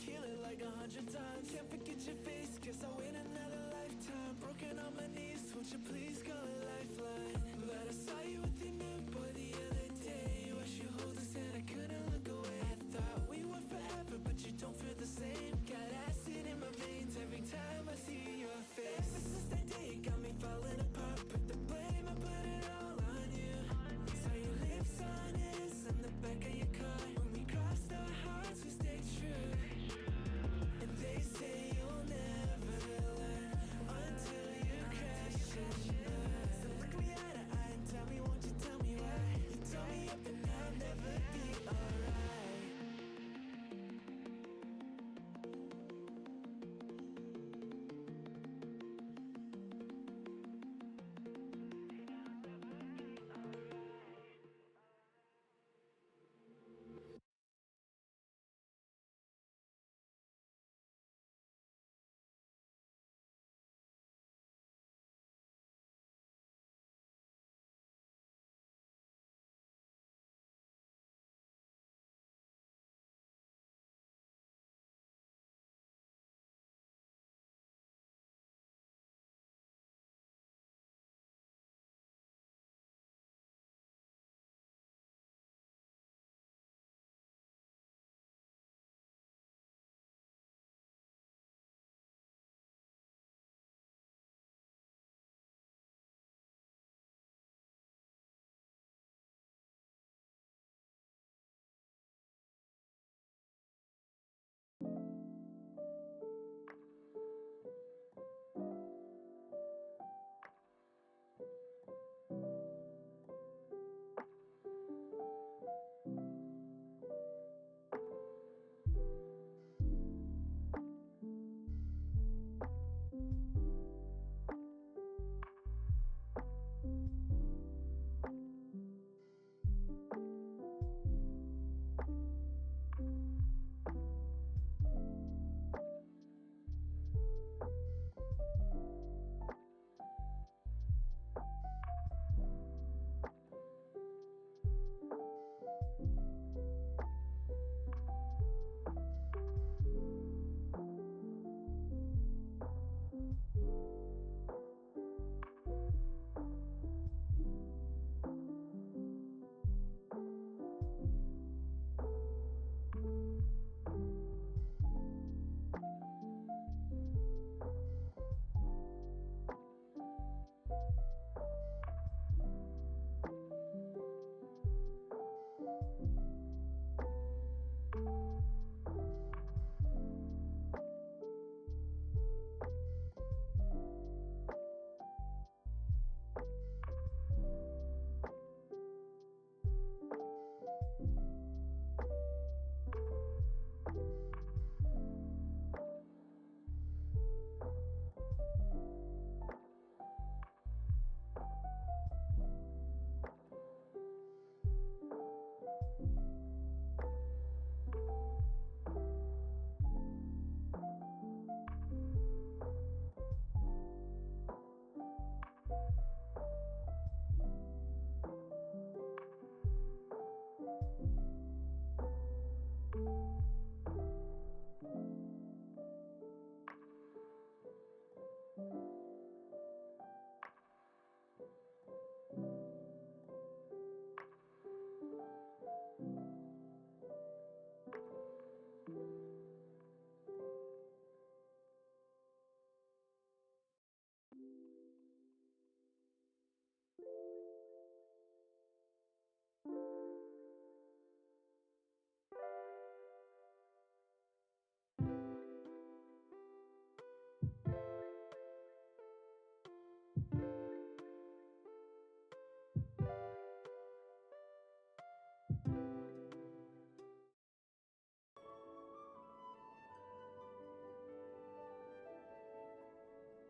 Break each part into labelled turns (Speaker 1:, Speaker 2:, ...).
Speaker 1: kill it like 100 times. Can't forget your face, guess I'll wait another lifetime. Broken on my knees, won't you please call a lifeline? But I saw you with the new boy the other day. Wish you hold his hand, I couldn't look away. I thought we were forever, but you don't feel the same. Got acid in my veins every time I see your face. Ever since that day, it got me falling apart. Put the blame, I put it all on you. Saw your lips on his in the back of your car. When we crossed our hearts, we stayed true. And they say you'll never learn until you crash and burn. So look me eye to eye and tell me, won't you tell me why? You tore me up and I'll never be alright.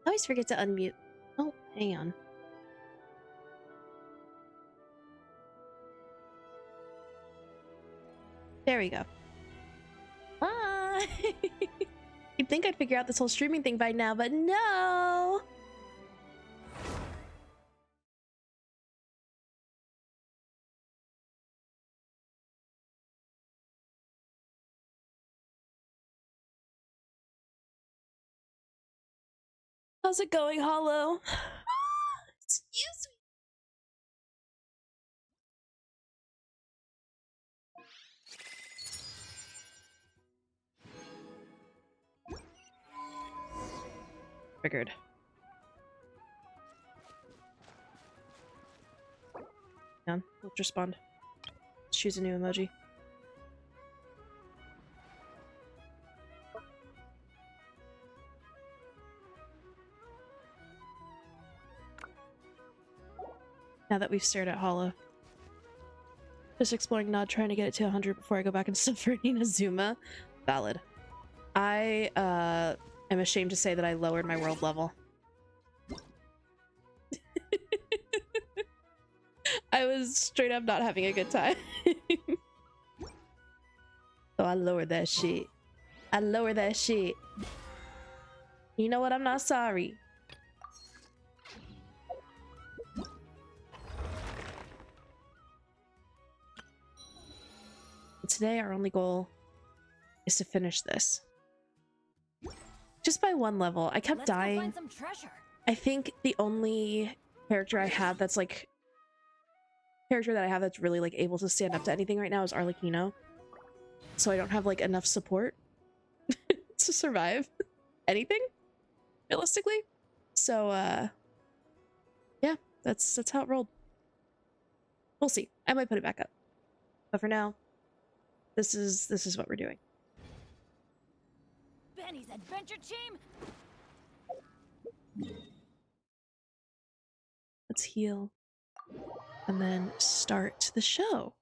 Speaker 2: I always forget to unmute. Oh, hang on. There we go. Bye! You'd think I'd figure out this whole streaming thing by now, but no! How's it going, Hollow? Excuse me. Triggered. Down. Let's respond. Let's choose a new emoji. Now that we've stared at Hollow. Just exploring Nod, trying to get it to 100 before I go back and sub for Inazuma. Valid. I am ashamed to say that I lowered my world level. I was straight up not having a good time. So I lowered that shit. I lowered that shit. You know what? I'm not sorry. Today our only goal is to finish this. Just by one level. I kept dying.
Speaker 3: Find some treasure.
Speaker 2: I think the only character I have that's like really like able to stand up to anything right now is Arlecchino. So I don't have like enough support to survive anything, realistically. So yeah, that's how it rolled. We'll see. I might put it back up. But for now, this is what we're doing.
Speaker 3: Benny's adventure team.
Speaker 2: Let's heal and then start the show.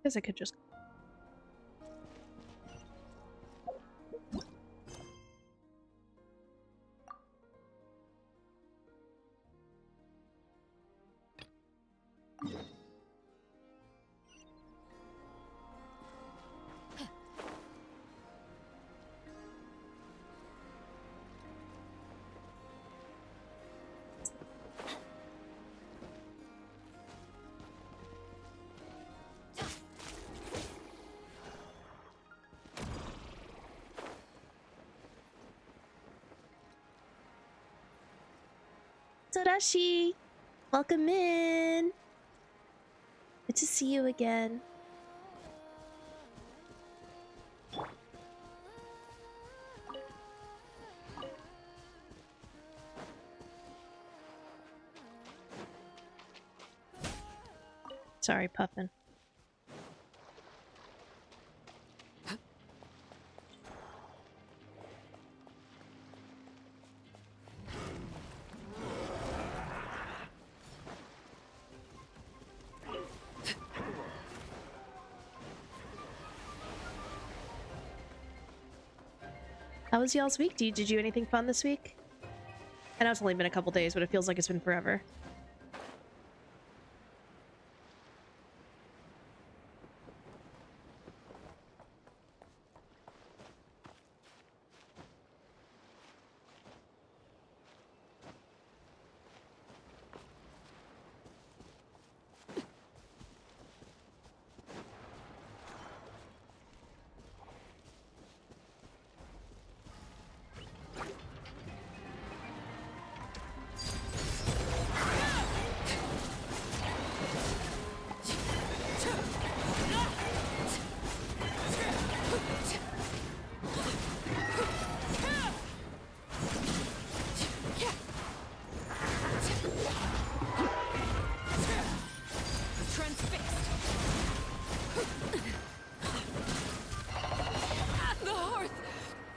Speaker 2: Guess I could just... Todashi! Welcome in! Good to see you again. Sorry, Puffin. How was y'all's week? Did you do anything fun this week? I know it's only been a couple days, but it feels like it's been forever.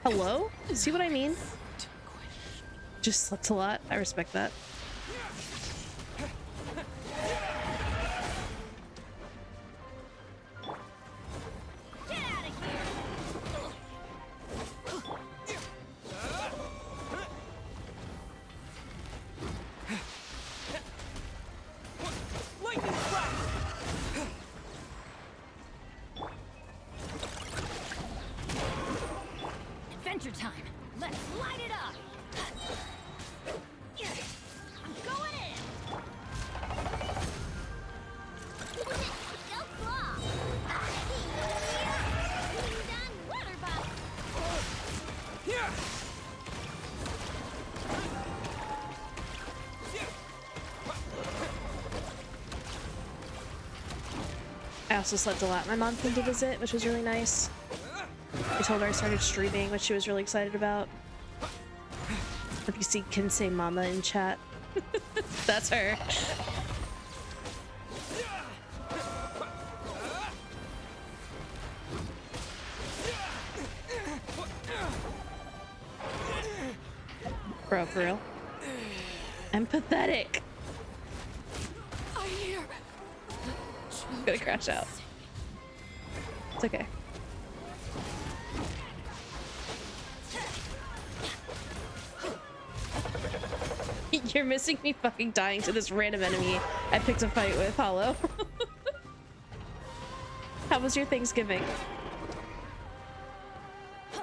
Speaker 2: Hello? See what I mean? Just slept a lot. I respect that.
Speaker 3: Light it up! I'm going in! Go claw! Clean done water buff!
Speaker 2: I also slept a lot. My mom came to visit, which was really nice. I told her I started streaming, which she was really excited about. If you see Kinsei Mama in chat, that's her. Bro, for real. I'm pathetic.
Speaker 3: I hear.
Speaker 2: I'm gonna crash out. It's okay. You're missing me fucking dying to this random enemy I picked a fight with, Hollow. How was your Thanksgiving? You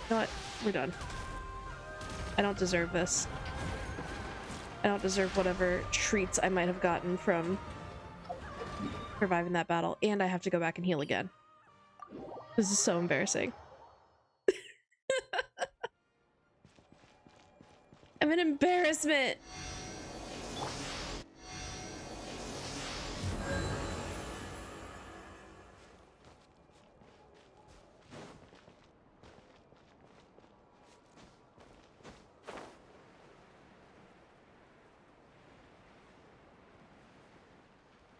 Speaker 2: know what? We're done. I don't deserve this. I don't deserve whatever treats I might have gotten from surviving that battle. And I have to go back and heal again. This is so embarrassing. I'm an embarrassment.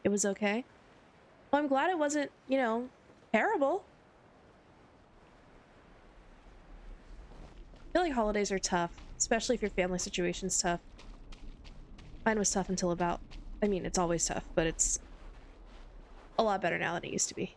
Speaker 2: It was okay. Well, I'm glad it wasn't, you know, terrible. I feel like holidays are tough, especially if your family situation's tough. Mine was tough until about, I mean, it's always tough, but it's a lot better now than it used to be.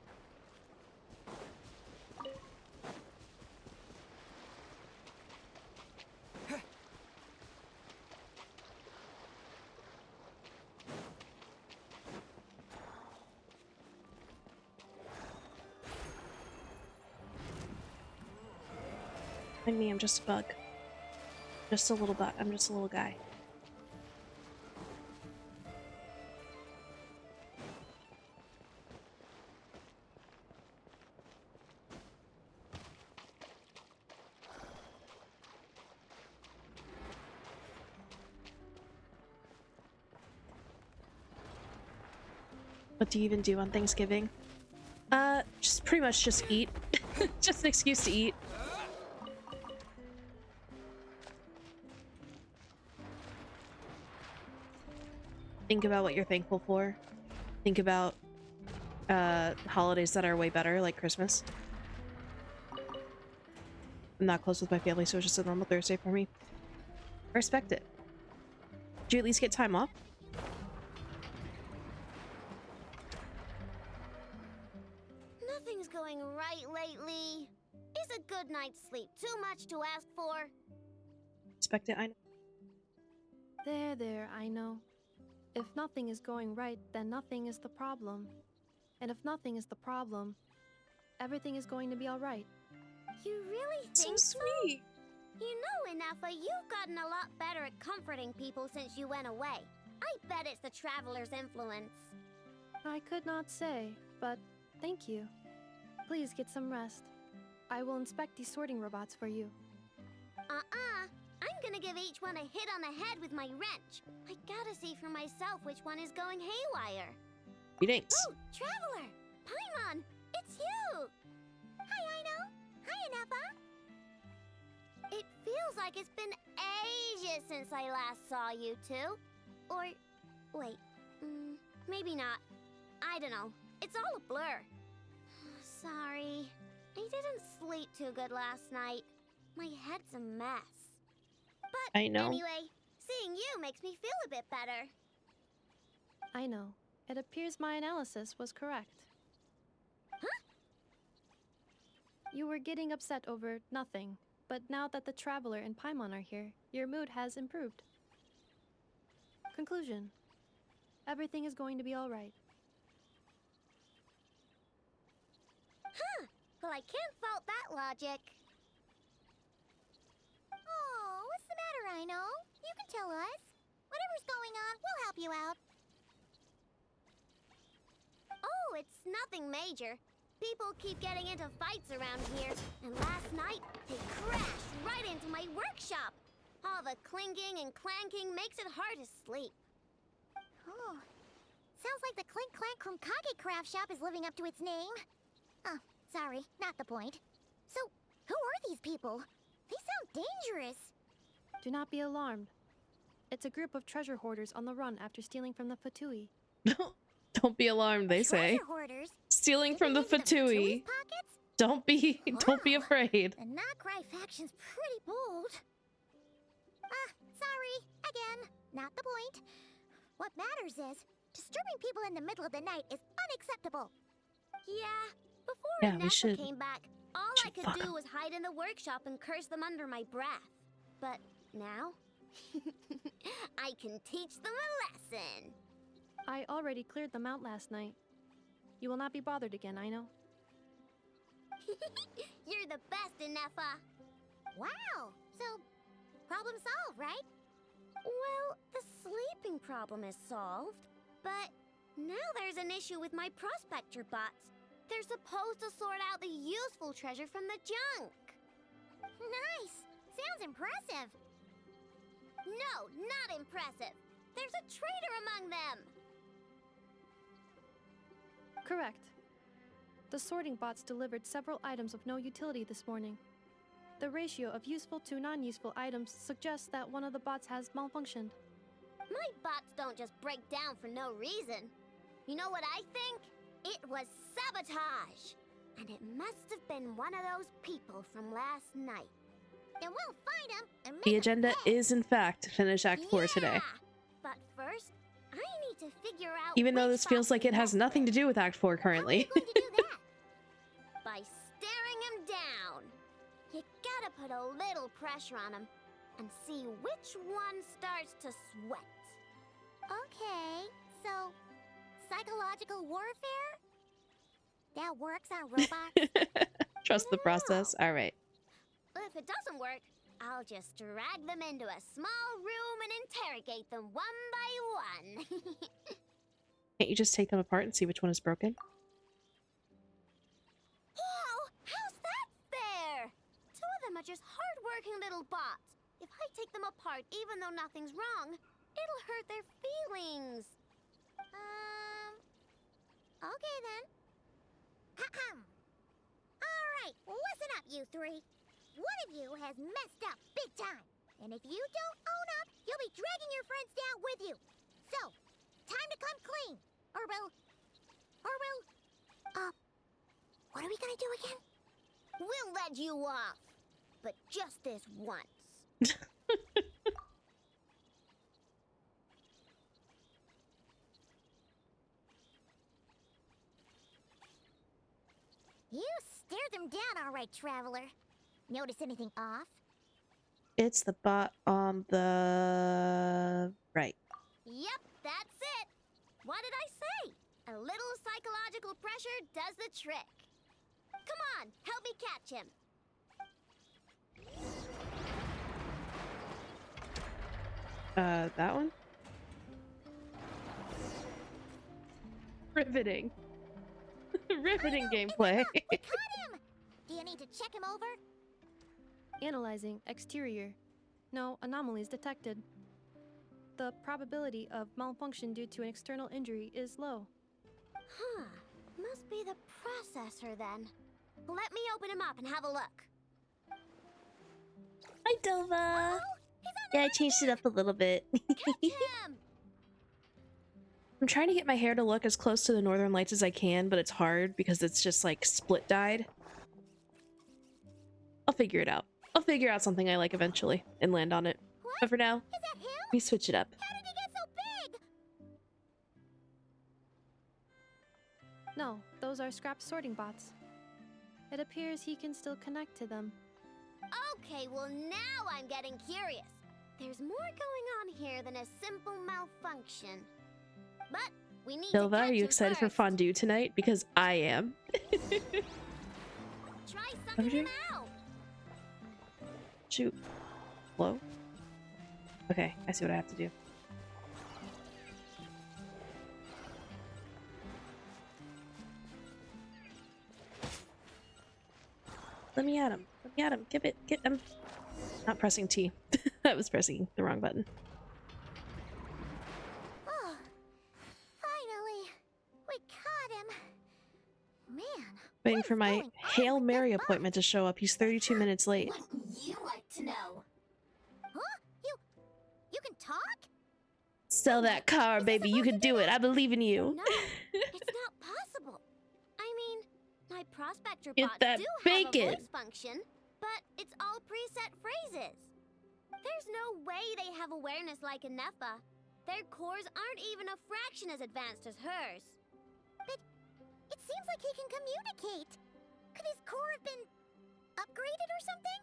Speaker 2: Mind me, I'm just a bug. Just a little bug. I'm just a little guy. What do you even do on Thanksgiving? Just pretty much just eat. Just an excuse to eat. Think about what you're thankful for. Think about holidays that are way better, like Christmas. I'm not close with my family, so it's just a normal Thursday for me. I respect it. Did you at least get time off?
Speaker 4: Nothing's going right lately. Is a good night's sleep too much to ask for?
Speaker 2: Respect it, I know.
Speaker 5: There, I know. If nothing is going right, then nothing is the problem. And if nothing is the problem, everything is going to be alright.
Speaker 4: You really
Speaker 2: So
Speaker 4: think so?
Speaker 2: sweet.
Speaker 4: You know, Inafa, you've gotten a lot better at comforting people since you went away. I bet it's the Traveler's influence.
Speaker 5: I could not say, but thank you. Please get some rest. I will inspect these sorting robots for you.
Speaker 4: I'm gonna give each one a hit on the head with my wrench. I gotta see for myself which one is going haywire.
Speaker 2: Greetings.
Speaker 4: Oh, Traveler! Paimon! It's you! Hi, Aino! Hi, Inafa! It feels like it's been ages since I last saw you two. Or, wait, maybe not. I don't know. It's all a blur. Sorry. I didn't sleep too good last night. My head's a mess. But
Speaker 2: I know.
Speaker 4: anyway, seeing you makes me feel a bit better.
Speaker 5: I know. It appears my analysis was correct.
Speaker 4: Huh?
Speaker 5: You were getting upset over nothing, but now that the Traveler and Paimon are here, your mood has improved. Conclusion. Everything is going to be alright.
Speaker 4: Huh. but I can't fault that logic. Oh, what's the matter, Rhino? You can tell us. Whatever's going on, we'll help you out. Oh, it's nothing major. People keep getting into fights around here, and last night they crashed right into my workshop. All the clinking and clanking makes it hard to sleep. Oh, sounds like the Clink Clank from Kage Craft Shop is living up to its name. Oh, sorry, not the point. So, who are these people? They sound dangerous.
Speaker 5: Do not be alarmed. It's a group of treasure hoarders on the run after stealing from the Fatui.
Speaker 2: Don't be alarmed, they say.
Speaker 4: Treasure hoarders?
Speaker 2: Stealing from the Fatui.
Speaker 4: Pockets?
Speaker 2: Don't be
Speaker 4: Wow.
Speaker 2: afraid.
Speaker 4: The Knockrai faction's pretty bold. Sorry, again, not the point. What matters is, disturbing people in the middle of the night is unacceptable. Yeah, before
Speaker 2: Yeah, we
Speaker 4: Nessa
Speaker 2: should-
Speaker 4: came back, all I
Speaker 2: should
Speaker 4: could
Speaker 2: fuck
Speaker 4: do
Speaker 2: 'em.
Speaker 4: was hide in the workshop and curse them under my breath. But now, I can teach them a lesson.
Speaker 5: I already cleared them out last night. You will not be bothered again, I know.
Speaker 4: You're the best, Inefa. Wow, so problem solved, right? Well, the sleeping problem is solved, but now there's an issue with my prospector bots. They're supposed to sort out the useful treasure from the junk. Nice. Sounds impressive. No, not impressive. There's a traitor among them.
Speaker 5: Correct. The sorting bots delivered several items of no utility this morning. The ratio of useful to non-useful items suggests that one of the bots has malfunctioned.
Speaker 4: My bots don't just break down for no reason. You know what I think? It was sabotage. And it must have been one of those people from last night. And we'll find him and make
Speaker 2: The
Speaker 4: him
Speaker 2: agenda
Speaker 4: pay.
Speaker 2: is, in fact, to finish Act 4 today.
Speaker 4: Yeah, but first, I need to figure out
Speaker 2: Even though
Speaker 4: which
Speaker 2: this feels
Speaker 4: bots
Speaker 2: like it has
Speaker 4: we met
Speaker 2: nothing to
Speaker 4: with.
Speaker 2: do with Act 4
Speaker 4: How
Speaker 2: currently.
Speaker 4: are you going to do that? By staring him down. You gotta put a little pressure on him and see which one starts to sweat. Okay, so psychological warfare? That works on robots?
Speaker 2: Trust the process. All right.
Speaker 4: If it doesn't work, I'll just drag them into a small room and interrogate them one by one.
Speaker 2: Can't you just take them apart and see which one is broken?
Speaker 4: Whoa! How's that fair? Two of them are just hard-working little bots. If I take them apart, even though nothing's wrong, it'll hurt their feelings. Okay then. All right, listen up, you three. One of you has messed up big time. And if you don't own up, you'll be dragging your friends down with you. So, time to come clean. What are we gonna do again? We'll let you off. But just this once. You stared them down all right, Traveler. Notice anything off?
Speaker 2: It's the bot on the right.
Speaker 4: Yep, that's it. What did I say? A little psychological pressure does the trick. Come on, help me catch him.
Speaker 2: That one? Riveting. Riveting gameplay.
Speaker 4: We caught him! Do you need to check him over?
Speaker 5: Analyzing exterior. No anomalies detected. The probability of malfunction due to an external injury is low.
Speaker 4: Huh. Must be the processor then. Let me open him up and have a look.
Speaker 2: Hi, Dova.
Speaker 4: Oh, he's on the
Speaker 2: Yeah, I changed it up a little bit.
Speaker 4: Catch him!
Speaker 2: I'm trying to get my hair to look as close to the Northern Lights as I can, but it's hard because it's just like split dyed. I'll figure it out. I'll figure out something I like eventually and land on it.
Speaker 4: What?
Speaker 2: But for now,
Speaker 4: Is that him?
Speaker 2: let me switch it up.
Speaker 4: How did he get so big?
Speaker 5: No, those are scrap sorting bots. It appears he can still connect to them.
Speaker 4: Okay, well now I'm getting curious. There's more going on here than a simple malfunction. But we need to
Speaker 2: Silva,
Speaker 4: catch
Speaker 2: are you
Speaker 4: him
Speaker 2: excited for
Speaker 4: first.
Speaker 2: fondue tonight? Because I am.
Speaker 4: Try
Speaker 2: What
Speaker 4: sucking
Speaker 2: would you?
Speaker 4: him out.
Speaker 2: Shoot. Blow? Okay, I see what I have to do. Let me at him. Let me at him. Give it. Get him. Not pressing T. I was pressing the wrong button.
Speaker 4: Oh, finally, we caught him. Man,
Speaker 2: Waiting
Speaker 4: what
Speaker 2: for
Speaker 4: is
Speaker 2: my
Speaker 4: going on
Speaker 2: Hail
Speaker 4: with
Speaker 2: Mary
Speaker 4: this bug?
Speaker 2: appointment to show up. He's 32 minutes late.
Speaker 4: Wouldn't you like to know? Huh? You can talk?
Speaker 2: Sell that car,
Speaker 4: Is this
Speaker 2: baby. You
Speaker 4: supposed
Speaker 2: can
Speaker 4: to
Speaker 2: do
Speaker 4: be
Speaker 2: it. I believe in you.
Speaker 4: No, it's not possible. I mean, my prospector
Speaker 2: Get
Speaker 4: bots
Speaker 2: that
Speaker 4: do
Speaker 2: bacon.
Speaker 4: have a voice function, but it's all preset phrases. There's no way they have awareness like a Nepha. Their cores aren't even a fraction as advanced as hers. But it seems like he can communicate. Could his core have been upgraded or something?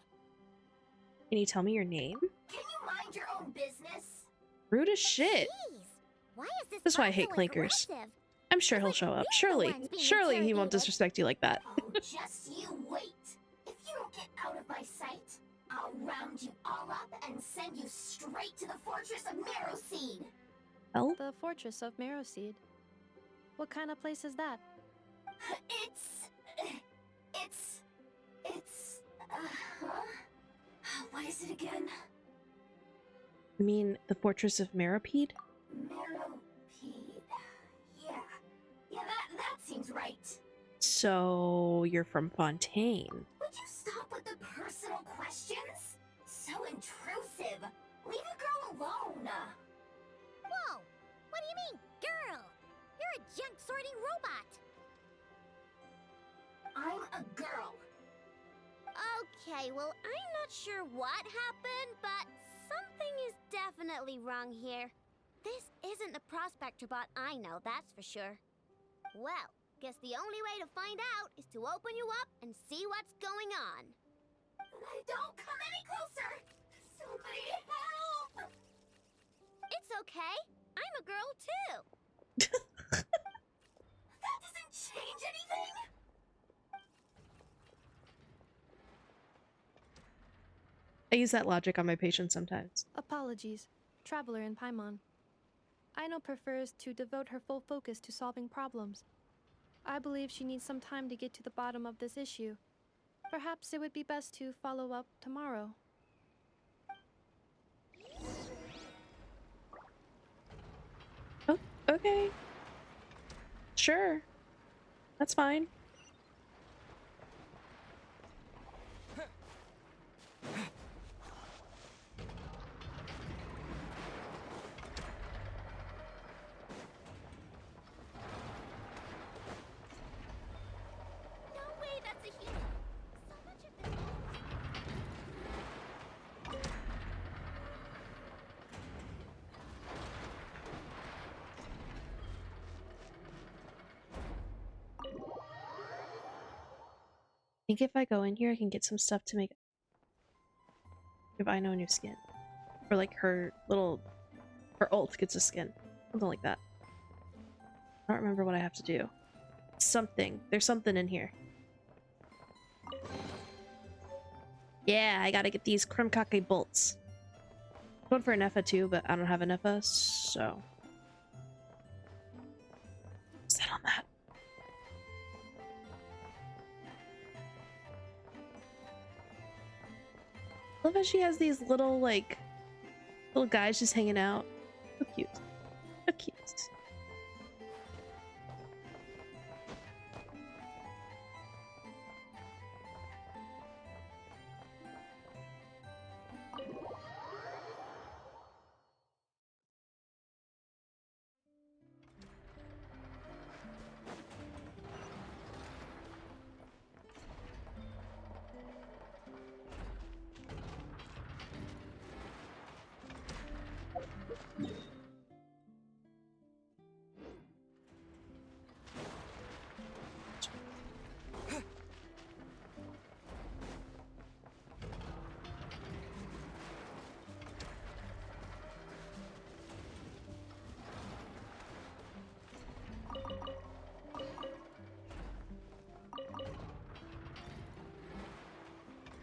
Speaker 2: Can you tell me your name?
Speaker 4: Can you mind your own business?
Speaker 2: Rude as shit.
Speaker 4: Jeez, why is this
Speaker 2: That's why I
Speaker 4: bug
Speaker 2: hate
Speaker 4: so
Speaker 2: clankers.
Speaker 4: aggressive?
Speaker 2: I'm sure
Speaker 4: It's
Speaker 2: he'll
Speaker 4: like
Speaker 2: show up.
Speaker 4: we're the
Speaker 2: Surely.
Speaker 4: ones being
Speaker 2: Surely he won't
Speaker 4: interrogated.
Speaker 2: disrespect you like that.
Speaker 6: Oh, just you wait. If you don't get out of my sight, I'll round you all up and send you straight to the fortress of Meroseed.
Speaker 2: Hell?
Speaker 5: The Fortress of Meroseed. What kind of place is that?
Speaker 6: What is it again?
Speaker 2: You mean the Fortress of Meropede?
Speaker 6: Meropede. Yeah, that seems right.
Speaker 2: So you're from Fontaine.
Speaker 6: Would you stop with the personal questions? So intrusive. Leave a girl alone.
Speaker 4: Whoa! What do you mean, girl? You're a junk sorting robot.
Speaker 6: I'm a girl.
Speaker 4: Okay, well, I'm not sure what happened, but something is definitely wrong here. This isn't the prospector bot I know, that's for sure. Well, guess the only way to find out is to open you up and see what's going on.
Speaker 6: Don't come any closer. Somebody help.
Speaker 4: It's okay. I'm a girl too.
Speaker 6: That doesn't change anything.
Speaker 2: I use that logic on my patients sometimes.
Speaker 5: Apologies, Traveler in Paimon. Aino prefers to devote her full focus to solving problems. I believe she needs some time to get to the bottom of this issue. Perhaps it would be best to follow up tomorrow.
Speaker 2: Oh, okay. Sure. That's fine.
Speaker 4: No way, that's a human. So much of this.
Speaker 2: I think if I go in here, I can get some stuff to make. Give Aino a new skin. Or like her ult gets a skin. Something like that. I don't remember what I have to do. Something. There's something in here. Yeah, I gotta get these Kremkake bolts. Going for an Nepha too, but I don't have a Nepha, so. Set on that. Love how she has these little, like, little guys just hanging out. So cute. So cute.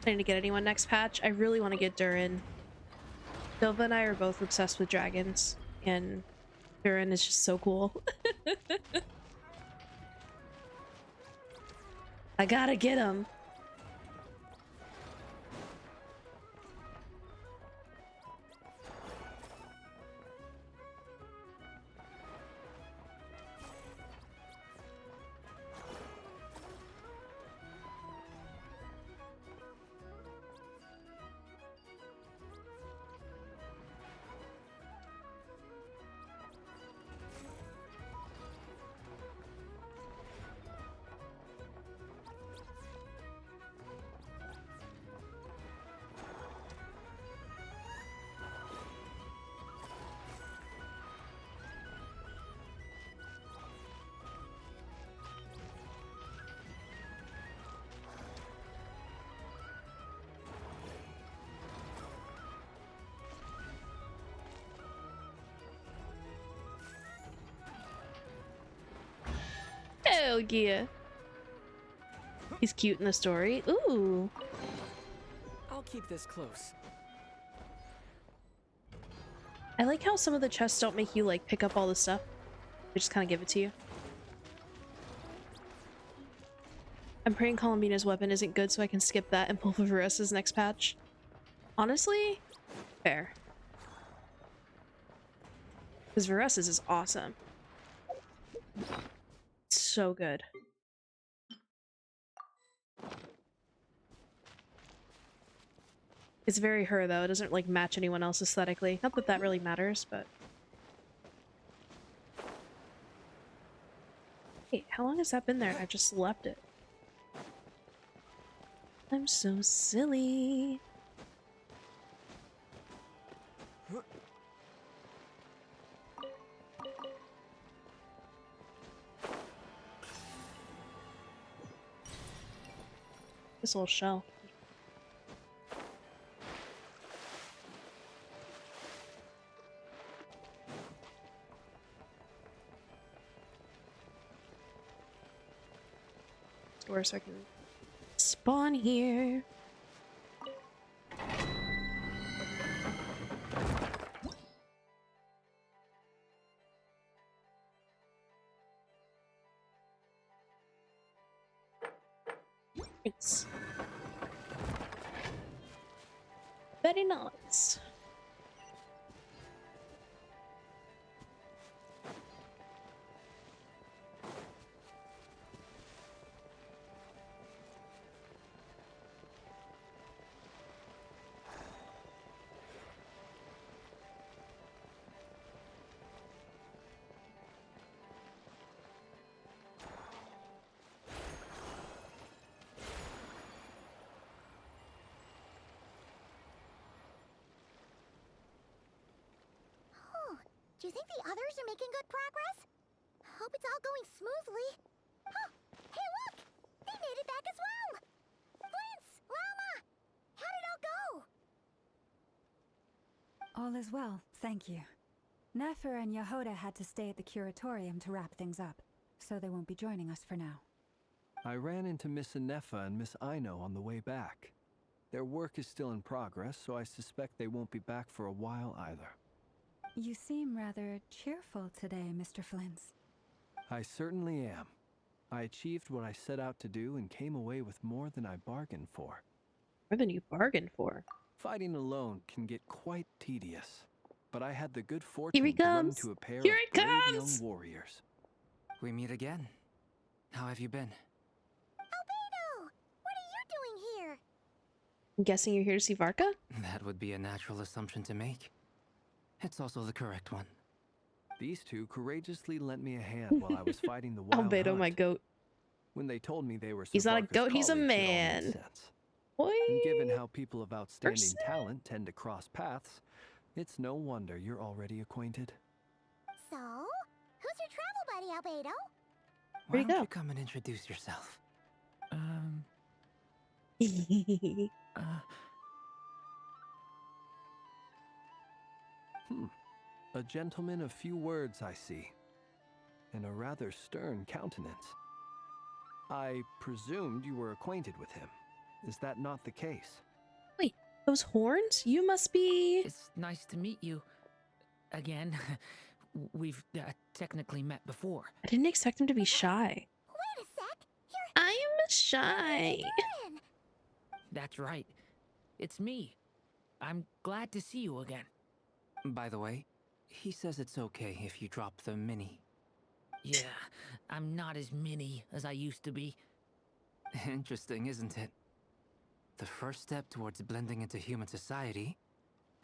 Speaker 2: I need to get anyone next patch. I really want to get Durin. Silva and I are both obsessed with dragons, and Durin is just so cool. I gotta get him. Oh yeah. He's cute in the story. Ooh.
Speaker 1: I'll keep this close.
Speaker 2: I like how some of the chests don't make you like pick up all the stuff. They just kind of give it to you. I'm praying Columbina's weapon isn't good so I can skip that and pull for Varessa's next patch. Honestly, fair. Because Varessa's is awesome. So good. It's very her though. It doesn't like match anyone else aesthetically. Not that that really matters, but hey, how long has that been there? I just left it. I'm so silly. This little shell. Store so I can spawn here. Nice. Very nice.
Speaker 4: Do you think the others are making good progress? Hope it's all going smoothly. Oh, hey look! They made it back as well! Flint's! Llama! How did it all go?
Speaker 7: All is well, thank you. Nefer and Yehoda had to stay at the curatorium to wrap things up, so they won't be joining us for now.
Speaker 8: I ran into Miss Anefa and Miss Aino on the way back. Their work is still in progress, so I suspect they won't be back for a while either.
Speaker 7: You seem rather cheerful today, Mr. Flint's.
Speaker 8: I certainly am. I achieved what I set out to do and came away with more than I bargained for.
Speaker 2: More than you bargained for.
Speaker 8: Fighting alone can get quite tedious, but I had the good
Speaker 2: Here
Speaker 8: fortune
Speaker 2: he
Speaker 8: to run
Speaker 2: comes!
Speaker 8: into a pair
Speaker 2: Here
Speaker 8: of
Speaker 2: he
Speaker 8: brave
Speaker 2: comes!
Speaker 8: young warriors.
Speaker 1: We meet again. How have you been?
Speaker 4: Albedo! What are you doing here?
Speaker 2: I'm guessing you're here to see Varka?
Speaker 1: That would be a natural assumption to make. It's also the correct one.
Speaker 8: These two courageously lent me a hand while I was fighting the wild
Speaker 2: Albedo,
Speaker 8: hunt.
Speaker 2: my goat.
Speaker 8: When they told me they were
Speaker 2: He's not a
Speaker 8: Varka's
Speaker 2: goat, he's a
Speaker 8: colleagues, it all made
Speaker 2: man.
Speaker 8: sense.
Speaker 2: Boy.
Speaker 8: And given how people of outstanding
Speaker 2: Person.
Speaker 8: talent tend to cross paths, it's no wonder you're already acquainted.
Speaker 4: So, who's your travel buddy, Albedo?
Speaker 1: Why
Speaker 2: Where'd he
Speaker 1: don't
Speaker 2: go?
Speaker 1: you come and introduce yourself?
Speaker 8: A gentleman of few words, I see, and a rather stern countenance. I presumed you were acquainted with him. Is that not the case?
Speaker 2: Wait, those horns? You must be...
Speaker 9: It's nice to meet you again. We've technically met before.
Speaker 2: I didn't expect him to be shy.
Speaker 4: Wait a sec.
Speaker 2: I'm shy.
Speaker 4: You're
Speaker 9: That's right. It's me. I'm glad to see you again.
Speaker 10: By the way, he says it's okay if you drop the mini.
Speaker 9: Yeah, I'm not as mini as I used to be.
Speaker 10: Interesting, isn't it? The first step towards blending into human society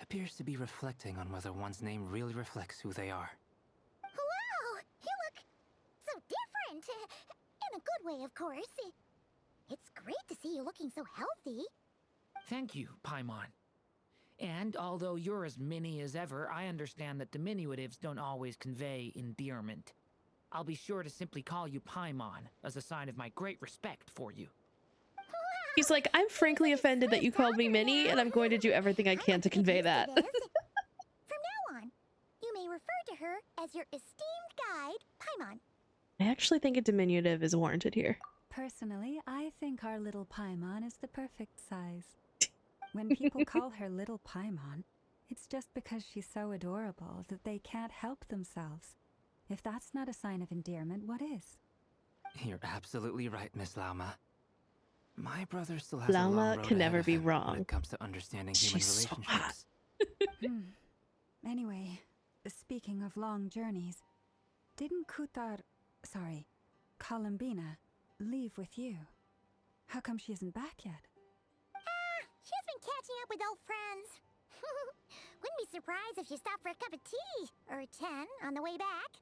Speaker 10: appears to be reflecting on whether one's name really reflects who they are.
Speaker 4: Wow, you look so different. In a good way, of course. It's great to see you looking so healthy.
Speaker 9: Thank you, Paimon. And although you're as mini as ever, I understand that diminutives don't always convey endearment. I'll be sure to simply call you Paimon as a sign of my great respect for you.
Speaker 2: He's like, I'm frankly offended that you called me Minnie, and I'm going to do everything I can to convey that.
Speaker 4: From now on, you may refer to her as your esteemed guide, Paimon.
Speaker 2: I actually think a diminutive is warranted here.
Speaker 7: Personally, I think our little Paimon is the perfect size. When people call her little Paimon, it's just because she's so adorable that they can't help themselves. If that's not a sign of endearment, what is?
Speaker 10: You're absolutely right, Miss Lauma. My brother still has a long
Speaker 2: Lauma
Speaker 10: road
Speaker 2: can
Speaker 10: ahead
Speaker 2: never
Speaker 10: of
Speaker 2: be
Speaker 10: him
Speaker 2: wrong.
Speaker 10: when it comes to understanding human
Speaker 2: She's so
Speaker 10: relationships.
Speaker 7: Anyway, speaking of long journeys, didn't Columbina, leave with you? How come she isn't back yet?
Speaker 4: She's been catching up with old friends. Wouldn't be surprised if she stopped for a cup of tea or 10 on the way back.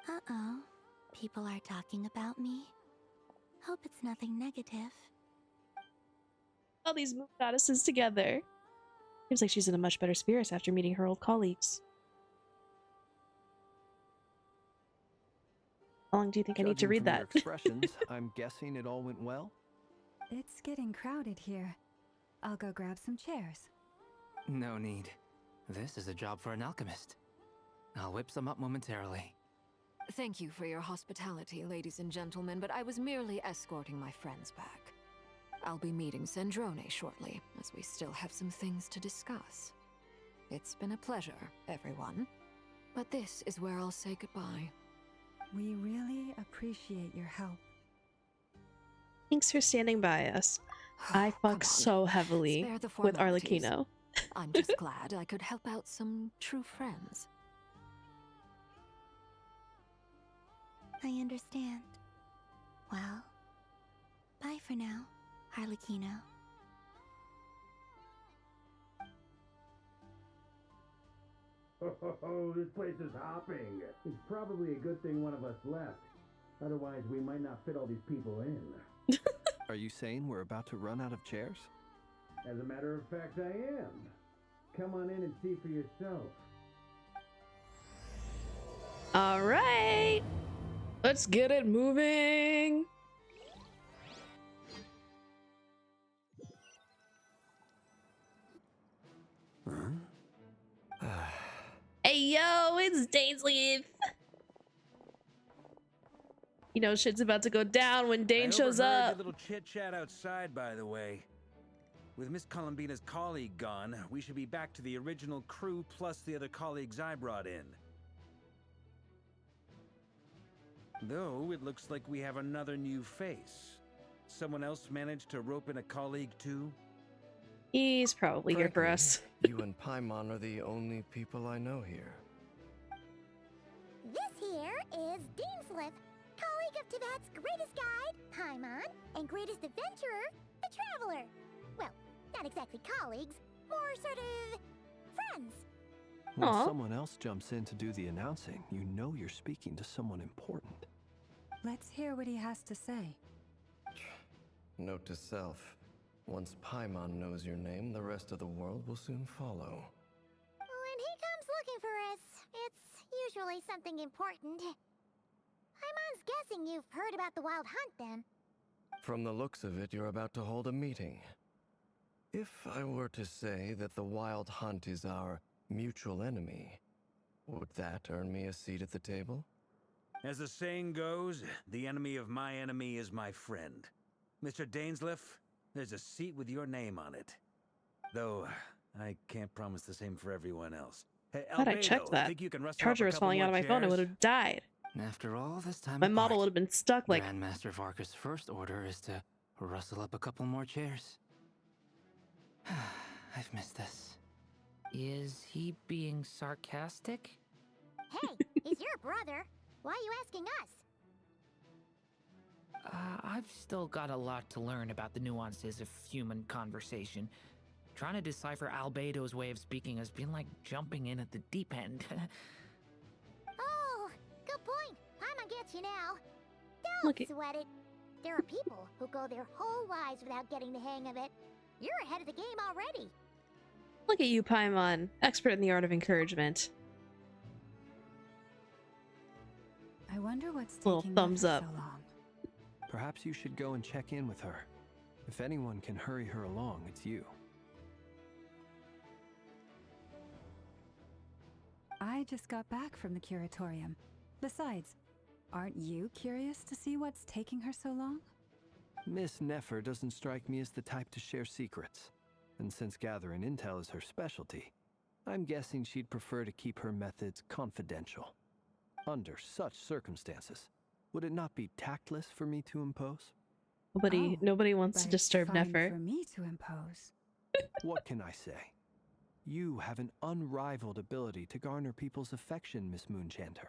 Speaker 11: Uh-oh. People are talking about me. Hope it's nothing negative.
Speaker 2: All these moon goddesses together. Seems like she's in a much better spirits after meeting her old colleagues. How long do you think I need to
Speaker 8: Judging
Speaker 2: read
Speaker 8: from
Speaker 2: that?
Speaker 8: your expressions, I'm guessing it all went well?
Speaker 7: It's getting crowded here. I'll go grab some chairs.
Speaker 10: No need. This is a job for an alchemist. I'll whip some up momentarily.
Speaker 12: Thank you for your hospitality, ladies and gentlemen, but I was merely escorting my friends back. I'll be meeting Sandrone shortly, as we still have some things to discuss. It's been a pleasure, everyone. But this is where I'll say goodbye.
Speaker 7: We really appreciate your help.
Speaker 2: Thanks for standing by us. I
Speaker 12: Come
Speaker 2: fuck
Speaker 12: on,
Speaker 2: so heavily
Speaker 12: spare the
Speaker 2: with
Speaker 12: formalities.
Speaker 2: Arlecchino.
Speaker 12: I'm just glad I could help out some true friends.
Speaker 11: I understand. Well, bye for now, Arlecchino.
Speaker 13: Oh, this place is hopping. It's probably a good thing one of us left. Otherwise, we might not fit all these people in.
Speaker 8: Are you saying we're about to run out of chairs?
Speaker 13: As a matter of fact, I am. Come on in and see for yourself.
Speaker 2: All right. Let's get it moving. Hey, yo, it's Dainsleif. You know shit's about to go down when Dane shows
Speaker 14: I overheard
Speaker 2: up.
Speaker 14: your little chit chat outside, by the way. With Miss Columbina's colleague gone, we should be back to the original crew plus the other colleagues I brought in. Though it looks like we have another new face. Someone else managed to rope in a colleague too?
Speaker 2: He's probably here for us.
Speaker 15: You and Paimon are the only people I know here.
Speaker 4: This here is Dainsleif, colleague of Tibet's greatest guide, Paimon, and greatest adventurer, the Traveler. Well, not exactly colleagues, more sort of friends.
Speaker 8: When
Speaker 2: Aw.
Speaker 8: someone else jumps in to do the announcing, you know you're speaking to someone important.
Speaker 7: Let's hear what he has to say.
Speaker 15: Note to self. Once Paimon knows your name, the rest of the world will soon follow.
Speaker 4: When he comes looking for us, it's usually something important. Paimon's guessing you've heard about the Wild Hunt, then.
Speaker 15: From the looks of it, you're about to hold a meeting. If I were to say that the Wild Hunt is our mutual enemy, would that earn me a seat at the table?
Speaker 14: As the saying goes, the enemy of my enemy is my friend. Mr. Dainsleif, there's a seat with your name on it. Though, I can't promise the same for everyone else. Hey,
Speaker 2: Thought I checked
Speaker 14: Albedo,
Speaker 2: that.
Speaker 14: think you can rustle
Speaker 2: Charger
Speaker 14: up a
Speaker 2: was
Speaker 14: couple
Speaker 2: falling
Speaker 14: more
Speaker 2: out of my phone. I
Speaker 14: chairs?
Speaker 2: would have died.
Speaker 10: After all this time
Speaker 2: My
Speaker 10: apart,
Speaker 2: model would have been stuck like.
Speaker 10: Grandmaster Varka's first order is to rustle up a couple more chairs. I've missed this.
Speaker 9: Is he being sarcastic?
Speaker 4: Hey, he's your brother. Why are you asking us?
Speaker 9: I've still got a lot to learn about the nuances of human conversation. Trying to decipher Albedo's way of speaking has been like jumping in at the deep end.
Speaker 4: Oh, good point. Paimon gets you now.
Speaker 2: Look
Speaker 4: Don't sweat it. There are people who go their whole lives without getting the hang of it. You're ahead of the game already.
Speaker 2: Look at you, Paimon, expert in the art of encouragement.
Speaker 7: I wonder what's
Speaker 2: Little
Speaker 7: taking
Speaker 2: thumbs
Speaker 7: Neffa
Speaker 2: up.
Speaker 7: so long.
Speaker 8: Perhaps you should go and check in with her. If anyone can hurry her along, it's you.
Speaker 7: I just got back from the curatorium. Besides, aren't you curious to see what's taking her so long?
Speaker 8: Miss Nefer doesn't strike me as the type to share secrets. And since gathering intel is her specialty, I'm guessing she'd prefer to keep her methods confidential. Under such circumstances, would it not be tactless for me to impose?
Speaker 2: Nobody wants to
Speaker 7: But
Speaker 2: disturb
Speaker 7: fine
Speaker 2: Nefer.
Speaker 7: for me to impose.
Speaker 8: What can I say? You have an unrivaled ability to garner people's affection, Miss Moonchanter.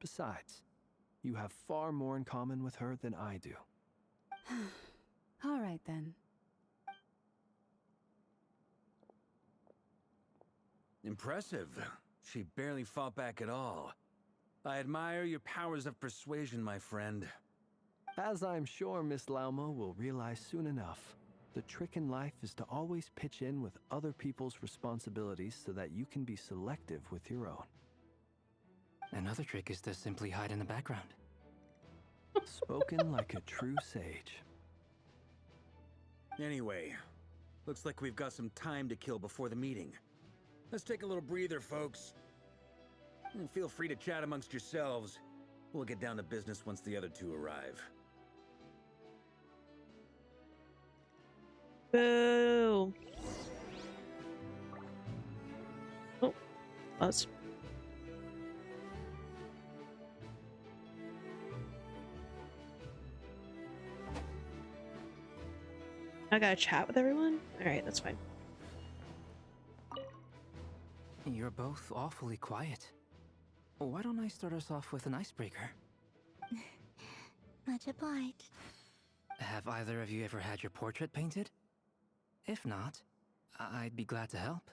Speaker 8: Besides, you have far more in common with her than I do.
Speaker 7: All right then.
Speaker 14: Impressive. She barely fought back at all. I admire your powers of persuasion, my friend.
Speaker 8: As I'm sure Miss Lauma will realize soon enough, the trick in life is to always pitch in with other people's responsibilities so that you can be selective with your own.
Speaker 10: Another trick is to simply hide in the background.
Speaker 8: Spoken like a true sage.
Speaker 14: Anyway, looks like we've got some time to kill before the meeting. Let's take a little breather, folks. And feel free to chat amongst yourselves. We'll get down to business once the other two arrive.
Speaker 2: Boo! Oh, buzz. I gotta chat with everyone? Alright, that's fine.
Speaker 10: You're both awfully quiet. Why don't I start us off with an icebreaker?
Speaker 11: Much obliged.
Speaker 10: Have either of you ever had your portrait painted? If not, I'd be glad to help.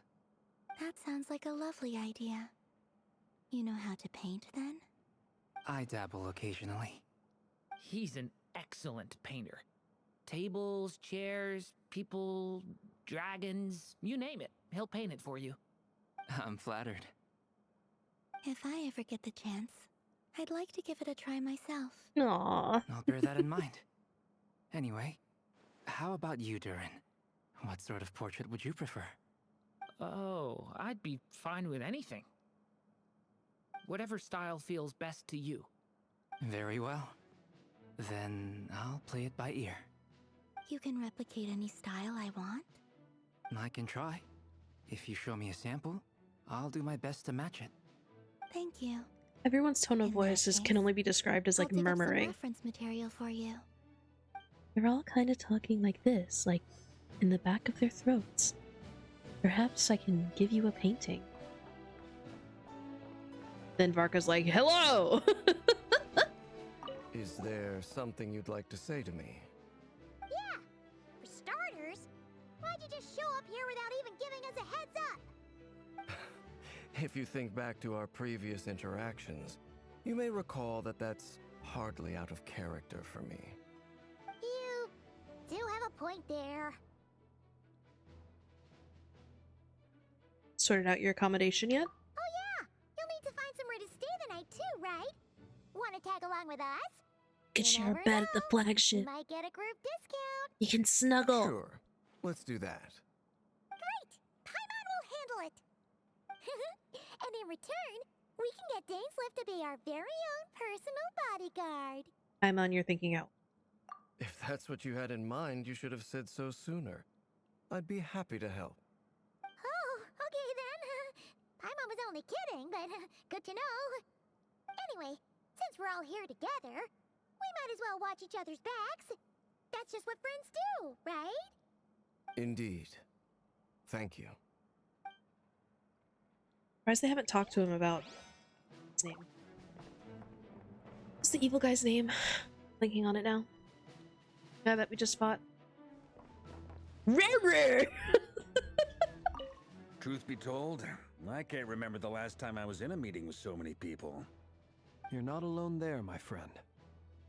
Speaker 11: That sounds like a lovely idea. You know how to paint then?
Speaker 10: I dabble occasionally.
Speaker 9: He's an excellent painter. Tables, chairs, people, dragons, you name it. He'll paint it for you.
Speaker 10: I'm flattered.
Speaker 11: If I ever get the chance, I'd like to give it a try myself.
Speaker 2: Aww.
Speaker 10: I'll bear that in mind. Anyway, how about you, Durin? What sort of portrait would you prefer?
Speaker 9: Oh, I'd be fine with anything. Whatever style feels best to you.
Speaker 10: Very well. Then I'll play it by ear.
Speaker 11: You can replicate any style I want?
Speaker 10: I can try. If you show me a sample, I'll do my best to match it.
Speaker 11: Thank you.
Speaker 2: Everyone's tone of voice can only be described as like
Speaker 11: I'll dig up some
Speaker 2: murmuring.
Speaker 11: reference material for you.
Speaker 2: They're all kind of talking like this, like in the back of their throats. Perhaps I can give you a painting. Then Varka's like, hello!
Speaker 15: Is there something you'd like to say to me?
Speaker 4: Yeah. For starters, why'd you just show up here without even giving us a heads up?
Speaker 15: If you think back to our previous interactions, you may recall that that's hardly out of character for me.
Speaker 4: You do have a point there.
Speaker 2: Sorted out your accommodation yet?
Speaker 4: Oh yeah, you'll need to find somewhere to stay the night too, right? Want to tag along with us?
Speaker 2: Get
Speaker 4: You
Speaker 2: your
Speaker 4: never
Speaker 2: bed at the
Speaker 4: know.
Speaker 2: flagship.
Speaker 4: You might get a group discount.
Speaker 2: You can snuggle.
Speaker 15: Sure, let's do that.
Speaker 4: Great! Paimon will handle it. And in return, we can get Dainslift to be our very own personal bodyguard.
Speaker 2: I'm on your thinking out.
Speaker 15: If that's what you had in mind, you should have said so sooner. I'd be happy to help.
Speaker 4: Oh, okay then. Paimon was only kidding, but good to know. Anyway, since we're all here together, we might as well watch each other's backs. That's just what friends do, right?
Speaker 15: Indeed. Thank you.
Speaker 2: Surprised they haven't talked to him about his name. What's the evil guy's name? Blinking on it now. Guy that we just fought. Rerir!
Speaker 14: Truth be told, I can't remember the last time I was in a meeting with so many people.
Speaker 8: You're not alone there, my friend.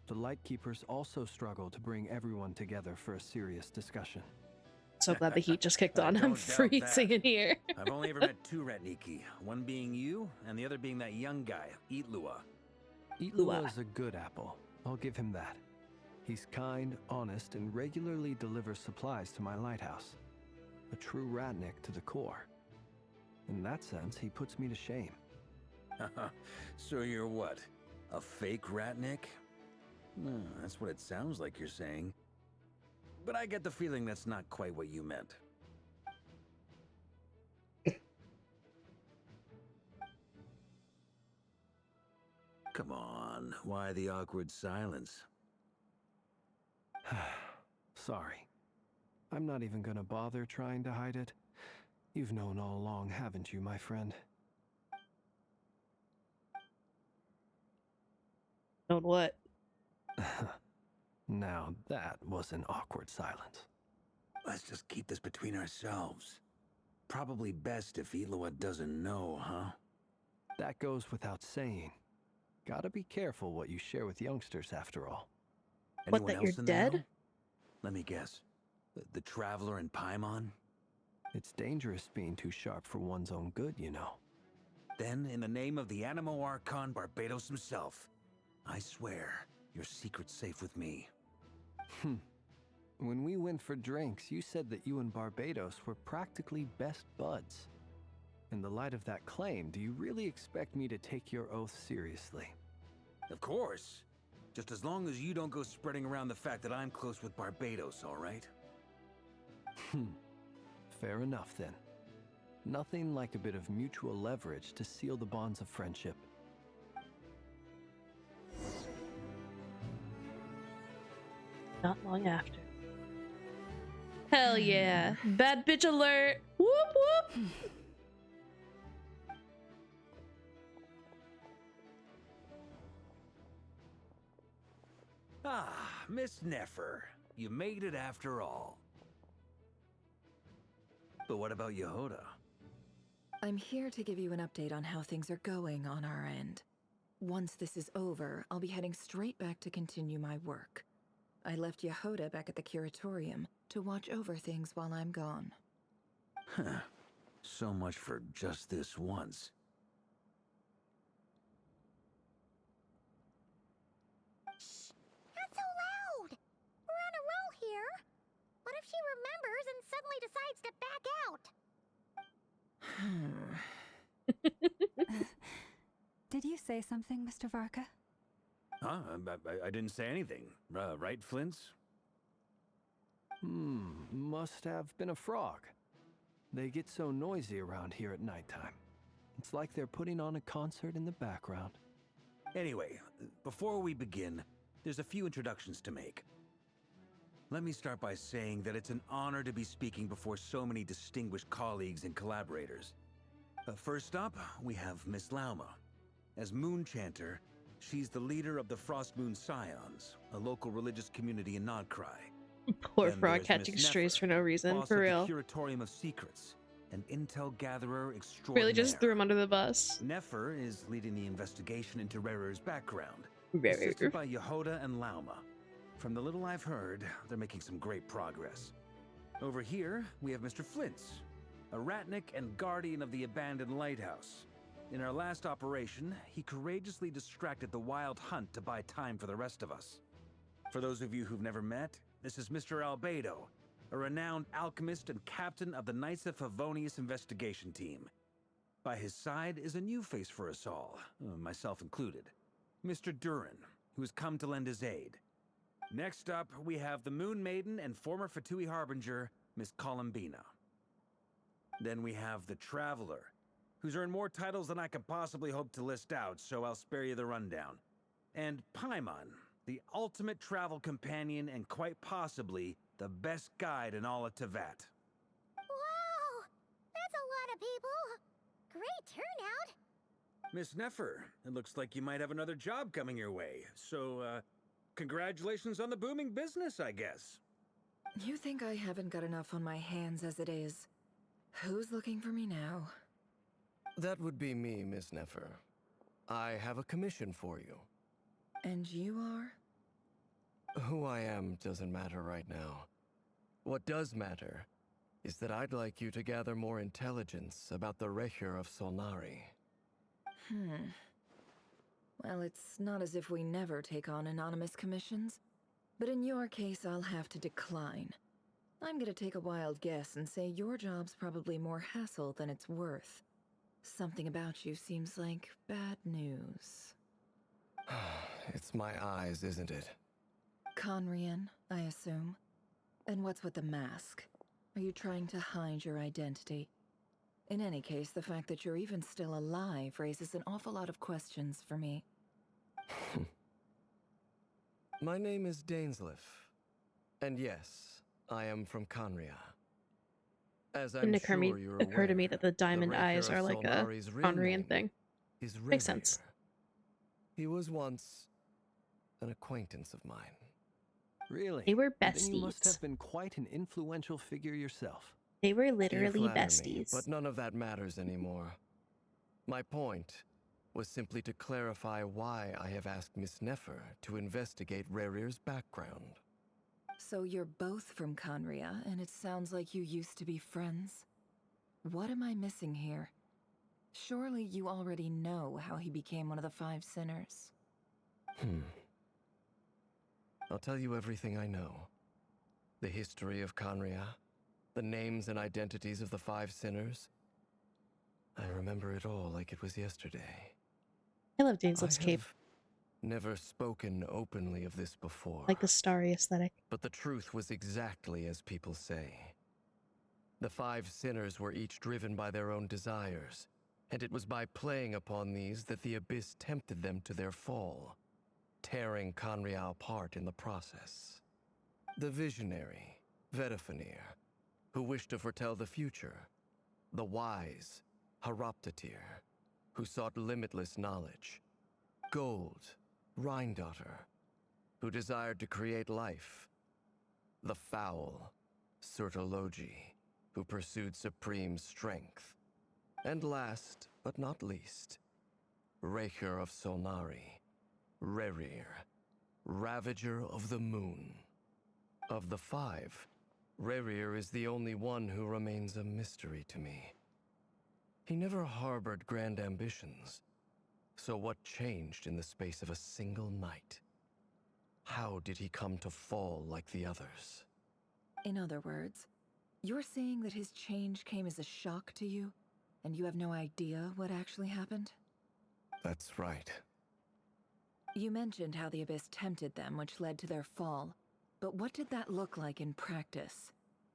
Speaker 8: The Lightkeepers also struggle to bring everyone together for a serious discussion.
Speaker 2: So glad the heat just kicked on. I'm
Speaker 14: Don't doubt
Speaker 2: freezing
Speaker 14: that.
Speaker 2: in here.
Speaker 14: I've only ever met two Ratniki, one being you, and the other being that young guy, Itlua.
Speaker 8: Itlua is a good apple. I'll give him that. He's kind, honest, and regularly delivers supplies to my lighthouse. A true Ratnik to the core. In that sense, he puts me to shame.
Speaker 14: So you're what? A fake Ratnik? That's what it sounds like you're saying. But I get the feeling that's not quite what you meant. Come on, why the awkward silence?
Speaker 8: Sorry. I'm not even gonna bother trying to hide it. You've known all along, haven't you, my friend?
Speaker 2: Known what?
Speaker 8: Now that was an awkward silence.
Speaker 14: Let's just keep this between ourselves. Probably best if Itlua doesn't know, huh?
Speaker 8: That goes without saying. Gotta be careful what you share with youngsters, after all.
Speaker 2: What,
Speaker 14: Anyone
Speaker 2: that you're
Speaker 14: else in the
Speaker 2: dead?
Speaker 14: know? Let me guess. The Traveler and Paimon?
Speaker 8: It's dangerous being too sharp for one's own good, you know.
Speaker 14: Then, in the name of the Animo Archon Barbados himself, I swear your secret's safe with me.
Speaker 8: When we went for drinks, you said that you and Barbados were practically best buds. In the light of that claim, do you really expect me to take your oath seriously?
Speaker 14: Of course. Just as long as you don't go spreading around the fact that I'm close with Barbados, all right?
Speaker 8: Fair enough, then. Nothing like a bit of mutual leverage to seal the bonds of friendship.
Speaker 2: Not long after. Hell yeah. Bad bitch alert. Whoop whoop.
Speaker 14: Ah, Miss Nefer. You made it after all. But what about Yehoda?
Speaker 16: I'm here to give you an update on how things are going on our end. Once this is over, I'll be heading straight back to continue my work. I left Yehoda back at the Curatorium to watch over things while I'm gone.
Speaker 14: Huh. So much for just this once.
Speaker 4: Shh! Not so loud! We're on a roll here. What if she remembers and suddenly decides to back out?
Speaker 7: Did you say something, Mr. Varka?
Speaker 14: Huh? I didn't say anything. Right, Flints?
Speaker 8: Must have been a frog. They get so noisy around here at nighttime. It's like they're putting on a concert in the background.
Speaker 14: Anyway, before we begin, there's a few introductions to make. Let me start by saying that it's an honor to be speaking before so many distinguished colleagues and collaborators. First up, we have Miss Lauma. As Moon Chanter, she's the leader of the Frost Moon Scions, a local religious community in Nodcry.
Speaker 2: Poor frog catching strays for no reason, for real.
Speaker 14: The Curatorium of Secrets, an intel gatherer extraordinaire.
Speaker 2: Really just threw him under the bus.
Speaker 14: Nefer is leading the investigation into Rerir's background,
Speaker 2: Rerir.
Speaker 14: assisted by Yehoda and Lauma. From the little I've heard, they're making some great progress. Over here, we have Mr. Flints, a Ratnik and guardian of the abandoned lighthouse. In our last operation, he courageously distracted the Wild Hunt to buy time for the rest of us. For those of you who've never met, this is Mr. Albedo, a renowned alchemist and captain of the Knights of Favonius investigation team. By his side is a new face for us all, myself included, Mr. Durin, who has come to lend his aid. Next up, we have the Moon Maiden and former Fatui Harbinger, Miss Columbina. Then we have the Traveler, who's earned more titles than I could possibly hope to list out, so I'll spare you the rundown. And Paimon, the ultimate travel companion and quite possibly the best guide in all of Tevat.
Speaker 4: Wow! That's a lot of people! Great turnout!
Speaker 14: Miss Nefer, it looks like you might have another job coming your way, so, congratulations on the booming business, I guess.
Speaker 16: You think I haven't got enough on my hands as it is? Who's looking for me now?
Speaker 15: That would be me, Miss Nefer. I have a commission for you.
Speaker 16: And you are?
Speaker 15: Who I am doesn't matter right now. What does matter is that I'd like you to gather more intelligence about the Rerir of Solnari.
Speaker 16: Well, it's not as if we never take on anonymous commissions, but in your case, I'll have to decline. I'm gonna take a wild guess and say your job's probably more hassle than it's worth. Something about you seems like bad news.
Speaker 15: It's my eyes, isn't it?
Speaker 16: Conrian, I assume. And what's with the mask? Are you trying to hide your identity? In any case, the fact that you're even still alive raises an awful lot of questions for me.
Speaker 15: My name is Dainsleif. And yes, I am from Conria. As I'm
Speaker 2: Didn't
Speaker 15: sure you're
Speaker 2: occur to me
Speaker 15: aware,
Speaker 2: that the diamond
Speaker 15: Rerir
Speaker 2: eyes
Speaker 15: of
Speaker 2: are like a
Speaker 15: Solnari's real
Speaker 2: Conrian
Speaker 15: name
Speaker 2: thing.
Speaker 15: is
Speaker 2: Makes sense.
Speaker 15: Rerir. He was once an acquaintance of mine.
Speaker 8: Really?
Speaker 2: They were
Speaker 8: Then you must
Speaker 2: besties.
Speaker 8: have been quite an influential figure yourself.
Speaker 2: They were
Speaker 15: You
Speaker 2: literally
Speaker 15: flatter me,
Speaker 2: besties.
Speaker 15: but none of that matters anymore. My point was simply to clarify why I have asked Miss Nefer to investigate Rerir's background.
Speaker 16: So you're both from Conria, and it sounds like you used to be friends? What am I missing here? Surely you already know how he became one of the Five Sinners.
Speaker 15: I'll tell you everything I know. The history of Conria, the names and identities of the Five Sinners. I remember it all like it was yesterday.
Speaker 2: I love Dainsleif's
Speaker 15: I
Speaker 2: cape.
Speaker 15: have never spoken openly of this before.
Speaker 2: Like the starry aesthetic.
Speaker 15: But the truth was exactly as people say. The Five Sinners were each driven by their own desires, and it was by playing upon these that the Abyss tempted them to their fall, tearing Conria apart in the process. The visionary, Vedifenir, who wished to foretell the future. The wise, Haroptatir, who sought limitless knowledge. Gold, Rhindaughter, who desired to create life. The foul, Surtologi, who pursued supreme strength. And last, but not least, Rerir of Solnari, Rerir, Ravager of the Moon. Of the five, Rerir is the only one who remains a mystery to me. He never harbored grand ambitions. So what changed in the space of a single night? How did he come to fall like the others?
Speaker 16: In other words, you're saying that his change came as a shock to you, and you have no idea what actually happened?
Speaker 15: That's right.
Speaker 16: You mentioned how the Abyss tempted them, which led to their fall. But what did that look like in practice?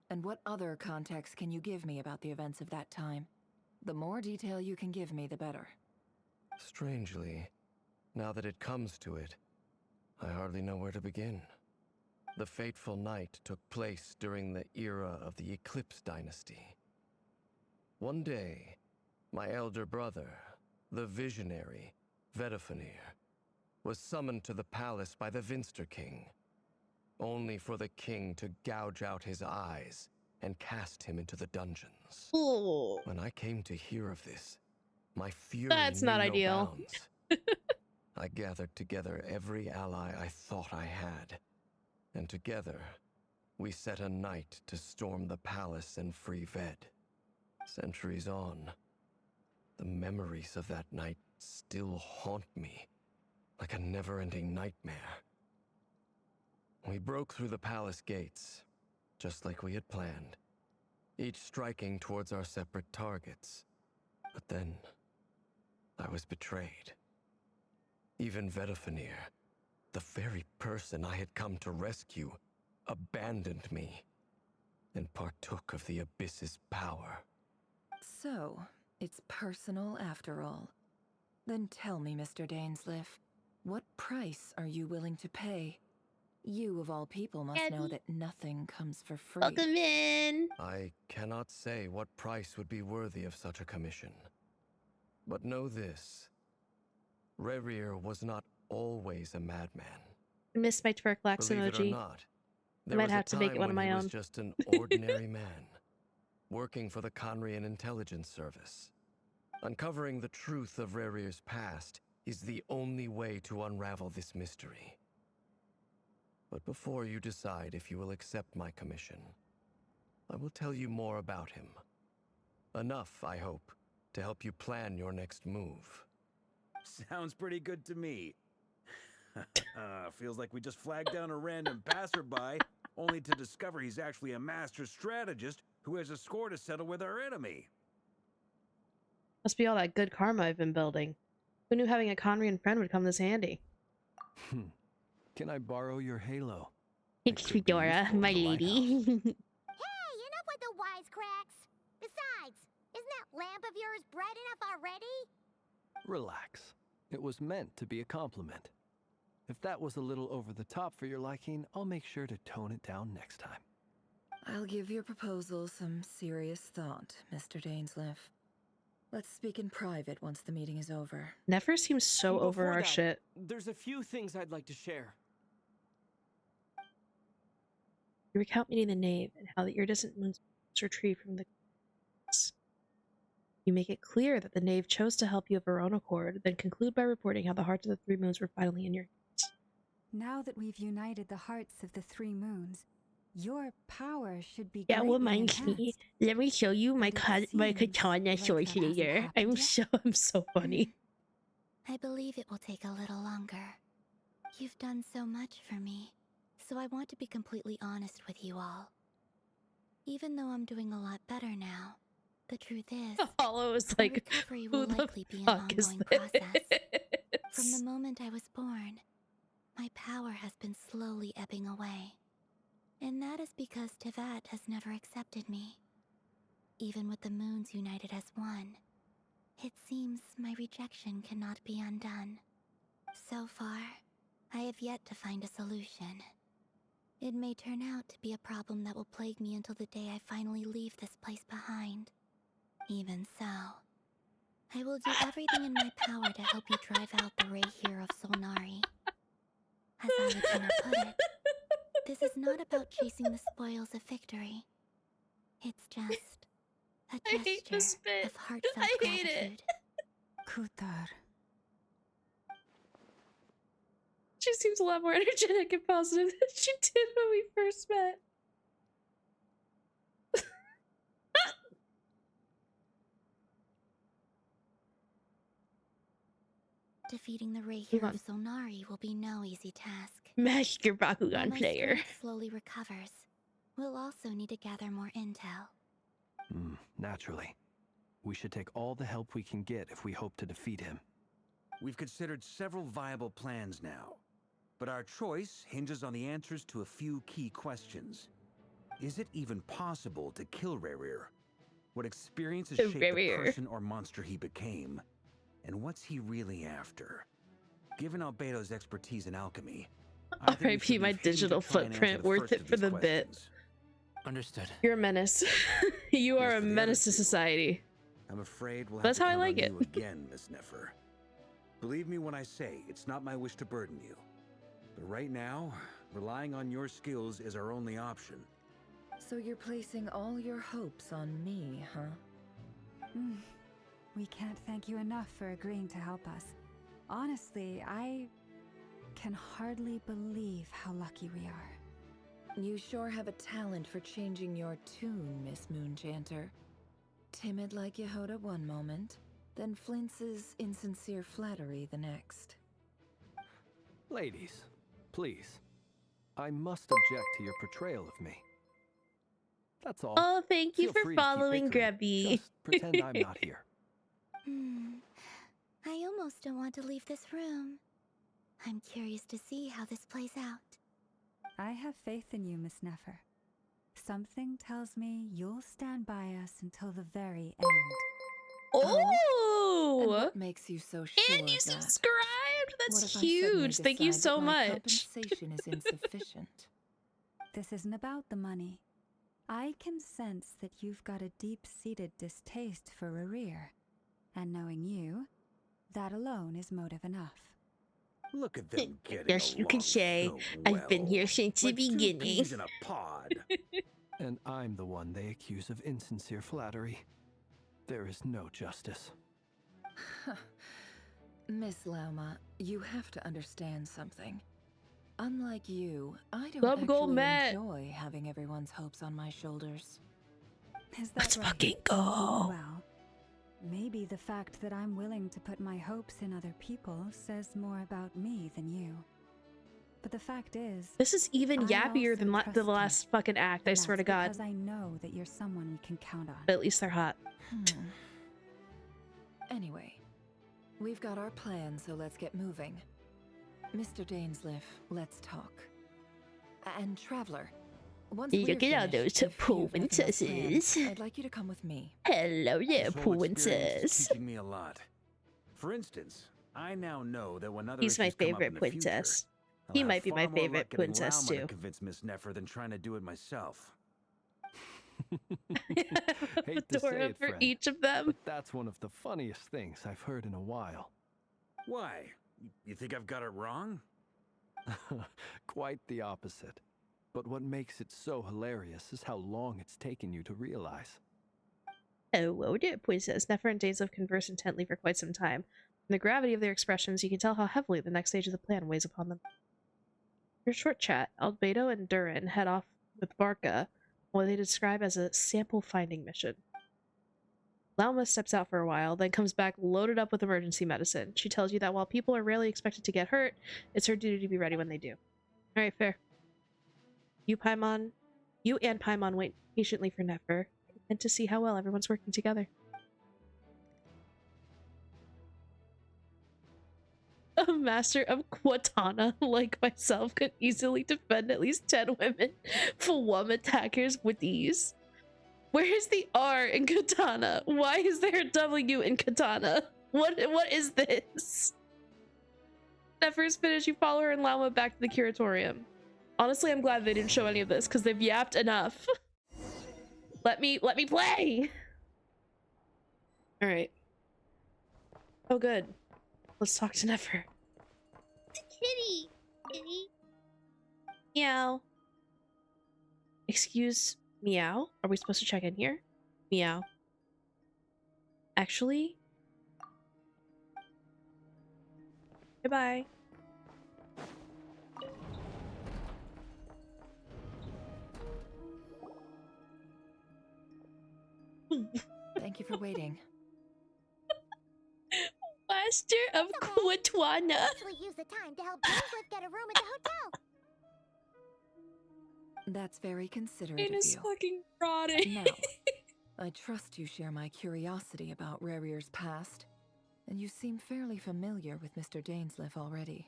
Speaker 16: And what other context can you give me about the events of that time? The more detail you can give me, the better.
Speaker 15: Strangely, now that it comes to it, I hardly know where to begin. The fateful night took place during the era of the Eclipse Dynasty. One day, my elder brother, the visionary, Vedifenir, was summoned to the palace by the Vinster King, only for the king to gouge out his eyes and cast him into the dungeons.
Speaker 2: Ooh.
Speaker 15: When I came to hear of this, my fury
Speaker 2: That's
Speaker 15: knew
Speaker 2: not
Speaker 15: no
Speaker 2: ideal.
Speaker 15: bounds. I gathered together every ally I thought I had, and together we set a night to storm the palace and free Ved. Centuries on, the memories of that night still haunt me like a never-ending nightmare. We broke through the palace gates, just like we had planned, each striking towards our separate targets. But then, I was betrayed. Even Vedifenir, the very person I had come to rescue abandoned me and partook of the Abyss's power.
Speaker 16: So, it's personal after all. Then tell me, Mr. Dainsliff, what price are you willing to pay? You, of all people, must know that nothing comes for free.
Speaker 2: Welcome in.
Speaker 15: I cannot say what price would be worthy of such a commission. But know this. Rerir was not always a madman.
Speaker 2: I miss my twerklax
Speaker 15: Believe it or
Speaker 2: emoji.
Speaker 15: not,
Speaker 2: I
Speaker 15: there
Speaker 2: might
Speaker 15: was
Speaker 2: have
Speaker 15: a
Speaker 2: to make it
Speaker 15: time
Speaker 2: one of
Speaker 15: when
Speaker 2: my
Speaker 15: he
Speaker 2: own.
Speaker 15: was just an ordinary man, working for the Conrian intelligence service. Uncovering the truth of Rerir's past is the only way to unravel this mystery. But before you decide if you will accept my commission, I will tell you more about him. Enough, I hope, to help you plan your next move.
Speaker 14: Sounds pretty good to me. Feels like we just flagged down a random passerby, only to discover he's actually a master strategist who has a score to settle with our enemy.
Speaker 2: Must be all that good karma I've been building. Who knew having a Conrian friend would come this handy?
Speaker 8: Can I borrow your halo?
Speaker 2: Thanks, Fedora, my lady.
Speaker 4: Hey, enough with the wisecracks. Besides, isn't that lamp of yours bright enough already?
Speaker 8: Relax. It was meant to be a compliment. If that was a little over the top for your liking, I'll make sure to tone it down next time.
Speaker 16: I'll give your proposal some serious thought, Mr. Dainsliff. Let's speak in private once the meeting is over.
Speaker 2: Never seems so over
Speaker 17: Before
Speaker 2: our
Speaker 17: that,
Speaker 2: shit.
Speaker 17: There's a few things I'd like to share.
Speaker 2: You recount meeting the knave and how the iridescent moons retrieved from the... You make it clear that the knave chose to help you of her own accord, then conclude by reporting how the hearts of the three moons were finally in your hands.
Speaker 7: Now that we've united the hearts of the three moons, your power should be
Speaker 2: Yeah,
Speaker 7: greatly
Speaker 2: reminds me.
Speaker 7: enhanced.
Speaker 2: Let me show you my my katana
Speaker 7: like
Speaker 2: sword
Speaker 7: that hasn't
Speaker 2: later.
Speaker 7: happened yet.
Speaker 2: I'm so funny.
Speaker 11: I believe it will take a little longer. You've done so much for me, so I want to be completely honest with you all. Even though I'm doing a lot better now, the truth is,
Speaker 2: Hollow is like,
Speaker 11: recovery
Speaker 2: who
Speaker 11: will
Speaker 2: the
Speaker 11: likely be an
Speaker 2: fuck is
Speaker 11: ongoing process. From
Speaker 2: this?
Speaker 11: the moment I was born, my power has been slowly ebbing away. And that is because Tevat has never accepted me. Even with the moons united as one, it seems my rejection cannot be undone. So far, I have yet to find a solution. It may turn out to be a problem that will plague me until the day I finally leave this place behind. Even so, I will do everything in my power to help you drive out the Rerir of Solnari. As Archon put it, this is not about chasing the spoils of victory. It's just a gesture of heartfelt gratitude.
Speaker 7: Kutar.
Speaker 2: She seems a lot more energetic and positive than she did when we first met.
Speaker 11: Defeating the Rerir of Solnari will be no easy task.
Speaker 2: Master Bakugan
Speaker 11: While my
Speaker 2: player.
Speaker 11: strength slowly recovers, we'll also need to gather more intel.
Speaker 8: Naturally. We should take all the help we can get if we hope to defeat him.
Speaker 14: We've considered several viable plans now, but our choice hinges on the answers to a few key questions. Is it even possible to kill Rerir? What experiences shaped the person or monster he became? And what's he really after? Given Albedo's expertise in alchemy,
Speaker 2: RIP my digital footprint, worth it for the bit.
Speaker 10: Understood.
Speaker 2: You're a menace. You are a menace to society.
Speaker 14: I'm afraid we'll have
Speaker 2: That's
Speaker 14: to
Speaker 2: how I
Speaker 14: count
Speaker 2: like
Speaker 14: on
Speaker 2: it.
Speaker 14: you again, Miss Nefer. Believe me when I say it's not my wish to burden you. But right now, relying on your skills is our only option.
Speaker 16: So you're placing all your hopes on me, huh?
Speaker 7: We can't thank you enough for agreeing to help us. Honestly, I can hardly believe how lucky we are.
Speaker 16: You sure have a talent for changing your tune, Miss Moonchanter. Timid like Yehoda one moment, then flinches insincere flattery the next.
Speaker 8: Ladies, please. I must object to your portrayal of me. That's all.
Speaker 2: Oh, thank you
Speaker 8: Feel
Speaker 2: for
Speaker 8: free to keep
Speaker 2: following,
Speaker 8: bickering.
Speaker 2: Grubby.
Speaker 8: Just pretend I'm not here.
Speaker 11: I almost don't want to leave this room. I'm curious to see how this plays out.
Speaker 7: I have faith in you, Miss Nefer. Something tells me you'll stand by us until the very end.
Speaker 2: Oh!
Speaker 16: And what makes you so sure
Speaker 2: And you
Speaker 16: of that?
Speaker 2: subscribed!
Speaker 16: What
Speaker 2: That's
Speaker 16: if I suddenly
Speaker 2: huge. Thank you
Speaker 16: decide
Speaker 2: so
Speaker 16: that my
Speaker 2: much.
Speaker 16: compensation is insufficient.
Speaker 7: This isn't about the money. I can sense that you've got a deep-seated distaste for Rerir. And knowing you, that alone is motive enough.
Speaker 14: Look at them getting
Speaker 2: Yes, you can
Speaker 14: along
Speaker 2: say,
Speaker 14: so
Speaker 2: I've been
Speaker 14: well.
Speaker 2: here since the
Speaker 14: Like two
Speaker 2: beginning.
Speaker 14: peas in a pod.
Speaker 8: And I'm the one they accuse of insincere flattery. There is no justice.
Speaker 16: Miss Lauma, you have to understand something. Unlike you, I don't
Speaker 2: Love goal
Speaker 16: actually
Speaker 2: met.
Speaker 16: enjoy having everyone's hopes on my shoulders.
Speaker 7: Is that
Speaker 2: Let's
Speaker 7: right?
Speaker 2: fucking go.
Speaker 7: Well, maybe the fact that I'm willing to put my hopes in other people says more about me than you. But the fact is,
Speaker 2: This is even
Speaker 7: I
Speaker 2: yappier
Speaker 7: also
Speaker 2: than the
Speaker 7: trust you.
Speaker 2: last fucking act, I
Speaker 7: And
Speaker 2: swear to
Speaker 7: that's
Speaker 2: God.
Speaker 7: because I know that you're someone we can count on.
Speaker 2: But at least they're hot.
Speaker 16: Anyway, we've got our plan, so let's get moving. Mr. Dainsliff, let's talk. And Traveler, once
Speaker 2: You
Speaker 16: we're
Speaker 2: get out
Speaker 16: finished,
Speaker 2: those
Speaker 16: if
Speaker 2: poor
Speaker 16: you've nothing else planned,
Speaker 2: princesses.
Speaker 16: I'd like you to come with me.
Speaker 2: Hello there,
Speaker 14: This whole experience is
Speaker 2: princess.
Speaker 14: teaching me a lot. For instance, I now know that when other
Speaker 2: He's my
Speaker 14: issues come up in
Speaker 2: favorite
Speaker 14: the
Speaker 2: princess.
Speaker 14: future, I'll
Speaker 2: He
Speaker 14: have
Speaker 2: might be
Speaker 14: far
Speaker 2: my
Speaker 14: more
Speaker 2: favorite
Speaker 14: luck getting
Speaker 2: princess
Speaker 14: Lauma to
Speaker 2: too.
Speaker 14: convince Miss Nefer than trying to do it myself.
Speaker 8: Hate to say
Speaker 2: Fedora
Speaker 8: it,
Speaker 2: for
Speaker 8: friend,
Speaker 2: each of them.
Speaker 8: but that's one of the funniest things I've heard in a while.
Speaker 14: Why? You think I've got it wrong?
Speaker 8: Quite the opposite. But what makes it so hilarious is how long it's taken you to realize.
Speaker 2: Hello there, princess. Nefer and Dainsliff converse intently for quite some time. From the gravity of their expressions, you can tell how heavily the next stage of the plan weighs upon them. After a short chat, Albedo and Durin head off with Barca, what they describe as a sample-finding mission. Lauma steps out for a while, then comes back loaded up with emergency medicine. She tells you that while people are rarely expected to get hurt, it's her duty to be ready when they do. Alright, fair. You and Paimon wait patiently for Nefer, and to see how well everyone's working together. A master of Quatana like myself could easily defend at least 10 women Fulwum attackers with ease. Where is the R in Katana? Why is there a W in Katana? What is this? Nefer's finished, you follow her and Lauma back to the curatorium. Honestly, I'm glad they didn't show any of this because they've yapped enough. Let me play. All right. Oh, good. Let's talk to Nefer.
Speaker 4: Kitty! Kitty?
Speaker 2: Meow. Excuse meow? Are we supposed to check in here? Meow. Actually? Goodbye.
Speaker 16: Thank you for waiting.
Speaker 2: Master of Quatwana.
Speaker 4: Actually use the time to help Dainsliff get a room at the hotel.
Speaker 16: That's very considerate
Speaker 2: It
Speaker 16: of
Speaker 2: is
Speaker 16: you.
Speaker 2: fucking rotting.
Speaker 16: Now, I trust you share my curiosity about Rerir's past, and you seem fairly familiar with Mr. Dainsliff already.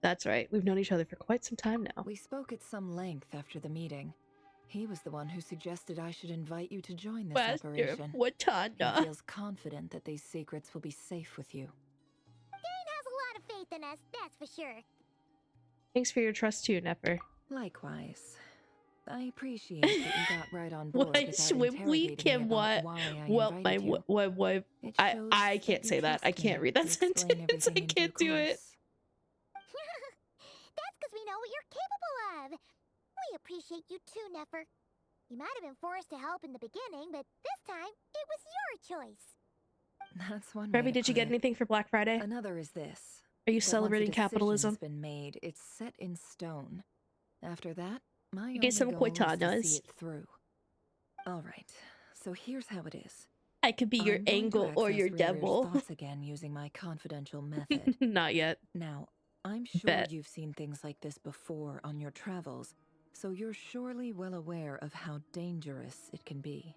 Speaker 2: That's right. We've known each other for quite some time now.
Speaker 16: We spoke at some length after the meeting. He was the one who suggested I should invite you to join this
Speaker 2: Master
Speaker 16: operation.
Speaker 2: Quatana.
Speaker 16: He feels confident that these secrets will be safe with you.
Speaker 4: Dane has a lot of faith in us, that's for sure.
Speaker 2: Thanks for your trust too, Nefer.
Speaker 16: Likewise. I appreciate that you got right on board
Speaker 2: What
Speaker 16: without
Speaker 2: swim week
Speaker 16: interrogating me
Speaker 2: and
Speaker 16: about
Speaker 2: what?
Speaker 16: why I
Speaker 2: Well, my
Speaker 16: invited you.
Speaker 2: what?
Speaker 16: It
Speaker 2: I
Speaker 16: shows
Speaker 2: can't
Speaker 16: that
Speaker 2: say
Speaker 16: you
Speaker 2: that. I
Speaker 16: trust
Speaker 2: can't
Speaker 16: me
Speaker 2: read that
Speaker 16: to explain
Speaker 2: sentence. I
Speaker 16: everything in due
Speaker 2: can't do it.
Speaker 16: course.
Speaker 4: That's because we know what you're capable of. We appreciate you too, Nefer. You might have been forced to help in the beginning, but this time, it was your choice.
Speaker 16: That's one way
Speaker 2: Barbie,
Speaker 16: to
Speaker 2: did you
Speaker 16: put
Speaker 2: get
Speaker 16: it.
Speaker 2: anything for Black Friday?
Speaker 16: Another is this.
Speaker 2: Are you
Speaker 16: that
Speaker 2: celebrating
Speaker 16: once a
Speaker 2: capitalism?
Speaker 16: decision's been made, it's set in stone. After that, my
Speaker 2: You
Speaker 16: only
Speaker 2: get some
Speaker 16: goal is to
Speaker 2: Quatanas.
Speaker 16: see it through. All right, so here's how it is.
Speaker 2: I could be your
Speaker 16: I'm going to
Speaker 2: angle or
Speaker 16: access
Speaker 2: your
Speaker 16: Rerir's
Speaker 2: devil.
Speaker 16: thoughts again using my confidential method.
Speaker 2: Not yet.
Speaker 16: Now, I'm sure
Speaker 2: Bet.
Speaker 16: you've seen things like this before on your travels, so you're surely well aware of how dangerous it can be.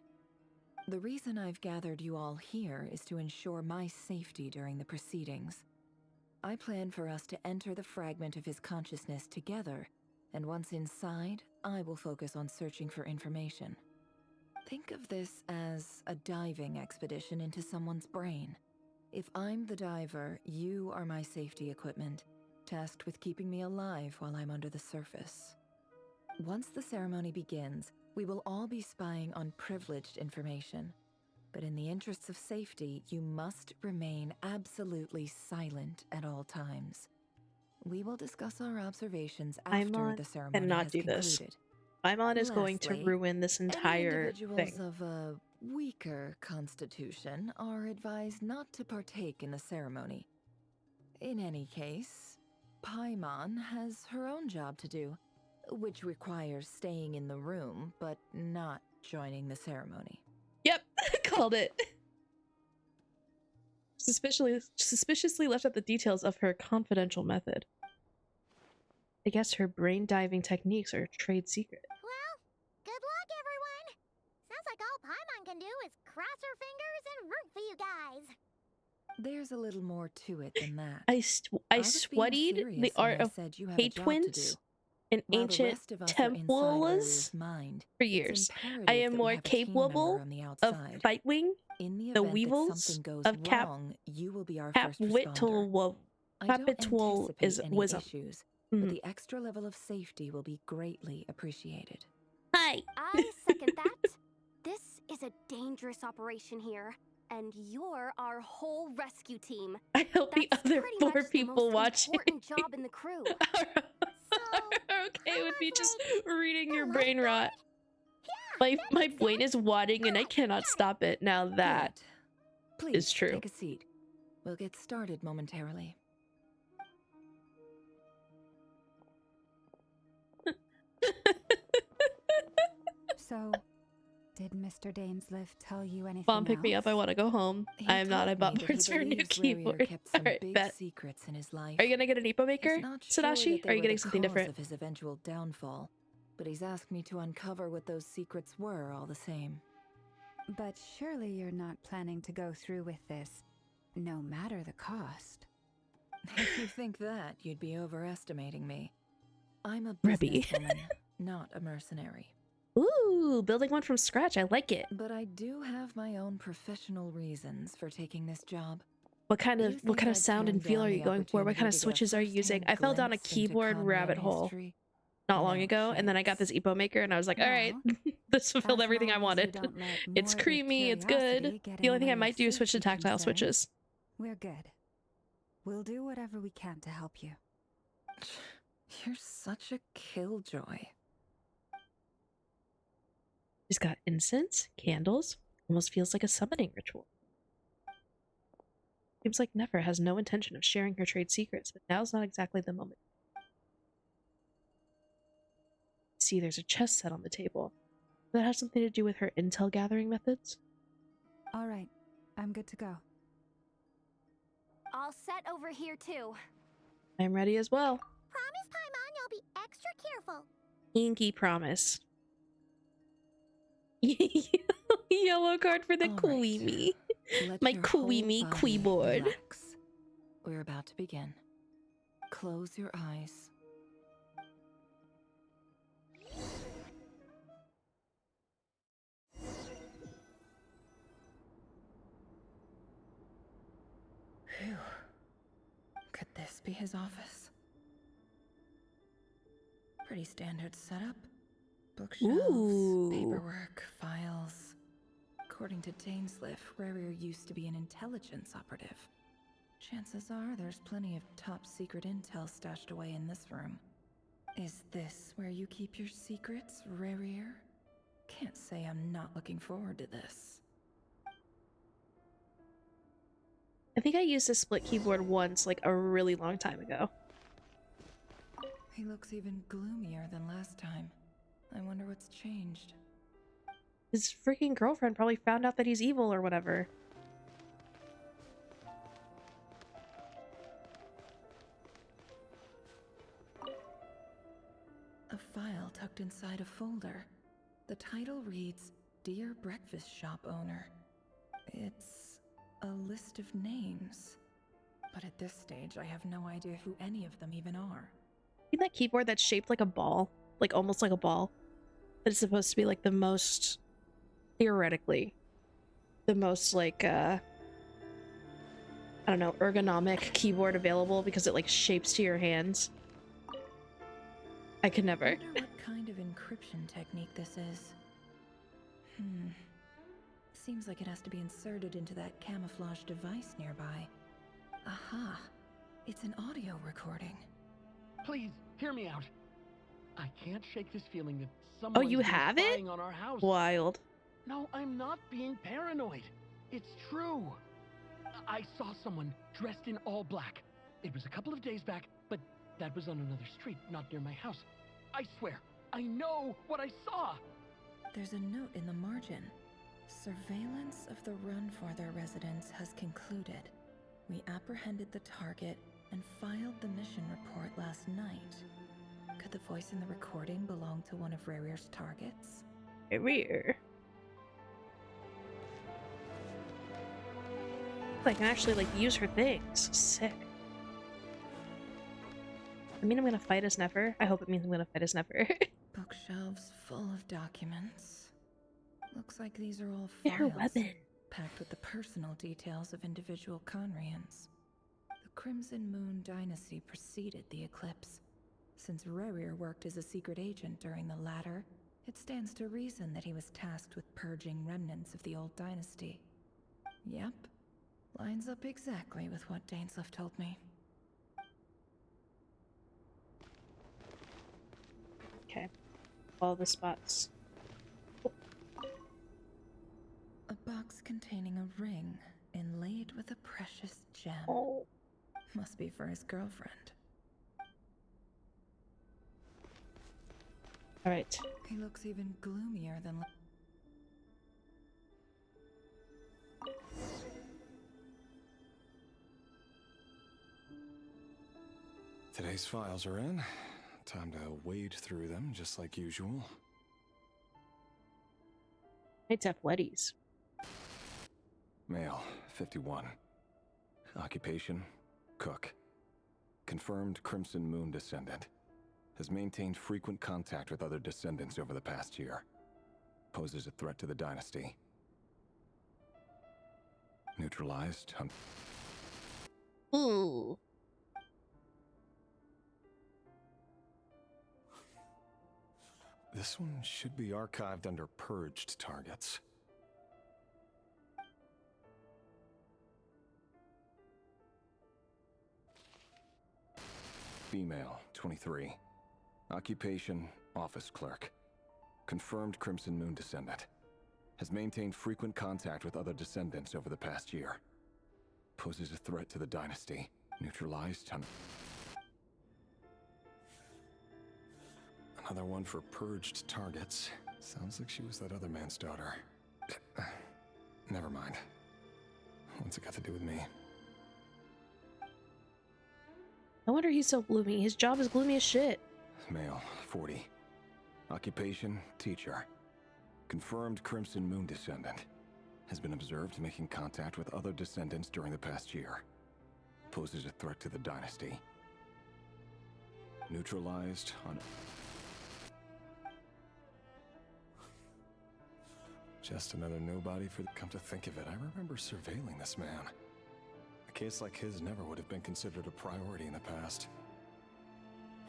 Speaker 16: The reason I've gathered you all here is to ensure my safety during the proceedings. I plan for us to enter the fragment of his consciousness together, and once inside, I will focus on searching for information. Think of this as a diving expedition into someone's brain. If I'm the diver, you are my safety equipment, tasked with keeping me alive while I'm under the surface. Once the ceremony begins, we will all be spying on privileged information. But in the interests of safety, you must remain absolutely silent at all times. We will discuss our observations after the ceremony
Speaker 2: cannot
Speaker 16: has
Speaker 2: do this.
Speaker 16: concluded.
Speaker 2: Paimon is going to
Speaker 16: Lastly,
Speaker 2: ruin this
Speaker 16: any
Speaker 2: entire
Speaker 16: individuals
Speaker 2: thing.
Speaker 16: of a weaker constitution are advised not to partake in the ceremony. In any case, Paimon has her own job to do, which requires staying in the room but not joining the ceremony.
Speaker 2: Yep, called it. Suspiciously left out the details of her confidential method. I guess her brain diving techniques are a trade secret.
Speaker 4: Well, good luck, everyone. Sounds like all Paimon can do is cross her fingers and root for you guys.
Speaker 16: There's a little more to it than that.
Speaker 2: I studied the art of hate twins in ancient temples for years. I am more capable of fight wing, the weevils of Capitol is wisdom.
Speaker 16: But the extra level of safety will be greatly appreciated.
Speaker 2: Hi.
Speaker 18: I second that. This is a dangerous operation here, and you're our whole rescue team.
Speaker 2: I hope the other 4 people watching
Speaker 18: important job in the crew.
Speaker 2: are okay with me just reading your brain rot. My brain is wadding and I cannot stop it. Now that is true.
Speaker 16: Take a seat. We'll get started momentarily.
Speaker 7: So, did Mr. Dainsliff tell you anything
Speaker 2: Mom, pick me up. I want to go home. I am not. I bought parts for a new keyboard. Alright, bet.
Speaker 16: Secrets in his life.
Speaker 2: Are you gonna get an Epo maker, Sadashi? Or are you getting something different?
Speaker 16: Of his eventual downfall, but he's asked me to uncover what those secrets were all the same.
Speaker 7: But surely you're not planning to go through with this, no matter the cost.
Speaker 16: If you think that, you'd be overestimating me. I'm a
Speaker 2: Rebby.
Speaker 16: businesswoman, not a mercenary.
Speaker 2: Ooh, building one from scratch. I like it.
Speaker 16: But I do have my own professional reasons for taking this job.
Speaker 2: What kind of sound and feel are you going for? What kind of switches are you using? I fell down a keyboard rabbit hole not long ago, and then I got this Epo maker, and I was like, all right, this fulfilled everything I wanted. It's creamy, it's good. The only thing I might do is switch to tactile switches.
Speaker 7: We're good. We'll do whatever we can to help you.
Speaker 16: You're such a killjoy.
Speaker 2: She's got incense, candles, almost feels like a summoning ritual. Seems like Nefer has no intention of sharing her trade secrets, but now's not exactly the moment. See, there's a chess set on the table. Does that have something to do with her intel gathering methods?
Speaker 7: All right, I'm good to go.
Speaker 18: All set over here too.
Speaker 2: I'm ready as well.
Speaker 4: Promise, Paimon, you'll be extra careful.
Speaker 2: Inky promise. Yellow card for the Queemy. My Queemy keyboard.
Speaker 16: We're about to begin. Close your eyes. Phew. Could this be his office? Pretty standard setup. Bookshelves, paperwork, files. According to Dainsliff, Rerir used to be an intelligence operative. Chances are there's plenty of top secret intel stashed away in this room. Is this where you keep your secrets, Rerir? Can't say I'm not looking forward to this.
Speaker 2: I think I used a split keyboard once, like a really long time ago.
Speaker 16: He looks even gloomier than last time. I wonder what's changed.
Speaker 2: His freaking girlfriend probably found out that he's evil or whatever.
Speaker 16: A file tucked inside a folder. The title reads, Dear Breakfast Shop Owner. It's a list of names, But at this stage, I have no idea who any of them even are.
Speaker 2: See that keyboard that's shaped like a ball? Like almost like a ball? That is supposed to be like the most, theoretically, the most like, I don't know, ergonomic keyboard available because it like shapes to your hands. I could never.
Speaker 16: I wonder what kind of encryption technique this is. Seems like it has to be inserted into that camouflage device nearby. Aha! It's an audio recording.
Speaker 19: Please, hear me out. I can't shake this feeling that
Speaker 2: Oh,
Speaker 19: someone's
Speaker 2: you
Speaker 19: been
Speaker 2: have it?
Speaker 19: spying on our house.
Speaker 2: Wild.
Speaker 19: No, I'm not being paranoid. It's true. I saw someone dressed in all black. It was a couple of days back, but that was on another street, not near my house. I swear, I know what I saw.
Speaker 16: There's a note in the margin. Surveillance of the run for their residence has concluded. We apprehended the target and filed the mission report last night. Could the voice in the recording belong to one of Rerir's targets?
Speaker 2: Rerir. I can actually like use her things. Sick. I mean, I'm gonna fight as Nefer. I hope it means I'm gonna fight as Nefer.
Speaker 16: Bookshelves full of documents. Looks like these are all
Speaker 2: Get her
Speaker 16: files,
Speaker 2: weapon.
Speaker 16: packed with the personal details of individual Conrians. The Crimson Moon Dynasty preceded the eclipse. Since Rerir worked as a secret agent during the latter, it stands to reason that he was tasked with purging remnants of the old dynasty. Yep, lines up exactly with what Dainsleif told me.
Speaker 2: Okay. Follow the spots.
Speaker 16: A box containing a ring inlaid with a precious gem.
Speaker 2: Oh.
Speaker 16: Must be for his girlfriend.
Speaker 2: All right.
Speaker 16: He looks even gloomier than...
Speaker 20: Today's files are in. Time to wade through them, just like usual.
Speaker 2: It's athletics.
Speaker 20: Male, 51. Occupation, cook. Confirmed Crimson Moon descendant. Has maintained frequent contact with other descendants over the past year. Poses a threat to the dynasty. Neutralized.
Speaker 2: Ooh.
Speaker 20: This one should be archived under purged targets. Female, 23. Occupation, office clerk. Confirmed Crimson Moon descendant. Has maintained frequent contact with other descendants over the past year. Poses a threat to the dynasty. Neutralized. Another one for purged targets. Sounds like she was that other man's daughter. Never mind. What's it got to do with me?
Speaker 2: No wonder he's so gloomy. His job is gloomy as shit.
Speaker 20: Male, 40. Occupation, teacher. Confirmed Crimson Moon descendant. Has been observed making contact with other descendants during the past year. Poses a threat to the dynasty. Neutralized on... Just another nobody for... Come to think of it, I remember surveilling this man. A case like his never would have been considered a priority in the past.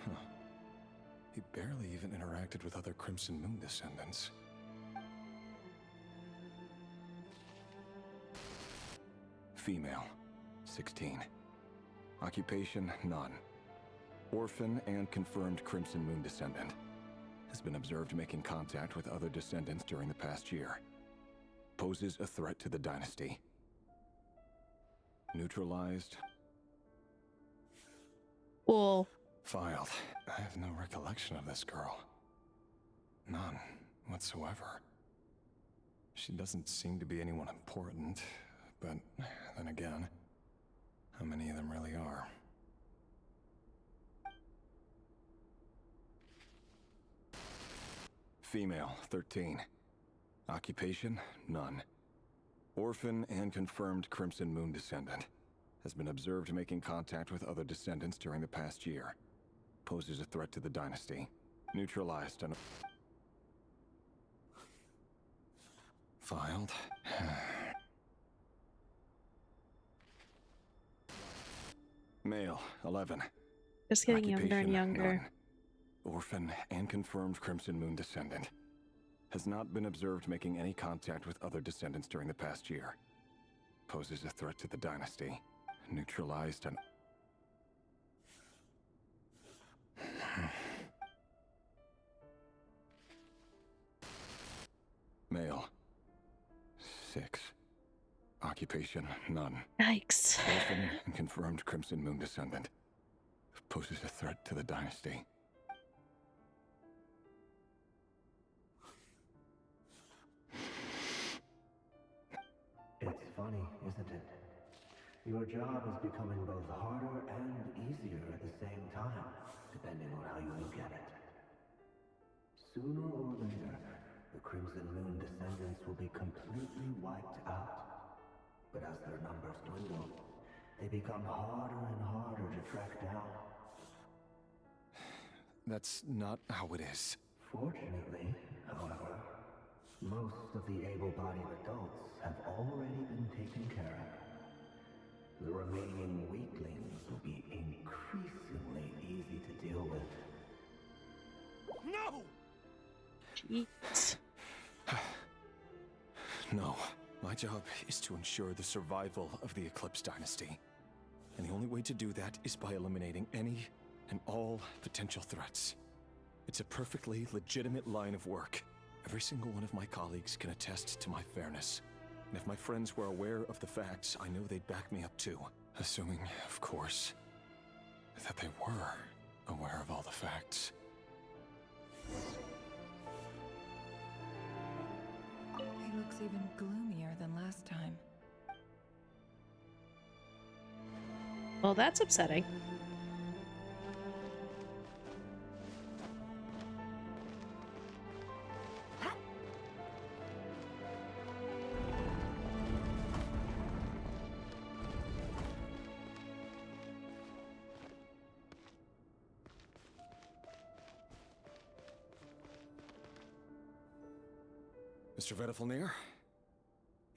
Speaker 20: Huh. He barely even interacted with other Crimson Moon descendants. Female, 16. Occupation, none. Orphan and confirmed Crimson Moon descendant. Has been observed making contact with other descendants during the past year. Poses a threat to the dynasty. Neutralized.
Speaker 2: Cool.
Speaker 20: Filed. I have no recollection of this girl. None whatsoever. She doesn't seem to be anyone important, but then again, how many of them really are? Female, 13. Occupation, none. Orphan and confirmed Crimson Moon descendant. has been observed making contact with other descendants during the past year. Poses a threat to the dynasty. Neutralized and... Filed. Male, 11.
Speaker 2: Just getting younger and
Speaker 20: Occupation,
Speaker 2: younger.
Speaker 20: none. Orphan and confirmed Crimson Moon descendant. Has not been observed making any contact with other descendants during the past year. Poses a threat to the dynasty. Neutralized and... Male. 6. Occupation, none.
Speaker 2: Yikes.
Speaker 20: Orphan and confirmed Crimson Moon descendant. Poses a threat to the dynasty.
Speaker 13: It's funny, isn't it? Your job is becoming both harder and easier at the same time, depending on how you look at it. Sooner or later, the Crimson Moon descendants will be completely wiped out. But as their numbers dwindle, they become harder and harder to track down.
Speaker 20: That's not how it is.
Speaker 13: Fortunately, however, most of the able-bodied adults have already been taken care of. The remaining weaklings will be increasingly easy to deal with.
Speaker 14: No!
Speaker 2: Jeez.
Speaker 20: No. My job is to ensure the survival of the Eclipse Dynasty. And the only way to do that is by eliminating any and all potential threats. It's a perfectly legitimate line of work. Every single one of my colleagues can attest to my fairness. And if my friends were aware of the facts, I know they'd back me up too. Assuming, of course, that they were aware of all the facts.
Speaker 16: He looks even gloomier than last time.
Speaker 2: Well, that's upsetting.
Speaker 20: Mr. Vedifalnir,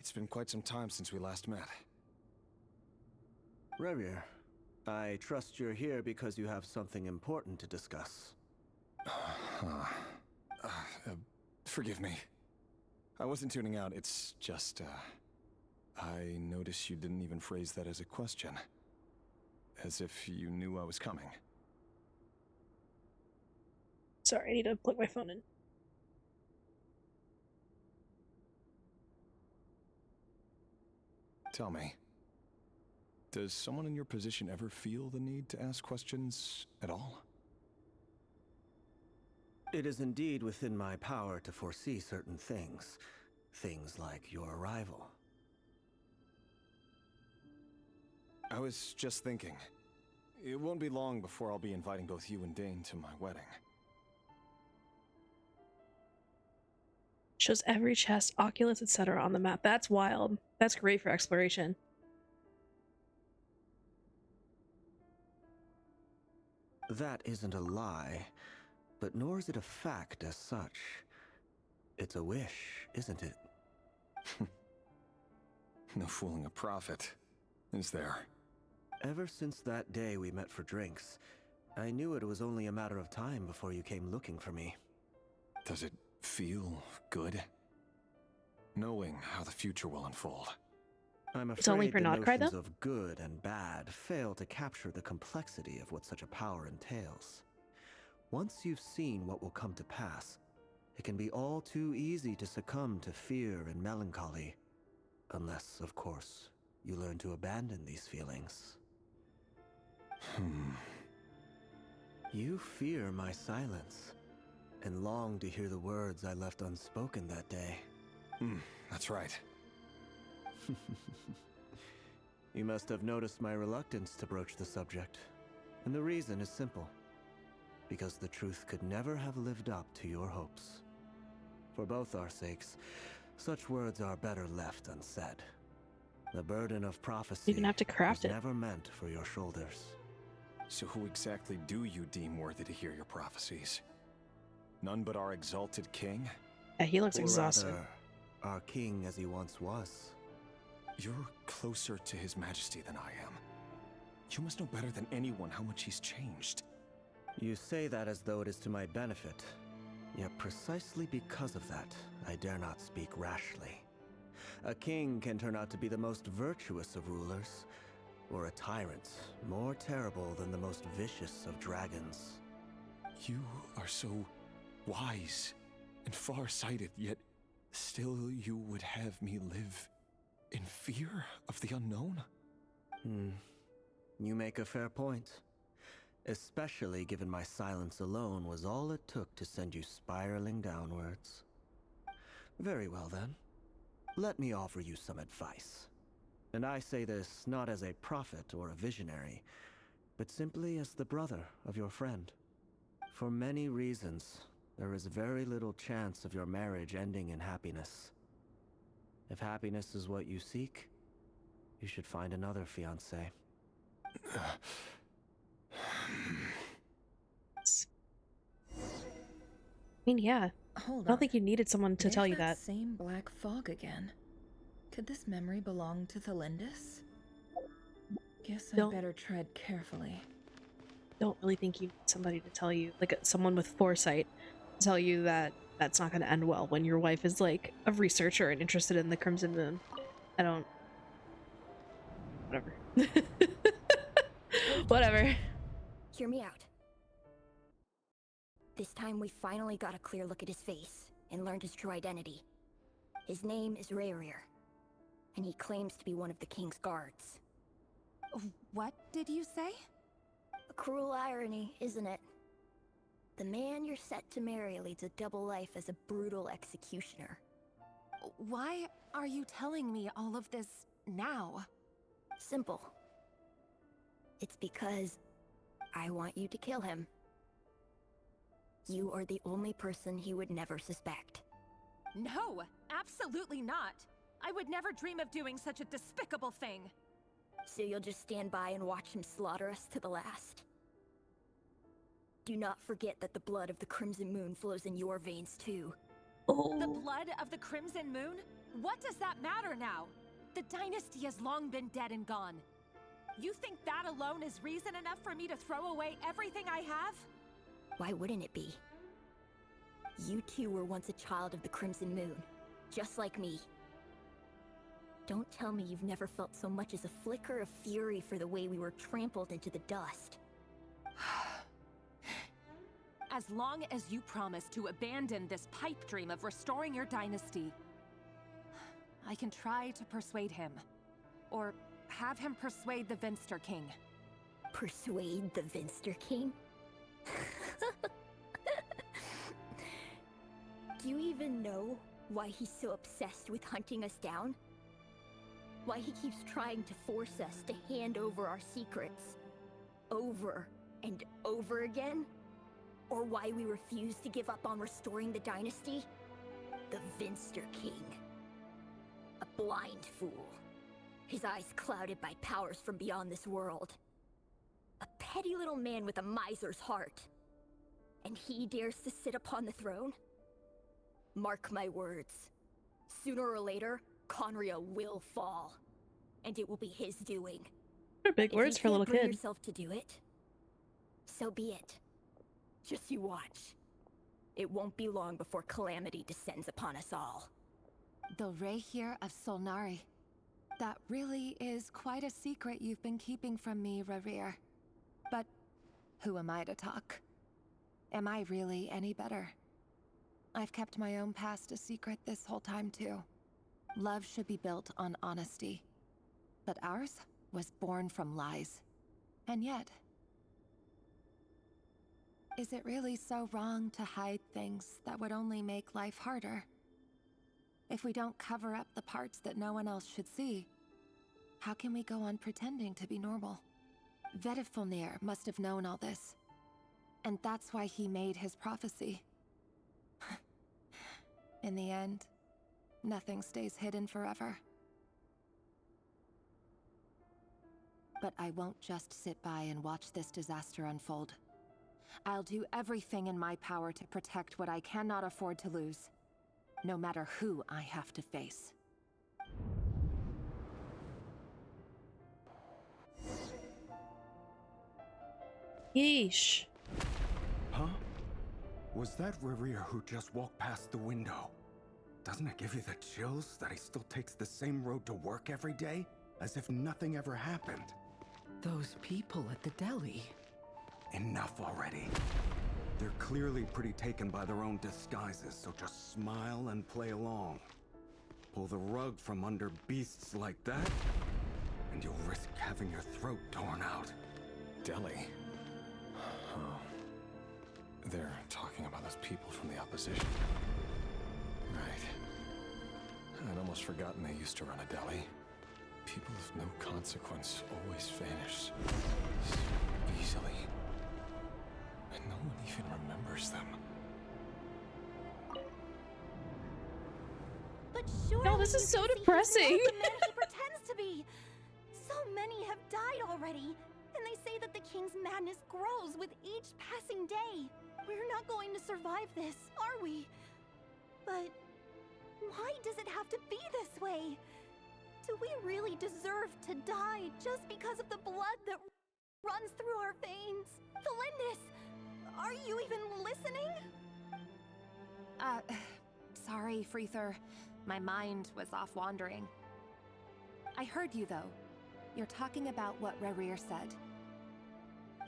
Speaker 20: it's been quite some time since we last met.
Speaker 21: Rerir, I trust you're here because you have something important to discuss.
Speaker 20: Forgive me. I wasn't tuning out, it's just, I noticed you didn't even phrase that as a question. As if you knew I was coming.
Speaker 2: Sorry, I need to plug my phone in.
Speaker 20: Tell me, does someone in your position ever feel the need to ask questions at all?
Speaker 21: It is indeed within my power to foresee certain things. Things like your arrival.
Speaker 20: I was just thinking. It won't be long before I'll be inviting both you and Dane to my wedding.
Speaker 2: Shows every chest, oculus, etc. on the map. That's wild. That's great for exploration.
Speaker 21: That isn't a lie, but nor is it a fact as such. It's a wish, isn't it?
Speaker 20: No fooling a prophet, is there?
Speaker 21: Ever since that day we met for drinks, I knew it was only a matter of time before you came looking for me.
Speaker 20: Does it feel good? Knowing how the future will unfold.
Speaker 21: I'm afraid
Speaker 2: It's only for
Speaker 21: the
Speaker 2: not cry,
Speaker 21: notions
Speaker 2: though?
Speaker 21: of good and bad fail to capture the complexity of what such a power entails. Once you've seen what will come to pass, it can be all too easy to succumb to fear and melancholy. Unless, of course, you learn to abandon these feelings. You fear my silence, and long to hear the words I left unspoken that day.
Speaker 20: That's right.
Speaker 21: You must have noticed my reluctance to broach the subject. And the reason is simple. Because the truth could never have lived up to your hopes. For both our sakes, such words are better left unsaid. The burden of prophecy
Speaker 2: You're gonna have to craft
Speaker 21: was
Speaker 2: it.
Speaker 21: never meant for your shoulders.
Speaker 20: So who exactly do you deem worthy to hear your prophecies? None but our exalted king?
Speaker 2: Yeah, he looks
Speaker 21: Or
Speaker 2: exhausted.
Speaker 21: rather, our king as he once was.
Speaker 20: You're closer to his majesty than I am. You must know better than anyone how much he's changed.
Speaker 21: You say that as though it is to my benefit. Yet precisely because of that, I dare not speak rashly. A king can turn out to be the most virtuous of rulers, or a tyrant more terrible than the most vicious of dragons.
Speaker 20: You are so wise and far-sighted, yet still you would have me live in fear of the unknown?
Speaker 21: You make a fair point. Especially given my silence alone was all it took to send you spiraling downwards. Very well then. Let me offer you some advice. And I say this not as a prophet or a visionary, but simply as the brother of your friend. For many reasons, there is very little chance of your marriage ending in happiness. If happiness is what you seek, you should find another fiancé.
Speaker 2: I mean, yeah.
Speaker 16: Hold
Speaker 2: I don't
Speaker 16: on.
Speaker 2: think you needed someone to
Speaker 16: There's
Speaker 2: tell you that.
Speaker 16: Same black fog again. Could this memory belong to Thelindis? Guess I better tread carefully.
Speaker 2: Don't really think you need somebody to tell you, like someone with foresight, to tell you that that's not going to end well when your wife is like a researcher and interested in the Crimson Moon. I don't. Whatever. Whatever.
Speaker 3: Hear me out. This time we finally got a clear look at his face and learned his true identity. His name is Rerir, and he claims to be one of the king's guards.
Speaker 22: What did you say?
Speaker 3: A cruel irony, isn't it? The man you're set to marry leads a double life as a brutal executioner.
Speaker 22: Why are you telling me all of this now?
Speaker 3: Simple. It's because I want you to kill him. You are the only person he would never suspect.
Speaker 22: No, absolutely not. I would never dream of doing such a despicable thing.
Speaker 3: So you'll just stand by and watch him slaughter us to the last? Do not forget that the blood of the Crimson Moon flows in your veins too.
Speaker 22: The blood of the Crimson Moon? What does that matter now? The dynasty has long been dead and gone. You think that alone is reason enough for me to throw away everything I have?
Speaker 3: Why wouldn't it be? You two were once a child of the Crimson Moon, just like me. Don't tell me you've never felt so much as a flicker of fury for the way we were trampled into the dust.
Speaker 22: As long as you promise to abandon this pipe dream of restoring your dynasty, I can try to persuade him. Or have him persuade the Vinster King.
Speaker 3: Persuade the Vinster King? Do you even know why he's so obsessed with hunting us down? Why he keeps trying to force us to hand over our secrets over and over again? Or why we refuse to give up on restoring the dynasty? The Vinster King. A blind fool. His eyes clouded by powers from beyond this world. A petty little man with a miser's heart. And he dares to sit upon the throne? Mark my words. Sooner or later, Conria will fall. And it will be his doing.
Speaker 2: They're big words for a little
Speaker 3: If you can't bring
Speaker 2: kid.
Speaker 3: yourself to do it, so be it. Just you watch. It won't be long before calamity descends upon us all.
Speaker 22: The Rerir of Solnari. That really is quite a secret you've been keeping from me, Rerir. But who am I to talk? Am I really any better? I've kept my own past a secret this whole time too. Love should be built on honesty. But ours was born from lies. And yet, is it really so wrong to hide things that would only make life harder? If we don't cover up the parts that no one else should see, how can we go on pretending to be normal? Vedifulnir must have known all this. And that's why he made his prophecy. In the end, nothing stays hidden forever. But I won't just sit by and watch this disaster unfold. I'll do everything in my power to protect what I cannot afford to lose, no matter who I have to face.
Speaker 2: Yeesh.
Speaker 20: Huh? Was that Rerir who just walked past the window? Doesn't it give you the chills that he still takes the same road to work every day, as if nothing ever happened?
Speaker 9: Those people at the deli.
Speaker 20: Enough already. They're clearly pretty taken by their own disguises, so just smile and play along. Pull the rug from under beasts like that, and you'll risk having your throat torn out.
Speaker 5: Deli? Oh. They're talking about those people from the opposition. Right. I'd almost forgotten they used to run a deli. People of no consequence always vanish so easily. And no one even remembers them.
Speaker 3: But surely
Speaker 2: No, this is so depressing.
Speaker 3: The man he pretends to be. So many have died already, and they say that the king's madness grows with each passing day. We're not going to survive this, are we? But why does it have to be this way? Do we really deserve to die just because of the blood that runs through our veins? Felindis, are you even listening?
Speaker 22: Sorry, Freether. My mind was off wandering. I heard you, though. You're talking about what Rerir said.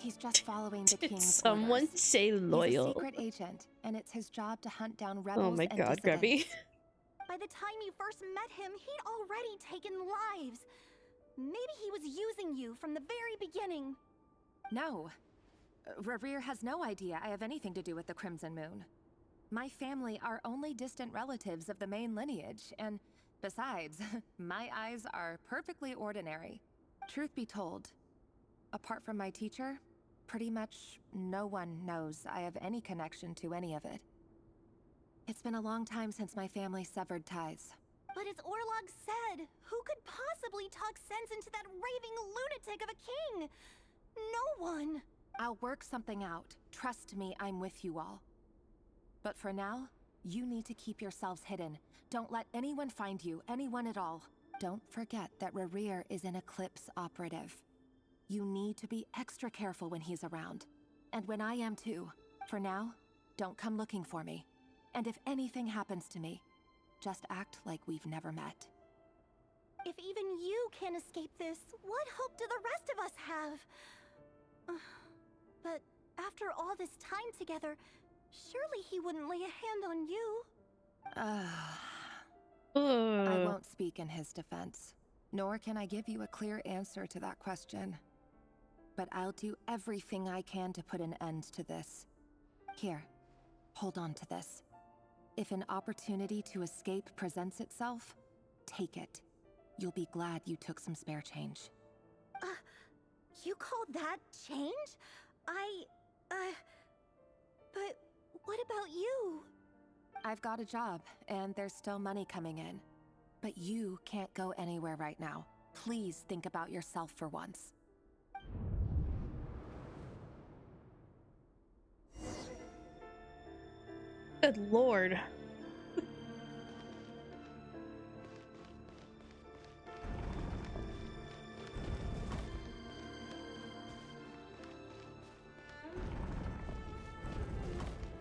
Speaker 22: He's just following the king's
Speaker 2: someone
Speaker 22: orders.
Speaker 2: say loyal?
Speaker 22: He's a secret agent, and it's his job to hunt down rebels
Speaker 2: Oh my
Speaker 22: and
Speaker 2: god, Grubby.
Speaker 22: dissidents.
Speaker 3: By the time you first met him, he'd already taken lives. Maybe he was using you from the very beginning.
Speaker 22: No. Rerir has no idea I have anything to do with the Crimson Moon. My family are only distant relatives of the main lineage, and besides, my eyes are perfectly ordinary. Truth be told, apart from my teacher, pretty much no one knows I have any connection to any of it. It's been a long time since my family severed ties.
Speaker 3: But as Orlog said, who could possibly talk sense into that raving lunatic of a king? No one.
Speaker 22: I'll work something out. Trust me, I'm with you all. But for now, you need to keep yourselves hidden. Don't let anyone find you, anyone at all. Don't forget that Rerir is an Eclipse operative. You need to be extra careful when he's around. And when I am too. For now, don't come looking for me. And if anything happens to me, just act like we've never met.
Speaker 3: If even you can't escape this, what hope do the rest of us have? But after all this time together, surely he wouldn't lay a hand on you.
Speaker 22: I won't speak in his defense, nor can I give you a clear answer to that question. But I'll do everything I can to put an end to this. Here, hold on to this. If an opportunity to escape presents itself, take it. You'll be glad you took some spare change.
Speaker 3: You called that change? But what about you?
Speaker 22: I've got a job, and there's still money coming in. But you can't go anywhere right now. Please think about yourself for once.
Speaker 2: Good lord.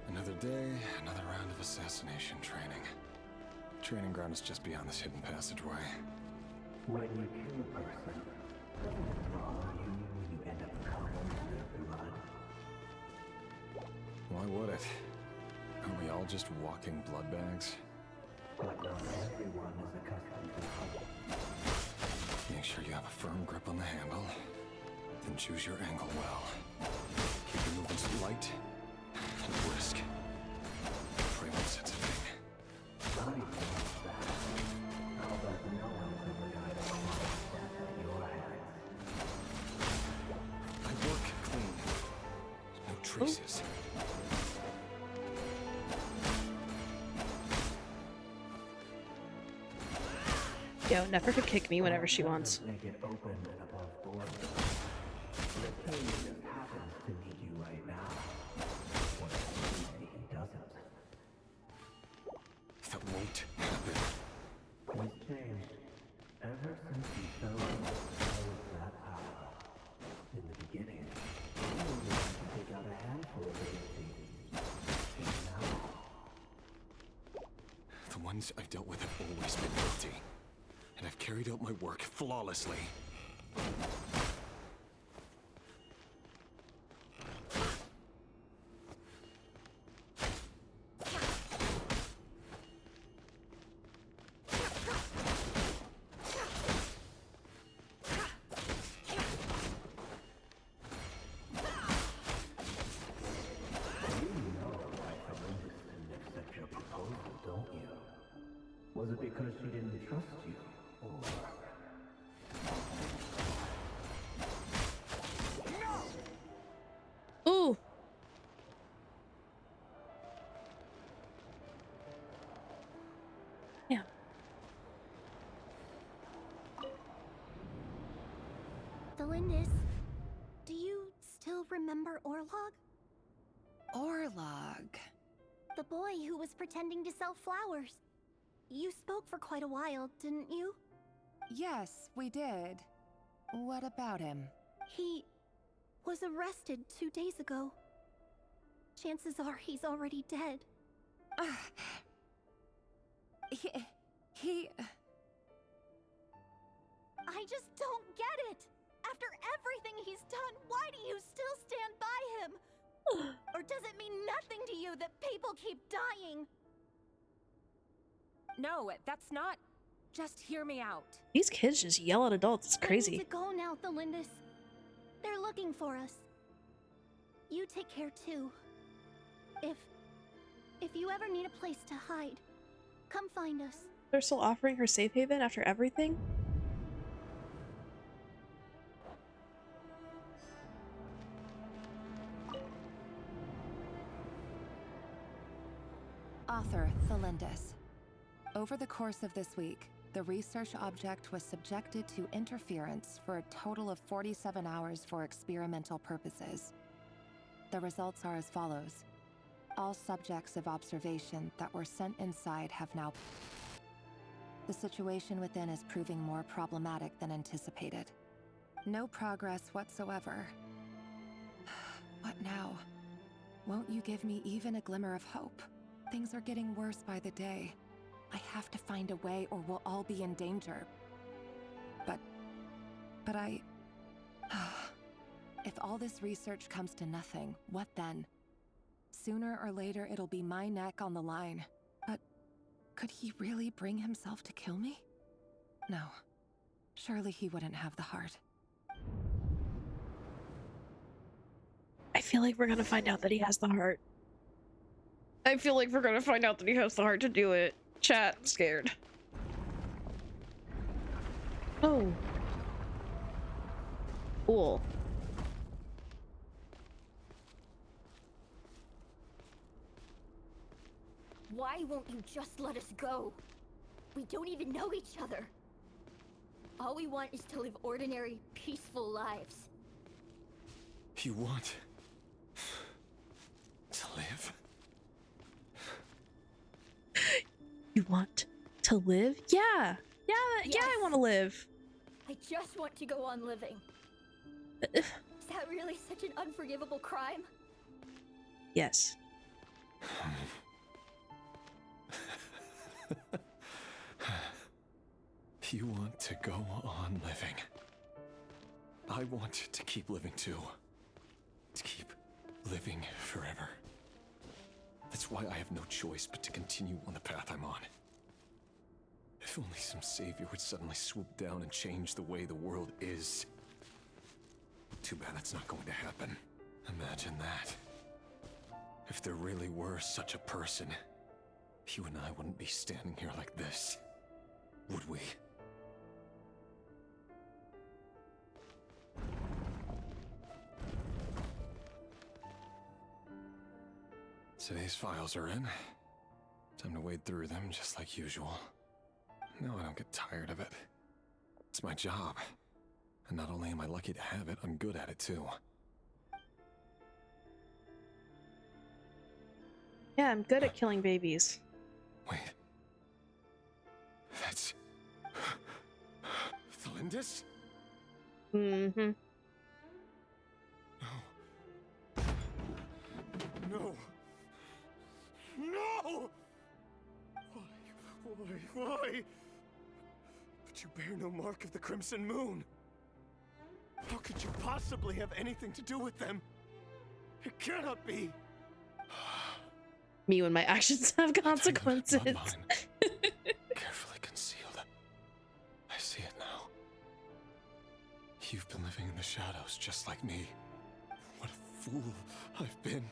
Speaker 5: Another day, another round of assassination training. Training ground is just beyond this hidden passageway.
Speaker 13: When you kill a person, doesn't it bother you when you end up covered in their blood?
Speaker 5: Why would it? Aren't we all just walking blood bags?
Speaker 13: But not everyone is accustomed to hunting.
Speaker 5: Make sure you have a firm grip on the handle, then choose your angle well. Keep your movements light and brisk. Pray one sense of thing.
Speaker 13: Funny thing is that, I'll bet no one's ever died of a death at your hands.
Speaker 5: I work clean. No traces.
Speaker 2: Yo, Nefer could kick me whenever she wants.
Speaker 13: Make it open and above board. The king just happens to need you right now. What if he doesn't?
Speaker 20: That won't happen.
Speaker 13: He's changed. Ever since he showed that power. In the beginning, he only had to take out a handful of the now.
Speaker 20: The ones I've dealt with have always been guilty. And I've carried out my work flawlessly.
Speaker 13: Was it because she didn't trust you? Or...
Speaker 2: Ooh. Yeah.
Speaker 3: Delindis, do you still remember Orlog?
Speaker 22: Orlog.
Speaker 3: The boy who was pretending to sell flowers. You spoke for quite a while, didn't you?
Speaker 22: Yes, we did. What about him?
Speaker 3: He was arrested 2 days ago. Chances are he's already dead.
Speaker 22: He...
Speaker 3: I just don't get it! After everything he's done, why do you still stand by him? Or does it mean nothing to you that people keep dying?
Speaker 22: No, that's not... Just hear me out.
Speaker 2: These kids just yell at adults. It's
Speaker 3: I
Speaker 2: crazy.
Speaker 3: need to go now, Thelindis. They're looking for us. You take care too. If you ever need a place to hide, come find us.
Speaker 2: They're still offering her safe haven after everything?
Speaker 22: Author Thelindis. Over the course of this week, the research object was subjected to interference for a total of 47 hours for experimental purposes. The results are as follows. All subjects of observation that were sent inside have now... The situation within is proving more problematic than anticipated. No progress whatsoever. What now? Won't you give me even a glimmer of hope? Things are getting worse by the day. I have to find a way or we'll all be in danger. But I... If all this research comes to nothing, what then? Sooner or later it'll be my neck on the line. But could he really bring himself to kill me? No. Surely he wouldn't have the heart.
Speaker 2: I feel like we're gonna find out that he has the heart. I feel like we're gonna find out that he has the heart to do it. Chat, I'm scared. Oh. Cool.
Speaker 3: Why won't you just let us go? We don't even know each other. All we want is to live ordinary, peaceful lives.
Speaker 20: You want to live?
Speaker 2: You want to live? Yeah. Yeah, I want to live.
Speaker 3: I just want to go on living. Is that really such an unforgivable crime?
Speaker 2: Yes.
Speaker 20: You want to go on living. I want to keep living too. To keep living forever. That's why I have no choice but to continue on the path I'm on. If only some savior would suddenly swoop down and change the way the world is. Too bad that's not going to happen. Imagine that. If there really were such a person, you and I wouldn't be standing here like this, would we? Today's files are in. Time to wade through them just like usual. No, I don't get tired of it. It's my job. And not only am I lucky to have it, I'm good at it too.
Speaker 2: Yeah, I'm good at killing babies.
Speaker 20: Wait. That's... Thalindis?
Speaker 2: Mm-hmm.
Speaker 20: No. No! Why? But you bear no mark of the Crimson Moon. How could you possibly have anything to do with them? It cannot be.
Speaker 2: Me when my actions have consequences.
Speaker 20: Carefully concealed. I see it now. You've been living in the shadows just like me. What a fool I've been.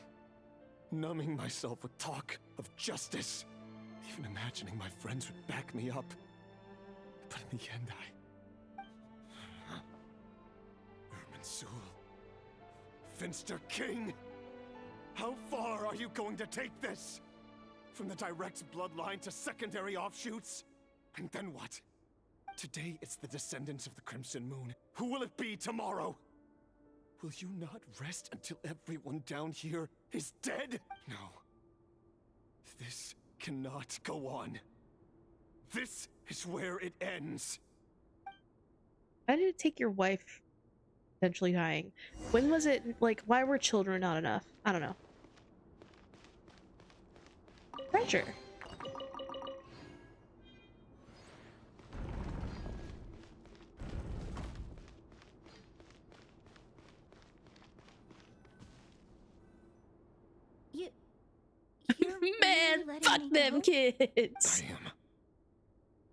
Speaker 20: Numbing myself with talk of justice. Even imagining my friends would back me up. But in the end, Irminsul. Finster King! How far are you going to take this? From the direct bloodline to secondary offshoots? And then what? Today it's the descendants of the Crimson Moon. Who will it be tomorrow? Will you not rest until everyone down here is dead? No. This cannot go on. This is where it ends.
Speaker 2: Why did it take your wife potentially dying? When was it, like, why were children not enough? I don't know. Treasure. Man,
Speaker 4: really
Speaker 2: fuck
Speaker 4: letting me
Speaker 2: them
Speaker 4: go?
Speaker 2: kids.
Speaker 20: I am.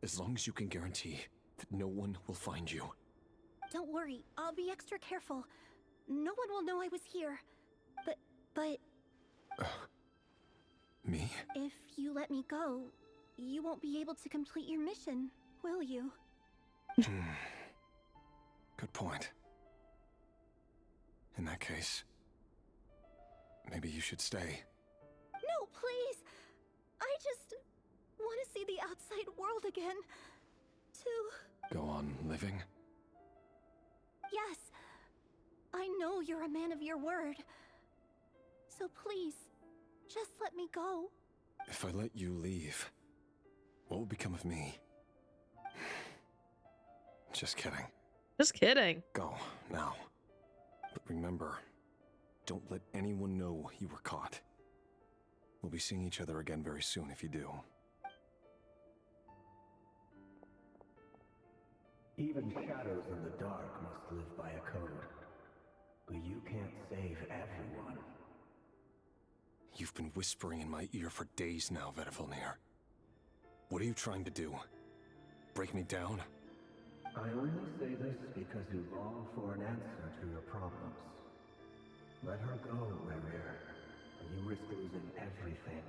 Speaker 20: As long as you can guarantee that no one will find you.
Speaker 18: Don't worry, I'll be extra careful. No one will know I was here. But
Speaker 20: Me?
Speaker 18: if you let me go, you won't be able to complete your mission, will you?
Speaker 20: Good point. In that case, maybe you should stay.
Speaker 18: No, please! I just want to see the outside world again.
Speaker 20: Go on living?
Speaker 18: Yes. I know you're a man of your word. So please, just let me go.
Speaker 20: If I let you leave, what will become of me? Just kidding.
Speaker 2: Just kidding.
Speaker 20: Go, now. But remember, don't let anyone know you were caught. We'll be seeing each other again very soon if you do.
Speaker 13: Even shadows in the dark must live by a code. But you can't save everyone.
Speaker 20: You've been whispering in my ear for days now, Vedifilnir. What are you trying to do? Break me down?
Speaker 13: I only say this because you long for an answer to your problems. Let her go, Rerir, or you risk losing everything.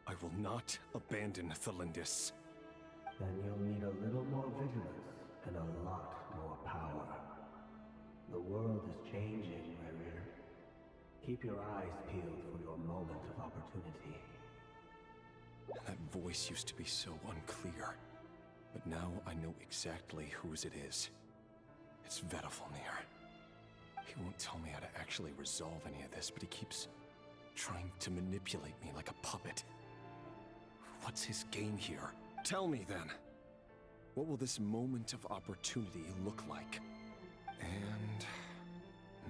Speaker 20: I will not abandon Thalindis.
Speaker 13: Then you'll need a little more vigilance and a lot more power. The world is changing, Rerir. Keep your eyes peeled for your moment of opportunity.
Speaker 20: That voice used to be so unclear, but now I know exactly whose it is. It's Vedifilnir. He won't tell me how to actually resolve any of this, but he keeps trying to manipulate me like a puppet. What's his game here? Tell me then. What will this moment of opportunity look like? And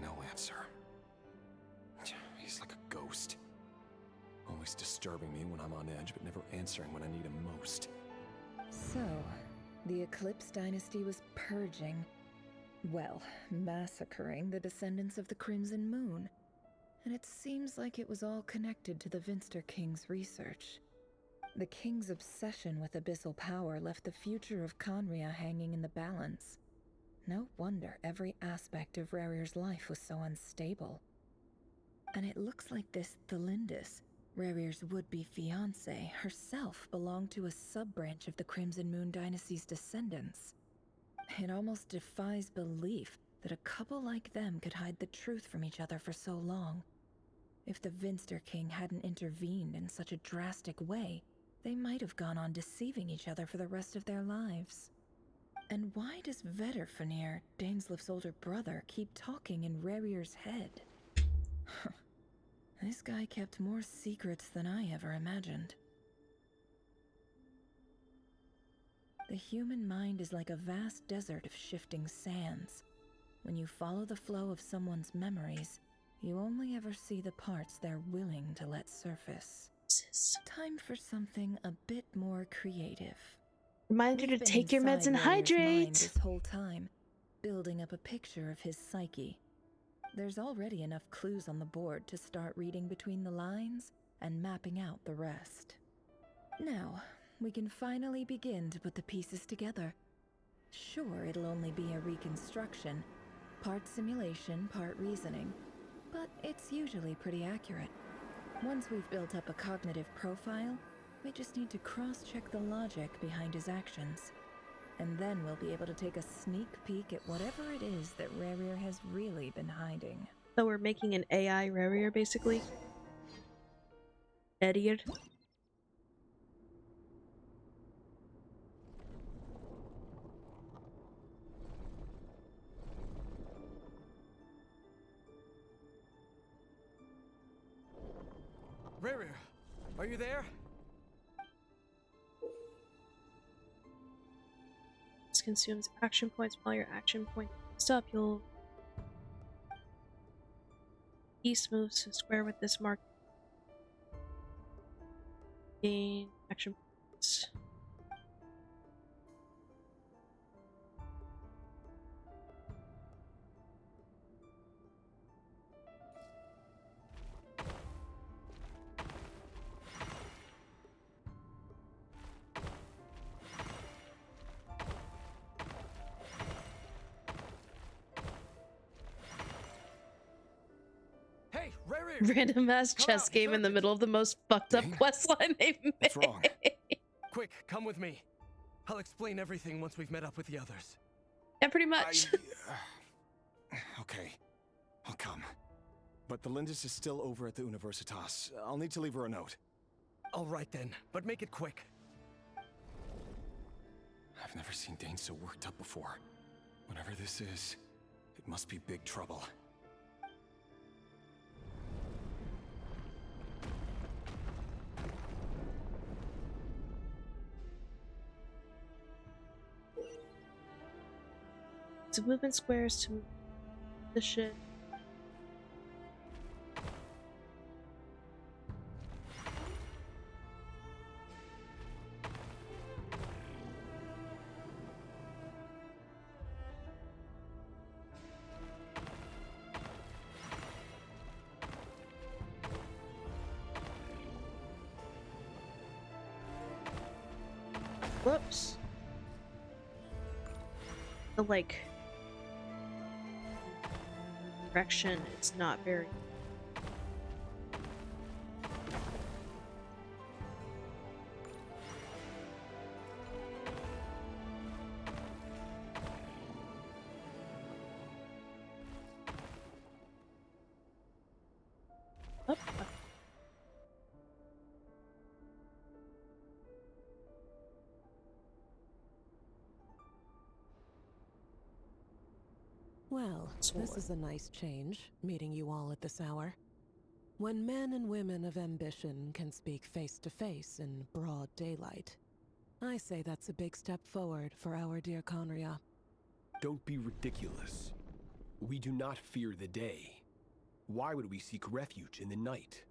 Speaker 20: no answer. He's like a ghost. Always disturbing me when I'm on edge, but never answering when I need him most.
Speaker 16: So, the Eclipse Dynasty was purging, well, massacring the descendants of the Crimson Moon. And it seems like it was all connected to the Vinster King's research. The King's obsession with abyssal power left the future of Conria hanging in the balance. No wonder every aspect of Rerir's life was so unstable. And it looks like this Thalindis, Rerir's would-be fiancée, herself belonged to a sub-branch of the Crimson Moon Dynasty's descendants. It almost defies belief that a couple like them could hide the truth from each other for so long. If the Vinster King hadn't intervened in such a drastic way, They might have gone on deceiving each other for the rest of their lives. And why does Vedderfanir, Daneslif's older brother, keep talking in Rerir's head? This guy kept more secrets than I ever imagined. The human mind is like a vast desert of shifting sands. When you follow the flow of someone's memories, you only ever see the parts they're willing to let surface. Time for something a bit more creative.
Speaker 2: Reminder to take your meds and hydrate.
Speaker 16: This whole time, building up a picture of his psyche. There's already enough clues on the board to start reading between the lines and mapping out the rest. Now, we can finally begin to put the pieces together. Sure, it'll only be a reconstruction, part simulation, part reasoning, but it's usually pretty accurate. Once we've built up a cognitive profile, we just need to cross-check the logic behind his actions. And then we'll be able to take a sneak peek at whatever it is that Rerir has really been hiding.
Speaker 2: So we're making an AI Rerir, basically. Rerir.
Speaker 8: Rerir, are you there?
Speaker 2: This consumes action points. While your action point is up, you'll piece moves to square with this mark. Gain action points. Random ass chess game in the middle of the most fucked up questline they've made.
Speaker 8: What's wrong? Quick, come with me. I'll explain everything once we've met up with the others.
Speaker 2: Yeah, pretty much.
Speaker 20: Okay, I'll come. But the Lindis is still over at the Universitas. I'll need to leave her a note.
Speaker 8: All right then, but make it quick.
Speaker 20: I've never seen Dane so worked up before. Whatever this is, it must be big trouble.
Speaker 2: So movement squares to move the shit. Whoops. The like direction is not very up.
Speaker 1: Well, this is a nice change, meeting you all at this hour. When men and women of ambition can speak face to face in broad daylight, I say that's a big step forward for our dear Conria.
Speaker 6: Don't be ridiculous. We do not fear the day. Why would we seek refuge in the night?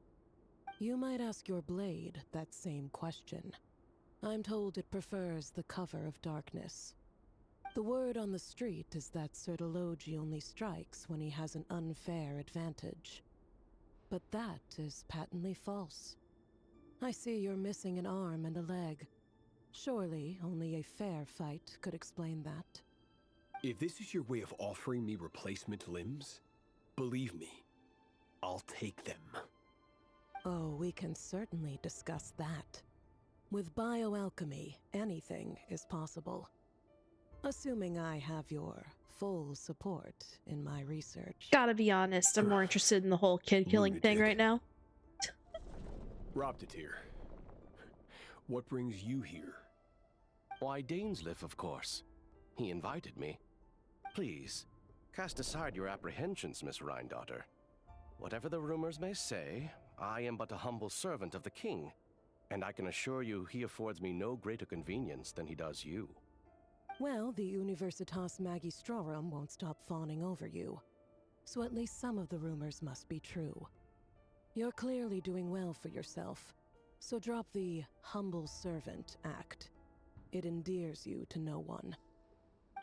Speaker 1: You might ask your blade that same question. I'm told it prefers the cover of darkness. The word on the street is that Sir Deloge only strikes when he has an unfair advantage. But that is patently false. I see you're missing an arm and a leg. Surely only a fair fight could explain that.
Speaker 6: If this is your way of offering me replacement limbs, believe me, I'll take them.
Speaker 1: Oh, we can certainly discuss that. With bioalchemy, anything is possible. Assuming I have your full support in my research.
Speaker 2: Gotta be honest, I'm more interested in the whole kid killing thing right now.
Speaker 6: Robbed it here. What brings you here?
Speaker 12: Why, Dainsleif, of course. He invited me. Please, cast aside your apprehensions, Miss Rhindaughter. Whatever the rumors may say, I am but a humble servant of the king, and I can assure you he affords me no greater convenience than he does you.
Speaker 1: Well, the Universitas Magistrorum won't stop fawning over you. So at least some of the rumors must be true. You're clearly doing well for yourself, so drop the humble servant act. It endears you to no one.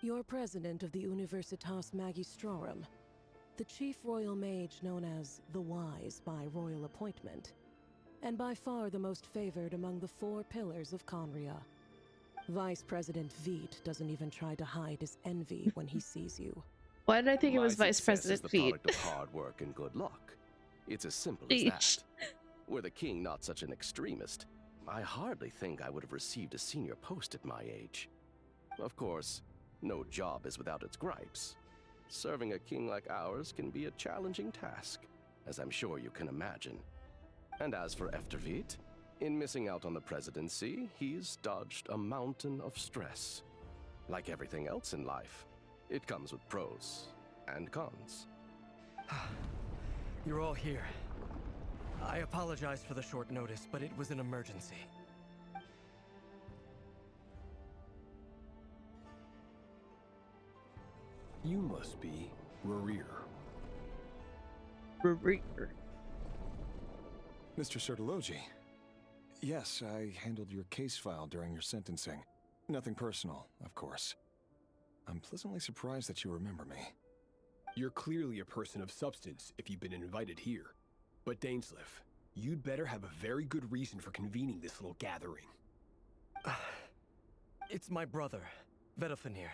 Speaker 1: You're president of the Universitas Magistrorum, the chief royal mage known as the Wise by royal appointment, and by far the most favored among the 4 pillars of Conria. Vice President Veit doesn't even try to hide his envy when he sees you.
Speaker 2: Why did I think it
Speaker 12: My
Speaker 2: was Vice
Speaker 12: success
Speaker 2: President
Speaker 12: is the
Speaker 2: Veit?
Speaker 12: product of hard work and good luck. It's as simple as that. Were the king not such an extremist, I hardly think I would have received a senior post at my age. Of course, no job is without its gripes. Serving a king like ours can be a challenging task, as I'm sure you can imagine. And as for Efterveit, in missing out on the presidency, he's dodged a mountain of stress. Like everything else in life, it comes with pros and cons.
Speaker 17: You're all here. I apologize for the short notice, but it was an emergency.
Speaker 6: You must be Rerir.
Speaker 2: Rerir.
Speaker 20: Mr. Certologi. Yes, I handled your case file during your sentencing. Nothing personal, of course. I'm pleasantly surprised that you remember me.
Speaker 6: You're clearly a person of substance if you've been invited here. But Dainsleif, you'd better have a very good reason for convening this little gathering.
Speaker 17: It's my brother, Vedofenir.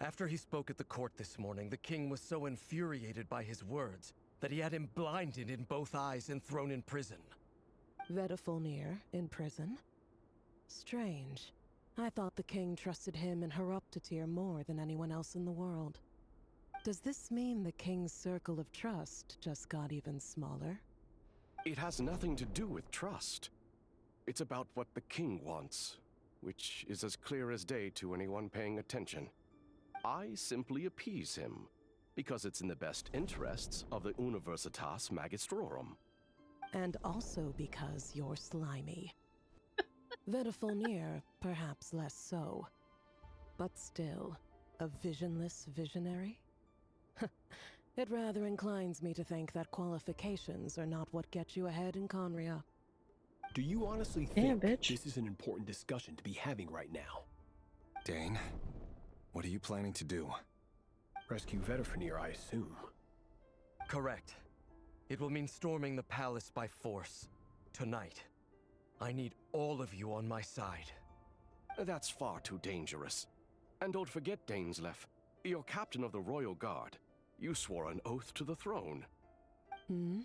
Speaker 17: After he spoke at the court this morning, the king was so infuriated by his words that he had him blinded in both eyes and thrown in prison.
Speaker 1: Vedofenir in prison? Strange. I thought the king trusted him and Horoptatyr more than anyone else in the world. Does this mean the king's circle of trust just got even smaller?
Speaker 12: It has nothing to do with trust. It's about what the king wants, which is as clear as day to anyone paying attention. I simply appease him, because it's in the best interests of the Universitas Magistrorum.
Speaker 1: And also because you're slimy. Vedofenir, perhaps less so. But still, a visionless visionary? It rather inclines me to think that qualifications are not what get you ahead in Conria.
Speaker 6: Do you honestly think this is an important discussion to be having right now?
Speaker 20: Dane, what are you planning to do?
Speaker 6: Rescue Vedofenir, I assume.
Speaker 17: Correct. It will mean storming the palace by force. Tonight. I need all of you on my side.
Speaker 12: That's far too dangerous. And don't forget, Dainsleif, you're captain of the Royal Guard. You swore an oath to the throne.
Speaker 1: Hmm?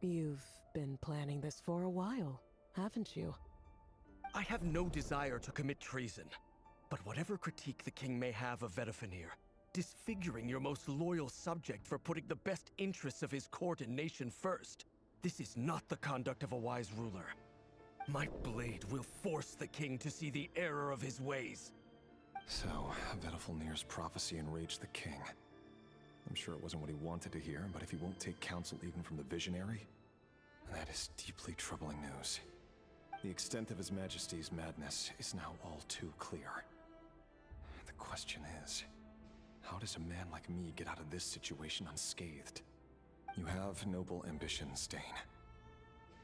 Speaker 1: You've been planning this for a while, haven't you?
Speaker 17: I have no desire to commit treason. But whatever critique the king may have of Vedofenir, disfiguring your most loyal subject for putting the best interests of his court and nation first, this is not the conduct of a wise ruler. My blade will force the king to see the error of his ways.
Speaker 20: So, Vedofenir's prophecy enraged the king. I'm sure it wasn't what he wanted to hear, but if he won't take counsel even from the visionary, that is deeply troubling news. The extent of His Majesty's madness is now all too clear. The question is, how does a man like me get out of this situation unscathed? You have noble ambitions, Dane,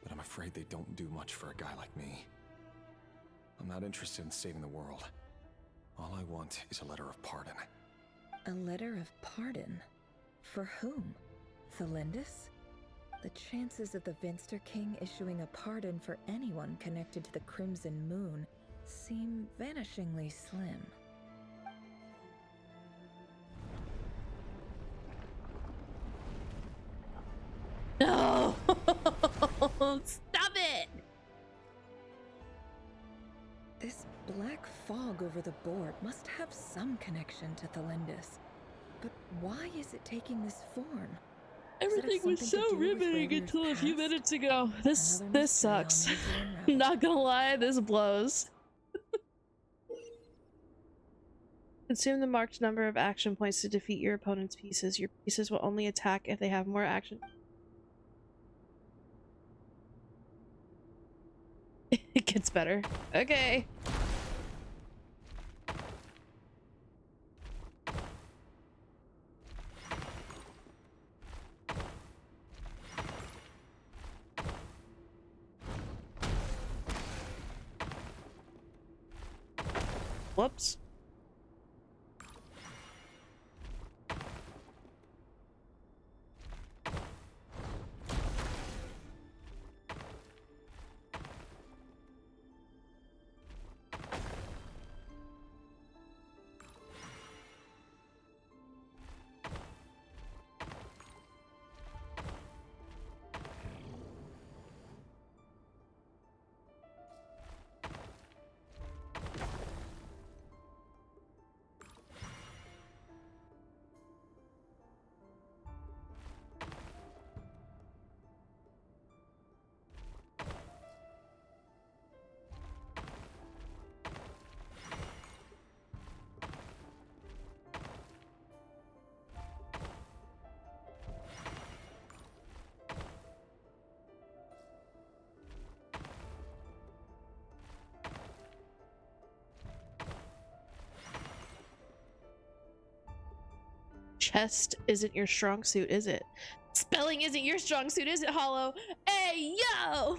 Speaker 20: but I'm afraid they don't do much for a guy like me. I'm not interested in saving the world. All I want is a letter of pardon.
Speaker 16: A letter of pardon? For whom? Thelindis? The chances of the Vinster King issuing a pardon for anyone connected to the Crimson Moon seem vanishingly slim.
Speaker 2: No! Stop it!
Speaker 16: This black fog over the board must have some connection to Thelindis. But why is it taking this form?
Speaker 2: Everything was so riveting until a few minutes ago. This sucks. Not gonna lie, this blows. Consume the marked number of action points to defeat your opponent's pieces. Your pieces will only attack if they have more action. It gets better. Okay. Whoops. Chest isn't your strong suit, is it? Spelling isn't your strong suit, is it, Hollow? Hey, yo!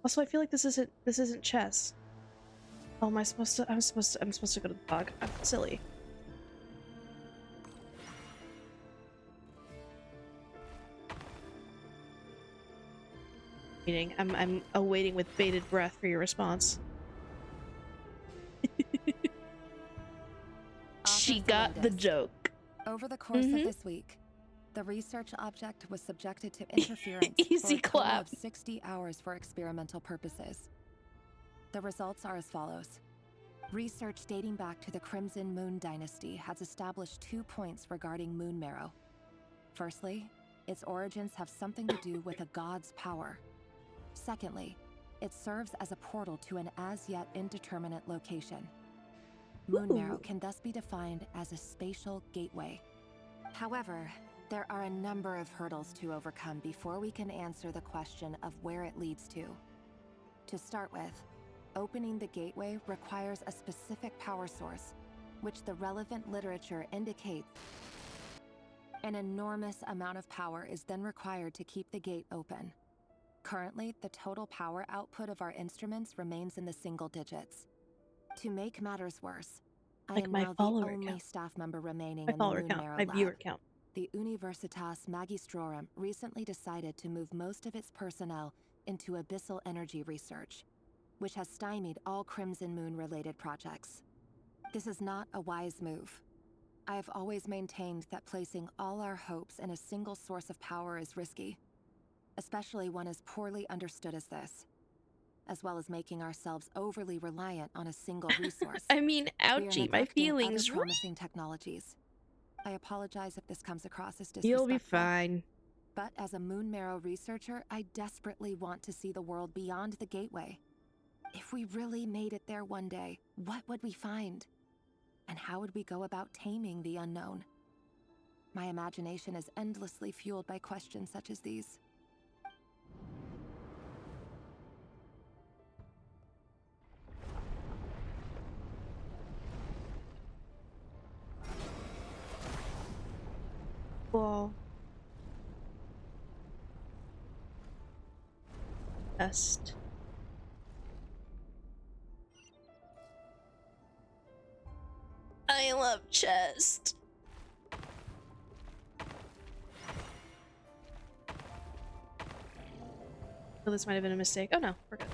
Speaker 2: Also, I feel like this isn't chess. Oh, am I supposed to? I'm supposed to go to the dog. I'm silly. I'm awaiting with bated breath for your response. She got the joke.
Speaker 22: Over the course of this week, the research object was subjected to interference
Speaker 2: Easy
Speaker 22: for a total
Speaker 2: clap.
Speaker 22: of 60 hours for experimental purposes. The results are as follows. Research dating back to the Crimson Moon Dynasty has established 2 points regarding Moon Marrow. Firstly, its origins have something to do with a god's power. Secondly, it serves as a portal to an as-yet indeterminate location. Moon Marrow can thus be defined as a spatial gateway. However, there are a number of hurdles to overcome before we can answer the question of where it leads to. To start with, opening the gateway requires a specific power source, which the relevant literature indicates. An enormous amount of power is then required to keep the gate open. Currently, the total power output of our instruments remains in the single digits. To make matters worse, I am now the only staff member remaining in the Moon Marrow lab.
Speaker 2: Viewer count.
Speaker 22: The Universitas Magistrorum recently decided to move most of its personnel into abyssal energy research, which has stymied all Crimson Moon-related projects. This is not a wise move. I have always maintained that placing all our hopes in a single source of power is risky, especially one as poorly understood as this, as well as making ourselves overly reliant on a single resource.
Speaker 2: I mean, ouchie, my feelings.
Speaker 22: Other promising technologies. I apologize if this comes across as disrespectful.
Speaker 2: You'll be fine.
Speaker 22: But as a Moon Marrow researcher, I desperately want to see the world beyond the gateway. If we really made it there one day, what would we find? And how would we go about taming the unknown? My imagination is endlessly fueled by questions such as these.
Speaker 2: Cool. Best. I love chest. Oh, this might have been a mistake. Oh no, we're good.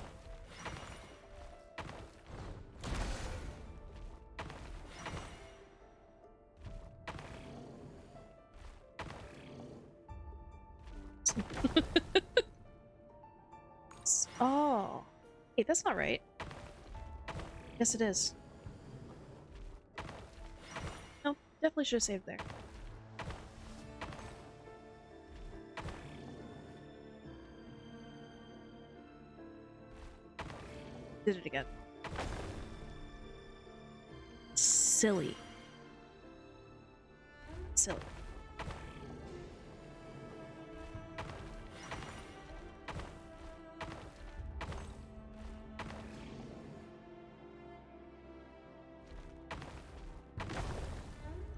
Speaker 2: Oh. Hey, that's not right. Yes, it is. No, Definitely should have saved there. Did it again. Silly. Silly.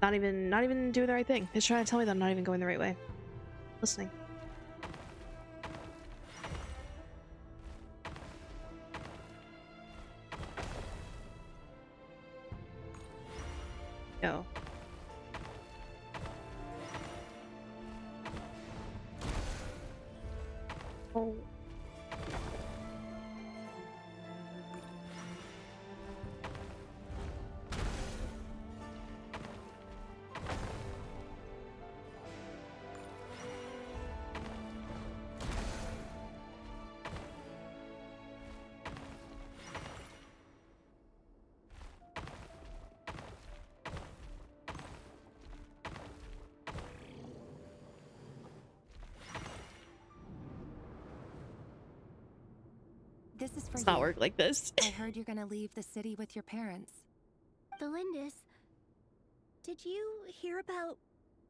Speaker 2: Not even doing the right thing. It's trying to tell me that I'm not even going the right way. Listening. No. Oh.
Speaker 22: This is for
Speaker 2: It's
Speaker 22: you.
Speaker 2: not work like this.
Speaker 22: I heard you're gonna leave the city with your parents.
Speaker 18: The Lindis, did you hear about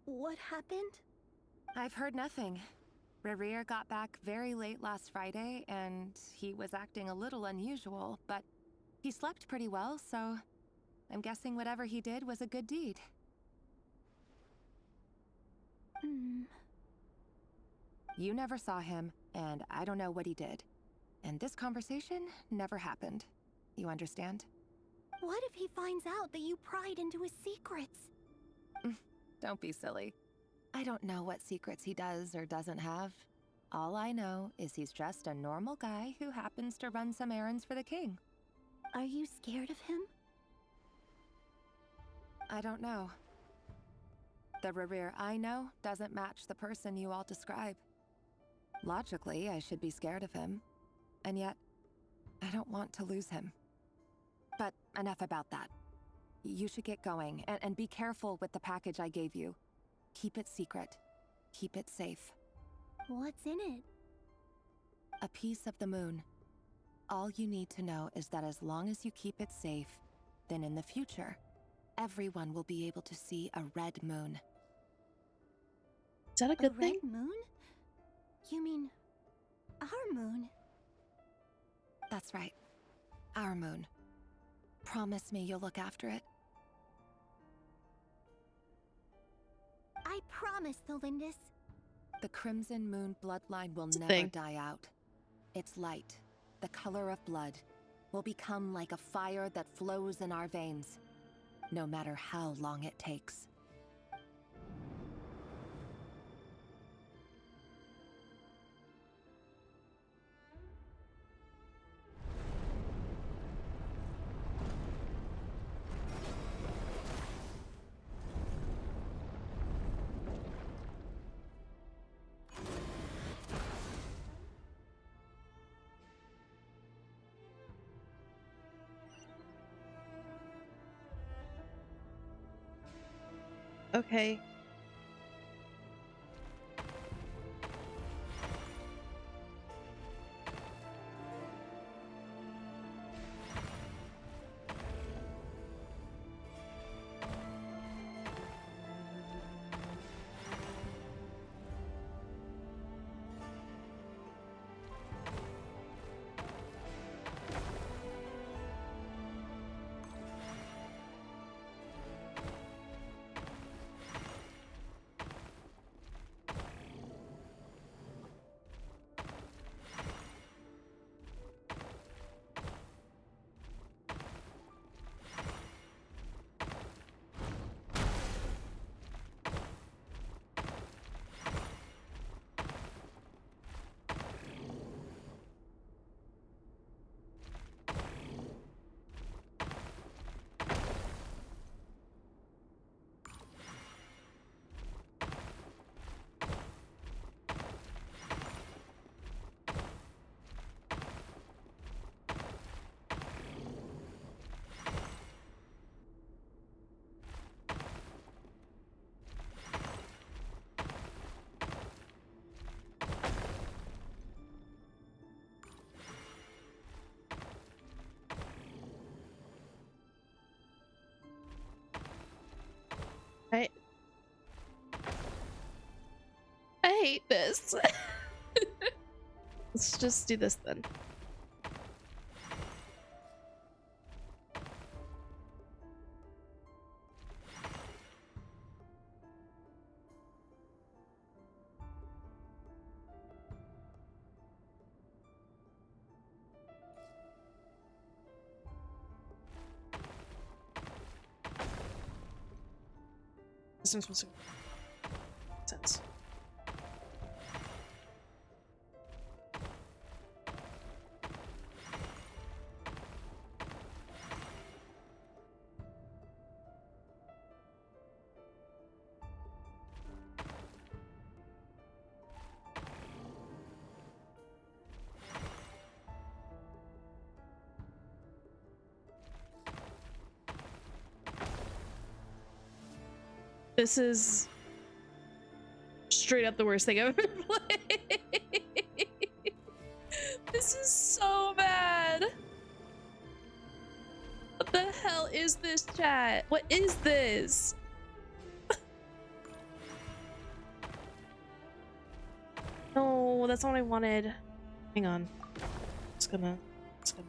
Speaker 18: what happened?
Speaker 22: I've heard nothing. Rerir got back very late last Friday, and he was acting a little unusual, but he slept pretty well, so I'm guessing whatever he did was a good deed. You never saw him, and I don't know what he did. And this conversation never happened. You understand?
Speaker 18: What if he finds out that you pried into his secrets?
Speaker 22: Don't be silly. I don't know what secrets he does or doesn't have. All I know is he's just a normal guy who happens to run some errands for the king.
Speaker 18: Are you scared of him?
Speaker 22: I don't know. The Rerir I know doesn't match the person you all describe. Logically, I should be scared of him. And yet, I don't want to lose him. But enough about that. You should get going, and be careful with the package I gave you. Keep it secret. Keep it safe.
Speaker 18: What's in it?
Speaker 22: A piece of the moon. All you need to know is that as long as you keep it safe, then in the future, everyone will be able to see a red moon.
Speaker 2: Is that a good thing?
Speaker 18: Red moon? You mean our moon?
Speaker 22: That's right. Our moon. Promise me you'll look after it.
Speaker 18: I promise, the Lindis.
Speaker 22: The Crimson Moon bloodline will
Speaker 2: It's a
Speaker 22: never
Speaker 2: thing.
Speaker 22: die out. Its light, the color of blood, will become like a fire that flows in our veins, no matter how long it takes.
Speaker 2: Okay. this. Let's just do this then. This one's supposed to make sense. This is straight up the worst thing I've ever played. This is so bad. What the hell is this, chat? What is this? No, that's not what I wanted. Hang on. It's gonna. Am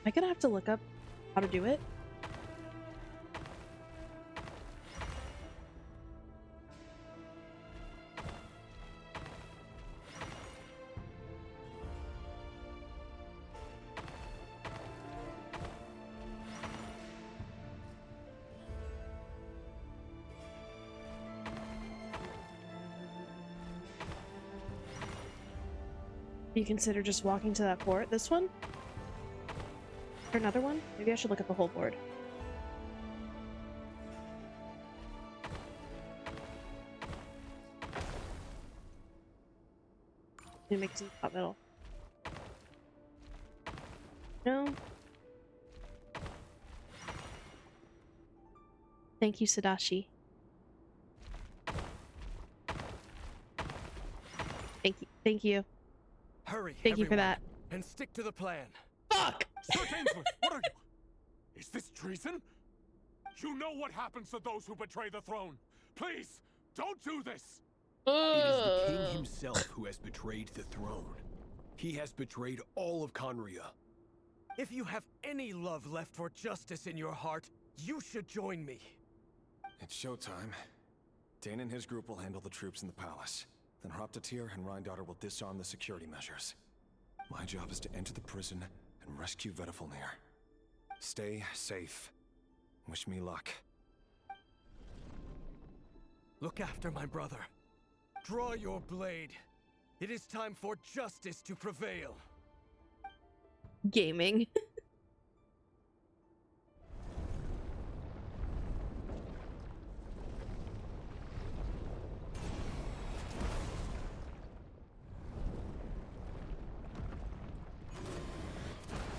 Speaker 2: I gonna have to look up how to do it? Do you consider just walking to that port? This one? Or another one? Maybe I should look at the whole board. Need to make some hot metal. No. Thank you, Sadashi. Thank you.
Speaker 17: Hurry,
Speaker 2: Thank you for that.
Speaker 17: And stick to the plan.
Speaker 2: Fuck!
Speaker 10: Sir Gainsworth, what are you? Is this treason? You know what happens to those who betray the throne. Please, don't do this.
Speaker 6: It is the king himself who has betrayed the throne. He has betrayed all of Conria.
Speaker 17: If you have any love left for justice in your heart, you should join me.
Speaker 20: It's showtime. Dane and his group will handle the troops in the palace. Then Hraptatyr and Rhindaughter will disarm the security measures. My job is to enter the prison and rescue Vedifalnir. Stay safe. Wish me luck.
Speaker 17: Look after my brother. Draw your blade. It is time for justice to prevail.
Speaker 2: Gaming.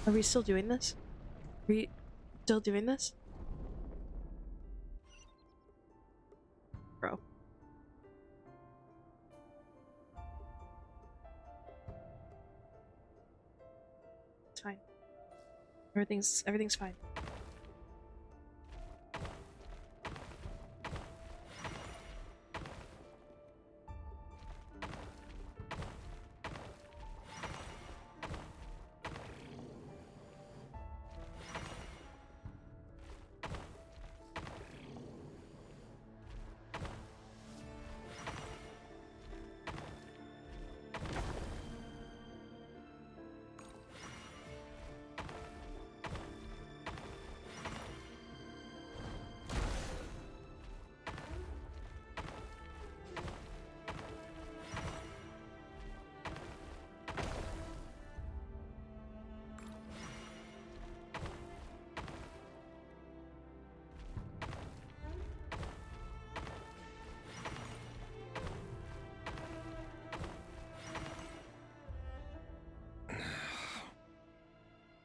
Speaker 2: Are we still doing this? Are we still doing this? Bro. It's fine. Everything's fine.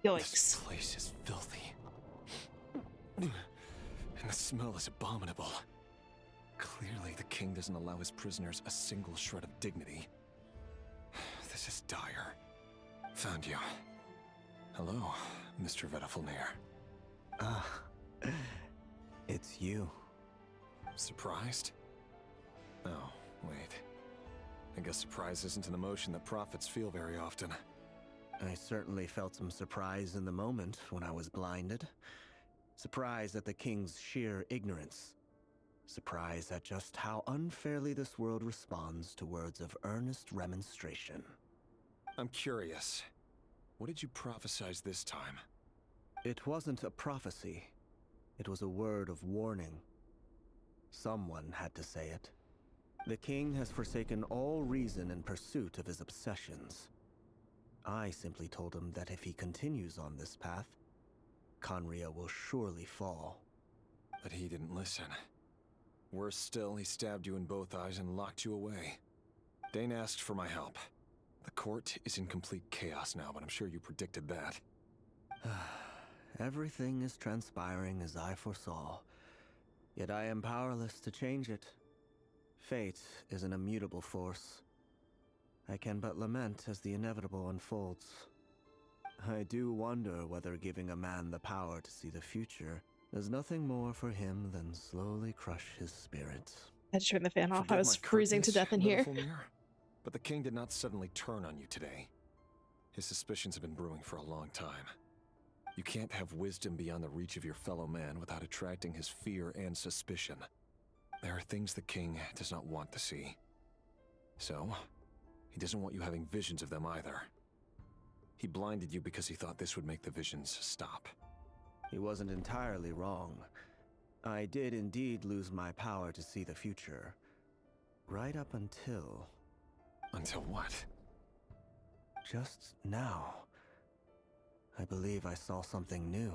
Speaker 2: Yikes.
Speaker 20: This place is filthy. And the smell is abominable. Clearly, the king doesn't allow his prisoners a single shred of dignity. This is dire. Found you. Hello, Mr. Vedifalnir.
Speaker 21: Ah, it's you.
Speaker 5: Surprised? Oh, wait. I guess surprise isn't an emotion that prophets feel very often.
Speaker 21: I certainly felt some surprise in the moment when I was blinded. Surprise at the king's sheer ignorance. Surprise at just how unfairly this world responds to words of earnest remonstration.
Speaker 5: I'm curious. What did you prophesize this time?
Speaker 21: It wasn't a prophecy. It was a word of warning. Someone had to say it. The king has forsaken all reason in pursuit of his obsessions. I simply told him that if he continues on this path, Khaenri'ah will surely fall.
Speaker 5: But he didn't listen. Worse still, he stabbed you in both eyes and locked you away. Dane asked for my help. The court is in complete chaos now, but I'm sure you predicted that.
Speaker 21: Everything is transpiring as I foresaw, yet I am powerless to change it. Fate is an immutable force. I can but lament as the inevitable unfolds. I do wonder whether giving a man the power to see the future does nothing more for him than slowly crush his spirit.
Speaker 2: I had to turn the fan off.
Speaker 5: Forgive
Speaker 2: I was
Speaker 5: my
Speaker 2: freezing to
Speaker 5: curtness,
Speaker 2: death in here.
Speaker 5: Littlefinger, but the king did not suddenly turn on you today. His suspicions have been brewing for a long time. You can't have wisdom beyond the reach of your fellow man without attracting his fear and suspicion. There are things the king does not want to see. So, he doesn't want you having visions of them either. He blinded you because he thought this would make the visions stop.
Speaker 21: He wasn't entirely wrong. I did indeed lose my power to see the future. Right up until...
Speaker 5: Until what?
Speaker 21: Just now. I believe I saw something new.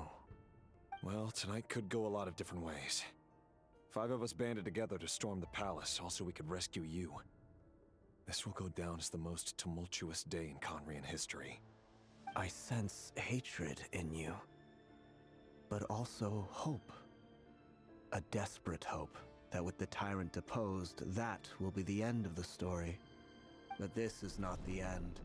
Speaker 5: Well, tonight could go a lot of different ways. 5 of us banded together to storm the palace, also we could rescue you. This will go down as the most tumultuous day in Khaenri'ah history.
Speaker 21: I sense hatred in you, but also hope. A desperate hope that with the tyrant deposed, that will be the end of the story. But this is not the end.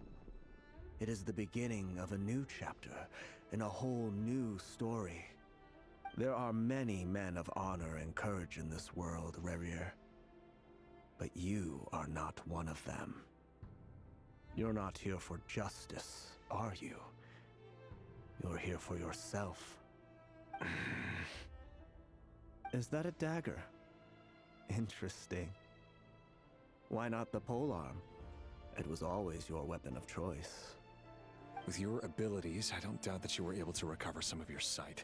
Speaker 21: It is the beginning of a new chapter, and a whole new story. There are many men of honor and courage in this world, Rerir. But you are not one of them. You're not here for justice, are you? You're here for yourself. Is that a dagger? Interesting. Why not the polearm? It was always your weapon of choice.
Speaker 5: With your abilities, I don't doubt that you were able to recover some of your sight.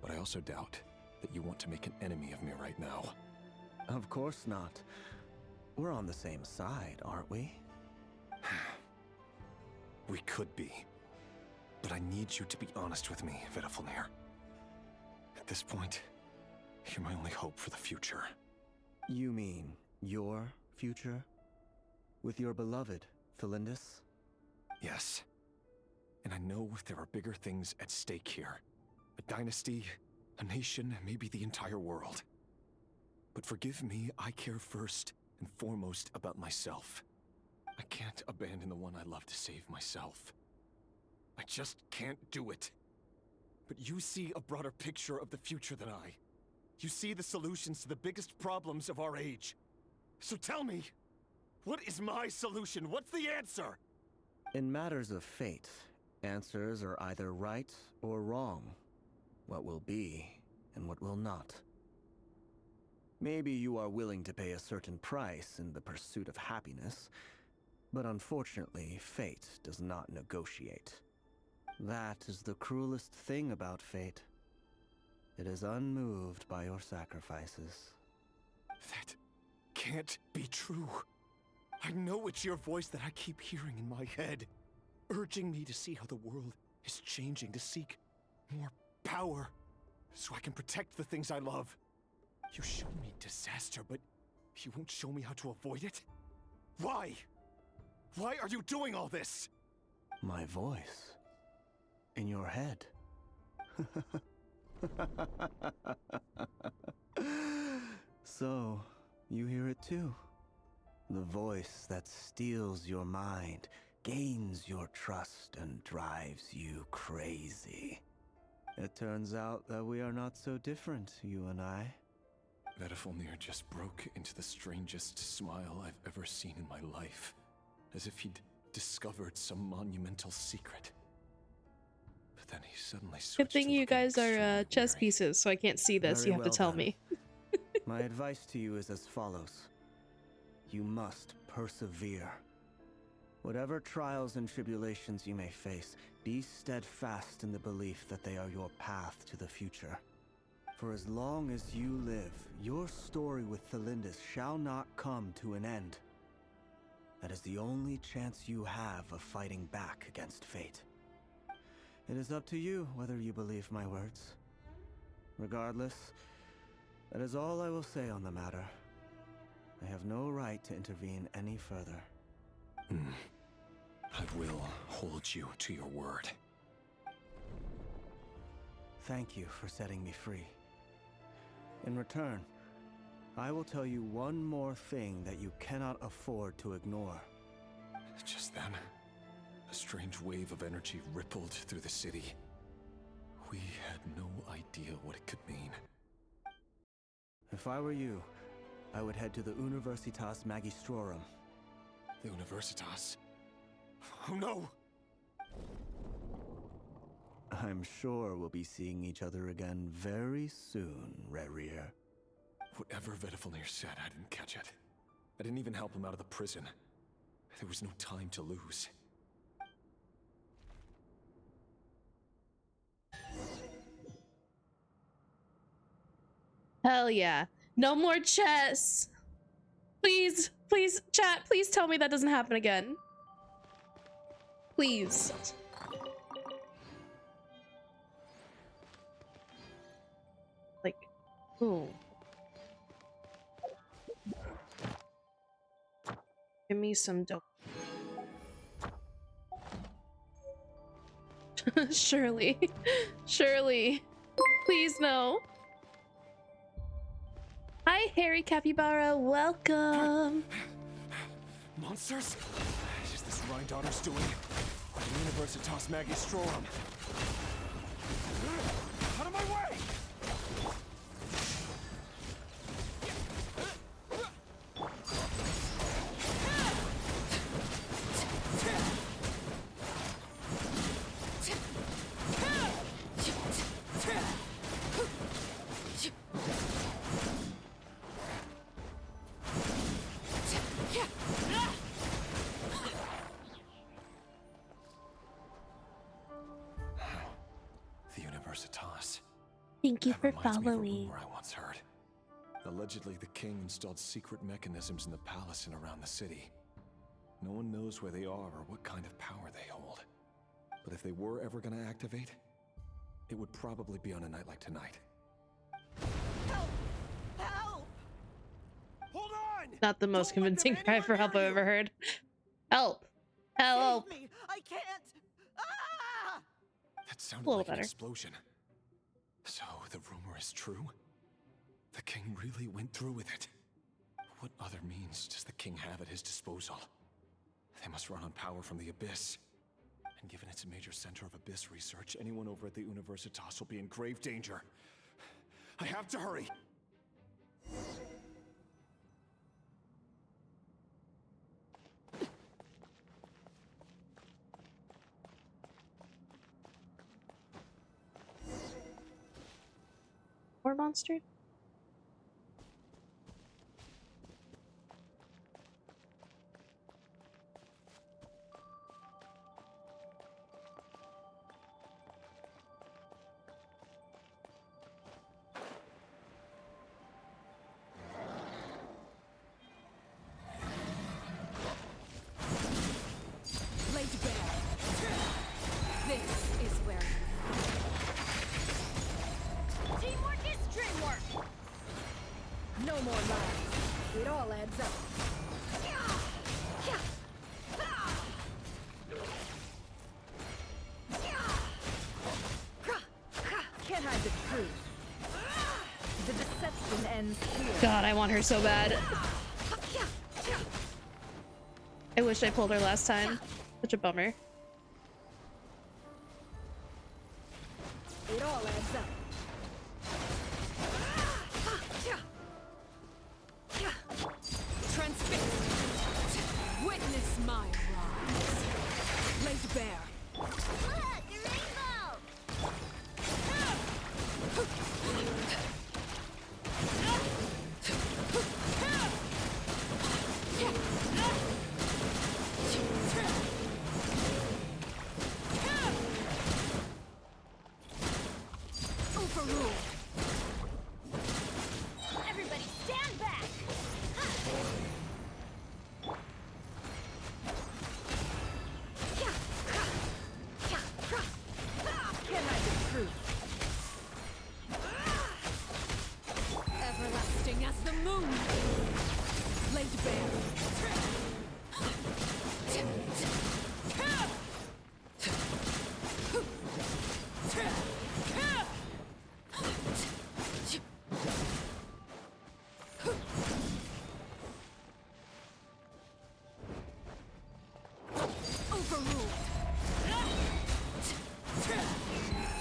Speaker 5: But I also doubt that you want to make an enemy of me right now.
Speaker 21: Of course not. We're on the same side, aren't we?
Speaker 5: We could be. But I need you to be honest with me, Vedafilnir. At this point, you're my only hope for the future.
Speaker 21: You mean your future? With your beloved, Felindis?
Speaker 5: Yes. And I know there are bigger things at stake here. A dynasty, a nation, maybe the entire world. But forgive me, I care first and foremost about myself. I can't abandon the one I love to save myself. I just can't do it. But you see a broader picture of the future than I. You see the solutions to the biggest problems of our age. So tell me, what is my solution? What's the answer?
Speaker 21: In matters of fate, answers are either right or wrong. What will be and what will not. Maybe you are willing to pay a certain price in the pursuit of happiness, but unfortunately, fate does not negotiate. That is the cruelest thing about fate. It is unmoved by your sacrifices.
Speaker 5: That can't be true. I know it's your voice that I keep hearing in my head, urging me to see how the world is changing, to seek more power, so I can protect the things I love. You show me disaster, but you won't show me how to avoid it? Why? Why are you doing all this?
Speaker 21: My voice. In your head. So, you hear it too? The voice that steals your mind, gains your trust, and drives you crazy. It turns out that we are not so different, you and I.
Speaker 5: Vedifilnir just broke into the strangest smile I've ever seen in my life, as if he'd discovered some monumental secret. But then he suddenly switched.
Speaker 2: Good thing you guys are chess pieces, so I can't see this.
Speaker 21: Very
Speaker 2: You have to
Speaker 21: well,
Speaker 2: tell
Speaker 21: then.
Speaker 2: me.
Speaker 21: My advice to you is as follows. You must persevere. Whatever trials and tribulations you may face, be steadfast in the belief that they are your path to the future. For as long as you live, your story with Thelindis shall not come to an end. That is the only chance you have of fighting back against fate. It is up to you whether you believe my words. Regardless, that is all I will say on the matter. I have no right to intervene any further.
Speaker 5: I will hold you to your word.
Speaker 21: Thank you for setting me free. In return, I will tell you one more thing that you cannot afford to ignore.
Speaker 5: Just then, a strange wave of energy rippled through the city. We had no idea what it could mean.
Speaker 21: If I were you, I would head to the Universitas Magistrorum.
Speaker 5: The Universitas? Oh no!
Speaker 21: I'm sure we'll be seeing each other again very soon, Rerir.
Speaker 5: Whatever Vedifilnir said, I didn't catch it. I didn't even help him out of the prison. There was no time to lose.
Speaker 2: Hell yeah. No more chess. Please, please, chat, please tell me that doesn't happen again. Please. Like, ooh. Give me some dope. Surely. Surely. Please no. Hi, Harry Capybara. Welcome.
Speaker 5: Monsters? Is this Rhindaughter's doing? The Universitas Magistrorum. Out of my way!
Speaker 2: Thank you for
Speaker 5: Reminds me of a
Speaker 2: following.
Speaker 5: rumor I once heard. Allegedly, the king installed secret mechanisms in the palace and around the city. No one knows where they are or what kind of power they hold. But if they were ever going to activate, it would probably be on a night like tonight.
Speaker 17: Help! Help! Hold on!
Speaker 2: Not the most convincing cry for help I've ever heard. Help! Help!
Speaker 17: Save me! I can't! Ah!
Speaker 5: That sounded
Speaker 2: A little
Speaker 5: like
Speaker 2: better.
Speaker 5: an explosion. So the rumor is true? The king really went through with it. What other means does the king have at his disposal? They must run on power from the Abyss. And given it's a major center of Abyss research, anyone over at the Universitas will be in grave danger. I have to hurry!
Speaker 2: More monster?
Speaker 22: Lay to bear. This is where
Speaker 4: Teamwork is dreamwork!
Speaker 22: no more lies. It all adds up. Can't hide the truth. The deception ends here.
Speaker 2: God, I want her so bad. I wish I pulled her last time. Such a bummer.
Speaker 22: It all adds up.
Speaker 1: bear.
Speaker 4: Look, a rainbow!
Speaker 1: Overruled.
Speaker 4: Everybody stand back!
Speaker 1: Can I be true? Everlasting as the moon. Laid bare. Overruled.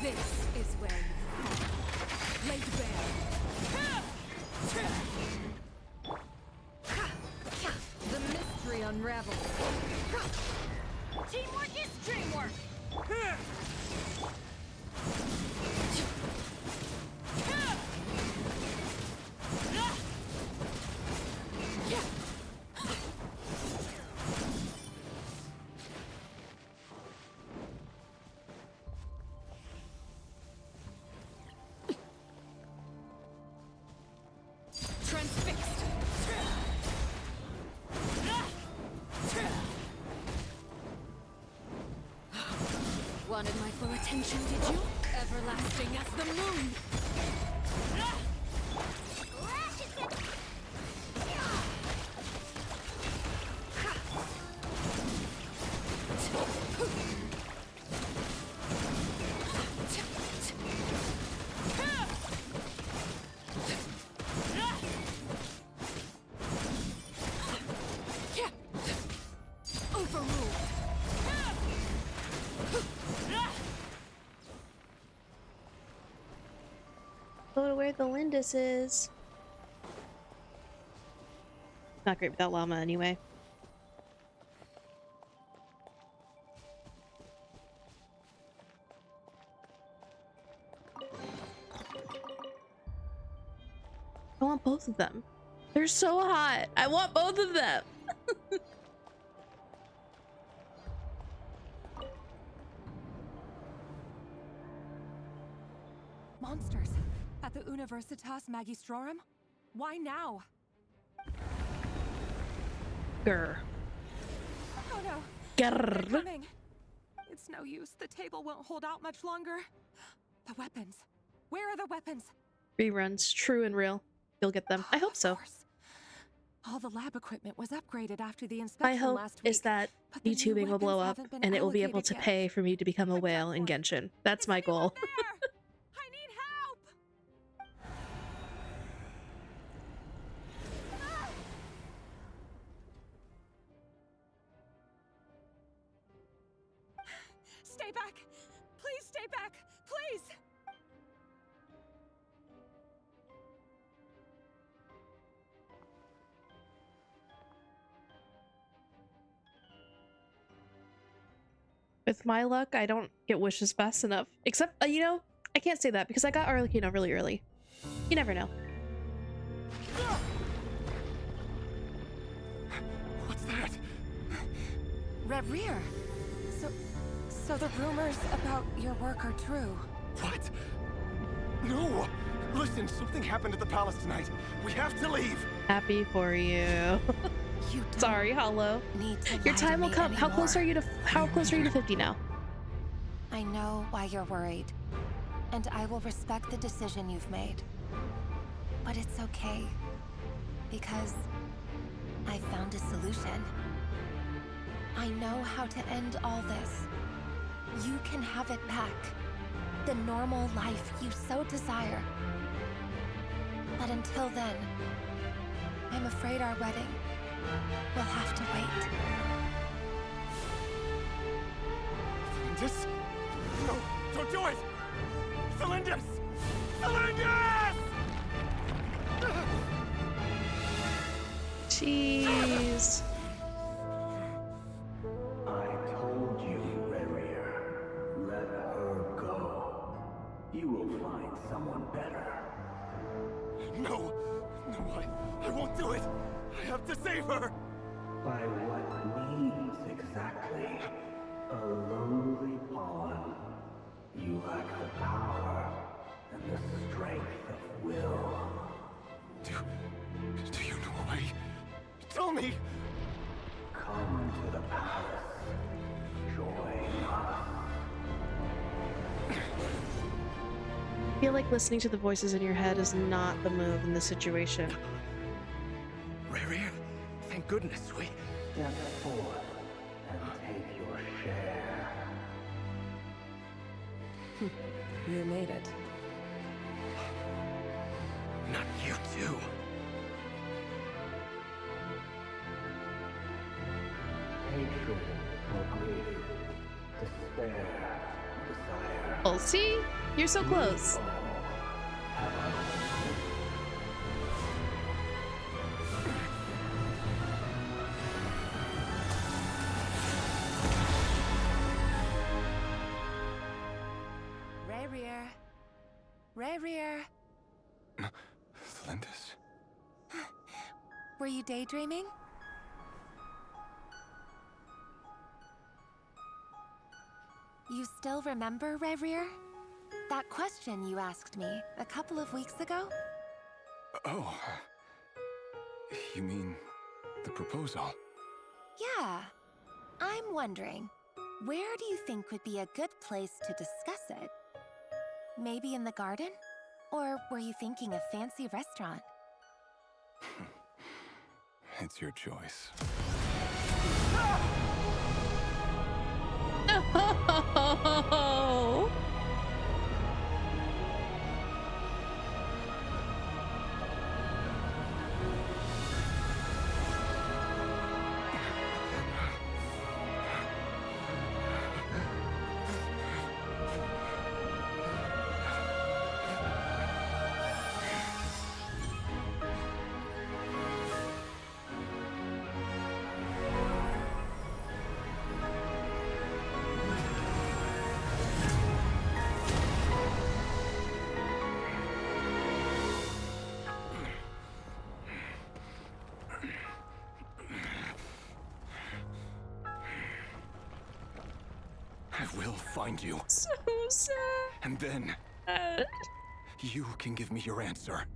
Speaker 1: This is where you fall. Laid bare. The mystery unravels.
Speaker 4: Teamwork is dreamwork!
Speaker 1: Transfixed. Wanted my full attention, did you? Everlasting as the moon. Overruled.
Speaker 2: Go to where the Lindis is. Not great without llama anyway. I want both of them. They're so hot. I want both of them.
Speaker 22: Monsters at the Universitas Magistrorum? Why now?
Speaker 2: Grr.
Speaker 22: Oh no.
Speaker 2: Grr.
Speaker 22: They're coming. It's no use. The table won't hold out much longer. The weapons. Where are the weapons?
Speaker 2: Reruns, true and real. You'll get them. I hope so.
Speaker 22: All the lab equipment was upgraded after the inspection
Speaker 2: My hope
Speaker 22: last week.
Speaker 2: is that
Speaker 22: but the new
Speaker 2: YouTubing will blow up
Speaker 22: weapons haven't been
Speaker 2: and it will be able
Speaker 22: allocated
Speaker 2: to
Speaker 22: yet.
Speaker 2: pay for me to become a whale in Genshin. That's my goal.
Speaker 22: I need help! Stay back! Please stay back! Please!
Speaker 2: With my luck, I don't get wishes fast enough. Except, you know, I can't say that because I got Arlecchino really early. You never know.
Speaker 10: What's that?
Speaker 22: Rerir! So the rumors about your work are true.
Speaker 10: What? No! Listen, something happened at the palace tonight. We have to leave.
Speaker 2: Happy for you. Sorry, Hollow. Your time will come. How close are you to 50 now?
Speaker 22: I know why you're worried, and I will respect the decision you've made. But it's okay, because I found a solution. I know how to end all this. You can have it back. The normal life you so desire. But until then, I'm afraid our wedding will have to wait.
Speaker 10: Celindus? No, don't do it! Celindus! Celindus!
Speaker 2: Jeez.
Speaker 13: I told you, Rerir. someone better.
Speaker 10: No! No, I won't do it! I have to save her!
Speaker 13: By what means exactly? A lowly pawn. You lack the power and the strength of will.
Speaker 10: Do you know why? Tell me!
Speaker 13: Come to the palace. Join us.
Speaker 2: I feel like listening to the voices in your head is not the move in this situation.
Speaker 17: Rerir, thank goodness we...
Speaker 13: Step forward and take your share.
Speaker 1: You made it.
Speaker 17: Not you too.
Speaker 13: Hatred or grief, despair, desire.
Speaker 2: Oh, see? You're so close.
Speaker 22: Rerir. Rerir.
Speaker 20: Lindis?
Speaker 22: Were you daydreaming? You still remember, Rerir? That question you asked me a couple of weeks ago?
Speaker 20: Oh. You mean the proposal?
Speaker 22: Yeah. I'm wondering, where do you think would be a good place to discuss it? Maybe in the garden? Or were you thinking a fancy restaurant?
Speaker 20: It's your choice.
Speaker 2: No!
Speaker 20: I will find you.
Speaker 2: So sad.
Speaker 20: And then you can give me your answer.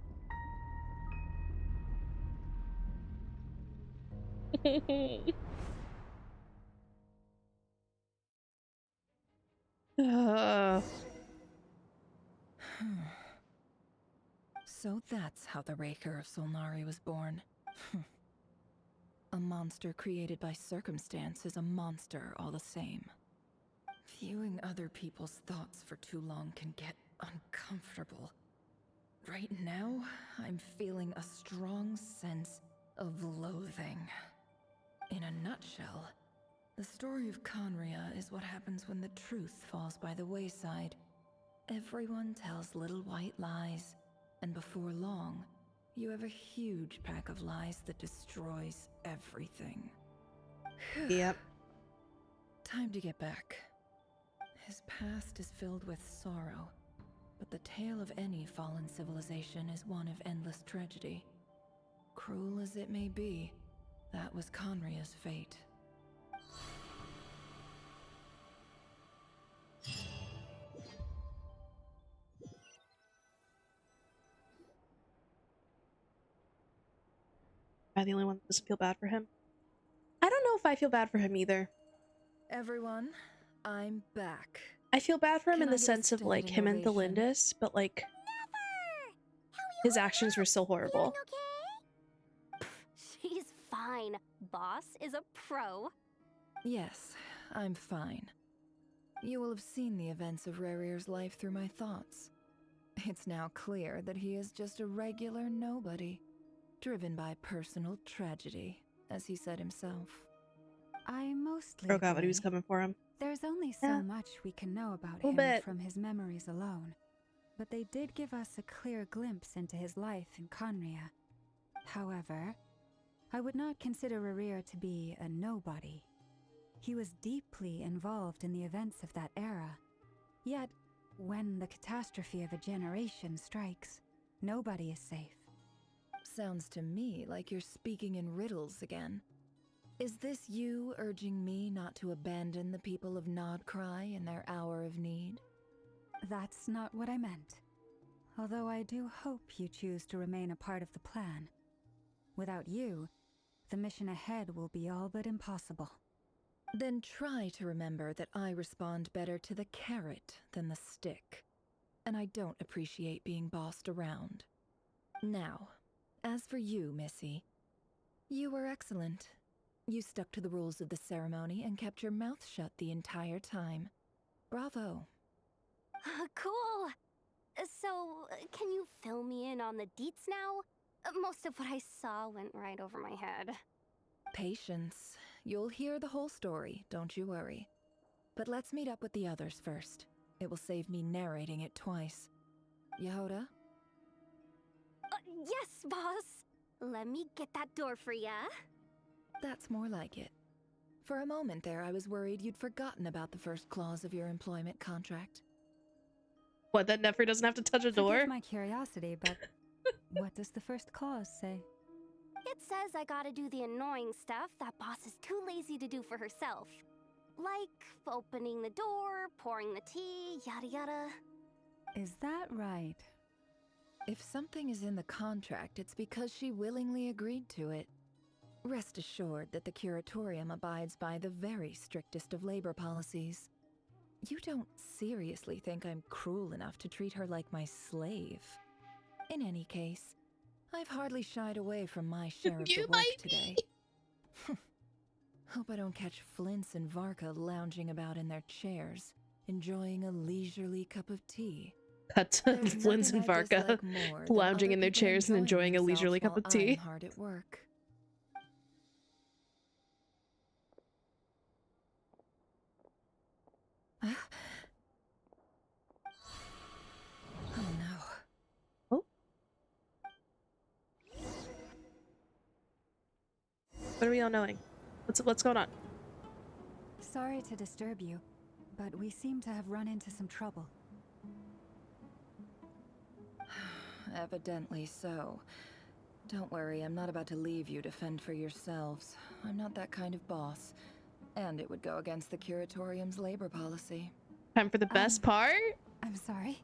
Speaker 16: So that's how the Rerir of Solnari was born. A monster created by circumstance is a monster all the same. Viewing other people's thoughts for too long can get uncomfortable. Right now, I'm feeling a strong sense of loathing. In a nutshell, the story of Conria is what happens when the truth falls by the wayside. Everyone tells little white lies, and before long, you have a huge pack of lies that destroys everything.
Speaker 2: Yep.
Speaker 16: Time to get back. His past is filled with sorrow, but the tale of any fallen civilization is one of endless tragedy. Cruel as it may be, that was Conria's fate.
Speaker 2: Am I the only one that doesn't feel bad for him? I don't know if I feel bad for him either.
Speaker 16: Everyone, I'm back.
Speaker 2: I feel bad for him
Speaker 16: Can
Speaker 2: in
Speaker 16: I
Speaker 2: the
Speaker 16: get a
Speaker 2: sense of like him and
Speaker 16: standing
Speaker 2: Thelindis, but like his actions were so horrible.
Speaker 4: She's fine. Boss is a pro.
Speaker 16: Yes, I'm fine. You will have seen the events of Rerir's life through my thoughts. It's now clear that he is just a regular nobody, driven by personal tragedy, as he said himself.
Speaker 7: I mostly
Speaker 2: Forgot what he
Speaker 7: agree.
Speaker 2: was coming for him.
Speaker 7: There's only so
Speaker 2: Yeah.
Speaker 7: much we can know about
Speaker 2: Little
Speaker 7: him
Speaker 2: bit.
Speaker 7: from his memories alone, but they did give us a clear glimpse into his life in Conria. However, I would not consider Rerir to be a nobody. He was deeply involved in the events of that era. Yet, When the catastrophe of a generation strikes, nobody is safe.
Speaker 16: Sounds to me like you're speaking in riddles again. Is this you urging me not to abandon the people of Nodcry in their hour of need?
Speaker 7: That's not what I meant. Although I do hope you choose to remain a part of the plan. Without you, the mission ahead will be all but impossible.
Speaker 16: Then try to remember that I respond better to the carrot than the stick. And I don't appreciate being bossed around. Now, as for you, Missy, you were excellent. You stuck to the rules of the ceremony and kept your mouth shut the entire time. Bravo.
Speaker 4: Cool. So, can you fill me in on the deets now? Most of what I saw went right over my head.
Speaker 16: Patience. You'll hear the whole story, don't you worry. But let's meet up with the others first. It will save me narrating it twice. Yehoda?
Speaker 4: Yes, boss. Let me get that door for ya.
Speaker 16: That's more like it. For a moment there, I was worried you'd forgotten about the first clause of your employment contract.
Speaker 2: What, that Nefer doesn't have to touch a door?
Speaker 7: Forgive my curiosity, but what does the first clause say?
Speaker 4: It says I gotta do the annoying stuff that boss is too lazy to do for herself. Like opening the door, pouring the tea, yada yada.
Speaker 7: Is that right?
Speaker 16: If something is in the contract, it's because she willingly agreed to it. Rest assured that the Curatorium abides by the very strictest of labor policies. You don't seriously think I'm cruel enough to treat her like my slave? In any case, I've hardly shied away from my share of the work today. Hope I don't catch Flintz and Varka lounging about in their chairs, enjoying a leisurely cup of tea.
Speaker 2: That's Flintz and Varka lounging in their chairs and enjoying a leisurely cup of tea.
Speaker 16: I'm hard at work. Oh no.
Speaker 2: Oh. What are we all knowing? What's going on?
Speaker 7: Sorry to disturb you, but we seem to have run into some trouble.
Speaker 16: Evidently so. Don't worry, I'm not about to leave you to fend for yourselves. I'm not that kind of boss. And it would go against the Curatorium's labor policy.
Speaker 2: Time for the best part?
Speaker 7: I'm sorry.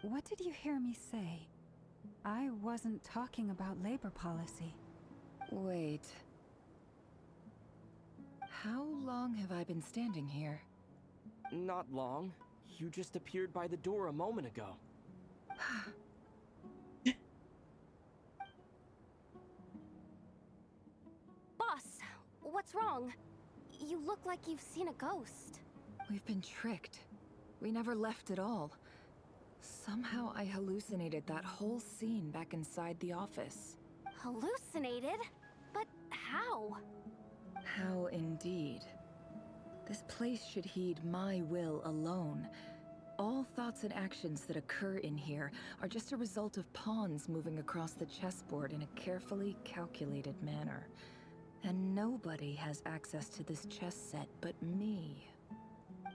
Speaker 7: What did you hear me say? I wasn't talking about labor policy.
Speaker 16: Wait. How long have I been standing here?
Speaker 11: Not long. You just appeared by the door a moment ago.
Speaker 4: Boss, what's wrong? You look like you've seen a ghost.
Speaker 16: We've been tricked. We never left at all. Somehow I hallucinated that whole scene back inside the office.
Speaker 4: Hallucinated? But how?
Speaker 16: How indeed. This place should heed my will alone. All thoughts and actions that occur in here are just a result of pawns moving across the chessboard in a carefully calculated manner. And nobody has access to this chess set but me.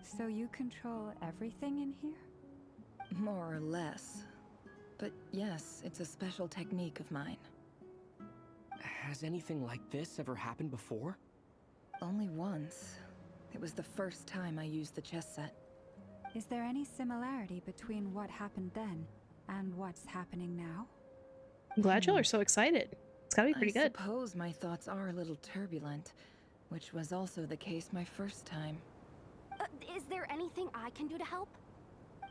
Speaker 7: So you control everything in here?
Speaker 16: More or less. But yes, it's a special technique of mine.
Speaker 11: Has anything like this ever happened before?
Speaker 16: Only once. It was the first time I used the chess set.
Speaker 7: Is there any similarity between what happened then and what's happening now?
Speaker 2: I'm glad y'all are so excited. It's gotta be pretty good.
Speaker 16: I suppose my thoughts are a little turbulent, which was also the case my first time.
Speaker 4: Is there anything I can do to help?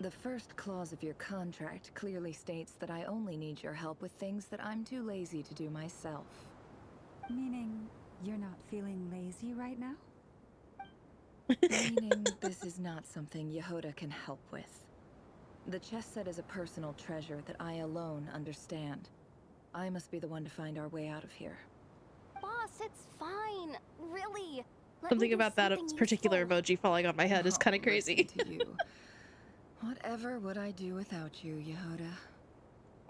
Speaker 16: The first clause of your contract clearly states that I only need your help with things that I'm too lazy to do myself.
Speaker 7: Meaning, you're not feeling lazy right now?
Speaker 16: Meaning, this is not something Yehoda can help with. The chess set is a personal treasure that I alone understand. I must be the one to find our way out of here.
Speaker 4: Boss, it's fine. Really.
Speaker 2: Something about that particular emoji falling on my head is kind of crazy.
Speaker 16: To you. Whatever would I do without you, Yehoda?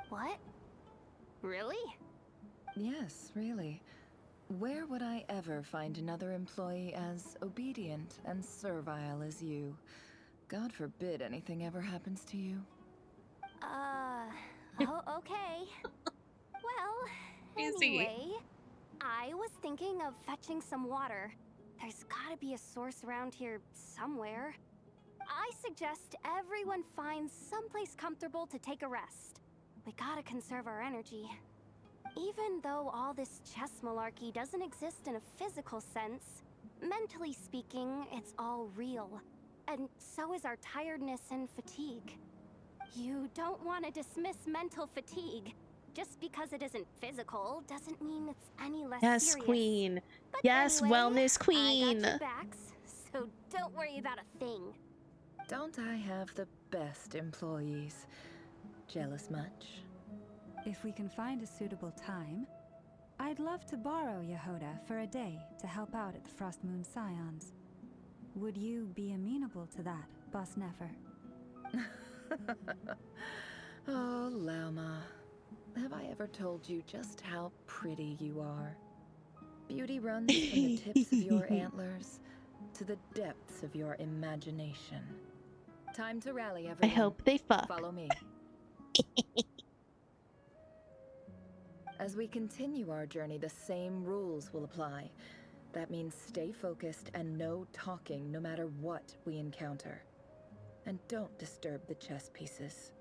Speaker 4: What? Really?
Speaker 16: Yes, really. Where would I ever find another employee as obedient and servile as you? God forbid anything ever happens to you.
Speaker 4: Oh, okay. Well,
Speaker 2: Easy.
Speaker 4: anyway, I was thinking of fetching some water. There's gotta be a source around here somewhere. I suggest everyone finds someplace comfortable to take a rest. We gotta conserve our energy. Even though all this chess malarkey doesn't exist in a physical sense, mentally speaking, it's all real. And so is our tiredness and fatigue. You don't want to dismiss mental fatigue. Just because it isn't physical doesn't mean it's any less
Speaker 2: Yes,
Speaker 4: serious.
Speaker 2: queen.
Speaker 4: But
Speaker 2: Yes,
Speaker 4: anyway,
Speaker 2: wellness queen.
Speaker 4: I got your backs, so don't worry about a thing.
Speaker 16: Don't I have the best employees? Jealous much?
Speaker 7: If we can find a suitable time, I'd love to borrow Yehoda for a day to help out at the Frost Moon Scions. Would you be amenable to that, Boss Nefer?
Speaker 16: Oh, Lauma. Have I ever told you just how pretty you are? Beauty runs from the tips of your antlers to the depths of your imagination. Time to rally, everyone.
Speaker 2: I hope they fuck.
Speaker 16: Follow me. As we continue our journey, the same rules will apply. That means stay focused and no talking no matter what we encounter. And don't disturb the chess pieces.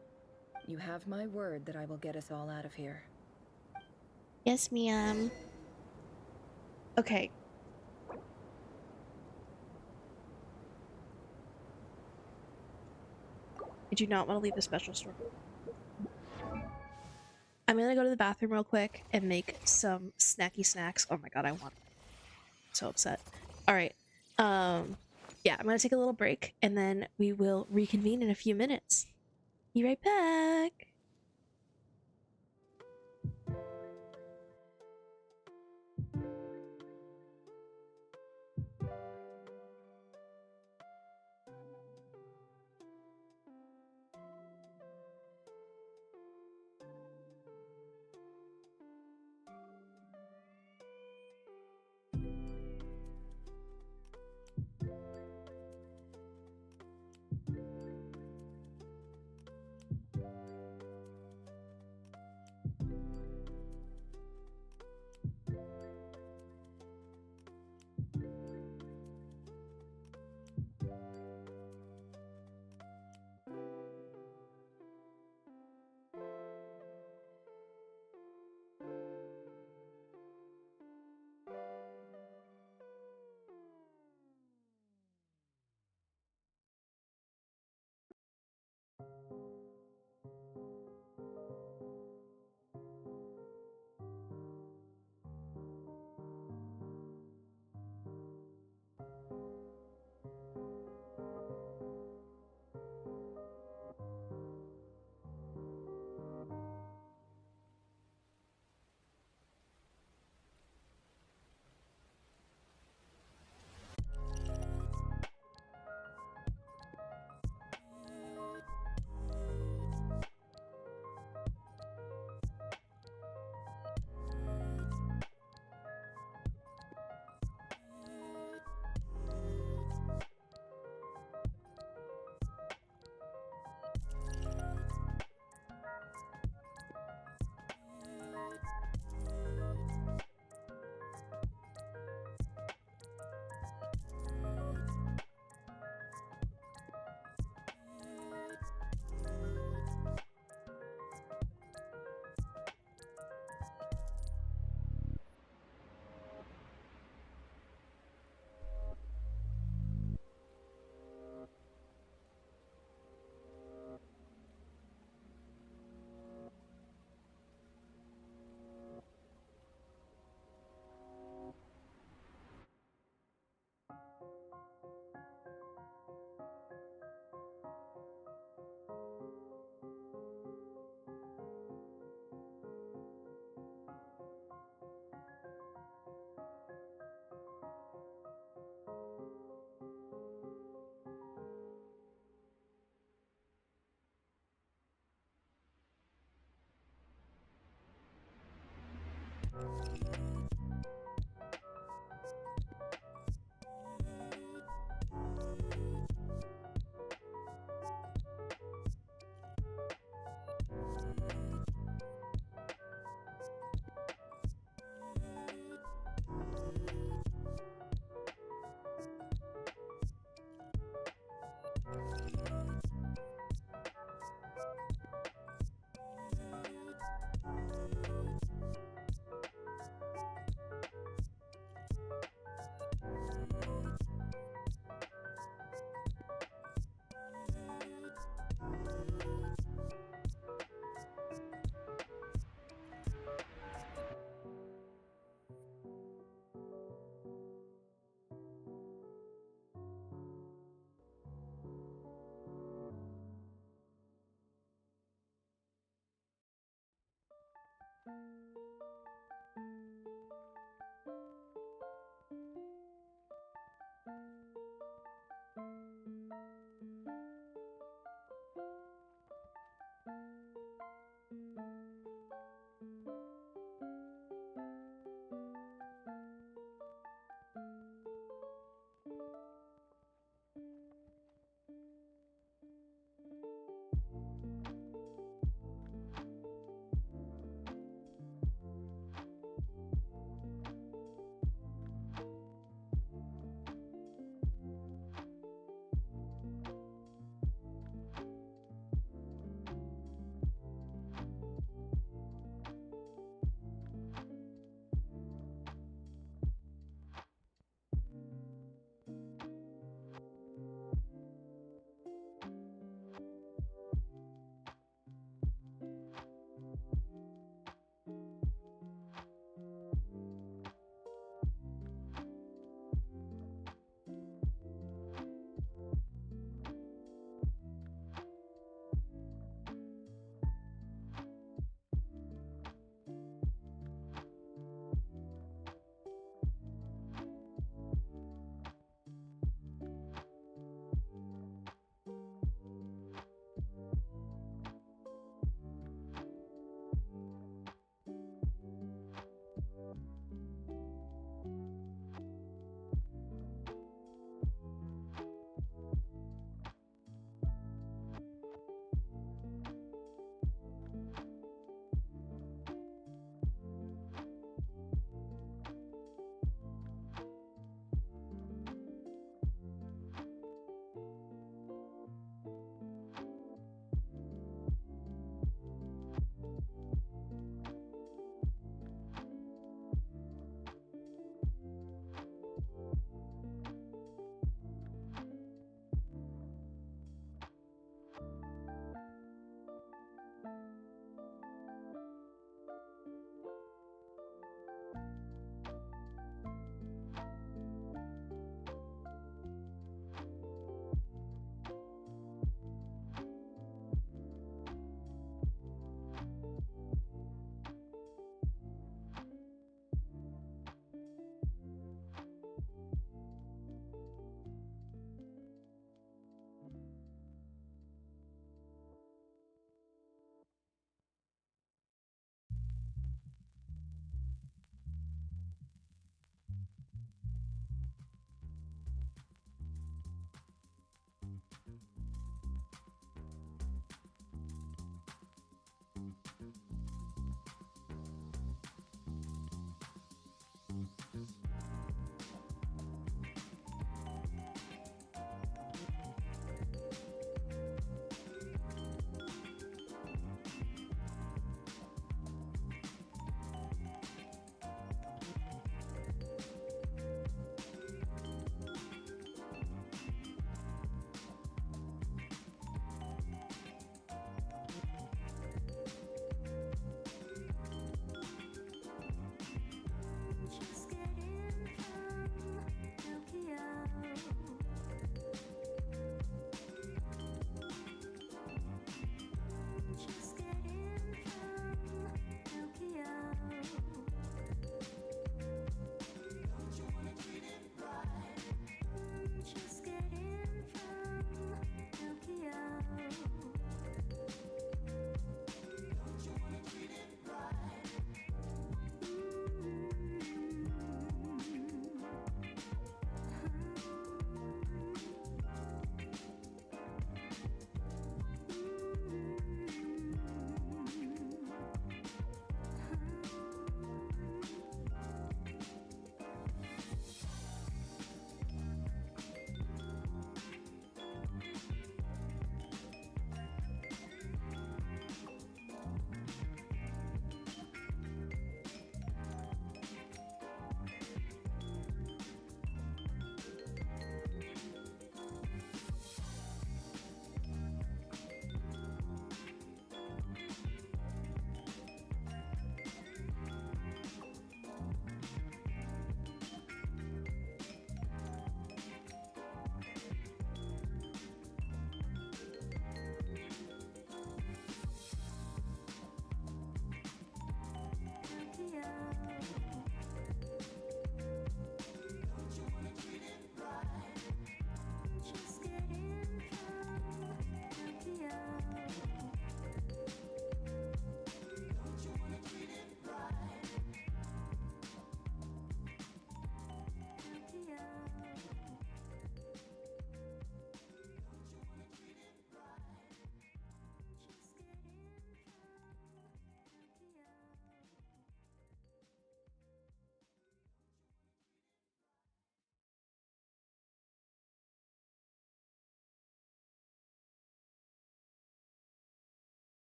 Speaker 16: You have my word that I will get us all out of here.
Speaker 2: Yes, ma'am. Okay. I do not want to leave the special store. I'm gonna go to the bathroom real quick and make some snacky snacks. Oh my god, I'm so upset. All right. Yeah, I'm gonna take a little break and then we will reconvene in a few minutes. Be right back.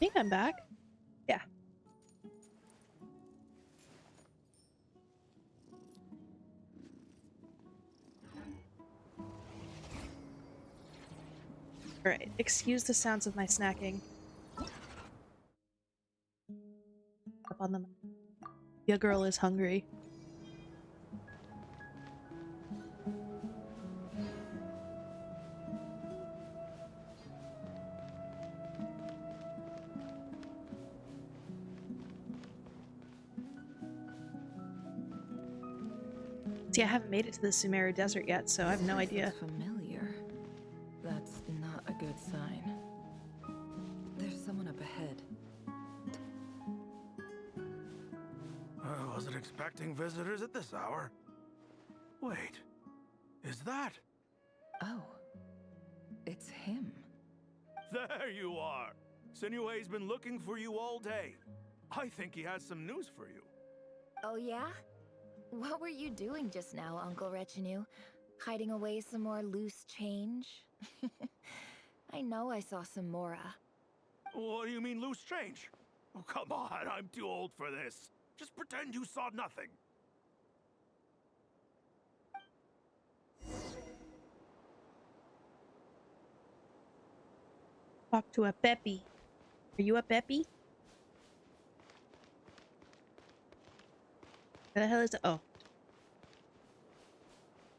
Speaker 2: think I'm back. Yeah. Alright, excuse the sounds of my snacking. Up on the... Your girl is hungry. See, I haven't made it to the Sumeru Desert yet, so I have no idea.
Speaker 16: Familiar. That's not a good sign. There's someone up ahead.
Speaker 10: I wasn't expecting visitors at this hour. Wait, is that?
Speaker 16: Oh, it's him.
Speaker 10: There you are! Sinue's been looking for you all day. I think he has some news for you.
Speaker 22: Oh yeah? What were you doing just now, Uncle Retinue? Hiding away some more loose change? I know I saw some Mora.
Speaker 10: What do you mean loose change? Oh, come on, I'm too old for this. Just pretend you saw nothing.
Speaker 2: Talk to a Peppy. Are you a Peppy? Where the hell is it? Oh.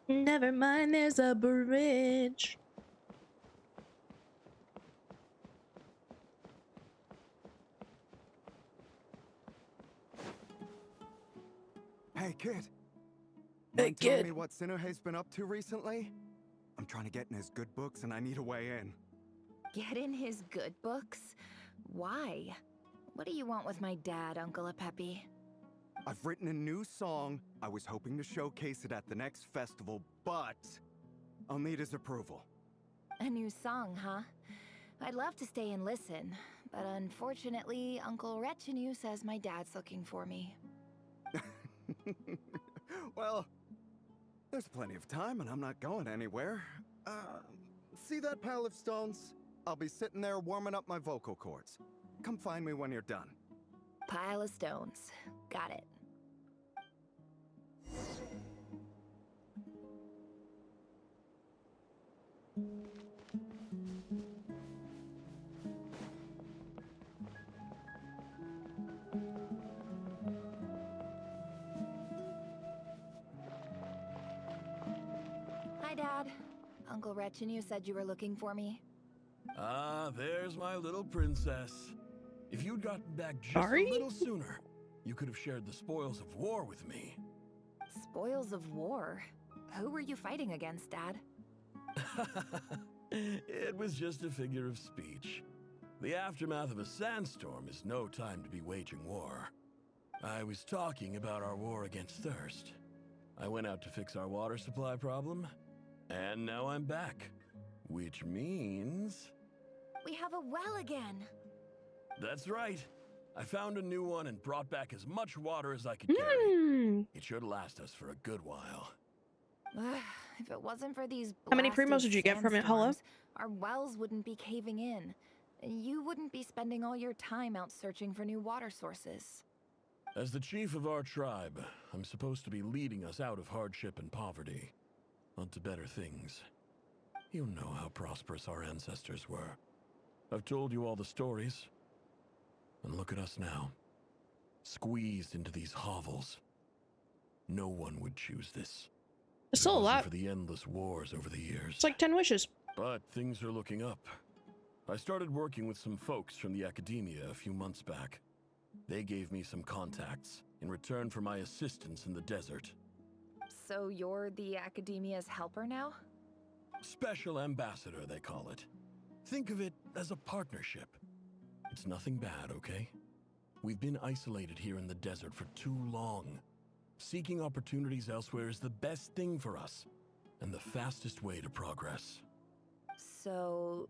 Speaker 2: Never mind, there's a bridge.
Speaker 15: Hey, kid.
Speaker 2: Hey,
Speaker 15: Mind telling
Speaker 2: kid.
Speaker 15: me what Sinuhe's been up to recently? I'm trying to get in his good books and I need a way in.
Speaker 22: Get in his good books? Why? What do you want with my dad, Uncle Apepi?
Speaker 15: I've written a new song. I was hoping to showcase it at the next festival, but I'll need his approval.
Speaker 22: A new song, huh? I'd love to stay and listen, but unfortunately, Uncle Retinue says my dad's looking for me.
Speaker 15: Well, there's plenty of time and I'm not going anywhere. See that pile of stones? I'll be sitting there warming up my vocal cords. Come find me when you're done.
Speaker 22: Pile of stones. Got it. Hi, Dad. Uncle Retinue said you were looking for me.
Speaker 10: Ah, there's my little princess. If you'd gotten back just
Speaker 2: Sorry?
Speaker 10: a little sooner, you could have shared the spoils of war with me.
Speaker 22: Spoils of war? Who were you fighting against, Dad?
Speaker 10: It was just a figure of speech. The aftermath of a sandstorm is no time to be waging war. I was talking about our war against thirst. I went out to fix our water supply problem, and now I'm back. Which means...
Speaker 22: We have a well again!
Speaker 10: That's right. I found a new one and brought back as much water as I could carry. It should last us for a good while.
Speaker 22: If it wasn't for these
Speaker 2: How many primos did you get from it, Hello?
Speaker 22: sandstorms, our wells wouldn't be caving in. You wouldn't be spending all your time out searching for new water sources.
Speaker 10: As the chief of our tribe, I'm supposed to be leading us out of hardship and poverty, onto better things. You know how prosperous our ancestors were. I've told you all the stories. And look at us now, squeezed into these hovels. No one would choose this.
Speaker 2: It's still a lot.
Speaker 10: For the endless wars over the years.
Speaker 2: It's like 10 wishes.
Speaker 10: But things are looking up. I started working with some folks from the academia a few months back. They gave me some contacts in return for my assistance in the desert.
Speaker 22: So you're the academia's helper now?
Speaker 10: Special ambassador, they call it. Think of it as a partnership. It's nothing bad, okay? We've been isolated here in the desert for too long. Seeking opportunities elsewhere is the best thing for us, and the fastest way to progress.
Speaker 22: So,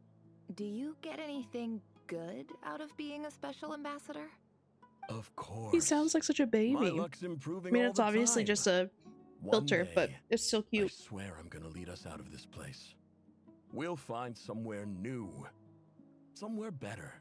Speaker 22: do you get anything good out of being a special ambassador?
Speaker 10: Of course.
Speaker 2: He sounds like such a baby.
Speaker 10: My luck's improving
Speaker 2: I mean,
Speaker 10: all
Speaker 2: it's
Speaker 10: the
Speaker 2: obviously
Speaker 10: time.
Speaker 2: just a filter, but it's still cute.
Speaker 10: I swear I'm gonna lead us out of this place. We'll find somewhere new. Somewhere better.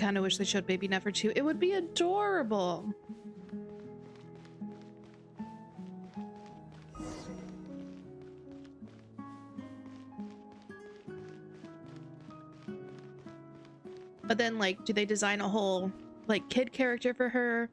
Speaker 2: kind of wish they showed baby Nefer too. It would be adorable. But then, like, do they design a whole, like, kid character for her?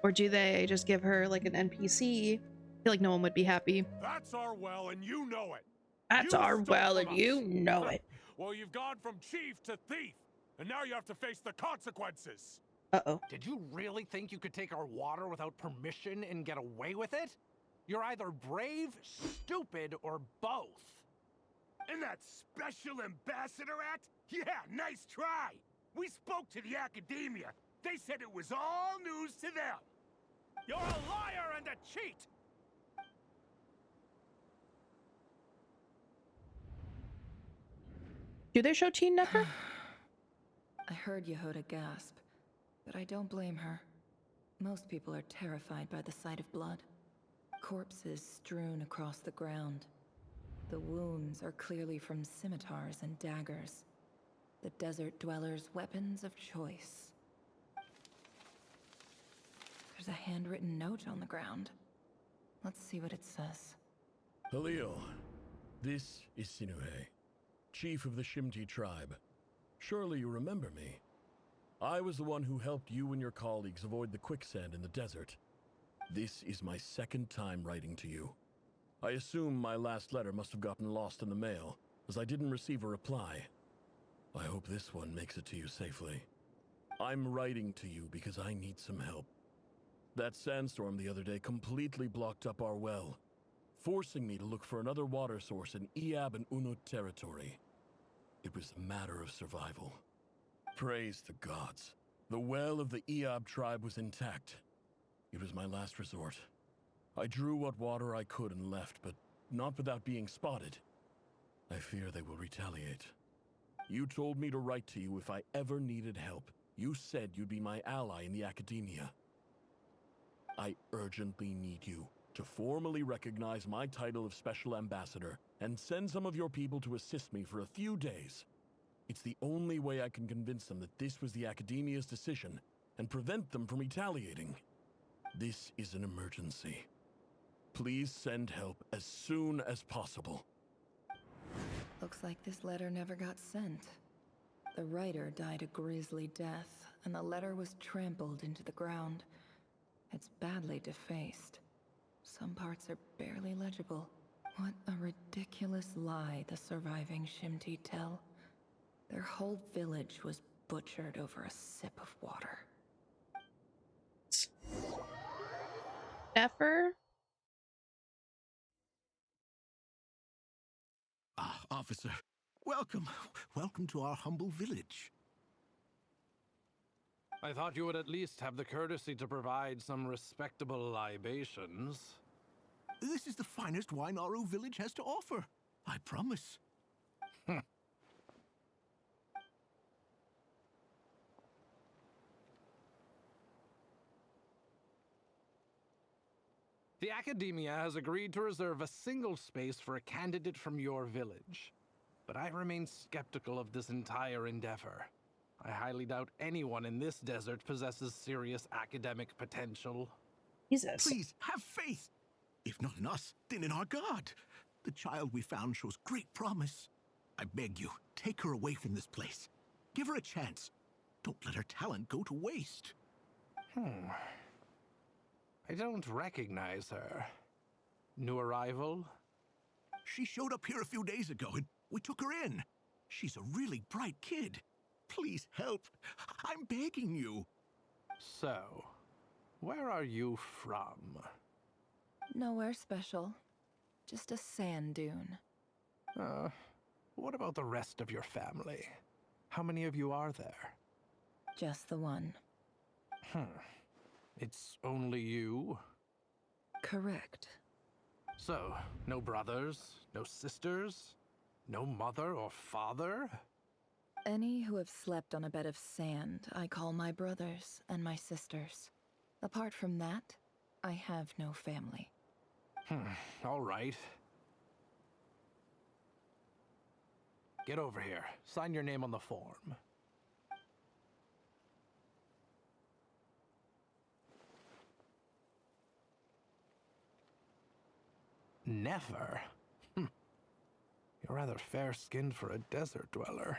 Speaker 2: Or do they just give her, like, an NPC? I feel like no one would be happy.
Speaker 14: That's our well, and you know it.
Speaker 2: That's our well, and you know it.
Speaker 14: Well, you've gone from chief to thief, and now you have to face the consequences.
Speaker 2: Uh-oh.
Speaker 19: Did you really think you could take our water without permission and get away with it? You're either brave, stupid, or both.
Speaker 14: And that special ambassador act? Yeah, nice try. We spoke to the academia. They said it was all news to them. You're a liar and a cheat.
Speaker 2: Do they show Teen Nefer?
Speaker 16: I heard Yehoda gasp, but I don't blame her. Most people are terrified by the sight of blood. Corpses strewn across the ground. The wounds are clearly from scimitars and daggers. The desert dwellers' weapons of choice. There's a handwritten note on the ground. Let's see what it says.
Speaker 10: Halil, this is Sinuhe, chief of the Shimti tribe. Surely you remember me. I was the one who helped you and your colleagues avoid the quicksand in the desert. This is my second time writing to you. I assume my last letter must have gotten lost in the mail, as I didn't receive a reply. I hope this one makes it to you safely. I'm writing to you because I need some help. That sandstorm the other day completely blocked up our well, forcing me to look for another water source in Iab and Unut territory. It was a matter of survival. Praise the gods. The well of the Iab tribe was intact. It was my last resort. I drew what water I could and left, but not without being spotted. I fear they will retaliate. You told me to write to you if I ever needed help. You said you'd be my ally in the academia. I urgently need you to formally recognize my title of Special Ambassador and send some of your people to assist me for a few days. It's the only way I can convince them that this was the academia's decision and prevent them from retaliating. This is an emergency. Please send help as soon as possible.
Speaker 16: Looks like this letter never got sent. The writer died a grisly death, and the letter was trampled into the ground. It's badly defaced. Some parts are barely legible. What a ridiculous lie the surviving Shimti tell. Their whole village was butchered over a sip of water.
Speaker 2: Nefer?
Speaker 23: Ah, officer. Welcome. Welcome to our humble village.
Speaker 19: I thought you would at least have the courtesy to provide some respectable libations.
Speaker 23: This is the finest wine Aru village has to offer. I promise.
Speaker 19: The Academia has agreed to reserve a single space for a candidate from your village. But I remain skeptical of this entire endeavor. I highly doubt anyone in this desert possesses serious academic potential.
Speaker 2: Jesus.
Speaker 23: Please, have faith. If not in us, then in our God. The child we found shows great promise. I beg you, take her away from this place. Give her a chance. Don't let her talent go to waste.
Speaker 19: I don't recognize her. New arrival?
Speaker 23: She showed up here a few days ago and we took her in. She's a really bright kid. Please help. I'm begging you.
Speaker 19: So, where are you from?
Speaker 16: Nowhere special. Just a sand dune.
Speaker 19: What about the rest of your family? How many of you are there?
Speaker 16: Just the one.
Speaker 19: It's only you?
Speaker 16: Correct.
Speaker 19: So, no brothers, no sisters, no mother or father?
Speaker 16: Any who have slept on a bed of sand, I call my brothers and my sisters. Apart from that, I have no family.
Speaker 19: All right. Get over here. Sign your name on the form. Never? You're rather fair-skinned for a desert dweller.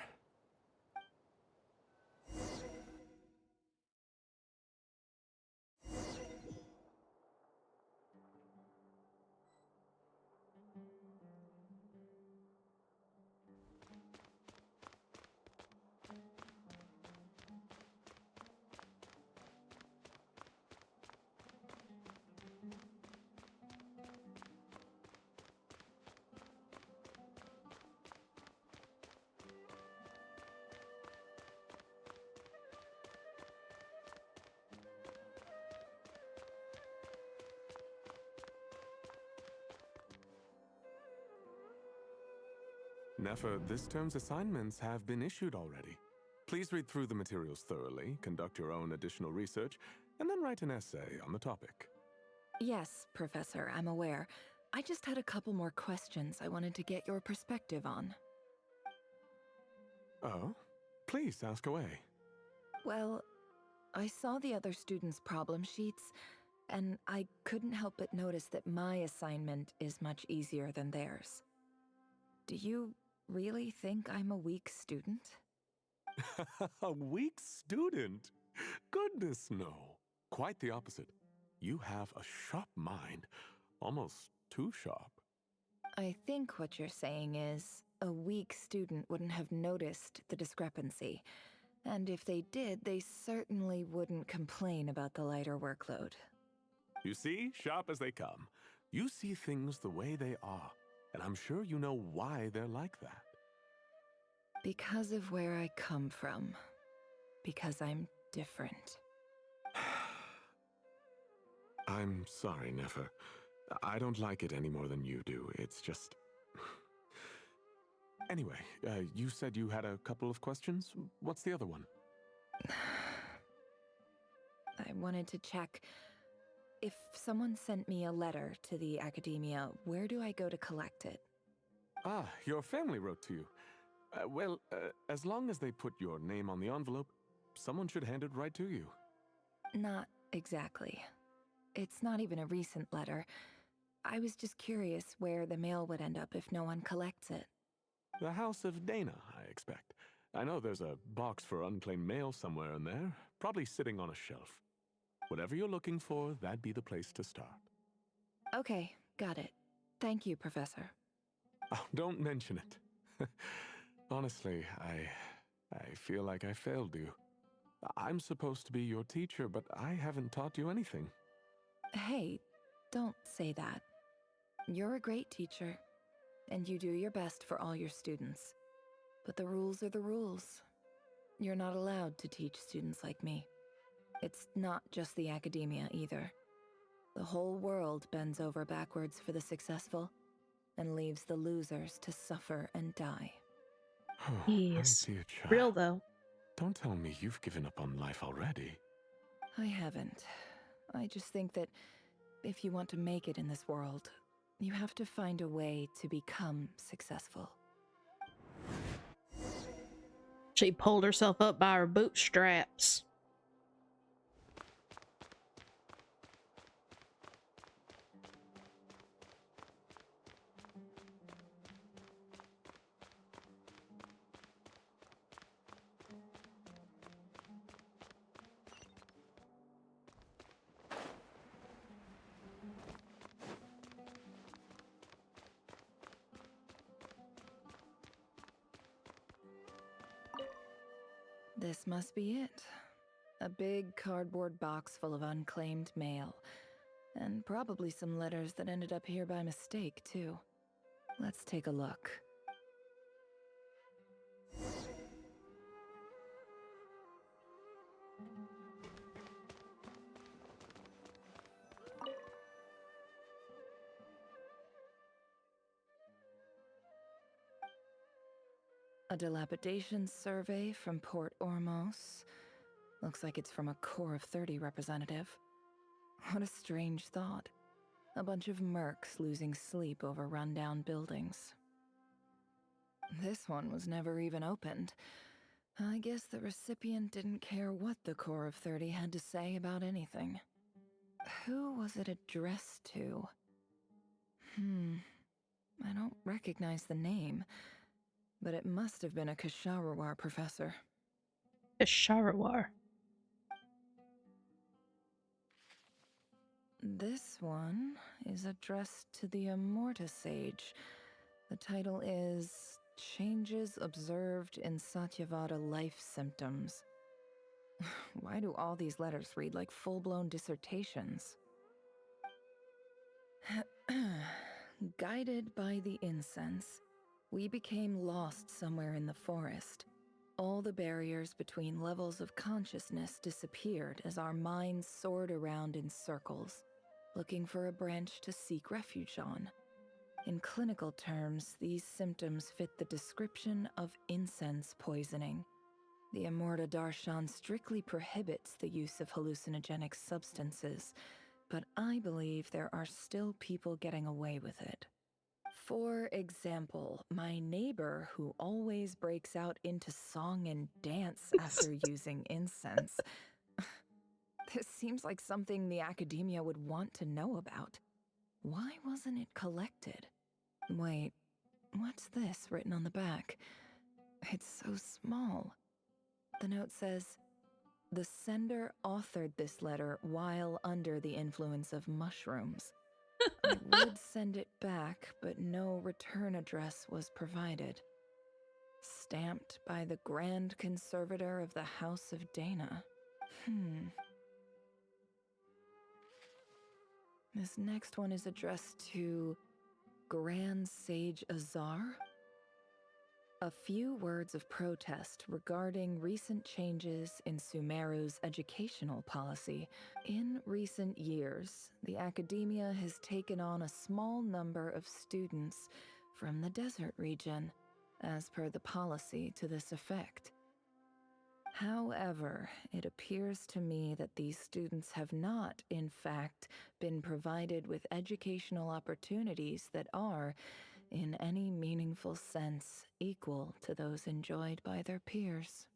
Speaker 3: Nefer, this term's assignments have been issued already. Please read through the materials thoroughly, conduct your own additional research, and then write an essay on the topic.
Speaker 16: Yes, Professor, I'm aware. I just had a couple more questions I wanted to get your perspective on.
Speaker 3: Oh? Please ask away.
Speaker 16: Well, I saw the other students' problem sheets, and I couldn't help but notice that my assignment is much easier than theirs. Do you really think I'm a weak student?
Speaker 3: A weak student? Goodness, no. Quite the opposite. You have a sharp mind. Almost too sharp.
Speaker 16: I think what you're saying is, a weak student wouldn't have noticed the discrepancy. And if they did, they certainly wouldn't complain about the lighter workload.
Speaker 3: You see, sharp as they come. You see things the way they are, and I'm sure you know why they're like that.
Speaker 16: Because of where I come from. Because I'm different.
Speaker 3: I'm sorry, Nefer. I don't like it any more than you do. It's just... Anyway, you said you had a couple of questions. What's the other one?
Speaker 16: I wanted to check. If someone sent me a letter to the academia, where do I go to collect it?
Speaker 3: Ah, your family wrote to you. Well, as long as they put your name on the envelope, someone should hand it right to you.
Speaker 16: Not exactly. It's not even a recent letter. I was just curious where the mail would end up if no one collects it.
Speaker 3: The House of Dana, I expect. I know there's a box for unclaimed mail somewhere in there, probably sitting on a shelf. Whatever you're looking for, that'd be the place to start.
Speaker 16: Okay, got it. Thank you, Professor.
Speaker 3: Oh, don't mention it. Honestly, I feel like I failed you. I'm supposed to be your teacher, but I haven't taught you anything.
Speaker 16: Hey, don't say that. You're a great teacher, and you do your best for all your students. But the rules are the rules. You're not allowed to teach students like me. It's not just the academia either. The whole world bends over backwards for the successful, and leaves the losers to suffer and die.
Speaker 2: He's
Speaker 3: My dear child,
Speaker 2: real, though.
Speaker 3: Don't tell me you've given up on life already.
Speaker 16: I haven't. I just think that if you want to make it in this world, you have to find a way to become successful.
Speaker 2: She pulled herself up by her bootstraps.
Speaker 16: This must be it. A big cardboard box full of unclaimed mail. And probably some letters that ended up here by mistake, too. Let's take a look. A dilapidation survey from Port Ormos. Looks like it's from a Core of 30 representative. What a strange thought. A bunch of mercs losing sleep over rundown buildings. This one was never even opened. I guess the recipient didn't care what the Core of 30 had to say about anything. Who was it addressed to? I don't recognize the name, but it must have been a Ksharawar professor.
Speaker 2: Ksharawar.
Speaker 16: This one is addressed to the Immorta Sage. The title is Changes Observed in Satyavada Life Symptoms. Why do all these letters read like full-blown dissertations? Guided by the incense, we became lost somewhere in the forest. All the barriers between levels of consciousness disappeared as our minds soared around in circles, looking for a branch to seek refuge on. In clinical terms, these symptoms fit the description of incense poisoning. The Immorta Darshan strictly prohibits the use of hallucinogenic substances, but I believe there are still people getting away with it. For example, my neighbor who always breaks out into song and dance after using incense. This seems like something the academia would want to know about. Why wasn't it collected? Wait, what's this written on the back? It's so small. The note says, "The sender authored this letter while under the influence of mushrooms. I would send it back, but no return address was provided. Stamped by the Grand Conservator of the House of Dana." This next one is addressed to Grand Sage Azar. A few words of protest regarding recent changes in Sumeru's educational policy. In recent years, the academia has taken on a small number of students from the desert region, as per the policy to this effect. However, it appears to me that these students have not, in fact, been provided with educational opportunities that are, in any meaningful sense, equal to those enjoyed by their peers.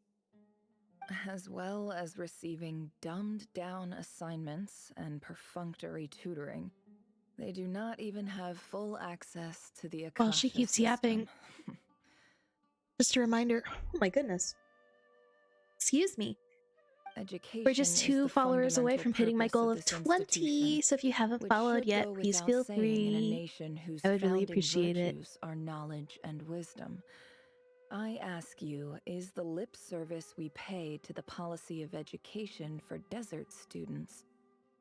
Speaker 16: As well as receiving dumbed-down assignments and perfunctory tutoring, they do not even have full access to the Akasha
Speaker 2: Well, she keeps
Speaker 16: system.
Speaker 2: yapping. Just a reminder. Oh my goodness. Excuse me.
Speaker 16: Education
Speaker 2: We're just
Speaker 16: is
Speaker 2: 2
Speaker 16: the
Speaker 2: followers away
Speaker 16: fundamental
Speaker 2: from hitting my
Speaker 16: purpose
Speaker 2: goal
Speaker 16: of
Speaker 2: of
Speaker 16: this
Speaker 2: 20,
Speaker 16: institution,
Speaker 2: so if you haven't
Speaker 16: which
Speaker 2: followed
Speaker 16: should
Speaker 2: yet,
Speaker 16: go
Speaker 2: please
Speaker 16: without
Speaker 2: feel
Speaker 16: saying in a
Speaker 2: free.
Speaker 16: nation whose
Speaker 2: I would really
Speaker 16: founding
Speaker 2: appreciate it.
Speaker 16: virtues are knowledge and wisdom. I ask you, is the lip service we pay to the policy of education for desert students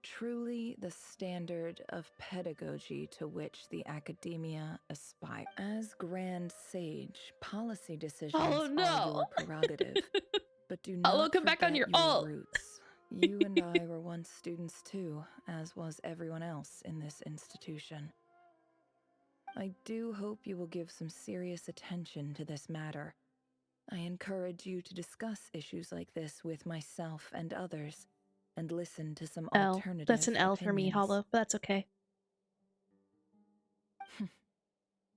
Speaker 16: truly the standard of pedagogy to which the academia aspire? As Grand Sage, policy decisions are your prerogative, but do not
Speaker 2: come back on
Speaker 16: forget
Speaker 2: your
Speaker 16: your
Speaker 2: ult.
Speaker 16: roots. You and I were once students too, as was everyone else in this institution. I do hope you will give some serious attention to this matter. I encourage you to discuss issues like this with myself and others, and listen to some
Speaker 2: L.
Speaker 16: alternative
Speaker 2: That's an L for me,
Speaker 16: opinions.
Speaker 2: Hollow, but that's okay.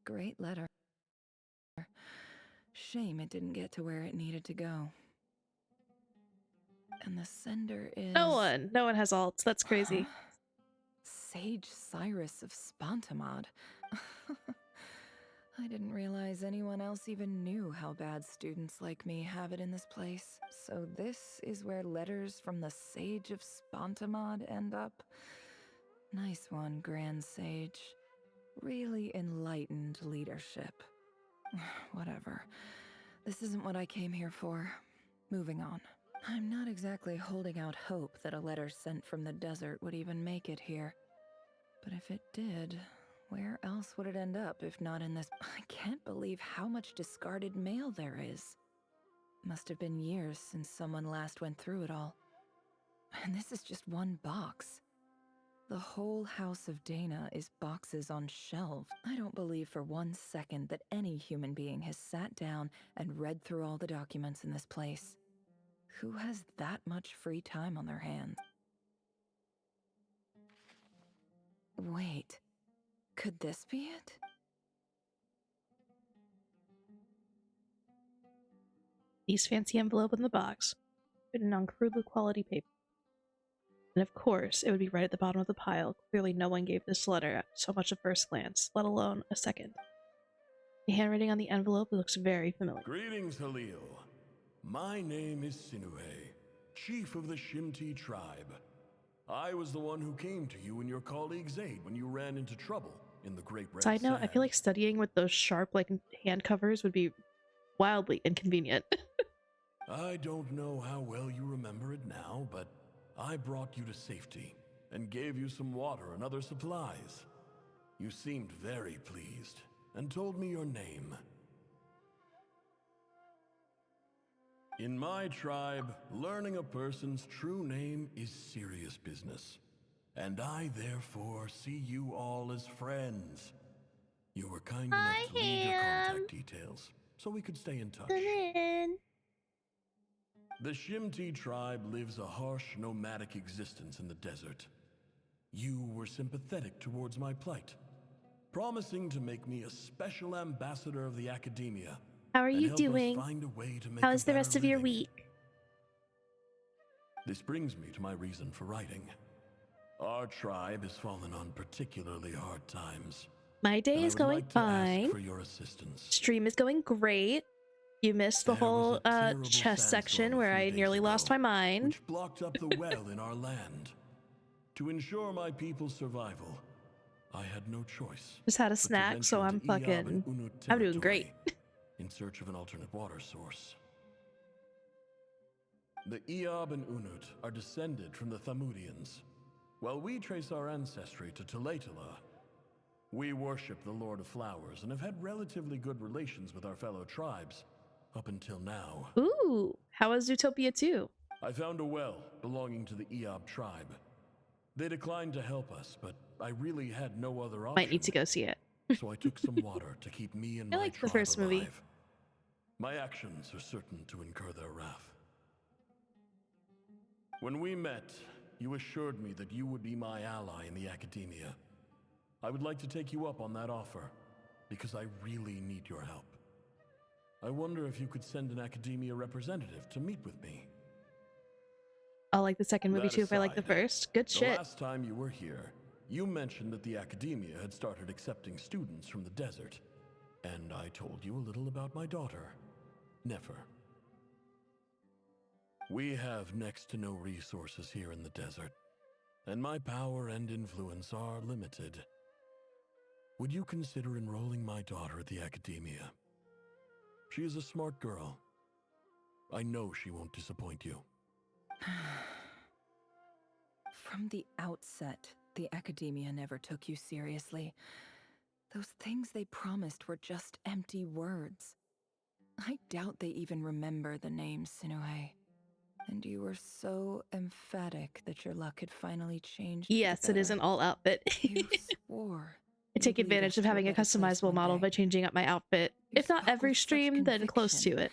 Speaker 16: Great letter. Shame it didn't get to where it needed to go. And the sender is...
Speaker 2: No one has alts. That's crazy.
Speaker 16: Huh? Sage Cyrus of Spontamod. I didn't realize anyone else even knew how bad students like me have it in this place. So this is where letters from the Sage of Spontamod end up? Nice one, Grand Sage. Really enlightened leadership. Whatever. This isn't what I came here for. Moving on. I'm not exactly holding out hope that a letter sent from the desert would even make it here. But if it did, where else would it end up if not in this? I can't believe how much discarded mail there is. Must have been years since someone last went through it all. And this is just one box. The whole House of Dana is boxes on shelves. I don't believe for 1 second that any human being has sat down and read through all the documents in this place. Who has that much free time on their hands? Wait, could this be it?
Speaker 2: Nice fancy envelope in the box, written on crude quality paper. And of course, it would be right at the bottom of the pile. Clearly no one gave this letter so much a first glance, let alone a second. The handwriting on the envelope looks very familiar.
Speaker 10: Greetings, Halil. My name is Sinuhe, chief of the Shimti tribe. I was the one who came to you and your colleague's aid when you ran into trouble in the Great Red
Speaker 2: Side note, I
Speaker 10: Sand.
Speaker 2: feel like studying with those sharp, like, hand covers would be wildly inconvenient.
Speaker 10: I don't know how well you remember it now, but I brought you to safety and gave you some water and other supplies. You seemed very pleased and told me your name. In my tribe, learning a person's true name is serious business, and I therefore see you all as friends. You were kind enough to leave your contact details, so we could stay in touch. The Shimti tribe lives a harsh, nomadic existence in the desert. You were sympathetic towards my plight, promising to make me a special ambassador of the academia.
Speaker 2: How are you
Speaker 10: help us
Speaker 2: doing?
Speaker 10: find a way to make
Speaker 2: How
Speaker 10: a
Speaker 2: is the rest
Speaker 10: better
Speaker 2: of your
Speaker 10: living.
Speaker 2: week?
Speaker 10: This brings me to my reason for writing. Our tribe has fallen on particularly hard times.
Speaker 2: My day
Speaker 10: and
Speaker 2: is
Speaker 10: I would
Speaker 2: going
Speaker 10: like to ask
Speaker 2: fine.
Speaker 10: for your assistance.
Speaker 2: Stream is going great. You missed the
Speaker 10: There was
Speaker 2: whole
Speaker 10: a terrible
Speaker 2: chest section
Speaker 10: sandstorm a
Speaker 2: where
Speaker 10: few
Speaker 2: I
Speaker 10: days
Speaker 2: nearly
Speaker 10: ago,
Speaker 2: lost my mind.
Speaker 10: which blocked up the well in our land. To ensure my people's survival, I had no choice.
Speaker 2: Just had a
Speaker 10: but to
Speaker 2: snack, so
Speaker 10: venture
Speaker 2: I'm
Speaker 10: into Iab
Speaker 2: fucking.
Speaker 10: and Unut
Speaker 2: I'm doing great.
Speaker 10: territory in search of an alternate water source. The Iab and Unut are descended from the Thamudians. While we trace our ancestry to Tulatala, we worship the Lord of Flowers and have had relatively good relations with our fellow tribes up until now.
Speaker 2: Ooh, how was Zootopia 2?
Speaker 10: I found a well belonging to the Iab tribe. They declined to help us, but I really had no other option.
Speaker 2: Might need to go see it.
Speaker 10: So I took some water to keep me and
Speaker 2: I
Speaker 10: my
Speaker 2: liked the
Speaker 10: tribe
Speaker 2: first movie.
Speaker 10: alive. My actions are certain to incur their wrath. When we met, you assured me that you would be my ally in the academia. I would like to take you up on that offer, because I really need your help. I wonder if you could send an academia representative to meet with me.
Speaker 2: I'll like the second movie
Speaker 10: That
Speaker 2: too if I like the
Speaker 10: aside,
Speaker 2: first. Good
Speaker 10: the
Speaker 2: shit.
Speaker 10: last time you were here, you mentioned that the academia had started accepting students from the desert. And I told you a little about my daughter, Nefer. We have next to no resources here in the desert, and my power and influence are limited. Would you consider enrolling my daughter at the academia? She is a smart girl. I know she won't disappoint you.
Speaker 16: From the outset, the academia never took you seriously. Those things they promised were just empty words. I doubt they even remember the name Sinuhe. And you were so emphatic that your luck had finally changed.
Speaker 2: Yes, it is an all outfit.
Speaker 16: You swore.
Speaker 2: I take advantage of having a customizable model by changing up my outfit. If not every stream, then close to it.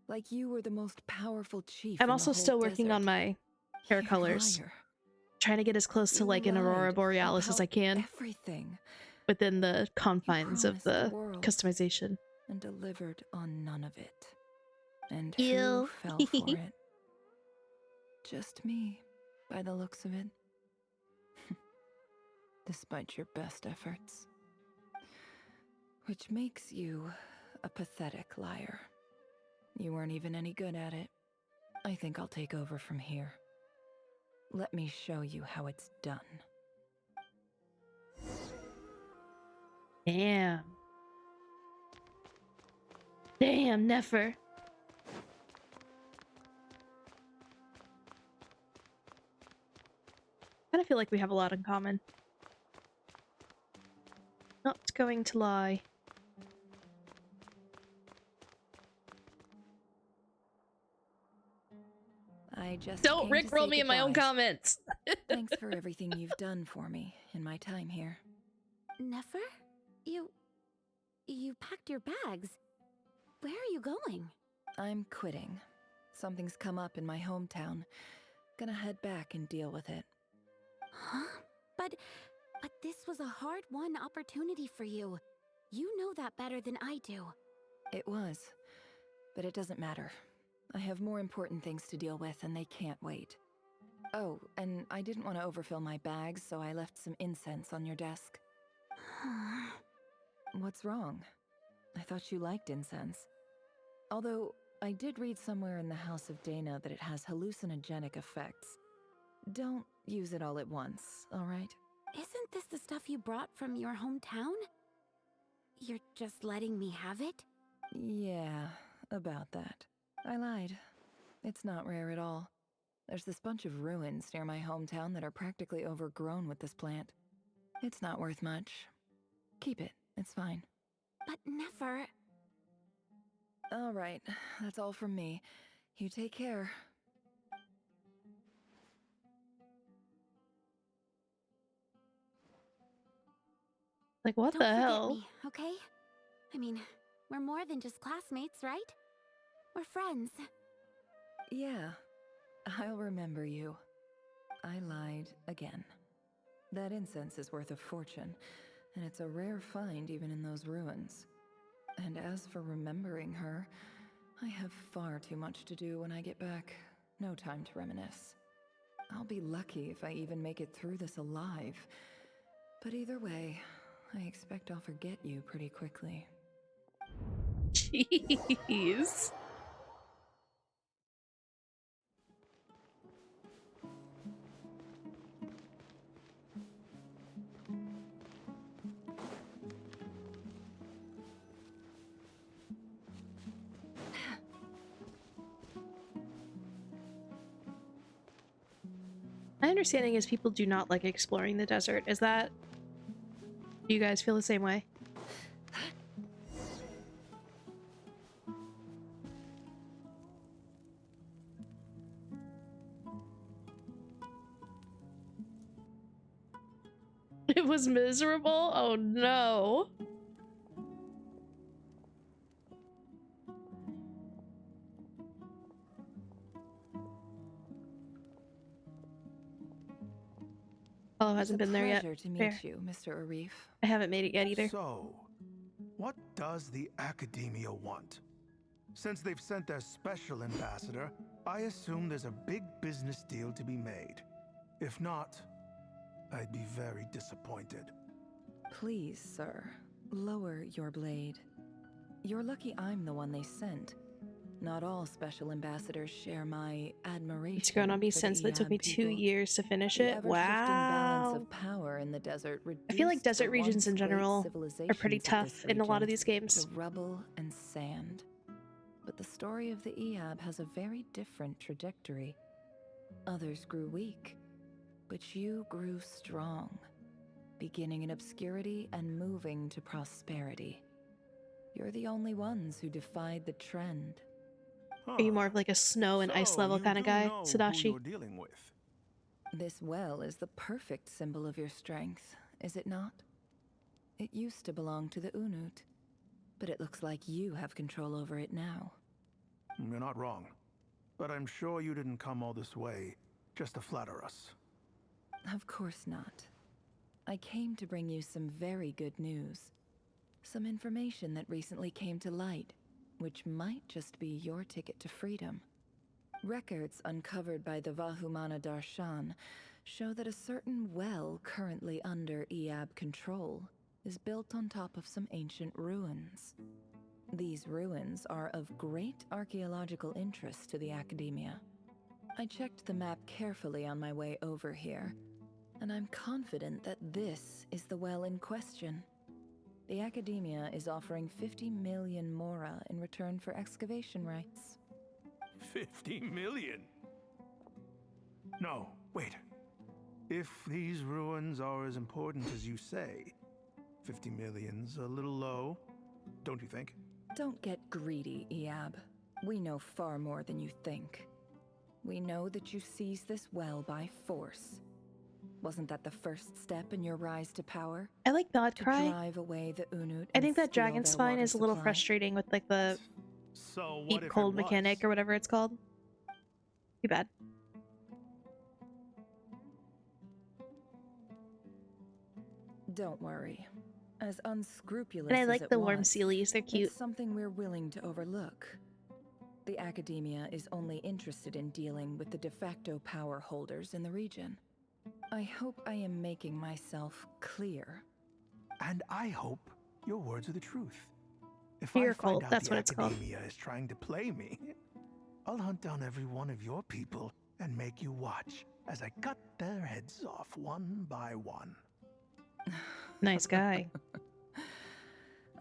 Speaker 16: Like you were the most powerful chief.
Speaker 2: I'm also still working on my hair colors. Trying to get as close to like an Aurora Borealis as I can.
Speaker 16: Everything.
Speaker 2: Within the confines of the customization.
Speaker 16: And delivered on none of it. And
Speaker 2: Ew.
Speaker 16: who fell for it? Just me, by the looks of it. Despite your best efforts. Which makes you a pathetic liar. You weren't even any good at it. I think I'll take over from here. Let me show you how it's done.
Speaker 2: Damn. Damn, Nefer. I kind of feel like we have a lot in common. Not going to lie.
Speaker 16: I just
Speaker 2: Don't rickroll me in my own comments.
Speaker 16: Thanks for everything you've done for me in my time here.
Speaker 4: Nefer? You packed your bags. Where are you going?
Speaker 16: I'm quitting. Something's come up in my hometown. Gonna head back and deal with it.
Speaker 4: Huh? But this was a hard-won opportunity for you. You know that better than I do.
Speaker 16: It was. But it doesn't matter. I have more important things to deal with and they can't wait. Oh, and I didn't want to overfill my bags, so I left some incense on your desk. What's wrong? I thought you liked incense. Although, I did read somewhere in the House of Dana that it has hallucinogenic effects. Don't use it all at once, alright?
Speaker 4: Isn't this the stuff you brought from your hometown? You're just letting me have it?
Speaker 16: Yeah, about that. I lied. It's not rare at all. There's this bunch of ruins near my hometown that are practically overgrown with this plant. It's not worth much. Keep it, it's fine.
Speaker 4: But never.
Speaker 16: Alright, that's all from me. You take care.
Speaker 2: Like, what
Speaker 4: Don't
Speaker 2: the
Speaker 4: forget
Speaker 2: hell?
Speaker 4: me, okay? I mean, we're more than just classmates, right? We're friends.
Speaker 16: Yeah, I'll remember you. I lied again. That incense is worth a fortune, and it's a rare find even in those ruins. And as for remembering her, I have far too much to do when I get back. No time to reminisce. I'll be lucky if I even make it through this alive. But either way, I expect I'll forget you pretty quickly.
Speaker 2: Jeez. My understanding is people do not like exploring the desert. Is that... Do you guys feel the same way? It was miserable? Oh no. Oh, hasn't been there yet.
Speaker 16: Pleasure to meet
Speaker 2: Fair.
Speaker 16: you, Mr. Arif.
Speaker 2: I haven't made it yet either.
Speaker 23: So, what does the Academia want? Since they've sent their special ambassador, I assume there's a big business deal to be made. If not, I'd be very disappointed.
Speaker 16: Please, sir, lower your blade. You're lucky I'm the one they sent. Not all special ambassadors share my admiration.
Speaker 2: It's grown on me since it took me 2 years to finish it. Wow.
Speaker 16: Balance of power in the desert
Speaker 2: I feel like
Speaker 16: reduced
Speaker 2: desert
Speaker 16: the
Speaker 2: regions in
Speaker 16: once great
Speaker 2: general are
Speaker 16: civilizations
Speaker 2: pretty
Speaker 16: of
Speaker 2: tough
Speaker 16: this
Speaker 2: in a lot of
Speaker 16: region
Speaker 2: these games.
Speaker 16: to rubble and sand. But the story of the Eab has a very different trajectory. Others grew weak, but you grew strong, beginning in obscurity and moving to prosperity. You're the only ones who defied the trend.
Speaker 2: Are you more of like a snow and ice level kind of guy, Sadashi?
Speaker 16: This well is the perfect symbol of your strength, is it not? It used to belong to the Unut, but it looks like you have control over it now.
Speaker 23: You're not wrong. But I'm sure you didn't come all this way just to flatter us.
Speaker 16: Of course not. I came to bring you some very good news. Some information that recently came to light, which might just be your ticket to freedom. Records uncovered by the Vahumana Darshan show that a certain well currently under Eab control is built on top of some ancient ruins. These ruins are of great archaeological interest to the Academia. I checked the map carefully on my way over here, and I'm confident that this is the well in question. The Academia is offering 50 million mora in return for excavation rights.
Speaker 23: 50 million? No, wait. If these ruins are as important as you say, 50 million's a little low, don't you think?
Speaker 16: Don't get greedy, Eab. We know far more than you think. We know that you seized this well by force. Wasn't that the first step in your rise to power?
Speaker 2: I like God
Speaker 16: To
Speaker 2: Cry.
Speaker 16: drive away the Unut
Speaker 2: I
Speaker 16: and
Speaker 2: think that
Speaker 16: steal
Speaker 2: Dragon
Speaker 16: their
Speaker 2: Spine
Speaker 16: water
Speaker 2: is a little
Speaker 16: supply?
Speaker 2: frustrating with like the
Speaker 23: So what
Speaker 2: deep
Speaker 23: if
Speaker 2: cold
Speaker 23: it was?
Speaker 2: mechanic or whatever it's called. Too bad.
Speaker 16: Don't worry. As unscrupulous
Speaker 2: And I
Speaker 16: as
Speaker 2: like
Speaker 16: it
Speaker 2: the warm
Speaker 16: was,
Speaker 2: Sealies, they're cute.
Speaker 16: it's something we're willing to overlook. The Academia is only interested in dealing with the de facto power holders in the region. I hope I am making myself clear.
Speaker 14: And I hope your words are the truth. If
Speaker 2: Fear
Speaker 14: I find
Speaker 2: cult,
Speaker 14: out
Speaker 2: that's
Speaker 14: the
Speaker 2: what it's called.
Speaker 14: Academia is trying to play me, I'll hunt down every one of your people and make you watch as I cut their heads off one by one.
Speaker 2: Nice guy.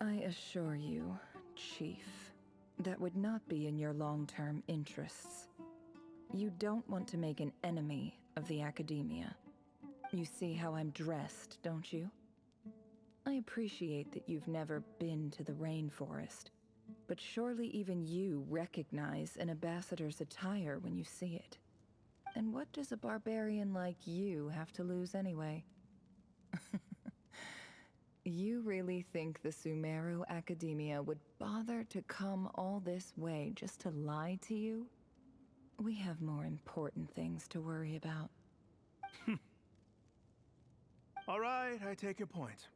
Speaker 16: I assure you, Chief, that would not be in your long-term interests. You don't want to make an enemy of the Academia. You see how I'm dressed, don't you? I appreciate that you've never been to the rainforest, but surely even you recognize an ambassador's attire when you see it. And what does a barbarian like you have to lose anyway? You really think the Sumeru Academia would bother to come all this way just to lie to you? We have more important things to worry about.
Speaker 14: All right, I take your point.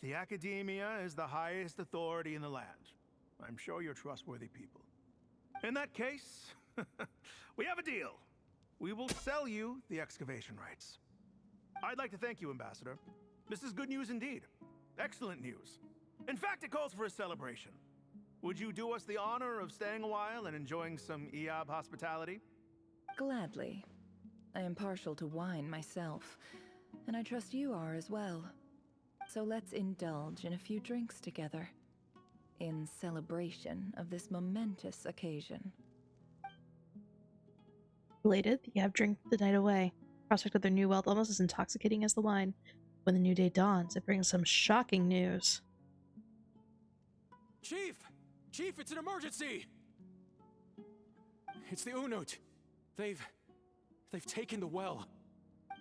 Speaker 14: The Academia is the highest authority in the land. I'm sure you're trustworthy people. In that case, we have a deal. We will sell you the excavation rights. I'd like to thank you, Ambassador. This is good news indeed. Excellent news. In fact, it calls for a celebration. Would you do us the honor of staying a while and enjoying some Hiiiii hospitality?
Speaker 16: Gladly. I am partial to wine myself, and I trust you are as well. So let's indulge in a few drinks together, in celebration of this momentous occasion.
Speaker 2: Elated, the Yab drink the night away. Prospect of their new wealth almost as intoxicating as the wine. When the new day dawns, it brings some shocking news.
Speaker 8: Chief! Chief, it's an emergency! It's the Unut. They've taken the well.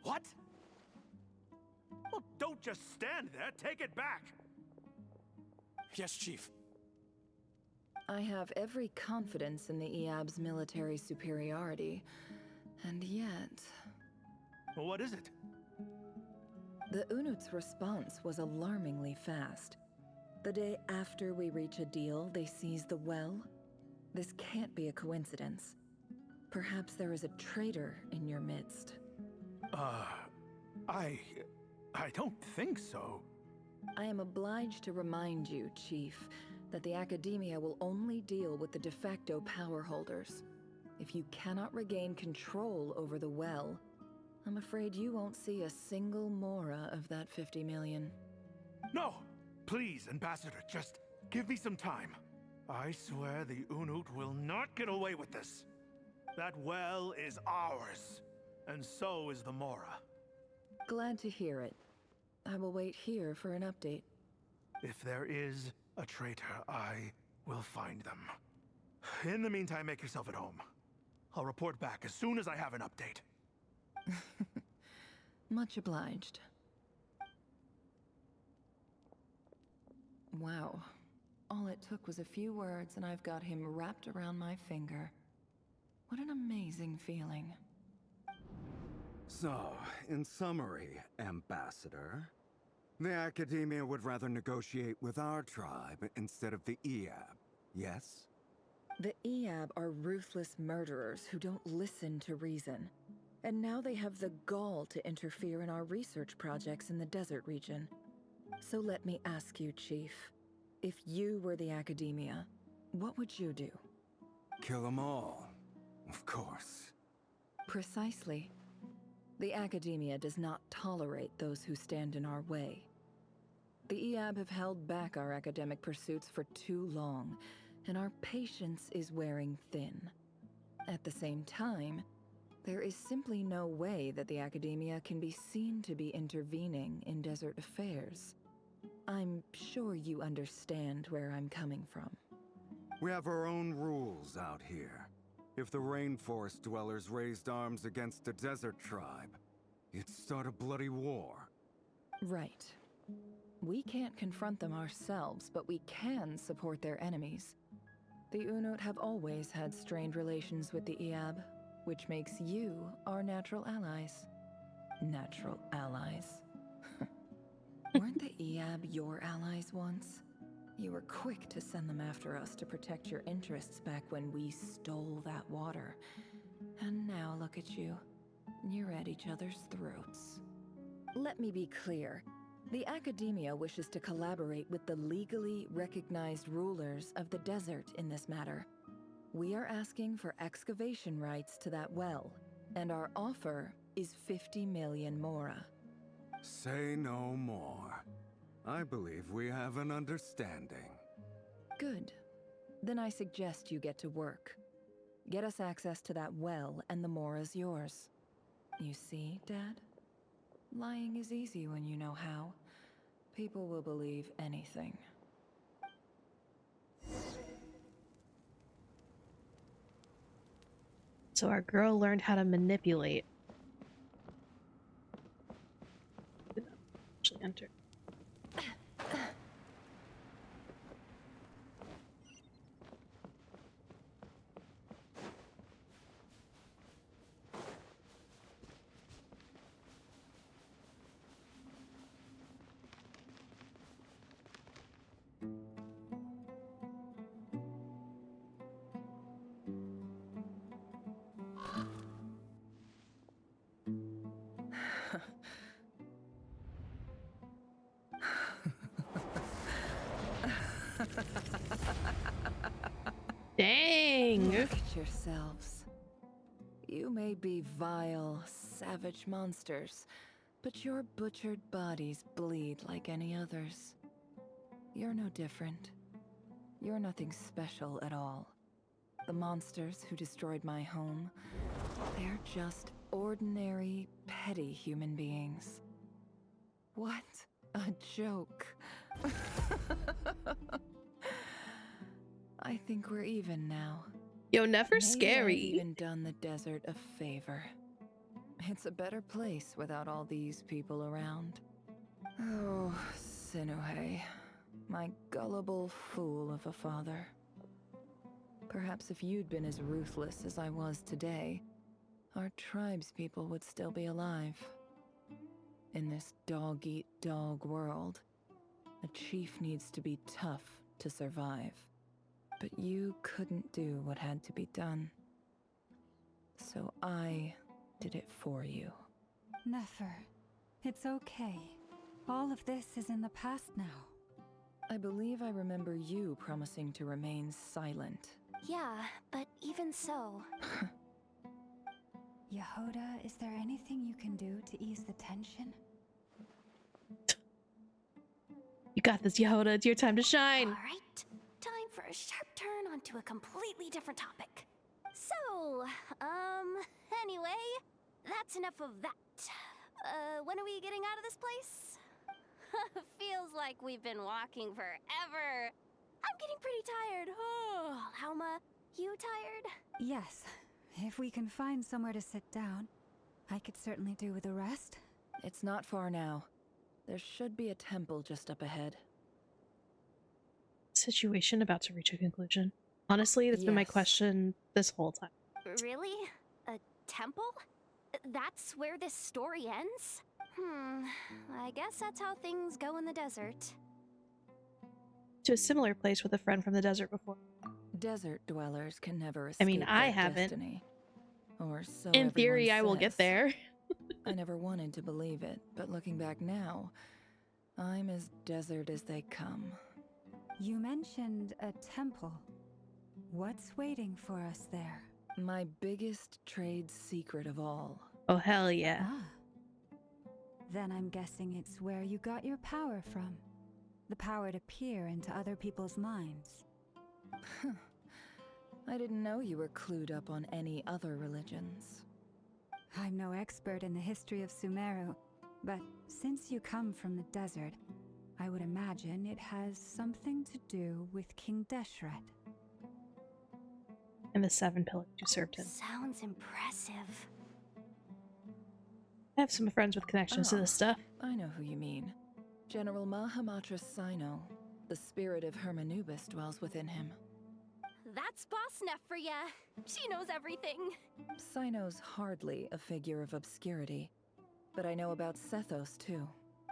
Speaker 14: What? Well, don't just stand there. Take it back.
Speaker 8: Yes, Chief.
Speaker 16: I have every confidence in the Hiiii's military superiority, and yet...
Speaker 14: Well, what is it?
Speaker 16: The Unut's response was alarmingly fast. The day after we reach a deal, they seize the well. This can't be a coincidence. Perhaps there is a traitor in your midst.
Speaker 14: I don't think so.
Speaker 16: I am obliged to remind you, Chief, that the Academia will only deal with the de facto power holders. If you cannot regain control over the well, I'm afraid you won't see a single mora of that 50 million.
Speaker 14: No! Please, Ambassador, just give me some time. I swear the Unut will not get away with this. That well is ours, and so is the mora.
Speaker 16: Glad to hear it. I will wait here for an update.
Speaker 14: If there is a traitor, I will find them. In the meantime, make yourself at home. I'll report back as soon as I have an update.
Speaker 16: Much obliged. Wow. All it took was a few words and I've got him wrapped around my finger. What an amazing feeling.
Speaker 15: So, in summary, Ambassador, the Academia would rather negotiate with our tribe instead of the Hiiii, yes?
Speaker 16: The Hiiii are ruthless murderers who don't listen to reason. And now they have the gall to interfere in our research projects in the desert region. So let me ask you, Chief, if you were the Academia, what would you do?
Speaker 15: Kill them all, of course.
Speaker 16: Precisely. The Academia does not tolerate those who stand in our way. The Hiiii have held back our academic pursuits for too long, and our patience is wearing thin. At the same time, there is simply no way that the Academia can be seen to be intervening in desert affairs. I'm sure you understand where I'm coming from.
Speaker 15: We have our own rules out here. If the rainforest dwellers raised arms against a desert tribe, it'd start a bloody war.
Speaker 16: Right. We can't confront them ourselves, but we can support their enemies. The Unut have always had strained relations with the Hiiii, which makes you our natural allies. Natural allies. Weren't the Hiiii your allies once? You were quick to send them after us to protect your interests back when we stole that water. And now look at you. You're at each other's throats. Let me be clear. The Academia wishes to collaborate with the legally recognized rulers of the desert in this matter. We are asking for excavation rights to that well, and our offer is 50 million mora.
Speaker 15: Say no more. I believe we have an understanding.
Speaker 16: Good. Then I suggest you get to work. Get us access to that well, and the mora's yours. You see, Dad? Lying is easy when you know how. People will believe anything.
Speaker 2: So our girl learned how to manipulate. Actually enter. Dang!
Speaker 16: Look at yourselves. You may be vile, savage monsters, but your butchered bodies bleed like any others. You're no different. You're nothing special at all. The monsters who destroyed my home, they're just ordinary, petty human beings. What a joke. I think we're even now.
Speaker 2: Yo, never
Speaker 16: Maybe
Speaker 2: scary.
Speaker 16: I've even done the desert a favor. It's a better place without all these people around. Oh, Sinuhe, my gullible fool of a father. Perhaps if you'd been as ruthless as I was today, our tribespeople would still be alive. In this dog-eat-dog world, a chief needs to be tough to survive. But you couldn't do what had to be done. So I did it for you.
Speaker 7: Nefer, it's okay. All of this is in the past now.
Speaker 16: I believe I remember you promising to remain silent.
Speaker 4: Yeah, but even so...
Speaker 7: Yehoda, is there anything you can do to ease the tension?
Speaker 2: You got this, Yehoda. It's your time to shine.
Speaker 4: All right, time for a sharp turn onto a completely different topic. So, anyway, that's enough of that. When are we getting out of this place? Feels like we've been walking forever. I'm getting pretty tired. Oh, Lauma, you tired?
Speaker 7: Yes. If we can find somewhere to sit down, I could certainly do with a rest.
Speaker 16: It's not far now. There should be a temple just up ahead.
Speaker 2: Situation about to reach a conclusion. Honestly, that's been my question this whole time.
Speaker 4: Really? A temple? That's where this story ends? I guess that's how things go in the desert.
Speaker 2: To a similar place with a friend from the desert before.
Speaker 16: Desert dwellers can never escape
Speaker 2: I mean, I
Speaker 16: their
Speaker 2: haven't.
Speaker 16: destiny. Or so
Speaker 2: In theory,
Speaker 16: everyone
Speaker 2: I will get
Speaker 16: says.
Speaker 2: there.
Speaker 16: I never wanted to believe it, but looking back now, I'm as desert as they come.
Speaker 7: You mentioned a temple. What's waiting for us there?
Speaker 16: My biggest trade secret of all.
Speaker 2: Oh, hell yeah.
Speaker 7: Ah. Then I'm guessing it's where you got your power from. The power to peer into other people's minds.
Speaker 16: I didn't know you were clued up on any other religions.
Speaker 7: I'm no expert in the history of Sumeru, but since you come from the desert, I would imagine it has something to do with King Deshret.
Speaker 2: And the 7 pillars who served him.
Speaker 4: Sounds impressive.
Speaker 2: I have some friends with connections to this stuff.
Speaker 16: I know who you mean. General Mahamatra Sino. The spirit of Hermanubis dwells within him.
Speaker 4: That's Boss Neff for ya. She knows everything.
Speaker 16: Sino's hardly a figure of obscurity, but I know about Sethos too.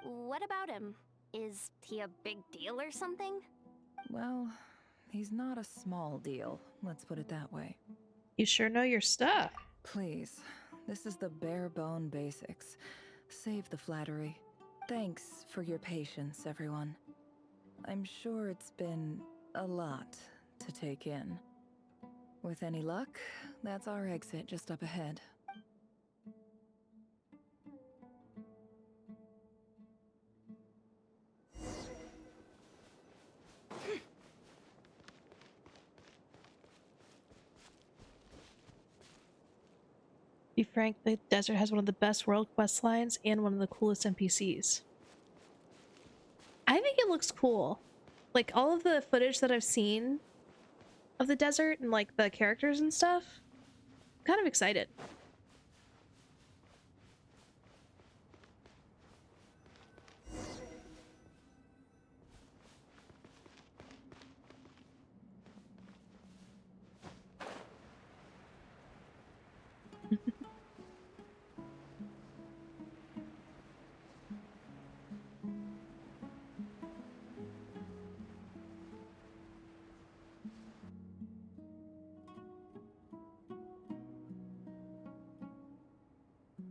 Speaker 4: What about him? Is he a big deal or something?
Speaker 16: Well, he's not a small deal, let's put it that way.
Speaker 2: You sure know your stuff.
Speaker 16: Please, this is the bare bone basics. Save the flattery. Thanks for your patience, everyone. I'm sure it's been a lot to take in. With any luck, that's our exit just up ahead.
Speaker 2: To be frank, the desert has one of the best world quest lines and one of the coolest NPCs. I think it looks cool. Like, all of the footage that I've seen of the desert and, like, the characters and stuff, I'm kind of excited.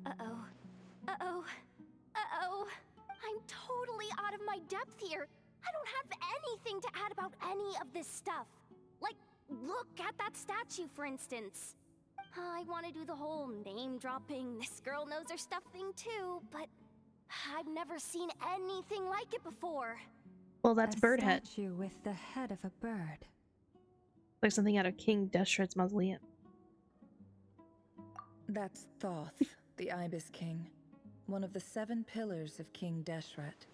Speaker 4: Uh-oh. Uh-oh. Uh-oh. I'm totally out of my depth here. I don't have anything to add about any of this stuff. Like, look at that statue, for instance. I want to do the whole name-dropping, this girl knows her stuff thing too, but I've never seen anything like it before.
Speaker 2: Well, that's Birdhead.
Speaker 7: Statue with the head of a bird.
Speaker 2: Like something out of King Deshret's mausoleum.
Speaker 16: That's Thoth, the Ibis King, one of the 7 pillars of King Deshret.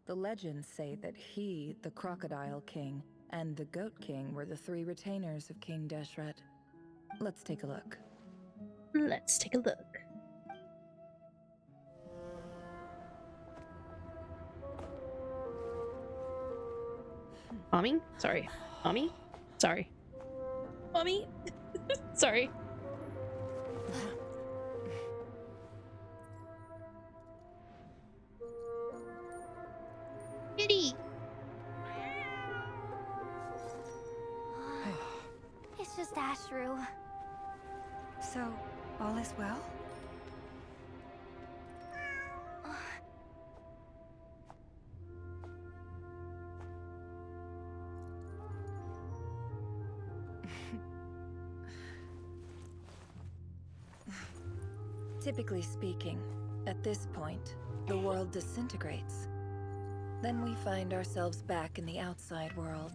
Speaker 16: The legends say that he, the Crocodile King, and the Goat King were the 3 retainers of King Deshret. Let's take a look.
Speaker 2: Let's take a look. Mommy? Sorry. Mommy? Sorry. Mommy? Sorry. Kitty!
Speaker 4: It's just Ashru.
Speaker 7: So, all is well?
Speaker 16: Typically speaking, at this point, the world disintegrates. Then we find ourselves back in the outside world.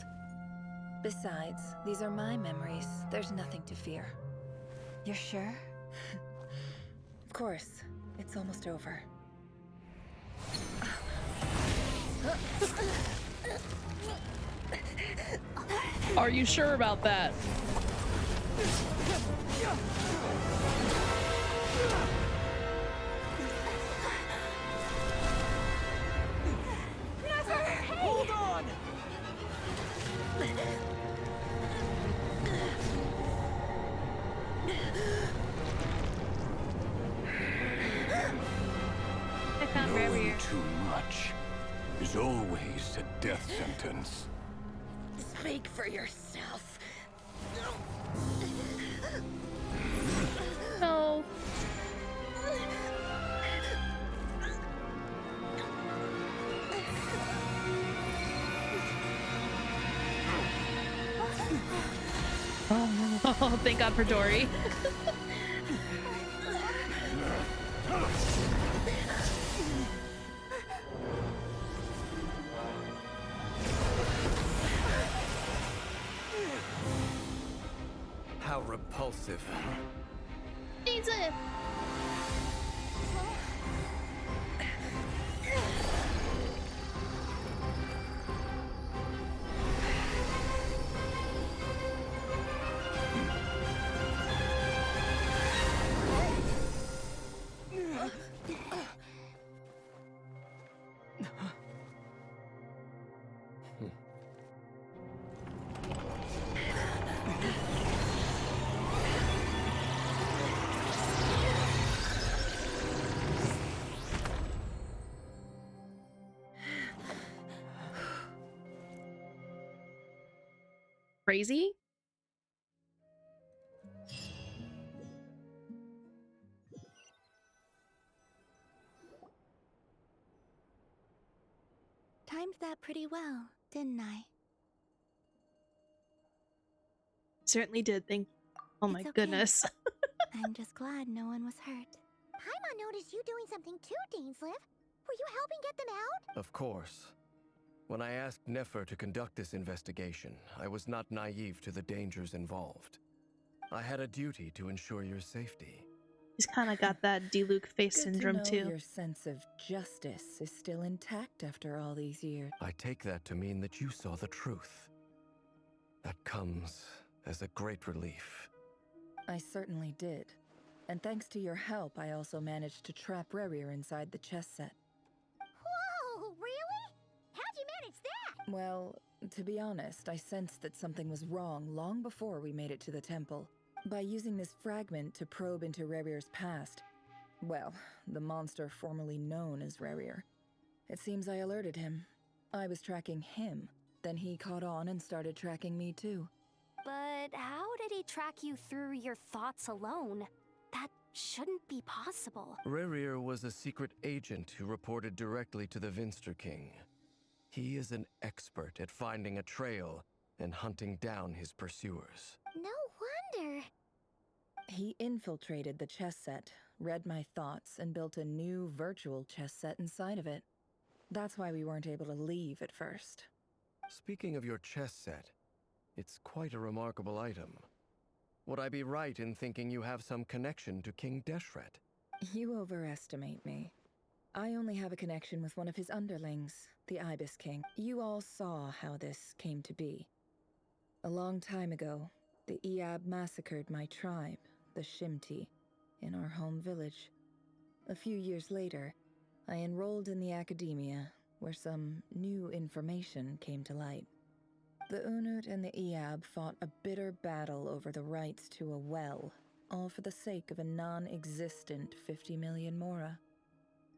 Speaker 16: Besides, these are my memories. There's nothing to fear.
Speaker 7: You're sure?
Speaker 16: Of course. It's almost over.
Speaker 2: Are you sure about that?
Speaker 11: Hold on!
Speaker 2: I found Rerir.
Speaker 5: Knowing too much is always a death sentence.
Speaker 16: Speak for yourself.
Speaker 2: No. Oh, thank God for Dory.
Speaker 17: How repulsive.
Speaker 2: Jesus. crazy.
Speaker 4: Timed that pretty well, didn't I?
Speaker 2: Certainly did. Thank you. Oh my
Speaker 4: It's okay.
Speaker 2: goodness.
Speaker 4: I'm just glad no one was hurt. Paimon noticed you doing something too, Dainsleif. Were you helping get them out?
Speaker 17: Of course. When I asked Nefer to conduct this investigation, I was not naive to the dangers involved. I had a duty to ensure your safety.
Speaker 2: He's kind of got that D-Luke face
Speaker 16: Good
Speaker 2: syndrome
Speaker 16: to know
Speaker 2: too.
Speaker 16: your sense of justice is still intact after all these years.
Speaker 17: I take that to mean that you saw the truth. That comes as a great relief.
Speaker 16: I certainly did. And thanks to your help, I also managed to trap Rerir inside the chess set.
Speaker 4: Whoa, really? How'd you manage that?
Speaker 16: Well, to be honest, I sensed that something was wrong long before we made it to the temple. By using this fragment to probe into Rerir's past, well, the monster formerly known as Rerir, it seems I alerted him. I was tracking him, then he caught on and started tracking me too.
Speaker 4: But how did he track you through your thoughts alone? That shouldn't be possible.
Speaker 17: Rerir was a secret agent who reported directly to the Vinster King. He is an expert at finding a trail and hunting down his pursuers.
Speaker 4: No wonder.
Speaker 16: He infiltrated the chess set, read my thoughts, and built a new virtual chess set inside of it. That's why we weren't able to leave at first.
Speaker 17: Speaking of your chess set, it's quite a remarkable item. Would I be right in thinking you have some connection to King Deshret?
Speaker 16: You overestimate me. I only have a connection with one of his underlings, the Ibis King. You all saw how this came to be. A long time ago, the Iab massacred my tribe, the Shimti, in our home village. A few years later, I enrolled in the academia, where some new information came to light. The Unut and the Iab fought a bitter battle over the rights to a well, all for the sake of a non-existent 50 million mora.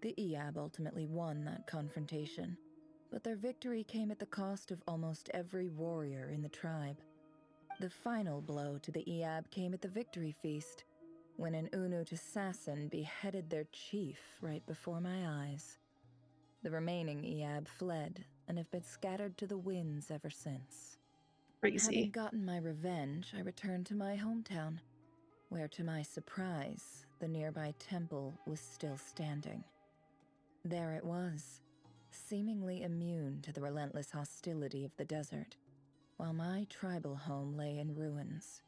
Speaker 16: The Iab ultimately won that confrontation, but their victory came at the cost of almost every warrior in the tribe. The final blow to the Iab came at the victory feast, when an Unut assassin beheaded their chief right before my eyes. The remaining Iab fled and have been scattered to the winds ever since.
Speaker 2: Crazy.
Speaker 16: Having gotten my revenge, I returned to my hometown, where to my surprise, the nearby temple was still standing. There it was, seemingly immune to the relentless hostility of the desert, while my tribal home lay in ruins.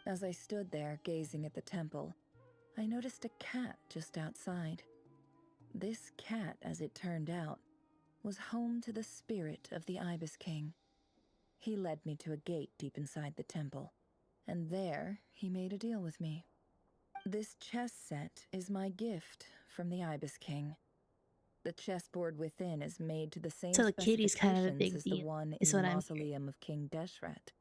Speaker 16: As I stood there gazing at the temple, I noticed a cat just outside. This cat, as it turned out, was home to the spirit of the Ibis King. He led me to a gate deep inside the temple, and there he made a deal with me. This chess set is my gift from the Ibis King. The chessboard within is made to the same
Speaker 2: So the kitty's kind of a
Speaker 16: specifications
Speaker 2: big
Speaker 16: as the
Speaker 2: deal,
Speaker 16: one in
Speaker 2: is
Speaker 16: the
Speaker 2: what I'm
Speaker 16: mausoleum of King Deshret,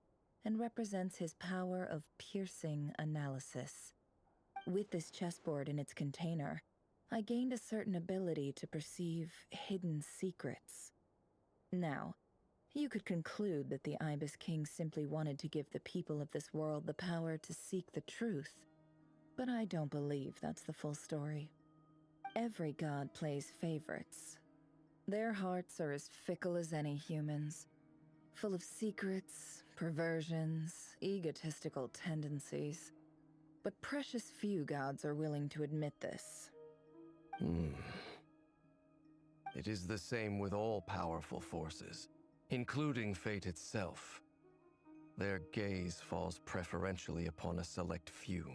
Speaker 16: and represents his power of piercing analysis. With this chessboard in its container, I gained a certain ability to perceive hidden secrets. Now, you could conclude that the Ibis King simply wanted to give the people of this world the power to seek the truth, but I don't believe that's the full story. Every god plays favorites. Their hearts are as fickle as any human's, full of secrets, perversions, egotistical tendencies. But precious few gods are willing to admit this.
Speaker 17: It is the same with all powerful forces, including fate itself. Their gaze falls preferentially upon a select few.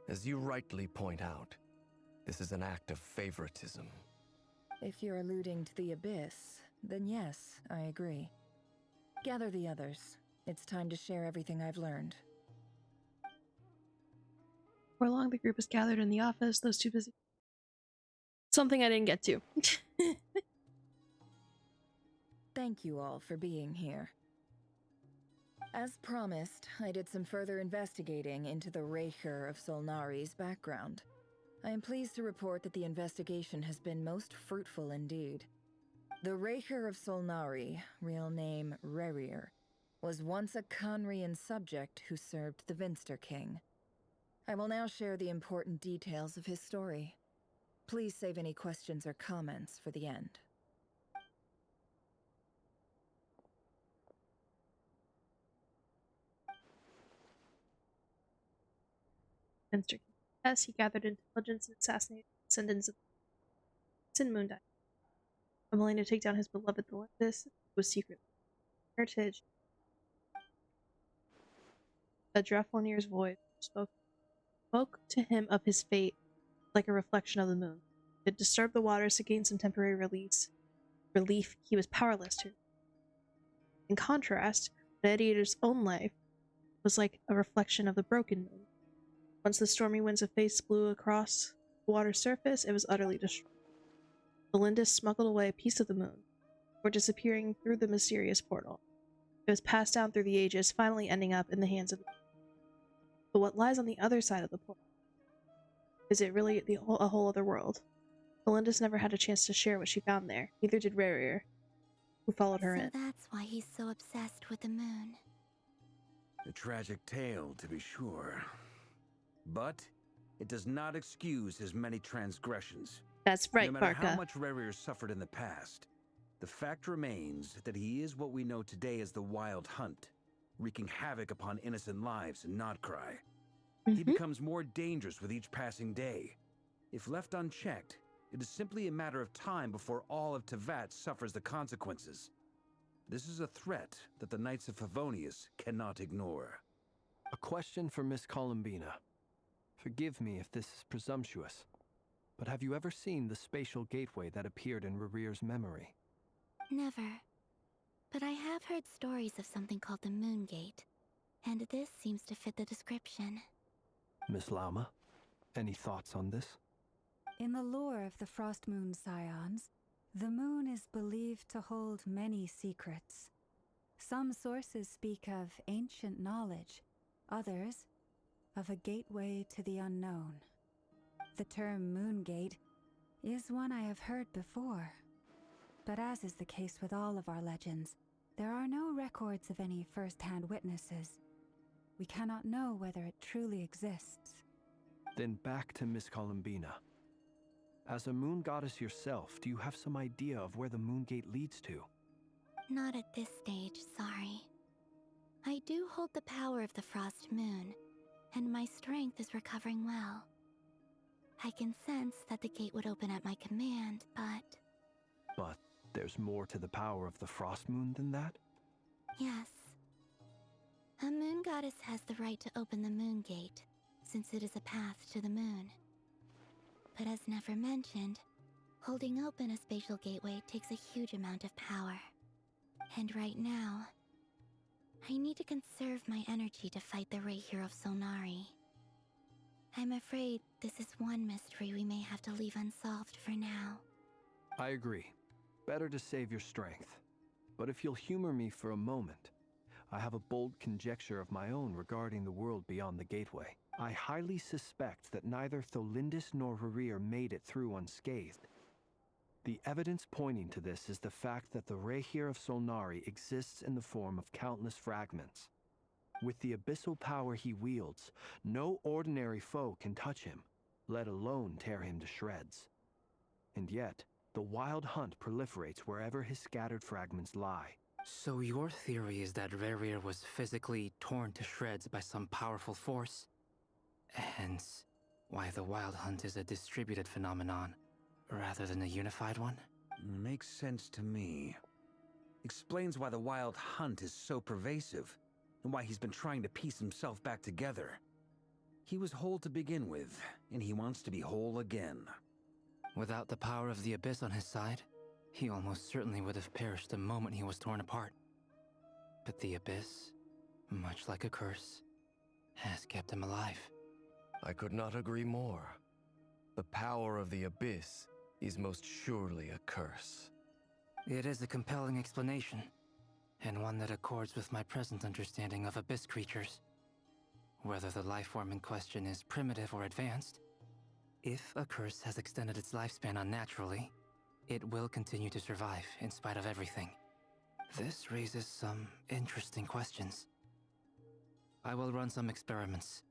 Speaker 17: As you rightly point out, this is an act of favoritism.
Speaker 16: If you're alluding to the Abyss, then yes, I agree. Gather the others. It's time to share everything I've learned.
Speaker 2: Before long, the group is gathered in the office, those two busy. Something I didn't get to.
Speaker 16: Thank you all for being here. As promised, I did some further investigating into the Rerir of Solnari's background. I am pleased to report that the investigation has been most fruitful indeed. The Rerir of Solnari, real name Rerir, was once a Conrian subject who served the Vinster King. I will now share the important details of his story. Please save any questions or comments for the end.
Speaker 2: Mr. Yes, he gathered intelligence and assassinated descendants of Sin Moon died. Unwilling to take down his beloved Tholendis, was secretly heritage. A Draffonier's voice spoke to him of his fate like a reflection of the moon. It disturbed the waters to gain some temporary relief he was powerless to. In contrast, Redire's own life was like a reflection of the broken moon. Once the stormy winds of fate blew across the water's surface, it was utterly destroyed. Tholendis smuggled away a piece of the moon, before disappearing through the mysterious portal. It was passed down through the ages, finally ending up in the hands of the moon. But what lies on the other side of the portal? Is it really a whole other world? Tholendis never had a chance to share what she found there, neither did Rerir, who followed her in.
Speaker 4: So that's why he's so obsessed with the moon.
Speaker 9: A tragic tale, to be sure. But it does not excuse his many transgressions.
Speaker 2: That's right,
Speaker 9: No matter
Speaker 2: Barca.
Speaker 9: how much Rerir suffered in the past, the fact remains that he is what we know today as the Wild Hunt, wreaking havoc upon innocent lives in Nodcry. He becomes more dangerous with each passing day. If left unchecked, it is simply a matter of time before all of Teyvat suffers the consequences. This is a threat that the Knights of Favonius cannot ignore.
Speaker 6: A question for Miss Columbina. Forgive me if this is presumptuous, but have you ever seen the spatial gateway that appeared in Rerir's memory?
Speaker 4: Never. But I have heard stories of something called the Moon Gate, and this seems to fit the description.
Speaker 6: Miss Lauma, any thoughts on this?
Speaker 7: In the lore of the Frost Moon Scions, the moon is believed to hold many secrets. Some sources speak of ancient knowledge, others of a gateway to the unknown. The term Moon Gate is one I have heard before. But as is the case with all of our legends, there are no records of any first-hand witnesses. We cannot know whether it truly exists.
Speaker 6: Then back to Miss Columbina. As a moon goddess yourself, do you have some idea of where the Moon Gate leads to?
Speaker 4: Not at this stage, sorry. I do hold the power of the Frost Moon, and my strength is recovering well. I can sense that the gate would open at my command, but...
Speaker 6: But there's more to the power of the Frost Moon than that?
Speaker 4: Yes. A moon goddess has the right to open the Moon Gate, since it is a path to the moon. But as never mentioned, holding open a spatial gateway takes a huge amount of power. And right now, I need to conserve my energy to fight the Rerir of Solnari. I'm afraid this is one mystery we may have to leave unsolved for now.
Speaker 6: I agree. Better to save your strength. But if you'll humor me for a moment, I have a bold conjecture of my own regarding the world beyond the gateway. I highly suspect that neither Tholendis nor Rerir made it through unscathed. The evidence pointing to this is the fact that the Rerir of Solnari exists in the form of countless fragments. With the abyssal power he wields, no ordinary foe can touch him, let alone tear him to shreds. And yet, the Wild Hunt proliferates wherever his scattered fragments lie.
Speaker 12: So your theory is that Rerir was physically torn to shreds by some powerful force? Hence, why the Wild Hunt is a distributed phenomenon, rather than a unified one?
Speaker 9: Makes sense to me. Explains why the Wild Hunt is so pervasive, and why he's been trying to piece himself back together. He was whole to begin with, and he wants to be whole again.
Speaker 12: Without the power of the Abyss on his side, he almost certainly would have perished the moment he was torn apart. But the Abyss, much like a curse, has kept him alive.
Speaker 17: I could not agree more. The power of the Abyss is most surely a curse.
Speaker 12: It is a compelling explanation, and one that accords with my present understanding of Abyss creatures. Whether the life form in question is primitive or advanced, if a curse has extended its lifespan unnaturally, it will continue to survive in spite of everything. This raises some interesting questions. I will run some experiments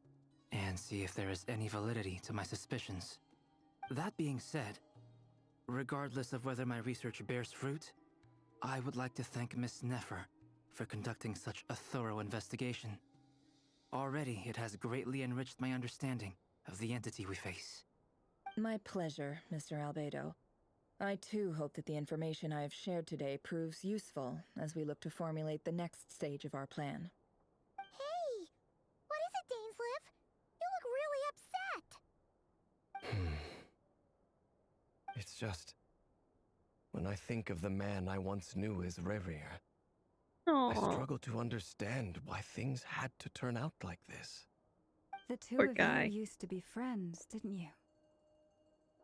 Speaker 12: and see if there is any validity to my suspicions. That being said, regardless of whether my research bears fruit, I would like to thank Miss Nefer for conducting such a thorough investigation. Already, it has greatly enriched my understanding of the entity we face.
Speaker 16: My pleasure, Mr. Albedo. I too hope that the information I have shared today proves useful as we look to formulate the next stage of our plan.
Speaker 4: Hey! What is it, Dainsleif? You look really upset!
Speaker 17: It's just... when I think of the man I once knew as Rerir, I struggle to understand why things had to turn out like this.
Speaker 7: The two
Speaker 2: Poor
Speaker 7: of
Speaker 2: guy.
Speaker 7: you used to be friends, didn't you?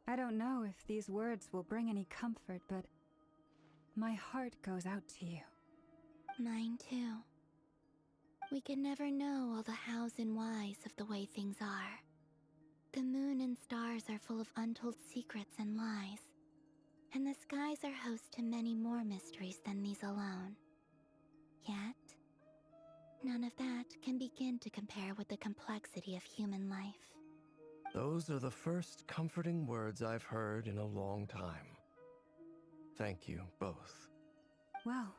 Speaker 7: I don't know if these words will bring any comfort, but my heart goes out to you.
Speaker 4: Mine too. We could never know all the hows and whys of the way things are. The moon and stars are full of untold secrets and lies. And the skies are host to many more mysteries than these alone. Yet, none of that can begin to compare with the complexity of human life.
Speaker 17: Those are the first comforting words I've heard in a long time. Thank you, both.
Speaker 7: Well,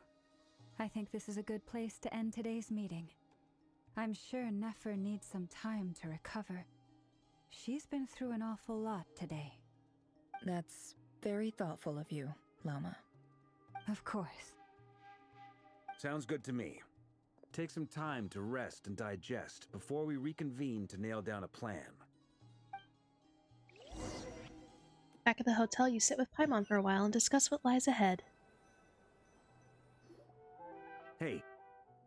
Speaker 7: I think this is a good place to end today's meeting. I'm sure Nefer needs some time to recover. She's been through an awful lot today.
Speaker 16: That's very thoughtful of you, Lama.
Speaker 7: Of course.
Speaker 9: Sounds good to me. Take some time to rest and digest before we reconvene to nail down a plan.
Speaker 2: Back at the hotel, you sit with Paimon for a while and discuss what lies ahead.
Speaker 9: Hey,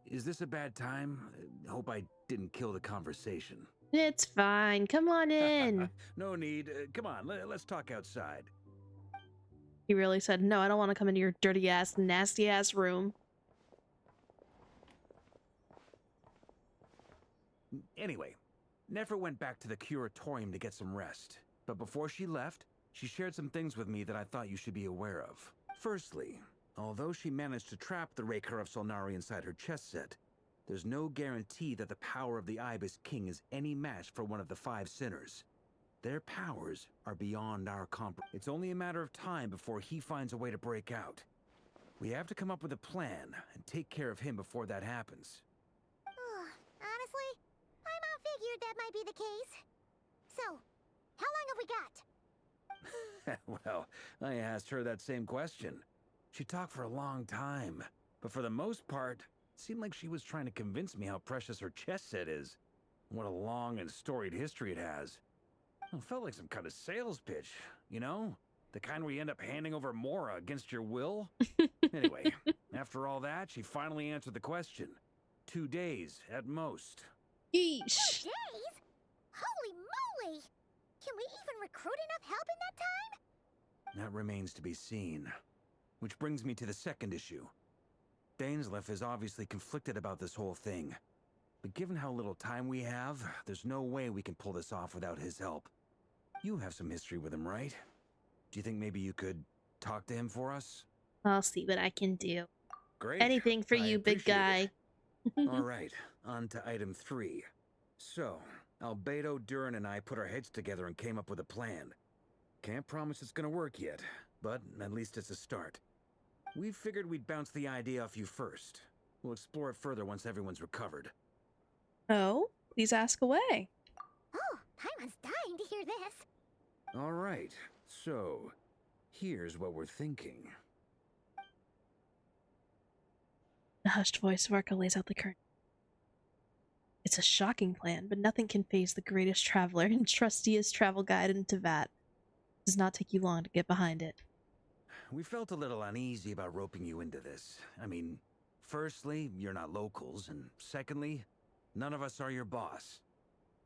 Speaker 9: is this a bad time? Hope I didn't kill the conversation.
Speaker 2: It's fine. Come on in.
Speaker 9: No need. Come on, let's talk outside.
Speaker 2: He really said, no, I don't want to come into your dirty ass, nasty ass room.
Speaker 9: Anyway, Nefer went back to the curatorium to get some rest. But before she left, she shared some things with me that I thought you should be aware of. Firstly, although she managed to trap the Rerir of Solnari inside her chess set, there's no guarantee that the power of the Ibis King is any match for one of the 5 sinners. Their powers are beyond our comprehension. It's only a matter of time before he finds a way to break out. We have to come up with a plan and take care of him before that happens.
Speaker 4: Honestly, Paimon figured that might be the case. So, how long have we got?
Speaker 9: Well, I asked her that same question. She talked for a long time, but for the most part, it seemed like she was trying to convince me how precious her chess set is. What a long and storied history it has. It felt like some kind of sales pitch, you know? The kind where you end up handing over Mora against your will. Anyway, after all that, she finally answered the question. 2 days, at most.
Speaker 2: Yeesh.
Speaker 4: 2 days? Holy moly! Can we even recruit enough help in that time?
Speaker 9: That remains to be seen. Which brings me to the second issue. Dainsleif is obviously conflicted about this whole thing. But given how little time we have, there's no way we can pull this off without his help. You have some history with him, right? Do you think maybe you could talk to him for us?
Speaker 2: I'll see what I can do.
Speaker 9: Great.
Speaker 2: Anything for you, big guy.
Speaker 9: All right, on to item 3. So, Albedo, Durin, and I put our heads together and came up with a plan. Can't promise it's gonna work yet, but at least it's a start. We figured we'd bounce the idea off you first. We'll explore it further once everyone's recovered.
Speaker 2: Oh, please ask away.
Speaker 4: Oh, Paimon's dying to hear this.
Speaker 9: All right, so here's what we're thinking.
Speaker 2: The hushed voice of Arca lays out the curtain. It's a shocking plan, but nothing can faze the greatest traveler and trustiest travel guide in Teyvat. It does not take you long to get behind it.
Speaker 9: We felt a little uneasy about roping you into this. I mean, firstly, you're not locals, and secondly, none of us are your boss.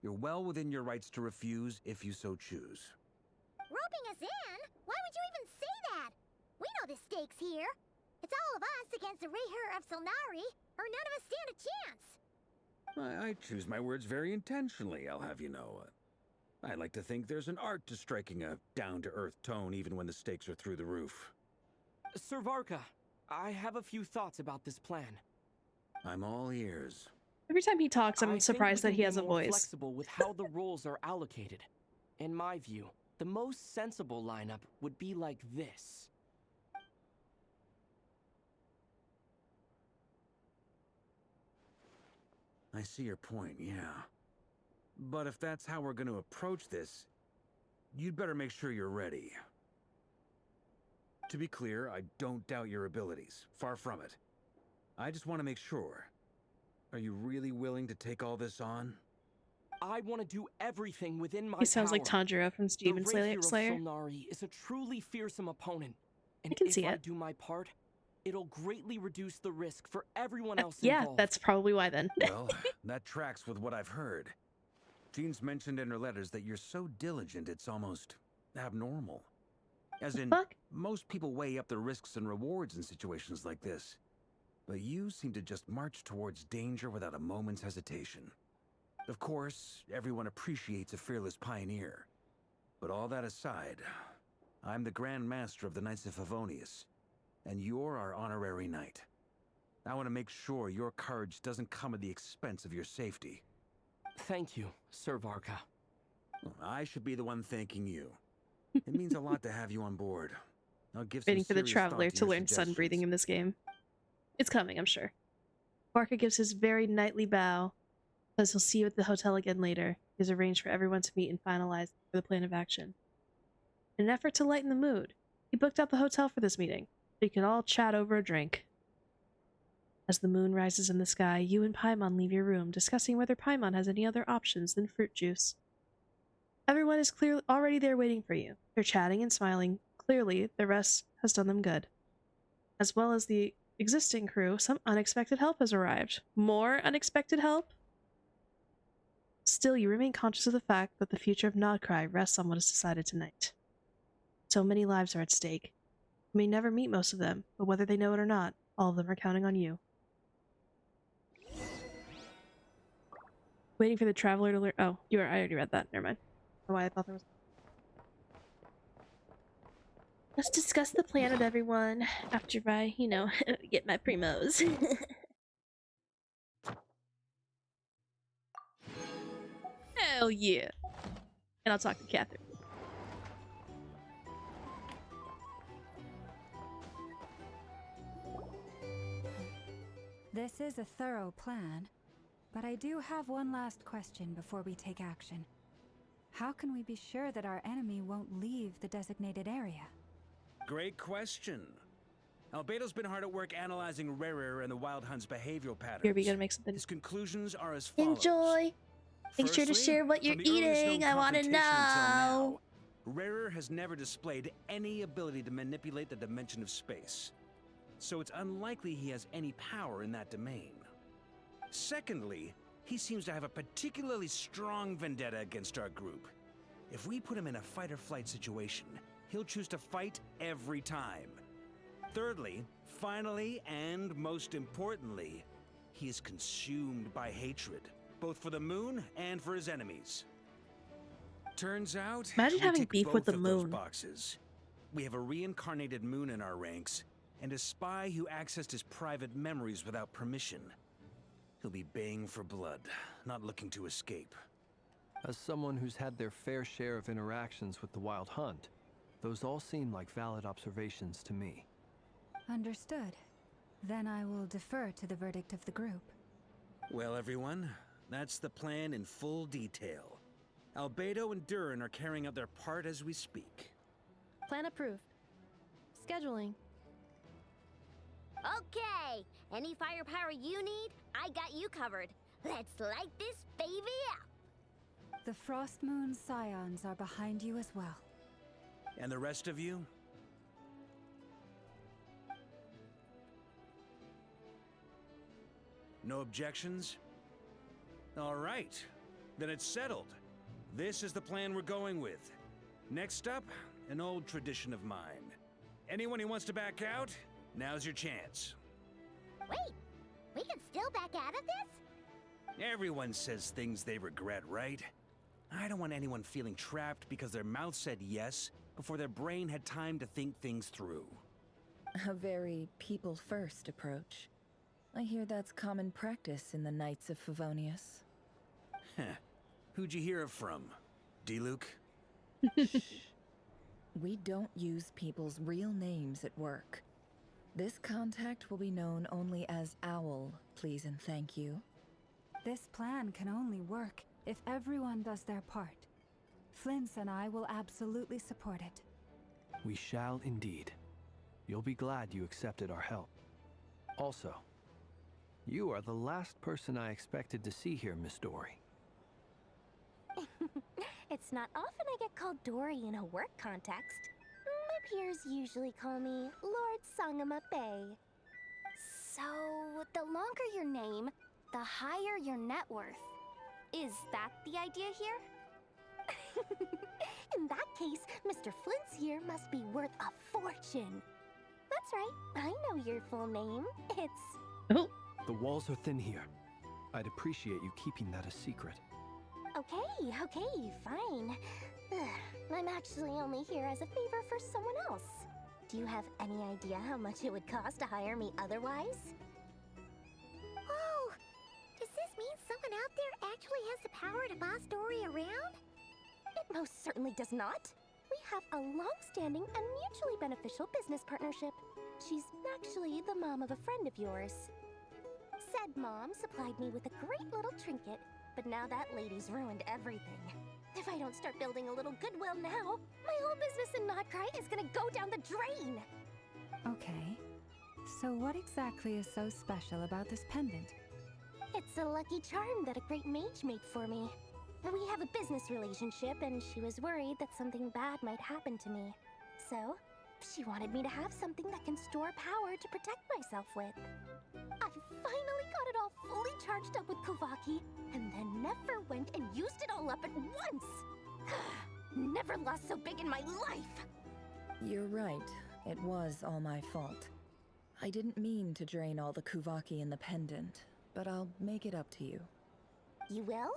Speaker 9: You're well within your rights to refuse if you so choose.
Speaker 4: Roping us in? Why would you even say that? We know the stakes here. It's all of us against the Rerir of Solnari, or none of us stand a chance.
Speaker 9: I choose my words very intentionally, I'll have you know. I like to think there's an art to striking a down-to-earth tone even when the stakes are through the roof.
Speaker 11: Sir Varka, I have a few thoughts about this plan.
Speaker 9: I'm all ears.
Speaker 2: Every time he talks,
Speaker 11: I
Speaker 2: I'm
Speaker 11: think
Speaker 2: surprised
Speaker 11: we
Speaker 2: that
Speaker 11: can
Speaker 2: he
Speaker 11: be
Speaker 2: has a
Speaker 11: more
Speaker 2: voice.
Speaker 11: flexible with how the roles are allocated. In my view, the most sensible lineup would be like this.
Speaker 9: I see your point, yeah. But if that's how we're going to approach this, you'd better make sure you're ready. To be clear, I don't doubt your abilities. Far from it. I just want to make sure. Are you really willing to take all this on?
Speaker 11: I want to do everything within my
Speaker 2: He sounds like
Speaker 11: power.
Speaker 2: Tanjiro from Demon
Speaker 11: The Rerir
Speaker 2: Slayer.
Speaker 11: of Solnari is a truly fearsome opponent. And
Speaker 2: can
Speaker 11: if
Speaker 2: see
Speaker 11: I
Speaker 2: it.
Speaker 11: do my part, it'll greatly reduce the risk for everyone else
Speaker 2: Yeah,
Speaker 11: involved.
Speaker 2: that's probably why then.
Speaker 9: Well, that tracks with what I've heard. Jean's mentioned in her letters that you're so diligent it's almost abnormal. As in, most people weigh up the risks and rewards in situations like this. But you seem to just march towards danger without a moment's hesitation. Of course, everyone appreciates a fearless pioneer. But all that aside, I'm the Grand Master of the Knights of Favonius, and you're our honorary knight. I want to make sure your courage doesn't come at the expense of your safety.
Speaker 11: Thank you, Sir Varka.
Speaker 9: I should be the one thanking you. It means a lot to have you on board. I'll give some
Speaker 2: Waiting for the
Speaker 9: serious
Speaker 2: traveler
Speaker 9: thought
Speaker 2: to
Speaker 9: your
Speaker 2: learn sun
Speaker 9: suggestions.
Speaker 2: breathing in this game. It's coming, I'm sure. Barker gives his very knightly bow, says he'll see you at the hotel again later. He's arranged for everyone to meet and finalize the plan of action. In an effort to lighten the mood, he booked out the hotel for this meeting, so you can all chat over a drink. As the moon rises in the sky, you and Paimon leave your room, discussing whether Paimon has any other options than fruit juice. Everyone is clearly already there waiting for you. They're chatting and smiling. Clearly, the rest has done them good. As well as the existing crew, some unexpected help has arrived. More unexpected help? Still, you remain conscious of the fact that the future of Nodcry rests on what is decided tonight. So many lives are at stake. You may never meet most of them, but whether they know it or not, all of them are counting on you. Waiting for the traveler to learn. Oh, I already read that. Never mind. I don't know why I thought there was. Let's discuss the plan with everyone after I, get my primos. Hell yeah. And I'll talk to Catherine.
Speaker 7: This is a thorough plan, but I do have one last question before we take action. How can we be sure that our enemy won't leave the designated area?
Speaker 9: Great question. Albedo's been hard at work analyzing Rerir and the Wild Hunt's behavioral patterns.
Speaker 2: Here, we gotta make something.
Speaker 9: His conclusions are as follows.
Speaker 2: Enjoy! Make sure to
Speaker 9: Firstly,
Speaker 2: share what you're
Speaker 9: from the earliest
Speaker 2: eating.
Speaker 9: known
Speaker 2: I want to
Speaker 9: confrontation until
Speaker 2: know.
Speaker 9: now, Rerir has never displayed any ability to manipulate the dimension of space. So it's unlikely he has any power in that domain. Secondly, he seems to have a particularly strong vendetta against our group. If we put him in a fight-or-flight situation, he'll choose to fight every time. Thirdly, finally, and most importantly, he is consumed by hatred, both for the moon and for his enemies. Turns out,
Speaker 2: Imagine
Speaker 9: we
Speaker 2: having
Speaker 9: tick
Speaker 2: beef with
Speaker 9: both
Speaker 2: the
Speaker 9: of those
Speaker 2: moon.
Speaker 9: boxes. We have a reincarnated moon in our ranks, and a spy who accessed his private memories without permission. He'll be baying for blood, not looking to escape.
Speaker 6: As someone who's had their fair share of interactions with the Wild Hunt, those all seem like valid observations to me.
Speaker 7: Understood. Then I will defer to the verdict of the group.
Speaker 9: Well, everyone, that's the plan in full detail. Albedo and Durin are carrying out their part as we speak.
Speaker 1: Plan approved. Scheduling.
Speaker 4: Okay, any firepower you need, I got you covered. Let's light this baby up.
Speaker 7: The Frost Moon Scions are behind you as well.
Speaker 9: And the rest of you? No objections? All right, then it's settled. This is the plan we're going with. Next up, an old tradition of mine. Anyone who wants to back out, now's your chance.
Speaker 4: Wait, we can still back out of this?
Speaker 9: Everyone says things they regret, right? I don't want anyone feeling trapped because their mouth said yes before their brain had time to think things through.
Speaker 16: A very people-first approach. I hear that's common practice in the Knights of Favonius.
Speaker 9: Heh. Who'd you hear it from? D-Luke?
Speaker 16: We don't use people's real names at work. This contact will be known only as Owl, please and thank you.
Speaker 7: This plan can only work if everyone does their part. Flint's and I will absolutely support it.
Speaker 6: We shall indeed. You'll be glad you accepted our help. Also, you are the last person I expected to see here, Miss Dory.
Speaker 4: It's not often I get called Dory in a work context. My peers usually call me Lord Sangama Bay. So, the longer your name, the higher your net worth. Is that the idea here? In that case, Mr. Flint's here must be worth a fortune. That's right, I know your full name. It's...
Speaker 6: The walls are thin here. I'd appreciate you keeping that a secret.
Speaker 4: Okay, fine. I'm actually only here as a favor for someone else. Do you have any idea how much it would cost to hire me otherwise?
Speaker 13: Oh, does this mean someone out there actually has the power to boss Dory around?
Speaker 4: It most certainly does not. We have a long-standing and mutually beneficial business partnership. She's actually the mom of a friend of yours. Said mom supplied me with a great little trinket, but now that lady's ruined everything. If I don't start building a little goodwill now, my whole business in Notcry is gonna go down the drain!
Speaker 7: Okay. So what exactly is so special about this pendant?
Speaker 4: It's a lucky charm that a great mage made for me. We have a business relationship, and she was worried that something bad might happen to me. So, she wanted me to have something that can store power to protect myself with. I finally got it all fully charged up with Kuvaki, and then never went and used it all up at once! Never lost so big in my life!
Speaker 16: You're right. It was all my fault. I didn't mean to drain all the Kuvaki in the pendant, but I'll make it up to you.
Speaker 4: You will?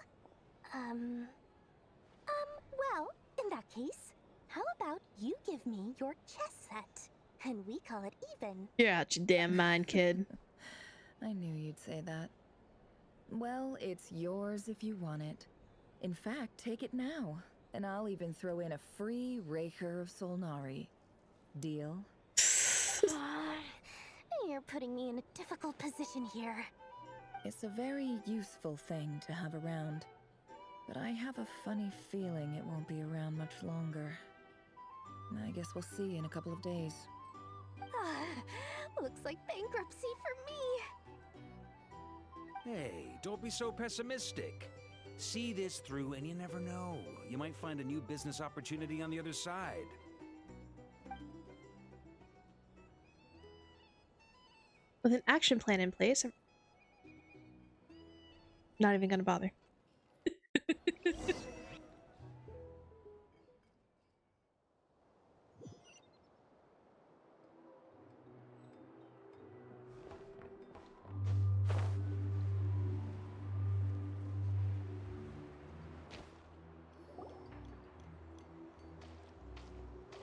Speaker 4: Well, in that case, how about you give me your chess set, and we call it even?
Speaker 2: You're out your damn mind, kid.
Speaker 16: I knew you'd say that. Well, it's yours if you want it. In fact, take it now, and I'll even throw in a free Rerir of Solnari. Deal?
Speaker 4: You're putting me in a difficult position here.
Speaker 16: It's a very useful thing to have around, but I have a funny feeling it won't be around much longer. I guess we'll see in a couple of days.
Speaker 4: Looks like bankruptcy for me.
Speaker 9: Hey, don't be so pessimistic. See this through and you never know. You might find a new business opportunity on the other side.
Speaker 2: With an action plan in place, I'm not even gonna bother.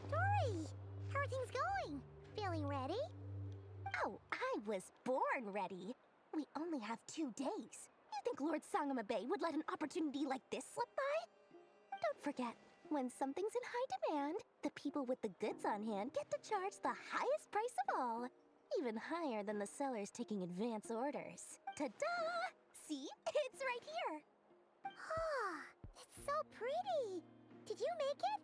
Speaker 13: Dory, how are things going? Feeling ready?
Speaker 4: Oh, I was born ready. We only have 2 days. You think Lord Sangama Bay would let an opportunity like this slip by? Don't forget, when something's in high demand, the people with the goods on hand get to charge the highest price of all. Even higher than the sellers taking advance orders. Ta-da! See? It's right here!
Speaker 13: Ah, it's so pretty. Did you make it?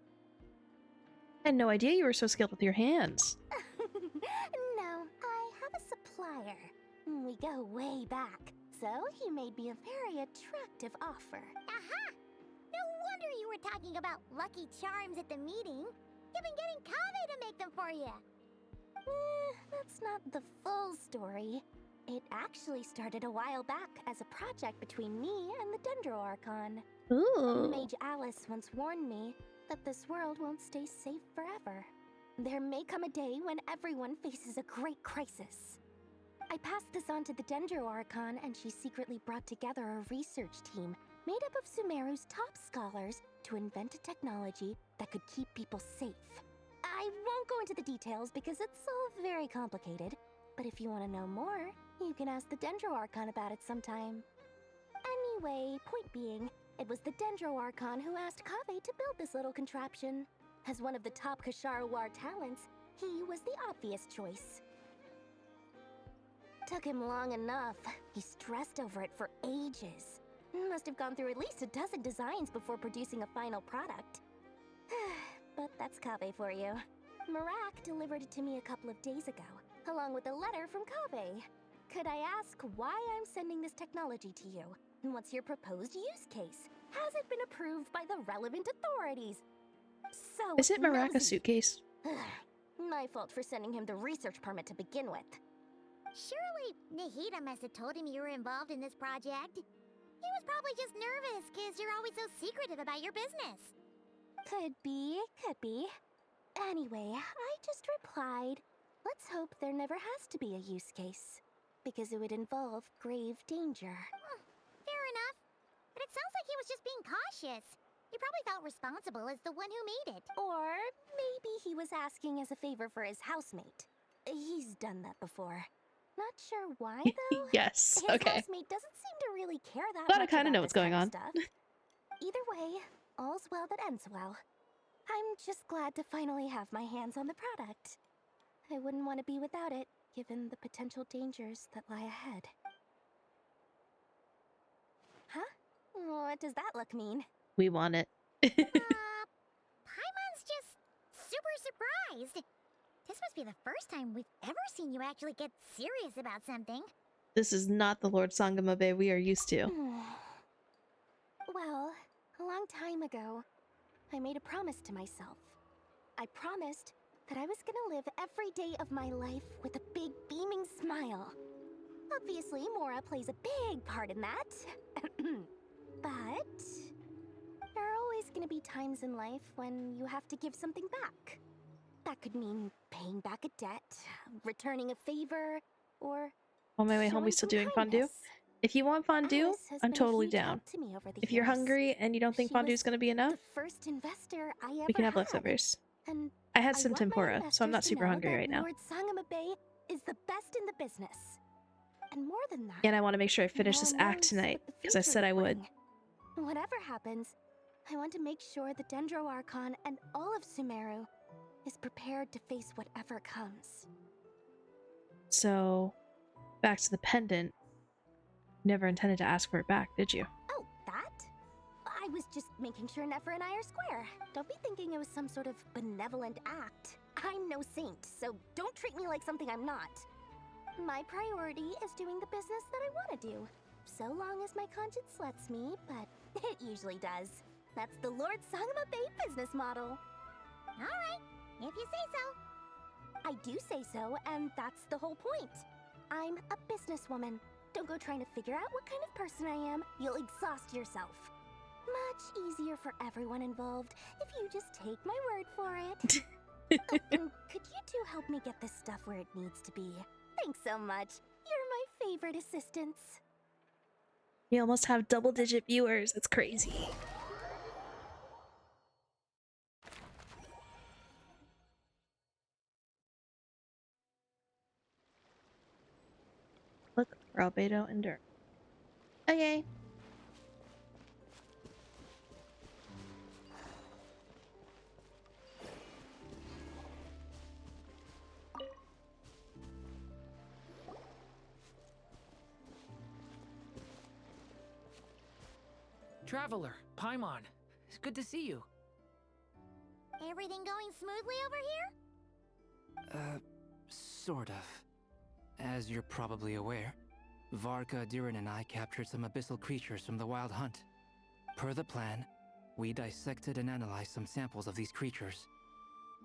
Speaker 2: I had no idea you were so skilled with your hands.
Speaker 4: No, I have a supplier. We go way back, so he made me a very attractive offer.
Speaker 13: Aha! No wonder you were talking about lucky charms at the meeting. You've been getting Kaveh to make them for you.
Speaker 4: That's not the full story. It actually started a while back as a project between me and the Dendro Archon.
Speaker 2: Ooh.
Speaker 4: Mage Alice once warned me that this world won't stay safe forever. There may come a day when everyone faces a great crisis. I passed this on to the Dendro Archon, and she secretly brought together a research team made up of Sumeru's top scholars to invent a technology that could keep people safe. I
Speaker 13: I won't go into the details because it's all very complicated. But if you want to know more, you can ask the Dendro Archon about it sometime. Anyway, point being, it was the Dendro Archon who asked Kaveh to build this little contraption. As one of the top Kasharu War talents, he was the obvious choice. Took him long enough. He stressed over it for ages. Must have gone through at least a dozen designs before producing a final product. But that's Kaveh for you. Marak delivered it to me a couple of days ago, along with a letter from Kaveh. Could I ask why I'm sending this technology to you? And what's your proposed use case? Has it been approved by the relevant authorities? So
Speaker 2: Is it Marak a
Speaker 13: nosy.
Speaker 2: suitcase?
Speaker 13: My fault for sending him the research permit to begin with.
Speaker 4: Surely Nahida must have told him you were involved in this project. He was probably just nervous because you're always so secretive about your business.
Speaker 13: Could be, could be. Anyway, I just replied, let's hope there never has to be a use case. Because it would involve grave danger.
Speaker 4: Fair enough. But it sounds like he was just being cautious. He probably felt responsible as the one who made it.
Speaker 13: Or maybe he was asking as a favor for his housemate. He's done that before. Not sure why, though.
Speaker 2: Yes,
Speaker 13: His
Speaker 2: okay.
Speaker 13: housemate doesn't seem to really care that
Speaker 2: Glad I
Speaker 13: much
Speaker 2: kind of
Speaker 13: about
Speaker 2: know what's
Speaker 13: this
Speaker 2: going
Speaker 13: kind of
Speaker 2: on.
Speaker 13: stuff. Either way, all's well that ends well. I'm just glad to finally have my hands on the product. I wouldn't want to be without it, given the potential dangers that lie ahead. Huh? What does that look mean?
Speaker 2: We want it.
Speaker 4: Paimon's just super surprised. This must be the first time we've ever seen you actually get serious about something.
Speaker 2: This is not the Lord Sangamabe we are used to.
Speaker 13: Well, a long time ago, I made a promise to myself. I promised that I was gonna live every day of my life with a big beaming smile. Obviously, Mora plays a big part in that. But there are always gonna be times in life when you have to give something back. That could mean paying back a debt, returning a favor, or
Speaker 2: On my way home, we still doing fondue? If you want fondue,
Speaker 13: Alice has
Speaker 2: I'm
Speaker 13: been a
Speaker 2: totally
Speaker 13: huge
Speaker 2: down.
Speaker 13: help to me over the
Speaker 2: If you're
Speaker 13: years.
Speaker 2: hungry and you don't think
Speaker 13: She
Speaker 2: fondue
Speaker 13: was
Speaker 2: is going to be enough,
Speaker 13: the first investor I ever
Speaker 2: we can have
Speaker 13: had.
Speaker 2: leftovers.
Speaker 13: And
Speaker 2: I had some
Speaker 13: want my
Speaker 2: tempura, so I'm not
Speaker 13: investors to
Speaker 2: super
Speaker 13: know
Speaker 2: hungry
Speaker 13: that
Speaker 2: right now.
Speaker 13: Lord Sangamabe is the best in the business. And more than that,
Speaker 2: And I want to make sure I finish
Speaker 13: no
Speaker 2: this
Speaker 13: one
Speaker 2: act
Speaker 13: knows
Speaker 2: tonight,
Speaker 13: what the
Speaker 2: because I
Speaker 13: future
Speaker 2: said I
Speaker 13: will
Speaker 2: would.
Speaker 13: bring. Whatever happens, I want to make sure the Dendro Archon and all of Sumeru is prepared to face whatever comes.
Speaker 2: So, back to the pendant. Never intended to ask for it back, did you?
Speaker 13: Oh, that? I was just making sure Nefer and I are square. Don't be thinking it was some sort of benevolent act. I'm no saint, so don't treat me like something I'm not. My priority is doing the business that I want to do. So long as my conscience lets me, but it usually does. That's the Lord Sangamabe business model.
Speaker 4: Alright, if you say so.
Speaker 13: I do say so, and that's the whole point. I'm a businesswoman. Don't go trying to figure out what kind of person I am. You'll exhaust yourself. Much easier for everyone involved if you just take my word for it. Could you two help me get this stuff where it needs to be? Thanks so much. You're my favorite assistants.
Speaker 2: We almost have double-digit viewers. That's crazy. Look for Albedo and Dur. Okay.
Speaker 18: Traveler, Paimon, it's good to see you.
Speaker 4: Everything going smoothly over here?
Speaker 12: Sort of. As you're probably aware, Varka, Durin, and I captured some abyssal creatures from the Wild Hunt. Per the plan, we dissected and analyzed some samples of these creatures.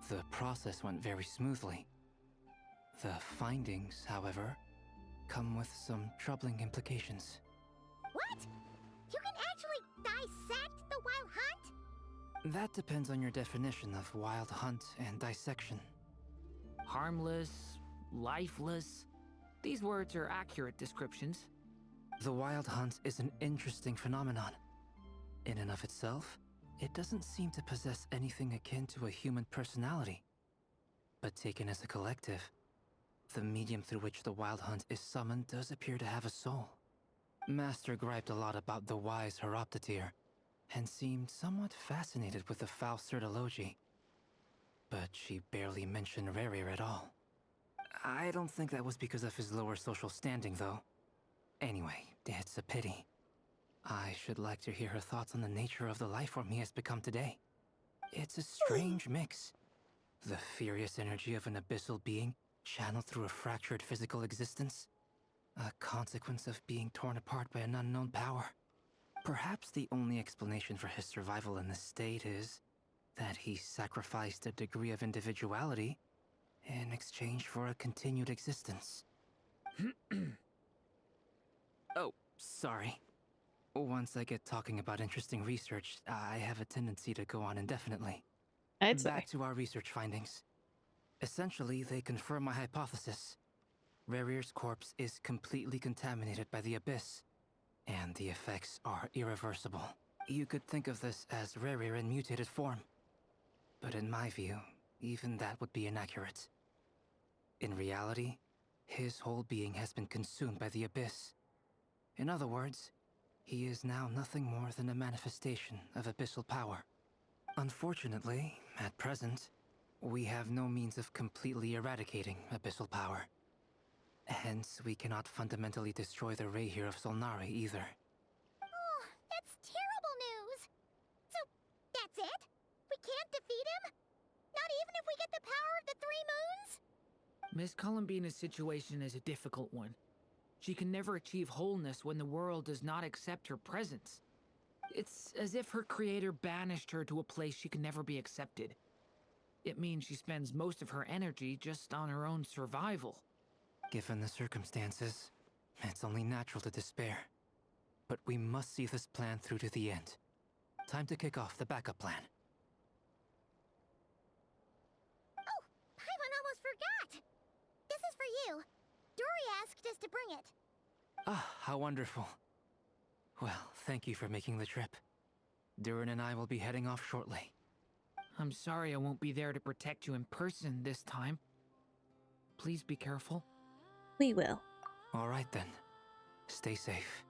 Speaker 12: The process went very smoothly. The findings, however, come with some troubling implications.
Speaker 4: What? You can actually dissect the Wild Hunt?
Speaker 12: That depends on your definition of Wild Hunt and dissection.
Speaker 18: Harmless, lifeless. These words are accurate descriptions.
Speaker 12: The Wild Hunt is an interesting phenomenon. In and of itself, it doesn't seem to possess anything akin to a human personality. But taken as a collective, the medium through which the Wild Hunt is summoned does appear to have a soul. Master griped a lot about the wise Horoptetyr, and seemed somewhat fascinated with the foul Certology. But she barely mentioned Rerir at all. I don't think that was because of his lower social standing, though. Anyway, it's a pity. I should like to hear her thoughts on the nature of the lifeform he has become today. It's a strange mix. The furious energy of an abyssal being channeled through a fractured physical existence. A consequence of being torn apart by an unknown power. Perhaps the only explanation for his survival in this state is that he sacrificed a degree of individuality in exchange for a continued existence. Oh, sorry. Once I get talking about interesting research, I have a tendency to go on indefinitely. Back to our research findings. Essentially, they confirm my hypothesis. Rerir's corpse is completely contaminated by the Abyss, and the effects are irreversible. You could think of this as Rerir in mutated form. But in my view, even that would be inaccurate. In reality, his whole being has been consumed by the Abyss. In other words, he is now nothing more than a manifestation of abyssal power. Unfortunately, at present, we have no means of completely eradicating abyssal power. Hence, we cannot fundamentally destroy the Rerir of Solnari either.
Speaker 4: Oh, that's terrible news! So, that's it? We can't defeat him? Not even if we get the power of the Three Moons?
Speaker 18: Miss Columbina's situation is a difficult one. She can never achieve wholeness when the world does not accept her presence. It's as if her creator banished her to a place she can never be accepted. It means she spends most of her energy just on her own survival.
Speaker 12: Given the circumstances, it's only natural to despair. But we must see this plan through to the end. Time to kick off the backup plan.
Speaker 4: Oh, Paimon almost forgot! This is for you. Dory asked us to bring it.
Speaker 12: Ah, how wonderful. Well, thank you for making the trip. Durin and I will be heading off shortly.
Speaker 18: I'm sorry I won't be there to protect you in person this time. Please be careful.
Speaker 2: We will.
Speaker 12: All right then. Stay safe.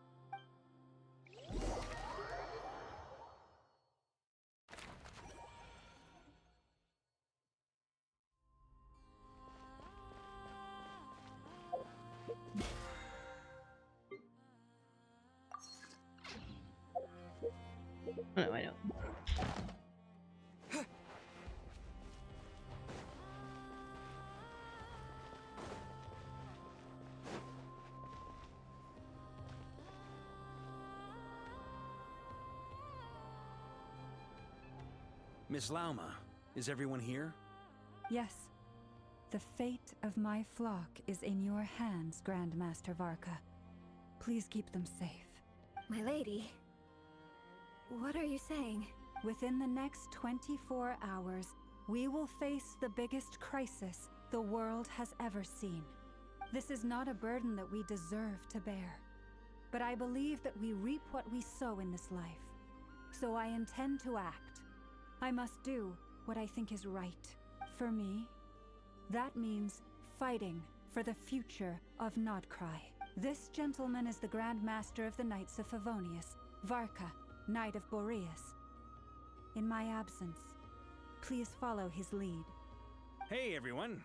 Speaker 2: No, I don't.
Speaker 9: Miss Lauma, is everyone here?
Speaker 7: Yes. The fate of my flock is in your hands, Grand Master Varka. Please keep them safe.
Speaker 13: My lady, what are you saying?
Speaker 7: Within the next 24 hours, we will face the biggest crisis the world has ever seen. This is not a burden that we deserve to bear. But I believe that we reap what we sow in this life. So I intend to act. I must do what I think is right. For me, that means fighting for the future of Nodcry. This gentleman is the Grand Master of the Knights of Favonius, Varka, Knight of Boreas. In my absence, please follow his lead.
Speaker 9: Hey, everyone.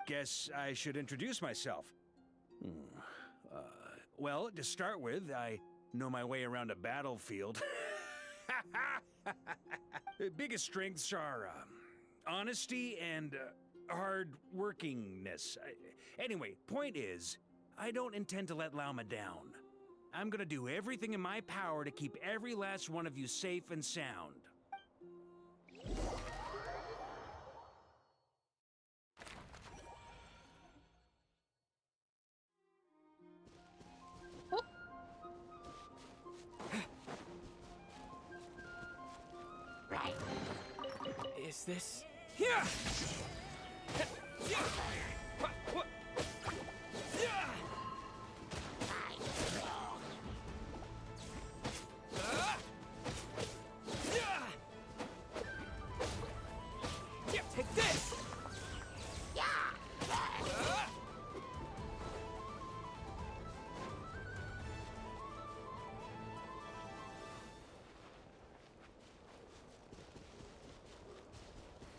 Speaker 9: Guess I should introduce myself. Well, to start with, I know my way around a battlefield. The biggest strengths are honesty and hard-workingness. Anyway, point is, I don't intend to let Lauma down. I'm gonna do everything in my power to keep every last one of you safe and sound.
Speaker 18: Is this...
Speaker 11: Yeah!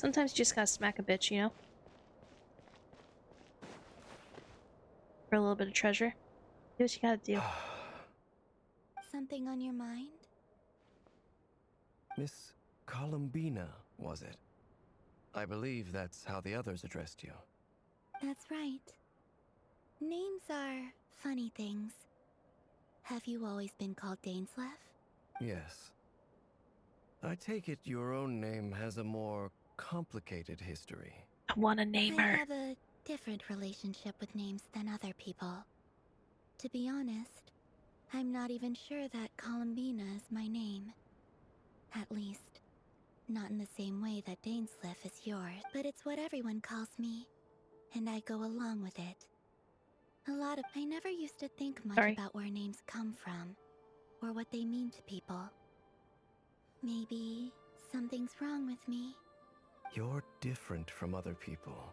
Speaker 2: Sometimes you just gotta smack a bitch, you know? For a little bit of treasure. Do what you gotta do.
Speaker 13: Something on your mind?
Speaker 6: Miss Columbina, was it? I believe that's how the others addressed you.
Speaker 13: That's right. Names are funny things. Have you always been called Dainsleff?
Speaker 6: Yes. I take it your own name has a more complicated history.
Speaker 2: I want to name
Speaker 13: I
Speaker 2: her.
Speaker 13: have a different relationship with names than other people. To be honest, I'm not even sure that Columbina is my name. At least, not in the same way that Dainsleff is yours, but it's what everyone calls me, and I go along with it. I never used to think much about where names come from, or what they mean to people. Maybe something's wrong with me.
Speaker 6: You're different from other people.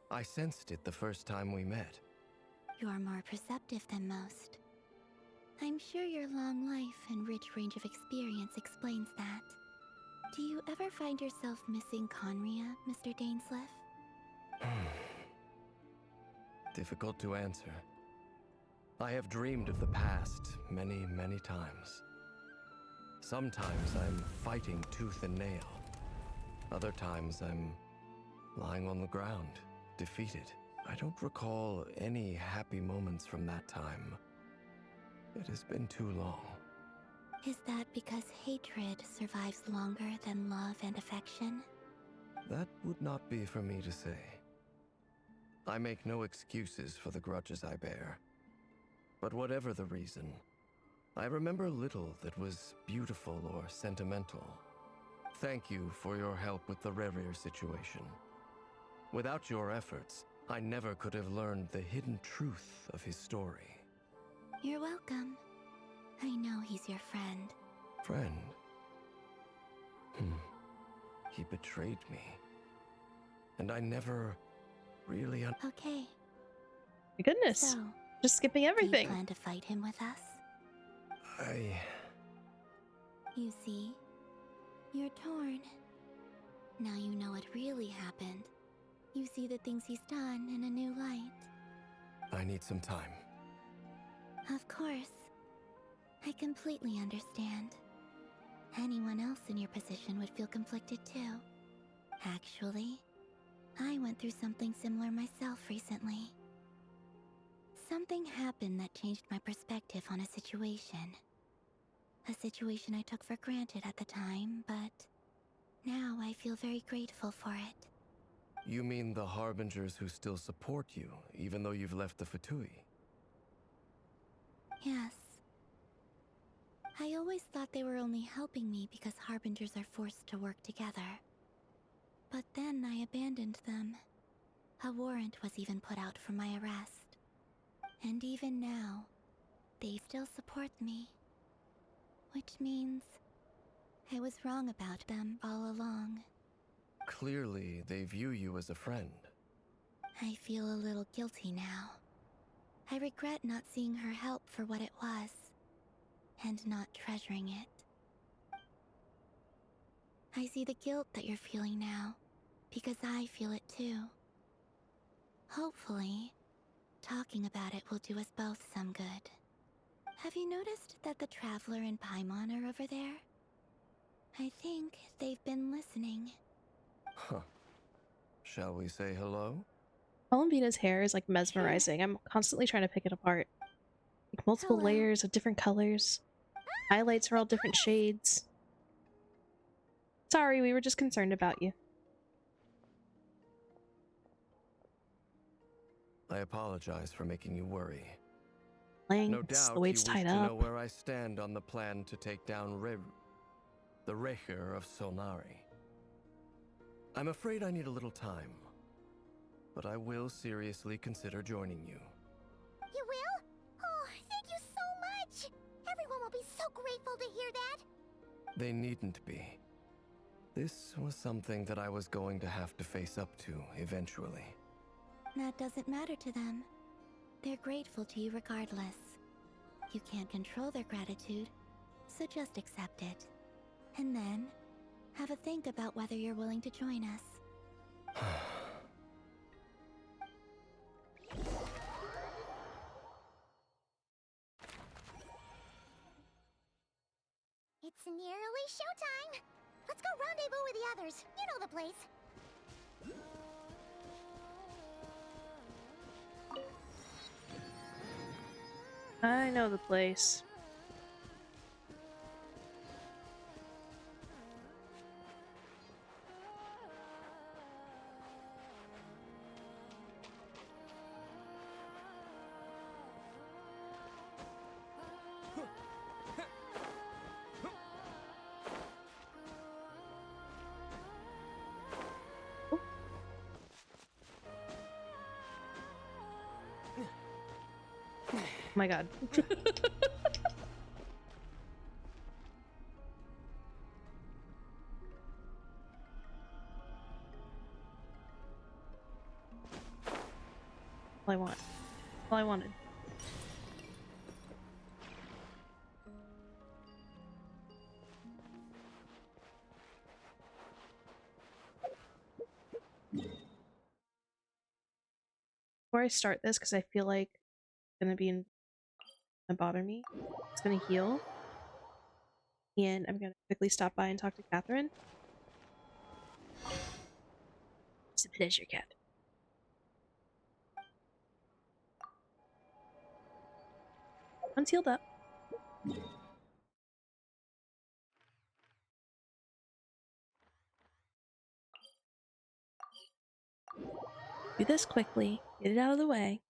Speaker 6: I sensed it the first time we met.
Speaker 13: You're more perceptive than most. I'm sure your long life and rich range of experience explains that. Do you ever find yourself missing Conria, Mr. Dainsleff?
Speaker 6: Difficult to answer. I have dreamed of the past many, many times. Sometimes I'm fighting tooth and nail. Other times I'm lying on the ground, defeated. I don't recall any happy moments from that time. It has been too long.
Speaker 13: Is that because hatred survives longer than love and affection?
Speaker 6: That would not be for me to say. I make no excuses for the grudges I bear. But whatever the reason, I remember little that was beautiful or sentimental. Thank you for your help with the Rerir situation. Without your efforts, I never could have learned the hidden truth of his story.
Speaker 13: You're welcome. I know he's your friend.
Speaker 6: Friend? He betrayed me. And I never really
Speaker 2: My
Speaker 13: Okay.
Speaker 2: goodness.
Speaker 13: So,
Speaker 2: just skipping everything.
Speaker 13: Do you plan to fight him with us? You see, you're torn. Now you know what really happened. You see the things he's done in a new light.
Speaker 6: I need some time.
Speaker 13: Of course. I completely understand. Anyone else in your position would feel conflicted too. Actually, I went through something similar myself recently. Something happened that changed my perspective on a situation. A situation I took for granted at the time, but now I feel very grateful for it.
Speaker 6: You mean the Harbingers who still support you, even though you've left the Fatui?
Speaker 13: Yes. I always thought they were only helping me because Harbingers are forced to work together. But then I abandoned them. A warrant was even put out for my arrest. And even now, they still support me. Which means I was wrong about them all along.
Speaker 6: Clearly, they view you as a friend.
Speaker 13: I feel a little guilty now. I regret not seeing her help for what it was, and not treasuring it. I see the guilt that you're feeling now, because I feel it too. Hopefully, talking about it will do us both some good. Have you noticed that the Traveler and Paimon are over there? I think they've been listening.
Speaker 6: Huh. Shall we say hello?
Speaker 2: Columbina's hair is like mesmerizing. I'm constantly trying to pick it apart. Like multiple layers of different colors. Highlights are all different shades. Sorry, we were just concerned about you.
Speaker 6: I apologize for making you worry.
Speaker 2: No
Speaker 6: doubt
Speaker 2: the way
Speaker 6: you
Speaker 2: it's
Speaker 6: wish
Speaker 2: tied
Speaker 6: to
Speaker 2: up.
Speaker 6: know where I stand on the plan to take down the Rerir of Solnari. I'm afraid I need a little time, but I will seriously consider joining you.
Speaker 4: You will? Oh, thank you so much! Everyone will be so grateful to hear that!
Speaker 6: They needn't be. This was something that I was going to have to face up to eventually.
Speaker 13: That doesn't matter to them. They're grateful to you regardless. You can't control their gratitude, so just accept it. And then,
Speaker 4: Have a think about whether you're willing to join us. It's nearly showtime! Let's go rendezvous with the others. You know the place.
Speaker 2: I know the place. Oh my god. All I want. All I wanted. Before I start this, because I feel like it's gonna bother me. It's gonna heal. And I'm gonna quickly stop by and talk to Catherine. It's a pleasure, Cat. One's healed up. Do this quickly. Get it out of the way.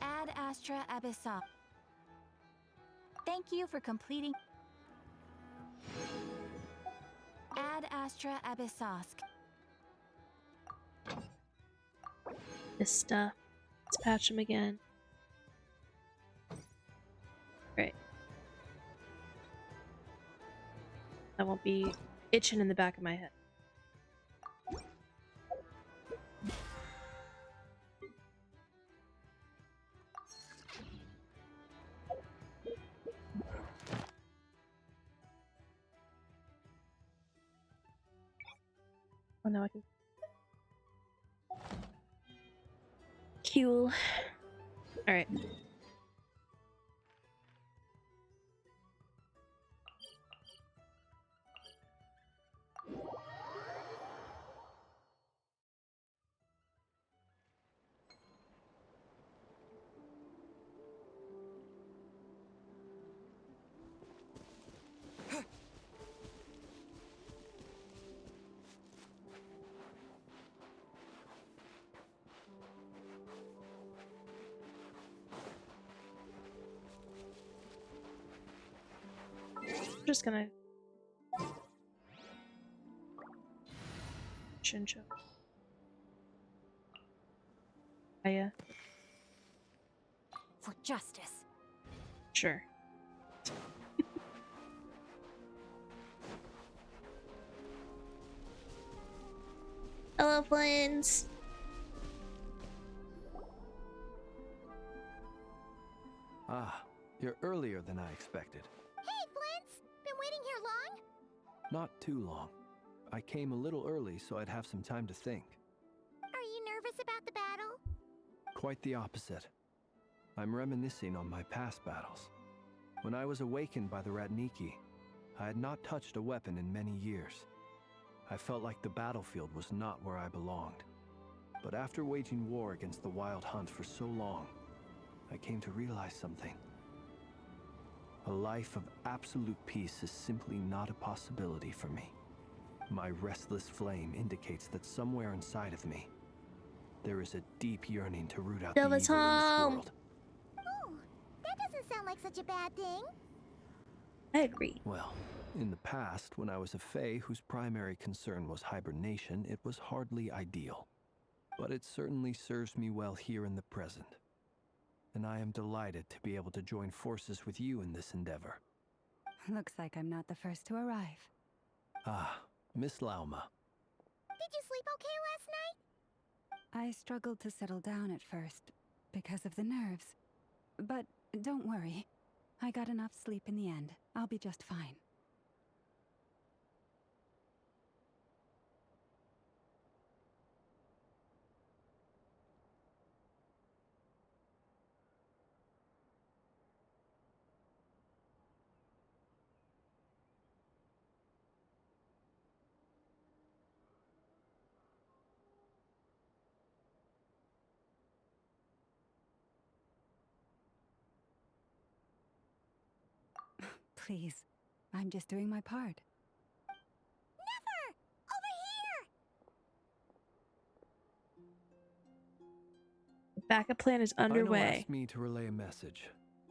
Speaker 13: Ad Astra Abyssa. Thank you for completing. Ad Astra Abyssosk.
Speaker 2: This stuff. Let's patch him again. Great. That won't be itching in the back of my head. Oh no, I can. Cool. Alright. I'm just gonna Shincho. Yeah.
Speaker 13: For justice.
Speaker 2: Sure. Hello, friends.
Speaker 6: Ah, you're earlier than I expected.
Speaker 4: Hey, Flint's! Been waiting here long?
Speaker 6: Not too long. I came a little early so I'd have some time to think.
Speaker 4: Are you nervous about the battle?
Speaker 6: Quite the opposite. I'm reminiscing on my past battles. When I was awakened by the Ratniki, I had not touched a weapon in many years. I felt like the battlefield was not where I belonged. But after waging war against the Wild Hunt for so long, I came to realize something. A life of absolute peace is simply not a possibility for me. My restless flame indicates that somewhere inside of me, there is a deep yearning to root out the evil in this world.
Speaker 4: Oh, that doesn't sound like such a bad thing.
Speaker 2: I agree.
Speaker 6: Well, in the past, when I was a Fae whose primary concern was hibernation, it was hardly ideal. but it certainly serves me well here in the present. And I am delighted to be able to join forces with you in this endeavor.
Speaker 7: Looks like I'm not the first to arrive.
Speaker 6: Ah, Miss Lauma.
Speaker 4: Did you sleep okay last night?
Speaker 7: I struggled to settle down at first because of the nerves. But don't worry. I got enough sleep in the end. I'll be just fine. Please, I'm just doing my part.
Speaker 4: Never! Over here!
Speaker 2: The backup plan is underway.
Speaker 6: Ino asked me to relay a message.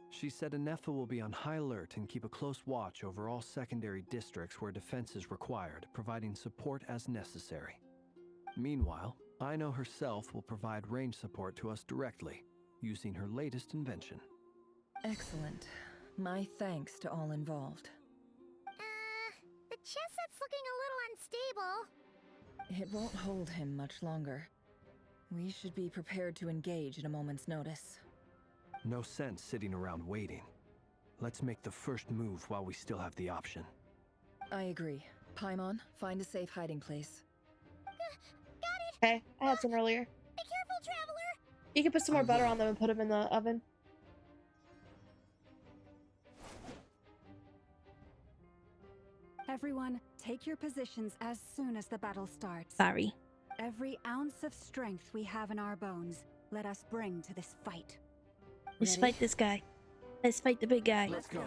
Speaker 6: She said Anefa will be on high alert and keep a close watch over all secondary districts where defense is required, providing support as necessary. Meanwhile, Ino herself will provide range support to us directly, using her latest invention.
Speaker 16: Excellent. My thanks to all involved.
Speaker 4: The chess set's looking a little unstable.
Speaker 16: It won't hold him much longer. We should be prepared to engage at a moment's notice.
Speaker 6: No sense sitting around waiting. Let's make the first move while we still have the option.
Speaker 16: I agree. Paimon, find a safe hiding place.
Speaker 4: Got it!
Speaker 2: Okay, I had some earlier.
Speaker 4: Be careful, traveler!
Speaker 2: You can put some more butter on them and put them in the oven.
Speaker 7: Everyone, take your positions as soon as the battle starts.
Speaker 2: Sorry.
Speaker 7: Every ounce of strength we have in our bones, let us bring to this fight.
Speaker 2: Let's
Speaker 7: Ready?
Speaker 2: fight this guy. Let's fight the big guy.
Speaker 7: Let's go.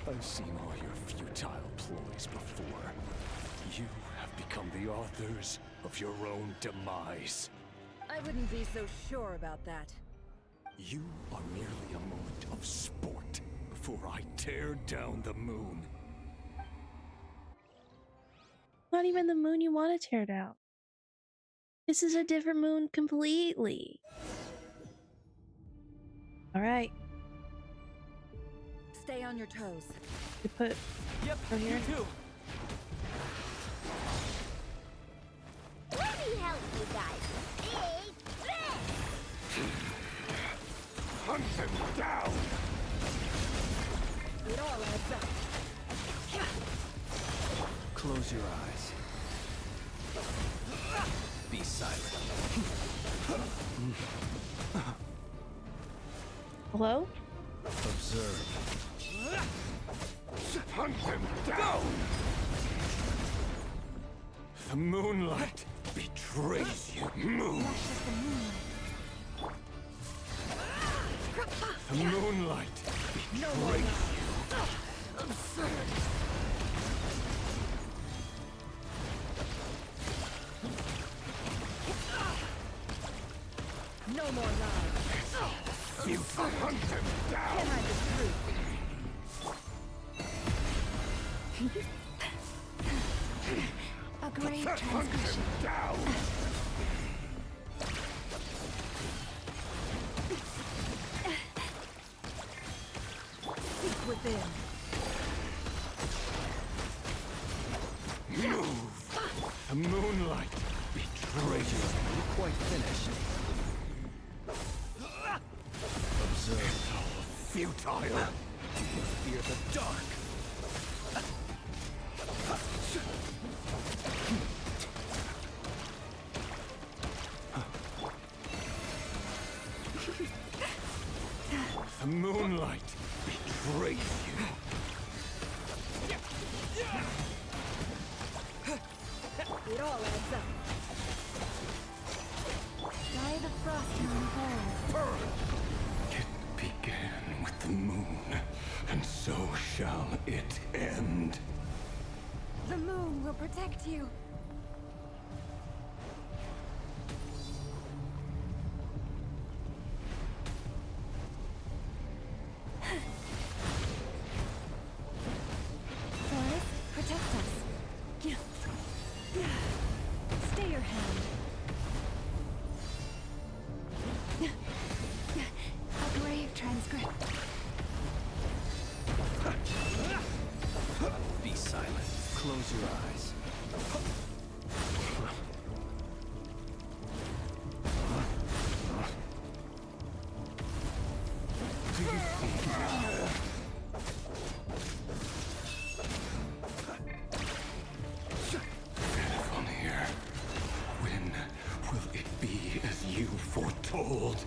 Speaker 5: I've seen all your futile ploys before. You have become the authors of your own demise.
Speaker 16: I wouldn't be so sure about that.
Speaker 5: You are merely a moment of sport before I tear down the moon.
Speaker 2: Not even the moon you want to tear down. This is a different moon completely. Alright.
Speaker 16: Stay on your toes.
Speaker 2: You put
Speaker 11: Yep,
Speaker 2: from here.
Speaker 11: you too.
Speaker 4: Let me help you guys. Big threat!
Speaker 14: Hunt him down!
Speaker 16: It all adds up.
Speaker 6: Close your eyes. Be silent.
Speaker 2: Hello?
Speaker 6: Observe.
Speaker 14: Hunt him down!
Speaker 5: The moonlight betrays you. Move! The moonlight betrays you.
Speaker 16: Absurd. No more lies.
Speaker 14: You hunt him down!
Speaker 16: Can I the truth?
Speaker 7: A great
Speaker 14: Hunt him
Speaker 7: transgression.
Speaker 14: down!
Speaker 16: Seek within.
Speaker 5: Move! The moonlight betrays you.
Speaker 6: You're quite finished. Observe.
Speaker 5: It's all futile.
Speaker 6: Fear the dark.
Speaker 5: The moonlight betrays you.
Speaker 16: It all adds up.
Speaker 7: Dry the frost moon whole.
Speaker 5: It began with the moon, and so shall it end.
Speaker 7: The moon will protect you. Forest, protect us.
Speaker 6: Close your eyes. Do you see?
Speaker 5: From here, when will it be as you foretold?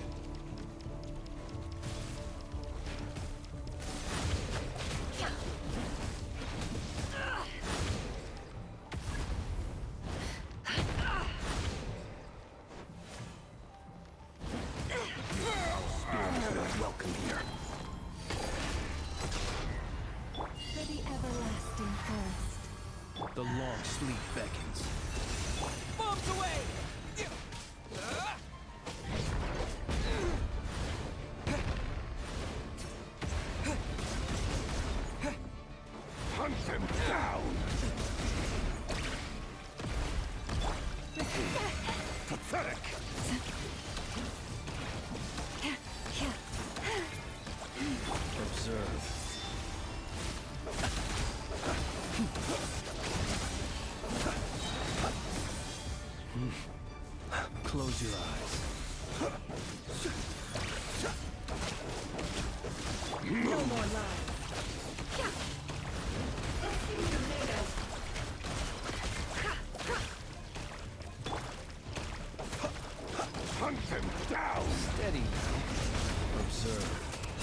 Speaker 6: Welcome here.
Speaker 7: For the everlasting thirst.
Speaker 6: The long sleep beckons.
Speaker 17: Bombs away!
Speaker 14: Hunt them down! Pathetic!
Speaker 6: Observe. Close your eyes.
Speaker 7: No more lies.
Speaker 14: Hunt them down!
Speaker 6: Steady now. Observe.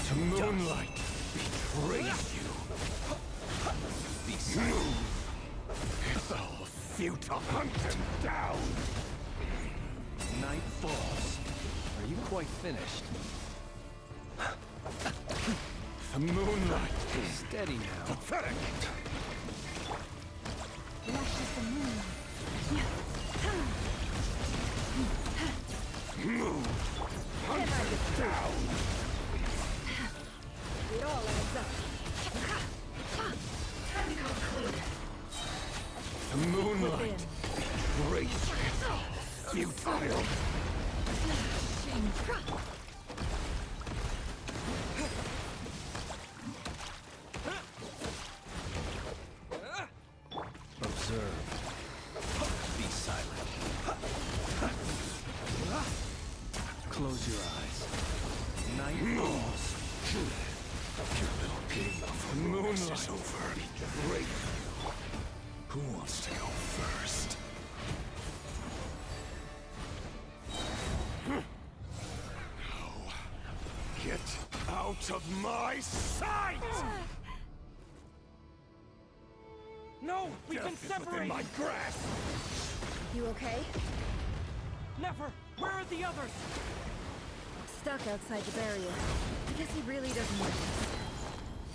Speaker 5: The moonlight betrays you.
Speaker 6: Be silent.
Speaker 5: It's all futile.
Speaker 14: Hunt them down!
Speaker 6: Night falls. Are you quite finished?
Speaker 5: The moonlight.
Speaker 6: Steady now.
Speaker 14: Pathetic!
Speaker 7: Luscious the moonlight.
Speaker 14: Move! Hunt them down!
Speaker 7: It all adds up.
Speaker 5: The moonlight betrays you. It's all futile.
Speaker 6: Observe. Be silent. Close your eyes. Night falls.
Speaker 5: Your little game of moonlight is over. Betrayed you. Who wants to go first?
Speaker 14: Get out of my sight!
Speaker 17: No, we've been
Speaker 14: Death is within
Speaker 17: separated.
Speaker 14: my grasp!
Speaker 1: You okay?
Speaker 17: Never. Where are the others?
Speaker 1: Stuck outside the barrier. I guess he really doesn't want us.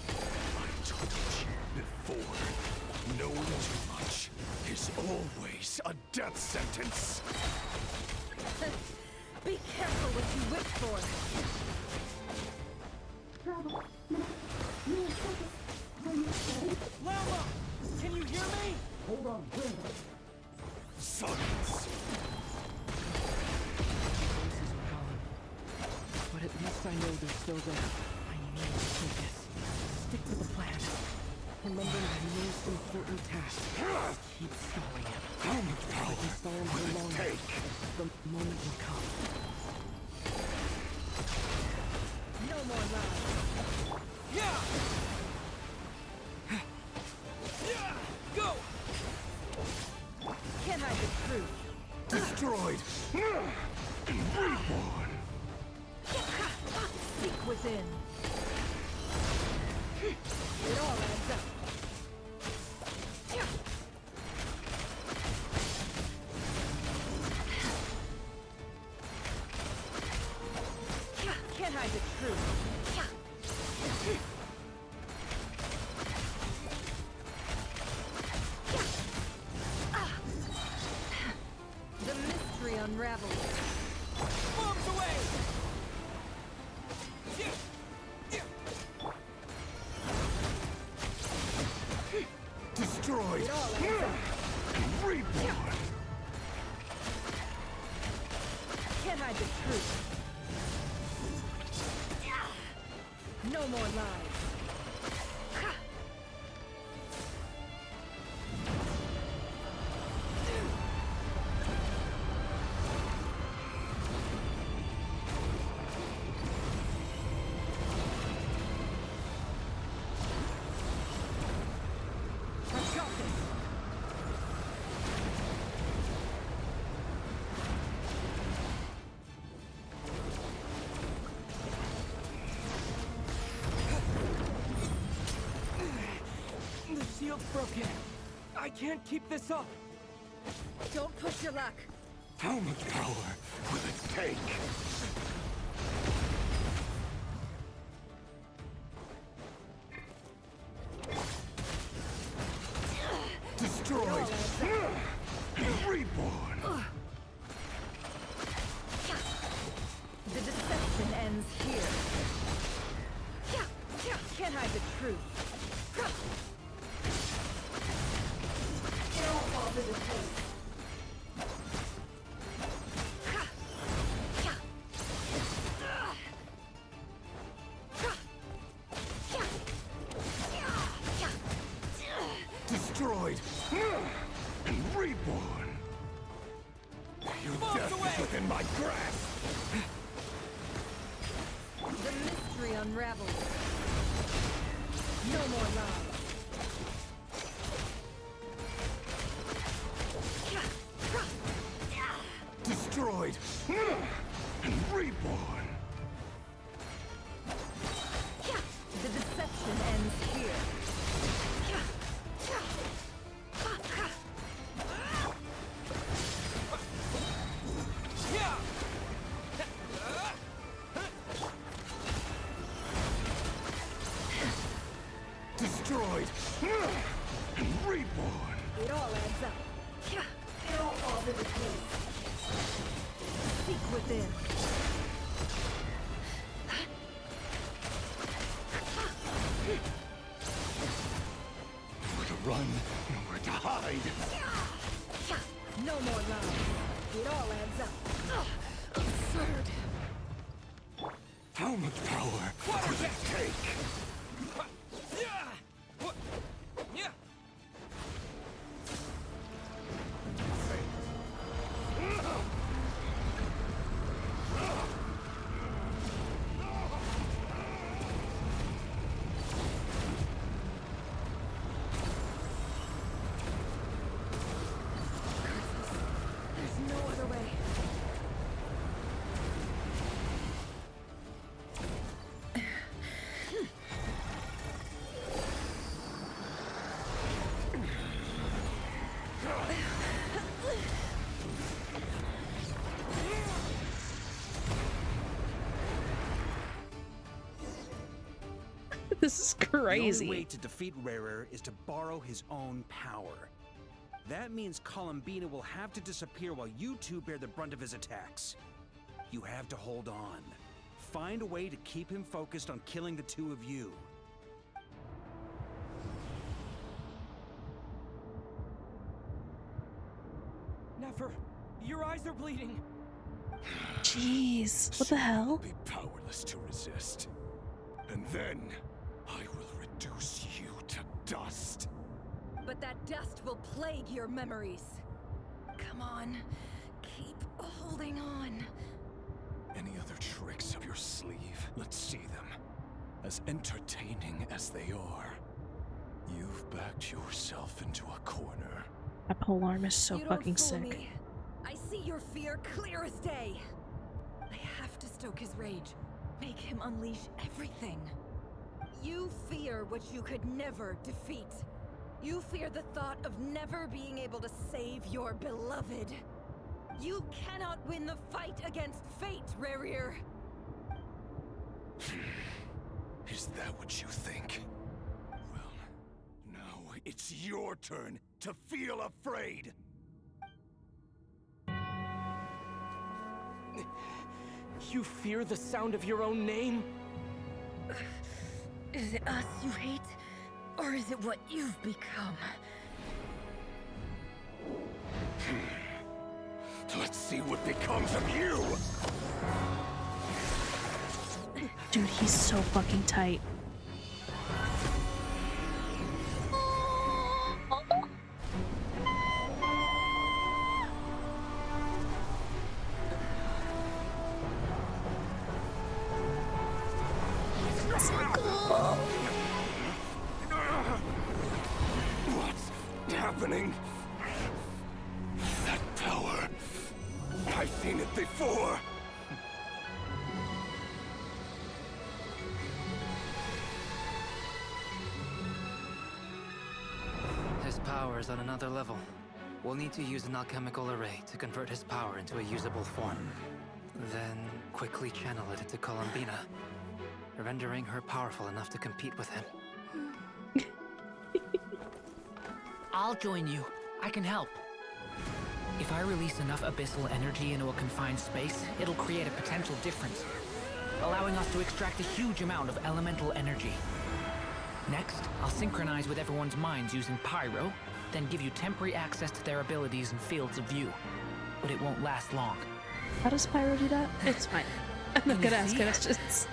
Speaker 5: I told you before. Knowing too much is always a death sentence.
Speaker 1: Be careful what you wish for.
Speaker 17: Lama! Can you hear me?
Speaker 14: Hold on, silence!
Speaker 11: But at least I know they're still there. I need to focus. Stick to the plan. Remember my most important task. Keep stalling him.
Speaker 14: How much
Speaker 11: If I
Speaker 14: power
Speaker 11: can stall him
Speaker 14: will
Speaker 11: for
Speaker 14: it
Speaker 11: long
Speaker 14: take?
Speaker 11: enough, the moment will come.
Speaker 1: No more lies.
Speaker 17: Yeah! Yeah! Go!
Speaker 1: Can't hide the truth.
Speaker 14: Destroyed! Reborn!
Speaker 1: Seek within. It all adds up. Can't hide the truth. The mystery unravels.
Speaker 17: Bombs away!
Speaker 14: Destroyed!
Speaker 1: It all adds up.
Speaker 14: Reborn!
Speaker 1: Can't hide the truth. No more lies.
Speaker 11: shield's broken. I can't keep this up.
Speaker 1: Don't push your luck.
Speaker 14: How much power will it take? Destroyed and reborn.
Speaker 1: The deception ends here. Can't hide the truth. It all falls into place.
Speaker 14: Destroyed and reborn. Your death is within my grasp.
Speaker 1: The mystery unravels. No more lies.
Speaker 14: Destroyed and reborn.
Speaker 1: The deception ends here.
Speaker 14: Destroyed and reborn.
Speaker 1: It all adds up. It all falls into place. Seek within.
Speaker 14: Nowhere to run, nowhere to hide.
Speaker 1: No more lies. It all adds up. Absurd.
Speaker 14: How much power will it take?
Speaker 1: There's no other way.
Speaker 2: This is crazy.
Speaker 9: The only way to defeat Rerir is to borrow his own power. That means Columbina will have to disappear while you two bear the brunt of his attacks. You have to hold on. Find a way to keep him focused on killing the two of you.
Speaker 11: Never. Your eyes are bleeding.
Speaker 2: Jeez, what the hell?
Speaker 14: Be powerless to resist. And then I will reduce you to dust.
Speaker 1: But that dust will plague your memories. Come on. Keep holding on.
Speaker 14: Any other tricks up your sleeve? Let's see them. As entertaining as they are. You've backed yourself into a corner.
Speaker 2: That polearm is so
Speaker 1: You don't
Speaker 2: fucking
Speaker 1: fool
Speaker 2: sick.
Speaker 1: me. I see your fear clear as day. I have to stoke his rage. Make him unleash everything. You fear what you could never defeat. You fear the thought of never being able to save your beloved. You cannot win the fight against fate, Rerir.
Speaker 14: Is that what you think? Well, now it's your turn to feel afraid.
Speaker 11: You fear the sound of your own name?
Speaker 1: Is it us you hate? Or is it what you've become?
Speaker 14: Let's see what becomes of you!
Speaker 2: Dude, he's so fucking tight.
Speaker 14: What's happening? That power. I've seen it before.
Speaker 12: power is on another level. We'll need to use an alchemical array to convert his power into a usable form. Then quickly channel it into Columbina, rendering her powerful enough to compete with him.
Speaker 18: I'll join you. I can help. If I release enough abyssal energy into a confined space, it'll create a potential difference, allowing us to extract a huge amount of elemental energy. Next, I'll synchronize with everyone's minds using Pyro, then give you temporary access to their abilities and fields of view. But it won't last long.
Speaker 2: How does Pyro do that? It's fine. I'm not gonna ask questions.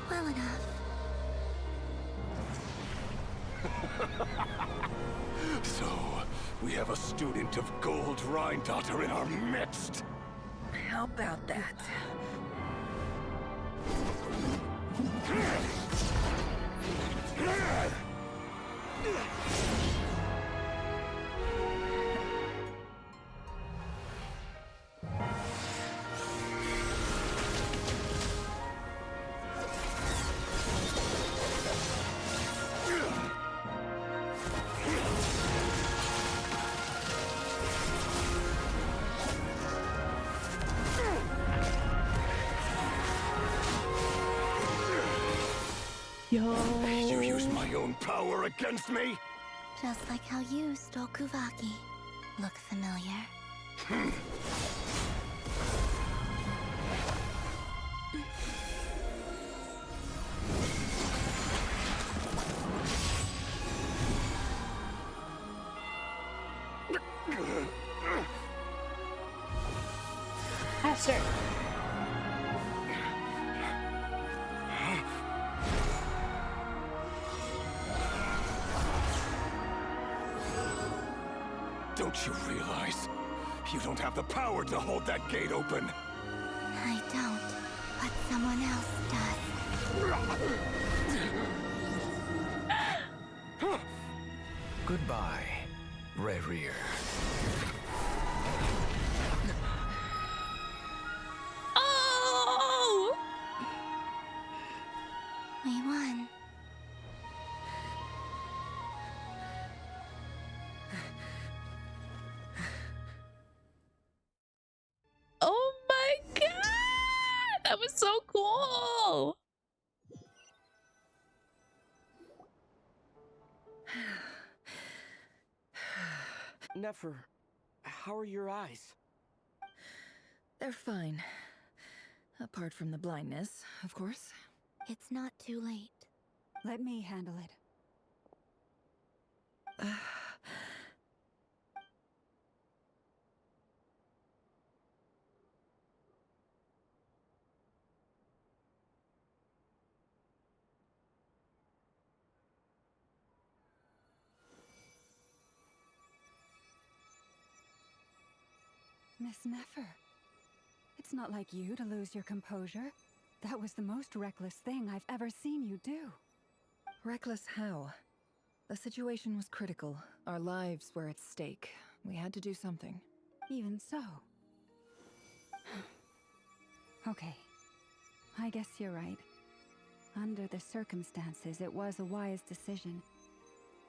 Speaker 4: Well enough.
Speaker 14: So, we have a student of Gold Rhine-Daughter in our midst.
Speaker 16: How about that?
Speaker 2: Yo.
Speaker 14: You used my own power against me?
Speaker 4: Just like how you stole Kuvaki. Look familiar?
Speaker 2: Faster.
Speaker 14: Don't you realize? You don't have the power to hold that gate open.
Speaker 4: I don't, but someone else does.
Speaker 8: Goodbye, Rerir.
Speaker 2: Oh!
Speaker 4: We won.
Speaker 2: Oh my god! That was so cool!
Speaker 11: Nefer, how are your eyes?
Speaker 16: They're fine. Apart from the blindness, of course.
Speaker 4: It's not too late.
Speaker 7: Let me handle it. Miss Nefer, it's not like you to lose your composure. That was the most reckless thing I've ever seen you do.
Speaker 16: Reckless how? The situation was critical. Our lives were at stake. We had to do something.
Speaker 7: Even so. Okay. I guess you're right. Under the circumstances, it was a wise decision.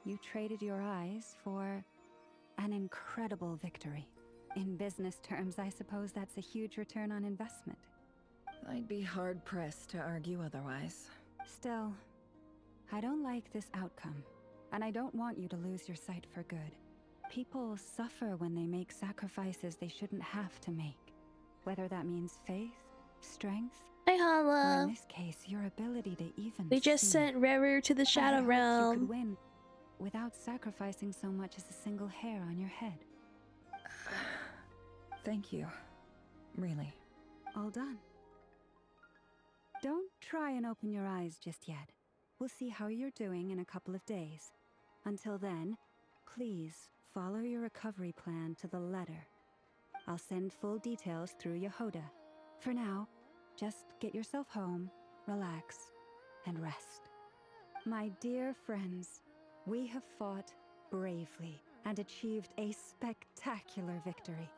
Speaker 7: You traded your eyes for an incredible victory. In business terms, I suppose that's a huge return on investment.
Speaker 16: I'd be hard-pressed to argue otherwise.
Speaker 7: Still, I don't like this outcome, and I don't want you to lose your sight for good. People suffer when they make sacrifices they shouldn't have to make. Whether that means faith, strength,
Speaker 2: Hi,
Speaker 7: or in
Speaker 2: Hala.
Speaker 7: this case, your ability to even
Speaker 2: We just
Speaker 7: see.
Speaker 2: sent Rerir to the
Speaker 7: I
Speaker 2: Shadow
Speaker 7: hoped you
Speaker 2: Realm.
Speaker 7: could win without sacrificing so much as a single hair on your head.
Speaker 16: Thank you. Really.
Speaker 7: All done. Don't try and open your eyes just yet. We'll see how you're doing in a couple of days. Until then, please follow your recovery plan to the letter. I'll send full details through Yehoda. For now, just get yourself home, relax, and rest. My dear friends, we have fought bravely and achieved a spectacular victory.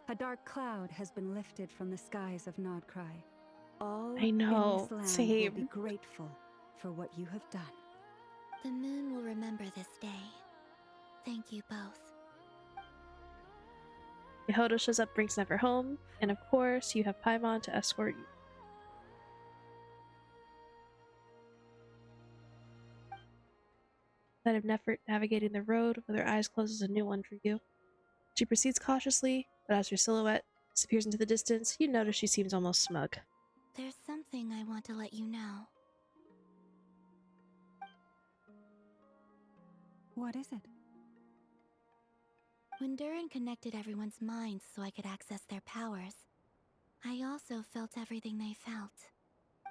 Speaker 7: A dark cloud has been lifted from the skies of Nodcry. All
Speaker 2: I know,
Speaker 7: in this land will be
Speaker 2: same.
Speaker 7: grateful for what you have done.
Speaker 4: The moon will remember this day.
Speaker 13: Thank you both.
Speaker 2: Yehoda shows up, brings Nefer home, and of course, you have Paimon to escort you. Sight of Nefer navigating the road with her eyes closed is a new one for you. She proceeds cautiously, but as her silhouette disappears into the distance, you notice she seems almost smug.
Speaker 13: There's something I want to let you know.
Speaker 7: What is it?
Speaker 13: When Durin connected everyone's minds so I could access their powers, I also felt everything they felt.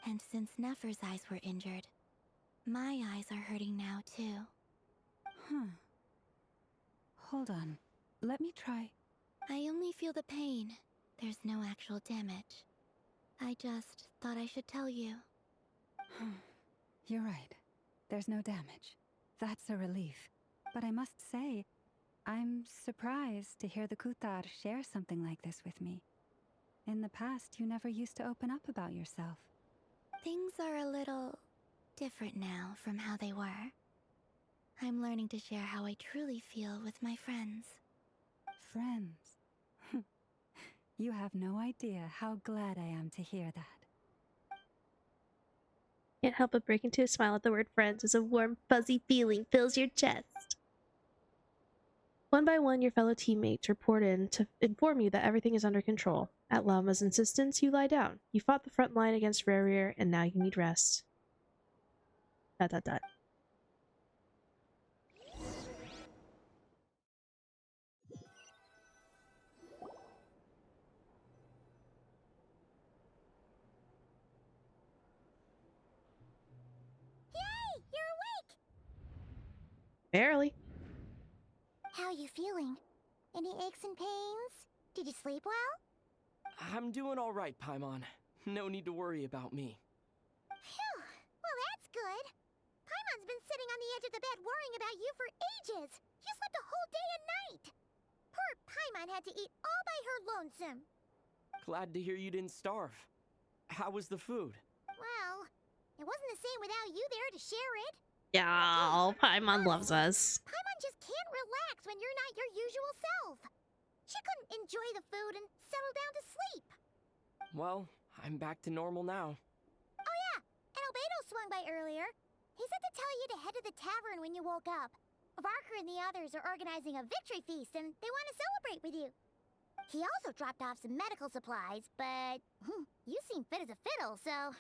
Speaker 13: And since Nefer's eyes were injured, my eyes are hurting now too.
Speaker 7: Huh. Hold on. Let me try.
Speaker 13: I only feel the pain. There's no actual damage. I just thought I should tell you.
Speaker 7: You're right. There's no damage. That's a relief. But I must say, I'm surprised to hear the Kutar share something like this with me. In the past, you never used to open up about yourself.
Speaker 13: Things are a little different now from how they were. I'm learning to share how I truly feel with my friends.
Speaker 7: Friends? You have no idea how glad I am to hear that.
Speaker 2: Can't help but break into a smile at the word friends as a warm, fuzzy feeling fills your chest. One by one, your fellow teammates report in to inform you that everything is under control. At Lama's insistence, you lie down. You fought the front line against Rerir, and now you need rest. ...
Speaker 4: Yay! You're awake!
Speaker 2: Barely.
Speaker 4: How you feeling? Any aches and pains? Did you sleep well?
Speaker 20: I'm doing all right, Paimon. No need to worry about me.
Speaker 4: Phew! Well, that's good. Paimon's been sitting on the edge of the bed worrying about you for ages. You slept a whole day and night. Poor Paimon had to eat all by her lonesome.
Speaker 20: Glad to hear you didn't starve. How was the food?
Speaker 4: Well, it wasn't the same without you there to share it.
Speaker 2: Yeah, Paimon loves us.
Speaker 4: Paimon just can't relax when you're not your usual self. She couldn't enjoy the food and settle down to sleep.
Speaker 20: Well, I'm back to normal now.
Speaker 4: Oh yeah, and Albedo swung by earlier. He said to tell you to head to the tavern when you woke up. Varker and the others are organizing a victory feast and they want to celebrate with you. He also dropped off some medical supplies, but you seem fit as a fiddle, so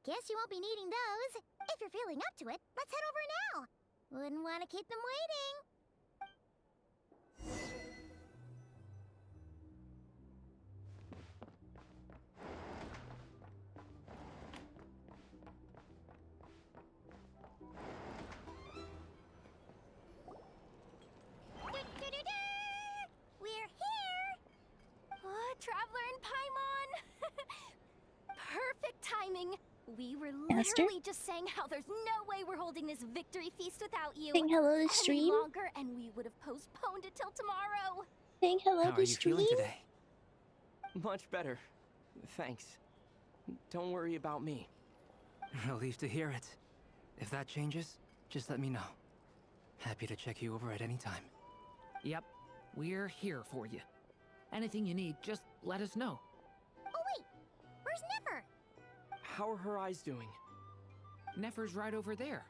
Speaker 4: guess you won't be needing those. If you're feeling up to it, let's head over now. Wouldn't want to keep them waiting. We're here!
Speaker 13: Oh, Traveler and Paimon! Perfect timing! We were
Speaker 2: Master?
Speaker 13: literally just saying how there's no way we're holding this victory feast without you.
Speaker 2: Saying hello to
Speaker 13: Any
Speaker 2: stream?
Speaker 13: longer, and we would have postponed it till tomorrow.
Speaker 2: Saying hello
Speaker 12: How
Speaker 2: to
Speaker 12: are you
Speaker 2: stream?
Speaker 12: feeling today?
Speaker 20: Much better. Thanks. Don't worry about me.
Speaker 12: Relieved to hear it. If that changes, just let me know. Happy to check you over at any time.
Speaker 18: Yep, we're here for you. Anything you need, just let us know.
Speaker 4: Oh wait, where's Nefer?
Speaker 20: How are her eyes doing?
Speaker 18: Nefer's right over there.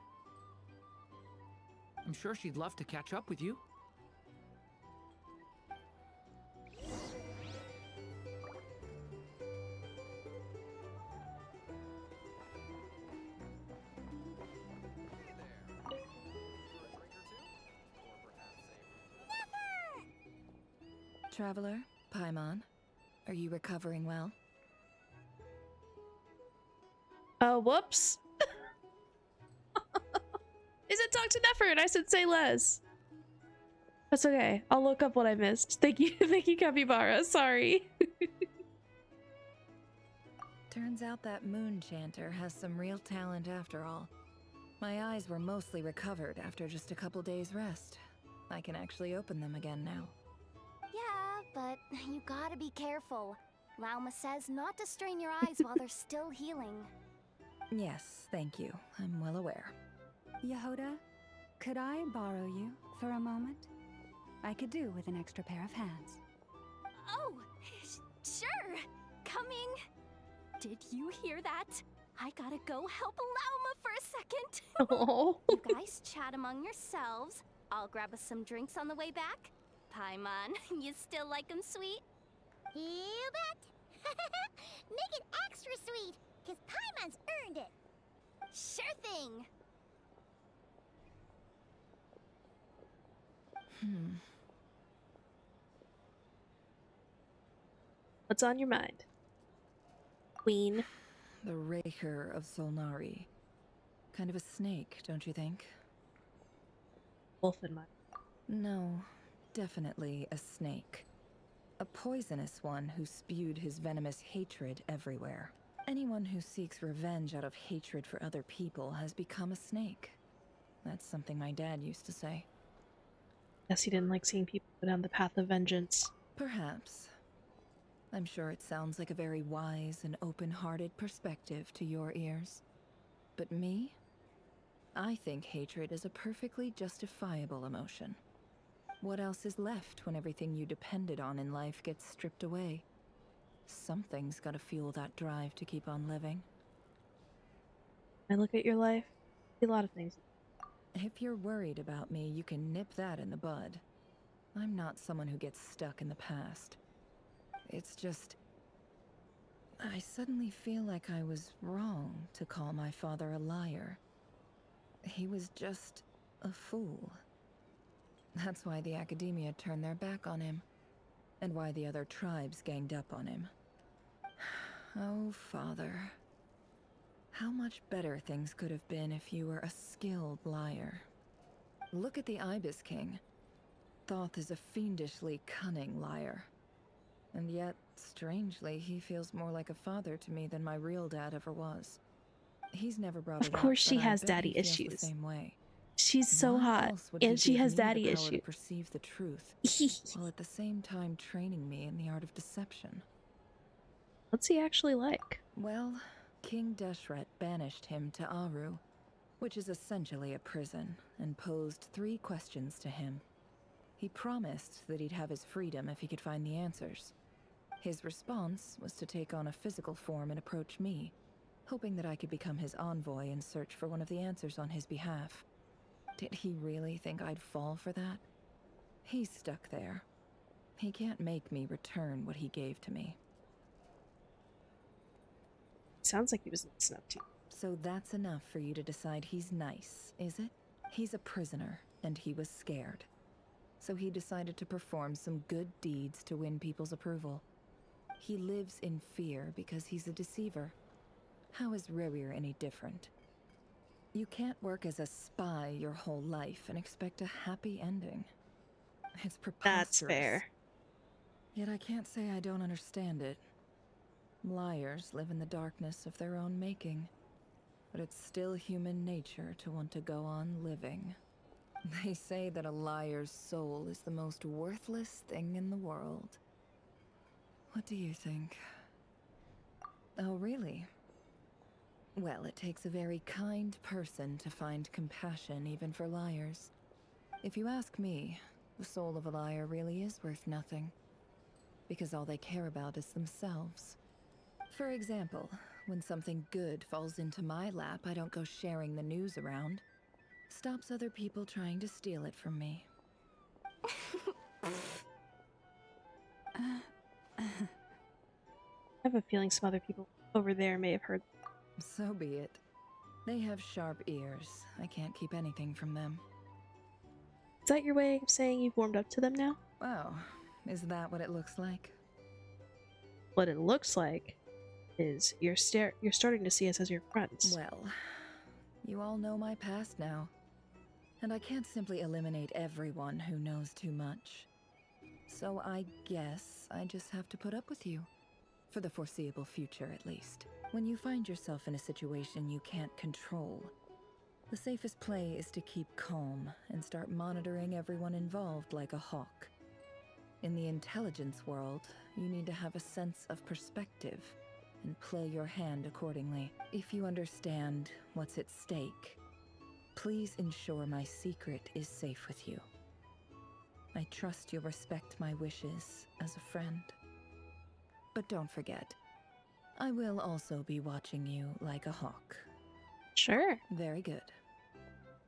Speaker 18: I'm sure she'd love to catch up with you.
Speaker 16: Traveler, Paimon, are you recovering well?
Speaker 2: Whoops. Is it talk to Nefer? And I said say less. That's okay. I'll look up what I missed. Thank you, thank you, Capybara. Sorry.
Speaker 16: Turns out that moon chanter has some real talent after all. My eyes were mostly recovered after just a couple days rest. I can actually open them again now.
Speaker 13: Yeah, but you gotta be careful. Lauma says not to strain your eyes while they're still healing.
Speaker 16: Yes, thank you. I'm well aware.
Speaker 7: Yehoda, Could I borrow you for a moment? I could do with an extra pair of hands.
Speaker 13: Oh, sure. Coming. Did you hear that? I gotta go help Lauma for a second.
Speaker 2: Oh.
Speaker 13: You guys chat among yourselves. I'll grab us some drinks on the way back. Paimon, you still like 'em sweet?
Speaker 4: You bet. Make it extra sweet, because Paimon's earned it.
Speaker 13: Sure thing.
Speaker 2: What's on your mind, Queen?
Speaker 16: The Rerir of Solnari. Kind of a snake, don't you think?
Speaker 2: Wolf in mind.
Speaker 16: No, definitely a snake. A poisonous one who spewed his venomous hatred everywhere. Anyone who seeks revenge out of hatred for other people has become a snake. That's something my dad used to say.
Speaker 2: Guess he didn't like seeing people go down the path of vengeance.
Speaker 16: Perhaps. I'm sure it sounds like a very wise and open-hearted perspective to your ears. But me? I think hatred is a perfectly justifiable emotion. What else is left when everything you depended on in life gets stripped away? Something's gotta fuel that drive to keep on living.
Speaker 2: I look at your life, I see a lot of things.
Speaker 16: If you're worried about me, you can nip that in the bud. I'm not someone who gets stuck in the past. It's just... I suddenly feel like I was wrong to call my father a liar. He was just a fool. That's why the academia turned their back on him, and why the other tribes ganged up on him. Oh, Father. How much better things could have been if you were a skilled liar. Look at the Ibis King. Thoth is a fiendishly cunning liar. And yet, strangely, he feels more like a father to me than my real dad ever was. He's never brought it up.
Speaker 2: Of course she
Speaker 16: but I
Speaker 2: has
Speaker 16: bet
Speaker 2: daddy
Speaker 16: he feels the
Speaker 2: issues.
Speaker 16: same way.
Speaker 2: She's so
Speaker 16: Why
Speaker 2: hot,
Speaker 16: else would
Speaker 2: and
Speaker 16: he
Speaker 2: she
Speaker 16: give
Speaker 2: has
Speaker 16: me the
Speaker 2: daddy
Speaker 16: power
Speaker 2: issues.
Speaker 16: to perceive the truth, while at the same time training me in the art of deception?
Speaker 2: What's he actually like?
Speaker 16: Well, King Deshret banished him to Aru, which is essentially a prison, and posed 3 questions to him. He promised that he'd have his freedom if he could find the answers. His response was to take on a physical form and approach me, hoping that I could become his envoy and search for one of the answers on his behalf. Did he really think I'd fall for that? He's stuck there. He can't make me return what he gave to me.
Speaker 2: Sounds like he was nice enough to you.
Speaker 16: So that's enough for you to decide he's nice, is it? He's a prisoner, and he was scared. So he decided to perform some good deeds to win people's approval. He lives in fear because he's a deceiver. How is Rerir any different? You can't work as a spy your whole life and expect a happy ending. It's preposterous.
Speaker 2: That's fair.
Speaker 16: Yet I can't say I don't understand it. Liars live in the darkness of their own making, but it's still human nature to want to go on living. They say that a liar's soul is the most worthless thing in the world. What do you think? Oh, really? Well, it takes a very kind person to find compassion even for liars. If you ask me, the soul of a liar really is worth nothing, because all they care about is themselves. For example, when something good falls into my lap, I don't go sharing the news around. Stops other people trying to steal it from me.
Speaker 2: I have a feeling some other people over there may have heard.
Speaker 16: So be it. They have sharp ears. I can't keep anything from them.
Speaker 2: Is that your way of saying you've warmed up to them now?
Speaker 16: Oh, is that what it looks like?
Speaker 2: What it looks like is you're starting to see us as your friends.
Speaker 16: Well, you all know my past now. And I can't simply eliminate everyone who knows too much. So I guess I just have to put up with you. For the foreseeable future, at least. When you find yourself in a situation you can't control, the safest play is to keep calm and start monitoring everyone involved like a hawk. In the intelligence world, you need to have a sense of perspective and play your hand accordingly. If you understand what's at stake, Please ensure my secret is safe with you. I trust you'll respect my wishes as a friend. But don't forget, I will also be watching you like a hawk.
Speaker 2: Sure.
Speaker 16: Very good.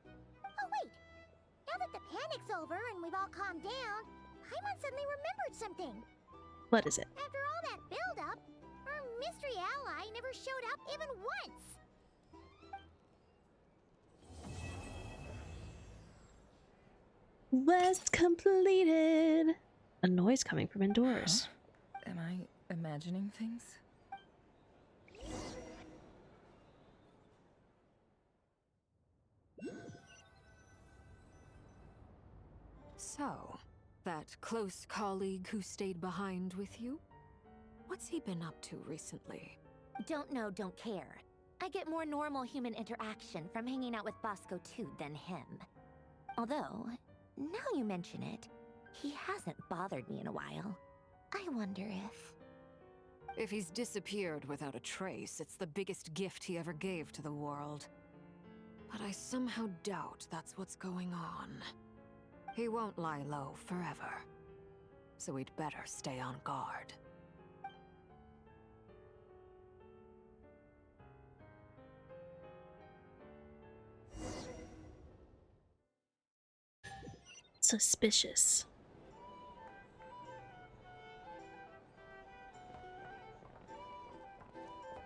Speaker 4: Oh wait! Now that the panic's over and we've all calmed down, Paimon suddenly remembered something.
Speaker 2: What is it?
Speaker 4: After all that build-up, our mystery ally never showed up even once.
Speaker 2: Quest completed. A noise coming from indoors.
Speaker 16: Huh? Am I imagining things?
Speaker 19: So, that close colleague who stayed behind with you? What's he been up to recently?
Speaker 4: Don't know, don't care. I get more normal human interaction from hanging out with Bosco too than him. Although, now you mention it, he hasn't bothered me in a while. I wonder if...
Speaker 19: If he's disappeared without a trace, it's the biggest gift he ever gave to the world. But I somehow doubt that's what's going on. He won't lie low forever. So we'd better stay on guard.
Speaker 2: Suspicious.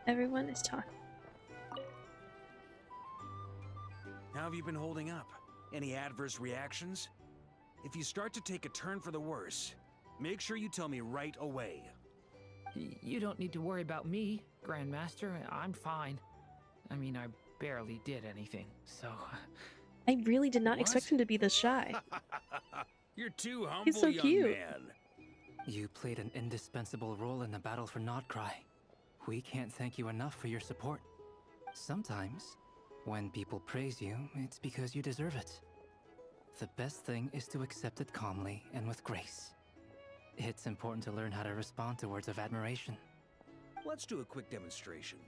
Speaker 2: Everyone is talking.
Speaker 9: How have you been holding up? Any adverse reactions? If you start to take a turn for the worse, make sure you tell me right away.
Speaker 18: You don't need to worry about me, Grandmaster. I'm fine. I mean, I barely did anything, so...
Speaker 2: I really did not expect him to be this shy.
Speaker 9: You're too humble,
Speaker 2: He's so
Speaker 9: young
Speaker 2: cute.
Speaker 9: man.
Speaker 12: You played an indispensable role in the battle for Nodcry. We can't thank you enough for your support. Sometimes, when people praise you, it's because you deserve it. The best thing is to accept it calmly and with grace. It's important to learn how to respond to words of admiration.
Speaker 9: Let's do a quick demonstration.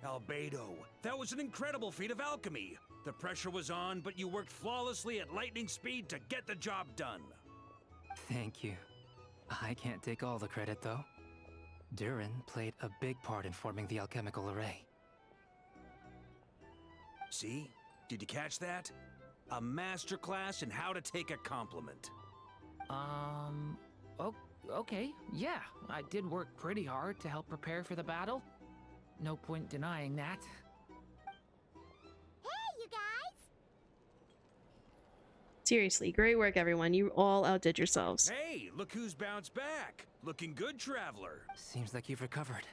Speaker 9: Albedo, that was an incredible feat of alchemy. The pressure was on, but you worked flawlessly at lightning speed to get the job done.
Speaker 12: Thank you. I can't take all the credit, though. Durin played a big part in forming the alchemical array.
Speaker 9: See? Did you catch that? A masterclass in how to take a compliment.
Speaker 18: Okay, yeah. I did work pretty hard to help prepare for the battle. No point denying that.
Speaker 4: Hey, you guys!
Speaker 2: Seriously, great work, everyone. You all outdid yourselves.
Speaker 9: Hey, look who's bounced back. Looking good, Traveler.
Speaker 12: Seems like you've recovered.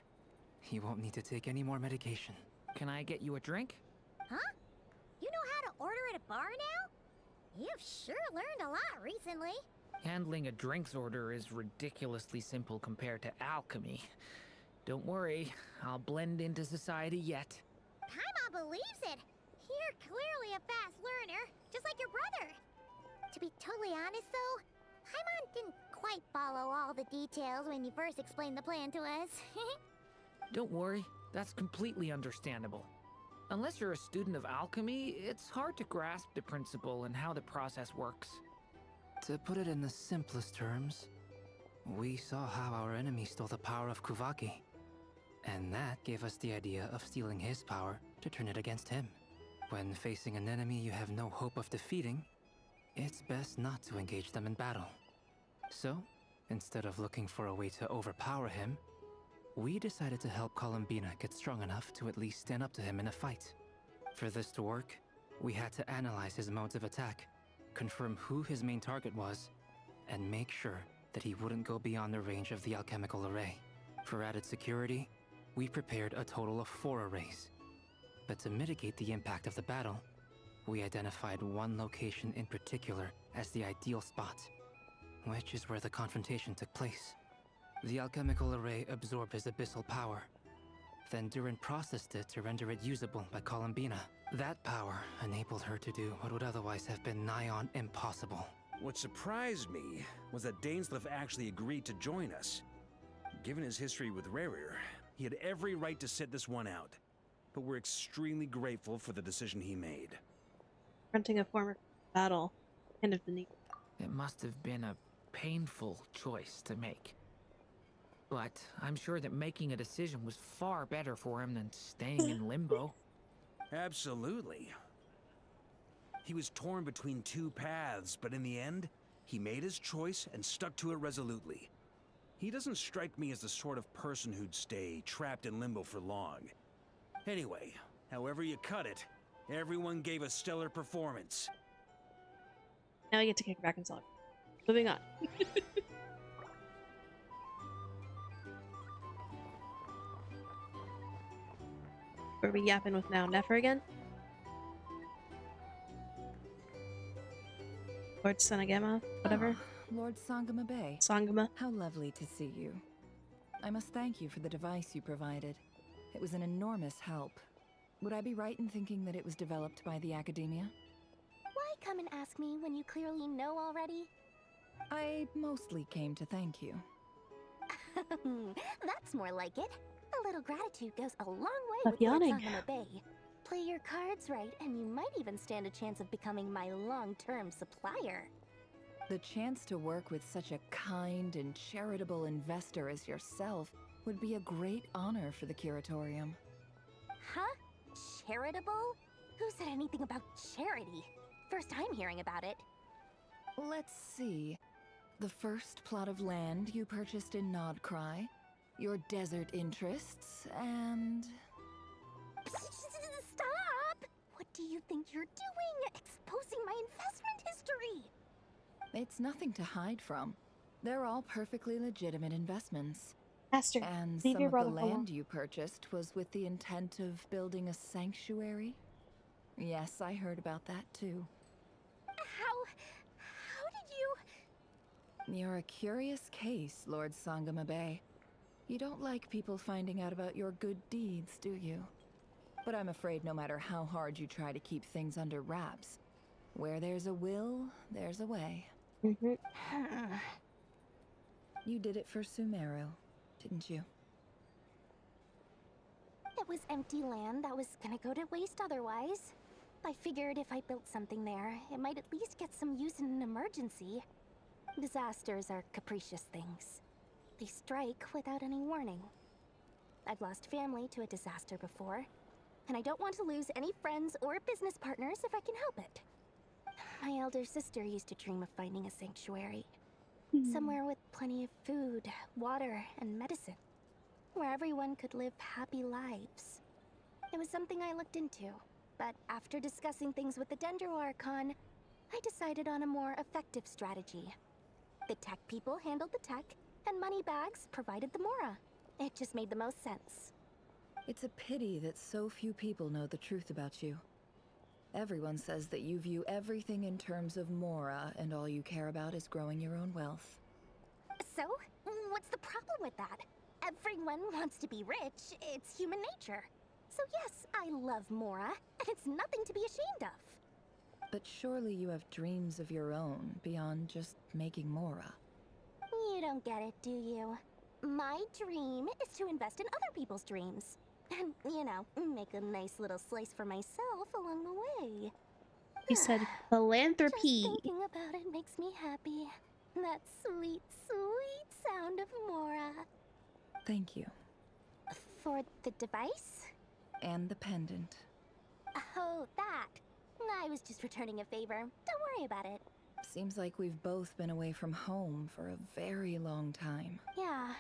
Speaker 12: You won't need to take any more medication.
Speaker 18: Can I get you a drink?
Speaker 4: Huh? You know how to order at a bar now? You've sure learned a lot recently.
Speaker 18: Handling a drinks order is ridiculously simple compared to alchemy. Don't worry, I'll blend into society yet.
Speaker 4: Paimon believes it. You're clearly a fast learner, just like your brother. To be totally honest, though, Paimon didn't quite follow all the details when you first explained the plan to us.
Speaker 18: Don't worry, that's completely understandable. Unless you're a student of alchemy, it's hard to grasp the principle and how the process works.
Speaker 12: To put it in the simplest terms, we saw how our enemy stole the power of Kuvaki. And that gave us the idea of stealing his power to turn it against him. When facing an enemy you have no hope of defeating, it's best not to engage them in battle. So, instead of looking for a way to overpower him, we decided to help Columbina get strong enough to at least stand up to him in a fight. For this to work, we had to analyze his modes of attack, confirm who his main target was, and make sure that he wouldn't go beyond the range of the alchemical array. For added security, we prepared a total of 4 arrays. But to mitigate the impact of the battle, we identified one location in particular as the ideal spot, which is where the confrontation took place. The alchemical array absorbed his abyssal power. Then Durin processed it to render it usable by Columbina. That power enabled her to do what would otherwise have been nigh on impossible.
Speaker 9: What surprised me was that Dainsleif actually agreed to join us. Given his history with Rerir, he had every right to sit this one out. But we're extremely grateful for the decision he made.
Speaker 2: confronting a former battle, kind of beneath.
Speaker 18: It must have been a painful choice to make. But I'm sure that making a decision was far better for him than staying in limbo.
Speaker 9: Absolutely. He was torn between two paths, but in the end, he made his choice and stuck to it resolutely. He doesn't strike me as the sort of person who'd stay trapped in limbo for long. Anyway, however you cut it, everyone gave a stellar performance.
Speaker 2: Now I get to kick back and sell it. Moving on. What are we yapping with now? Nefer again? Lord Sanagama? Whatever?
Speaker 16: Lord Sangama Bay.
Speaker 2: Sangama.
Speaker 16: How lovely to see you. I must thank you for the device you provided. It was an enormous help. Would I be right in thinking that it was developed by the Academia?
Speaker 13: Why come and ask me when you clearly know already?
Speaker 16: I mostly came to thank you.
Speaker 13: That's more like it. A little gratitude goes a long way
Speaker 2: Stop
Speaker 13: with Lord
Speaker 2: yawning.
Speaker 13: Sangama Bay. Play your cards right, and you might even stand a chance of becoming my long-term supplier.
Speaker 16: The chance to work with such a kind and charitable investor as yourself would be a great honor for the Curatorium.
Speaker 13: Huh? Charitable? Who said anything about charity? First I'm hearing about it.
Speaker 16: Let's see. The first plot of land you purchased in Nodcry, your desert interests, and...
Speaker 13: Stop! What do you think you're doing? Exposing my investment history!
Speaker 16: It's nothing to hide from. They're all perfectly legitimate investments.
Speaker 2: Pastor,
Speaker 16: And
Speaker 2: leave
Speaker 16: some
Speaker 2: your
Speaker 16: of the
Speaker 2: brother alone.
Speaker 16: land you purchased was with the intent of building a sanctuary? Yes, I heard about that too.
Speaker 13: How did you...
Speaker 16: You're a curious case, Lord Sangama Bay. You don't like people finding out about your good deeds, do you? But I'm afraid no matter how hard you try to keep things under wraps, where there's a will, there's a way. You did it for Sumeru, didn't you?
Speaker 13: It was empty land that was gonna go to waste otherwise. I figured if I built something there, it might at least get some use in an emergency. Disasters are capricious things. They strike without any warning. I've lost family to a disaster before, and I don't want to lose any friends or business partners if I can help it. My elder sister used to dream of finding a sanctuary. Somewhere with plenty of food, water, and medicine. Where everyone could live happy lives. It was something I looked into, but after discussing things with the Dendro Archon, I decided on a more effective strategy. The tech people handled the tech, and Moneybags provided the Mora. It just made the most sense.
Speaker 16: It's a pity that so few people know the truth about you. Everyone says that you view everything in terms of Mora, and all you care about is growing your own wealth.
Speaker 13: So, what's the problem with that? Everyone wants to be rich. It's human nature. So yes, I love Mora, and it's nothing to be ashamed of.
Speaker 16: But surely you have dreams of your own, beyond just making Mora.
Speaker 13: You don't get it, do you? My dream is to invest in other people's dreams. And, you know, make a nice little slice for myself along the way.
Speaker 2: He said philanthropy.
Speaker 13: Just thinking about it makes me happy. That sweet, sweet sound of Mora.
Speaker 16: Thank you.
Speaker 13: For the device?
Speaker 16: And the pendant.
Speaker 13: Oh, that. I was just returning a favor. Don't worry about it.
Speaker 16: Seems like we've both been away from home for a very long time.
Speaker 13: Yeah.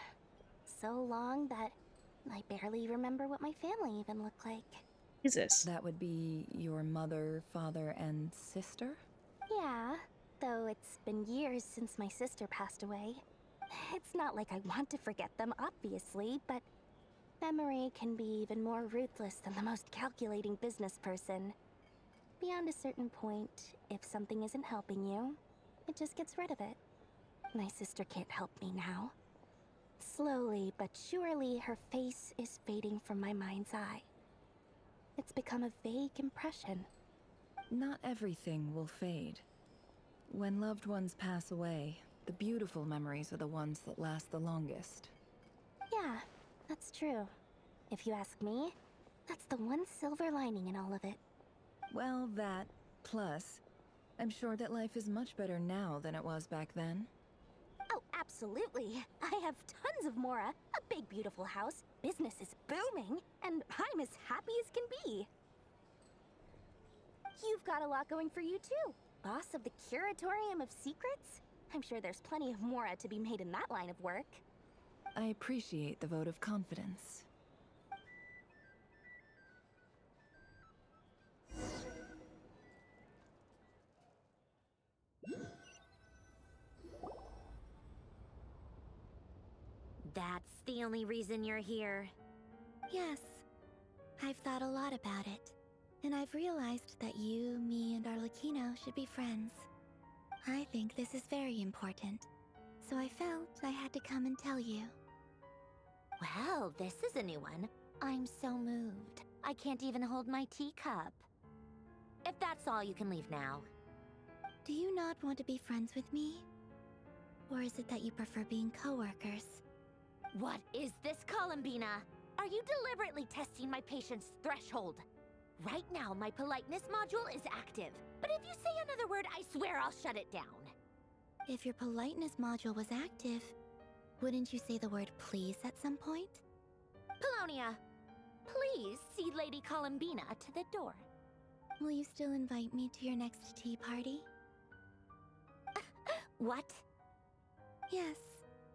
Speaker 13: So long that I barely remember what my family even looked like.
Speaker 2: Who's this?
Speaker 16: That would be your mother, father, and sister?
Speaker 13: Yeah, though it's been years since my sister passed away. It's not like I want to forget them, obviously, but memory can be even more ruthless than the most calculating business person. Beyond a certain point, if something isn't helping you, it just gets rid of it. My sister can't help me now. Slowly but surely, her face is fading from my mind's eye. It's become a vague impression.
Speaker 16: Not everything will fade. When loved ones pass away, the beautiful memories are the ones that last the longest.
Speaker 13: Yeah, that's true. If you ask me, that's the one silver lining in all of it.
Speaker 16: Well, that, Plus, I'm sure that life is much better now than it was back then.
Speaker 13: Oh, absolutely. I have tons of Mora, a big beautiful house, business is booming, and I'm as happy as can be. You've got a lot going for you too. Boss of the Curatorium of Secrets? I'm sure there's plenty of Mora to be made in that line of work.
Speaker 16: I appreciate the vote of confidence.
Speaker 4: That's the only reason you're here. Yes. I've thought a lot about it. And I've realized that you, me, and Arlecchino should be friends. I think this is very important. So I felt I had to come and tell you. Well, this is a new one. I'm so moved. I can't even hold my teacup. If that's all, you can leave now. Do you not want to be friends with me? Or is it that you prefer being co-workers? What is this, Columbina? Are you deliberately testing my patience threshold? Right now, my politeness module is active. But if you say another word, I swear I'll shut it down. If your politeness module was active, wouldn't you say the word please at some point? Polonia, please see Lady Columbina to the door. Will you still invite me to your next tea party? What? Yes,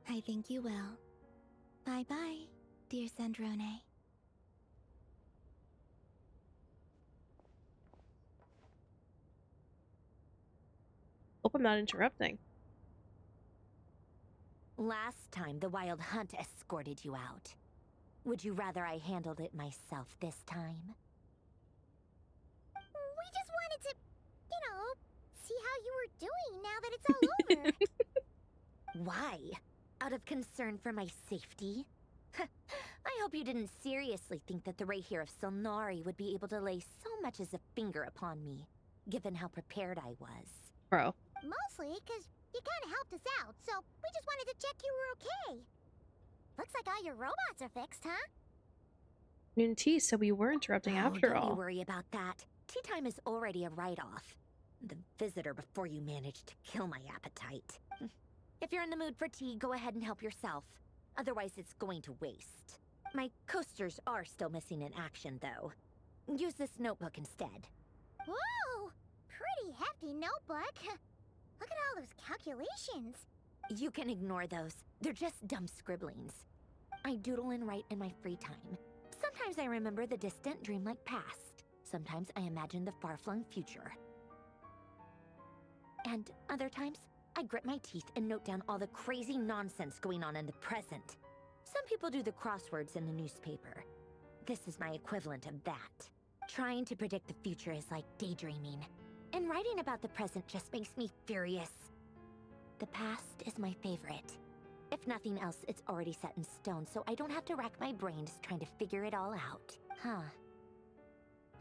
Speaker 4: I think you will. Bye-bye, dear Sandrone.
Speaker 2: Hope I'm not interrupting.
Speaker 4: Last time, the Wild Hunt escorted you out. Would you rather I handled it myself this time?
Speaker 13: We just wanted to, see how you were doing now that it's all over.
Speaker 4: Why? Out of concern for my safety? I hope you didn't seriously think that the Rerir of Solnari would be able to lay so much as a finger upon me, given how prepared I was.
Speaker 2: Bro.
Speaker 13: Mostly because you kind of helped us out, so we just wanted to check you were okay. Looks like all your robots are fixed, huh?
Speaker 2: Noon tea, so we were interrupting after all.
Speaker 4: Don't you worry about that. Tea time is already a write-off. The visitor before you managed to kill my appetite. If you're in the mood for tea, go ahead and help yourself. Otherwise, it's going to waste. My coasters are still missing in action, though. Use this notebook instead.
Speaker 13: Whoa! Pretty hefty notebook. Look at all those calculations.
Speaker 4: You can ignore those. They're just dumb scribblings. I doodle and write in my free time. Sometimes I remember the distant, dreamlike past. Sometimes I imagine the far-flung future. And other times, I grit my teeth and note down all the crazy nonsense going on in the present. Some people do the crosswords in the newspaper. This is my equivalent of that. Trying to predict the future is like daydreaming. And writing about the present just makes me furious. The past is my favorite. If nothing else, it's already set in stone, so I don't have to rack my brains trying to figure it all out. Huh.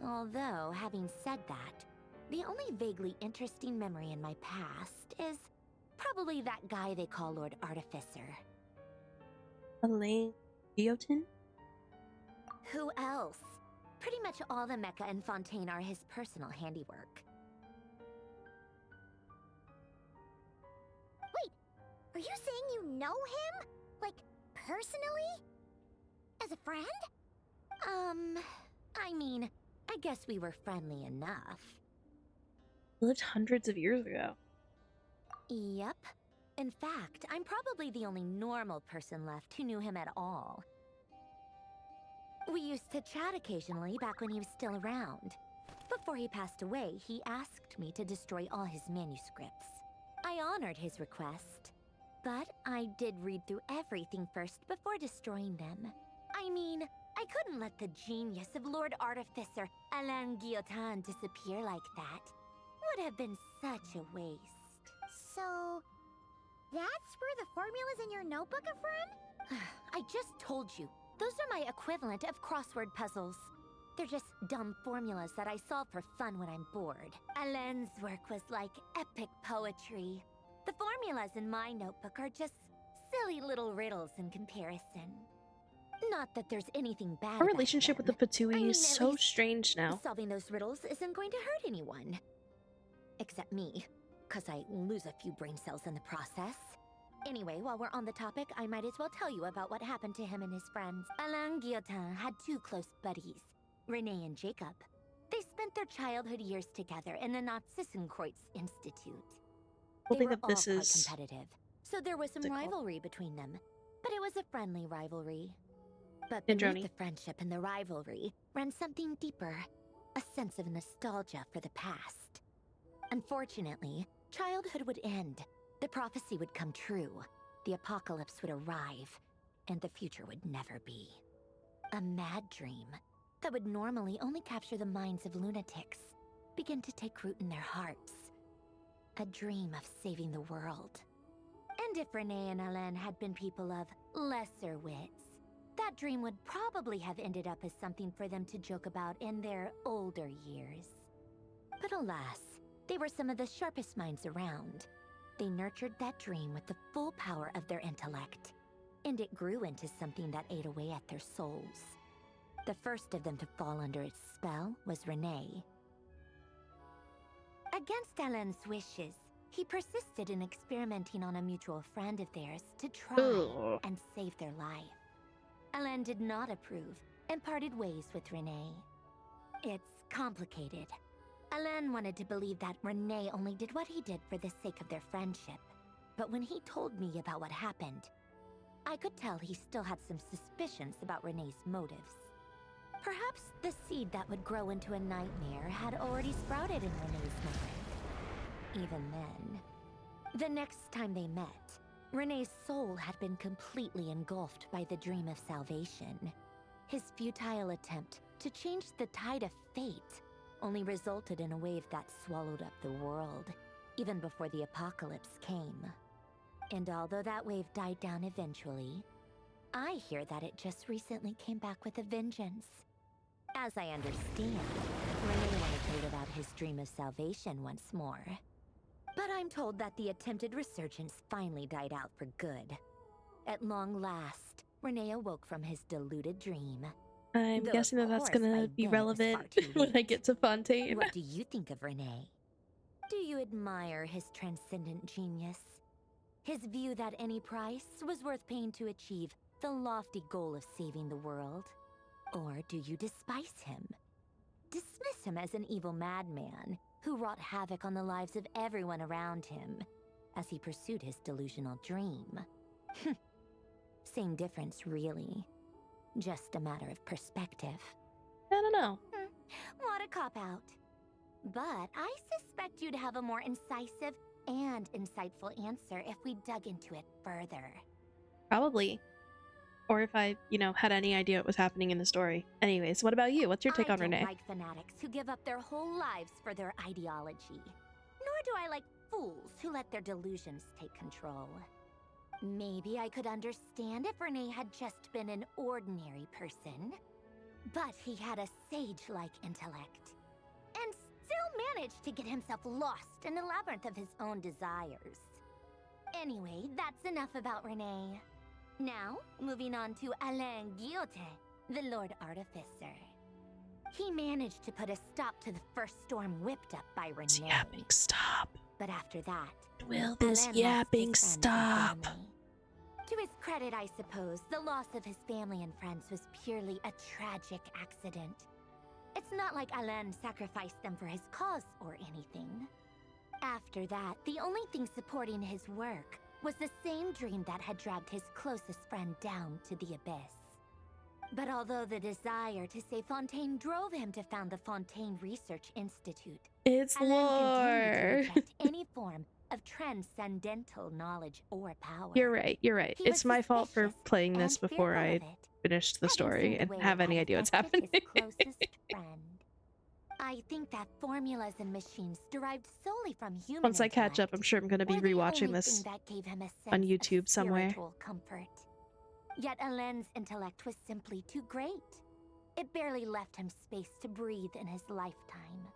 Speaker 4: Although, having said that, the only vaguely interesting memory in my past is probably that guy they call Lord Artificer.
Speaker 2: Elaine Guillotin?
Speaker 4: Who else? Pretty much all the mecha in Fontaine are his personal handiwork.
Speaker 13: Wait, are you saying you know him? Like, personally? As a friend?
Speaker 4: I mean, I guess we were friendly enough.
Speaker 2: Lived hundreds of years ago.
Speaker 4: Yep. In fact, I'm probably the only normal person left who knew him at all. We used to chat occasionally back when he was still around. Before he passed away, he asked me to destroy all his manuscripts. I honored his request, but I did read through everything first before destroying them. I mean, I couldn't let the genius of Lord Artificer Alain Guillotin disappear like that. Would have been such a waste.
Speaker 13: So, that's where the formulas in your notebook are from?
Speaker 4: I just told you. Those are my equivalent of crossword puzzles. They're just dumb formulas that I solve for fun when I'm bored. Alain's work was like epic poetry. The formulas in my notebook are just silly little riddles in comparison. Not that there's anything bad
Speaker 2: Our relationship with the Patui is so strange now.
Speaker 4: Solving those riddles isn't going to hurt anyone.
Speaker 13: except me, cause I lose a few brain cells in the process. Anyway, while we're on the topic, I might as well tell you about what happened to him and his friends. Alain Guillotin had two close buddies, Renee and Jacob. They spent their childhood years together in the Narzissenkreuz Institute. They were all quite competitive, so there was some rivalry between them, but it was a friendly rivalry. But beneath the friendship and the rivalry ran something deeper, a sense of nostalgia for the past. Unfortunately, childhood would end, the prophecy would come true, the apocalypse would arrive, and the future would never be. A mad dream that would normally only capture the minds of lunatics began to take root in their hearts. A dream of saving the world. And if Renee and Alain had been people of lesser wits, that dream would probably have ended up as something for them to joke about in their older years. But alas, they were some of the sharpest minds around. They nurtured that dream with the full power of their intellect, and it grew into something that ate away at their souls. The first of them to fall under its spell was Renee. Against Alain's wishes, he persisted in experimenting on a mutual friend of theirs to try and save their life. Alain did not approve and parted ways with Renee. It's complicated. Alain wanted to believe that Renee only did what he did for the sake of their friendship. But when he told me about what happened, I could tell he still had some suspicions about Renee's motives. Perhaps the seed that would grow into a nightmare had already sprouted in Renee's mind. Even then, the next time they met, Renee's soul had been completely engulfed by the dream of salvation. His futile attempt to change the tide of fate only resulted in a wave that swallowed up the world, even before the apocalypse came. And although that wave died down eventually, I hear that it just recently came back with a vengeance. As I understand, Renee wanted to live out his dream of salvation once more. But I'm told that the attempted resurgence finally died out for good. At long last, Renee awoke from his deluded dream.
Speaker 2: I'm guessing that that's gonna be relevant when I get to Fontaine.
Speaker 13: What do you think of Renee? Do you admire his transcendent genius? His view that any price was worth paying to achieve the lofty goal of saving the world? Or do you despise him? Dismiss him as an evil madman who wrought havoc on the lives of everyone around him as he pursued his delusional dream? Same difference, really. Just a matter of perspective.
Speaker 2: I don't know.
Speaker 13: What a cop-out. But I suspect you'd have a more incisive and insightful answer if we dug into it further.
Speaker 2: Probably. Or if I, had any idea what was happening in the story. Anyways, what about you? What's your take on Renee?
Speaker 13: I don't like fanatics who give up their whole lives for their ideology. Nor do I like fools who let their delusions take control. Maybe I could understand if Renee had just been an ordinary person. But he had a sage-like intellect. And still managed to get himself lost in the labyrinth of his own desires. Anyway, that's enough about Renee. Now, moving on to Alain Guillotin, the Lord Artificer. He managed to put a stop to the first storm whipped up by Renee.
Speaker 2: This yapping stop.
Speaker 13: But after that,
Speaker 2: will this yapping stop?
Speaker 13: To his credit, I suppose, the loss of his family and friends was purely a tragic accident. It's not like Alain sacrificed them for his cause or anything. After that, the only thing supporting his work was the same dream that had dragged his closest friend down to the abyss. But although the desire to save Fontaine drove him to found the Fontaine Research Institute,
Speaker 2: it's
Speaker 13: lore. Continued to reject any form of transcendental knowledge or power.
Speaker 2: You're right. It's my fault for playing this before I finished the story and have any idea what's happening.
Speaker 13: I think that formulas and machines derived solely from human
Speaker 2: Once I catch up, I'm sure I'm going to be rewatching this on YouTube somewhere.
Speaker 13: Comfort. Yet Alain's intellect was simply too great. It barely left him space to breathe in his lifetime.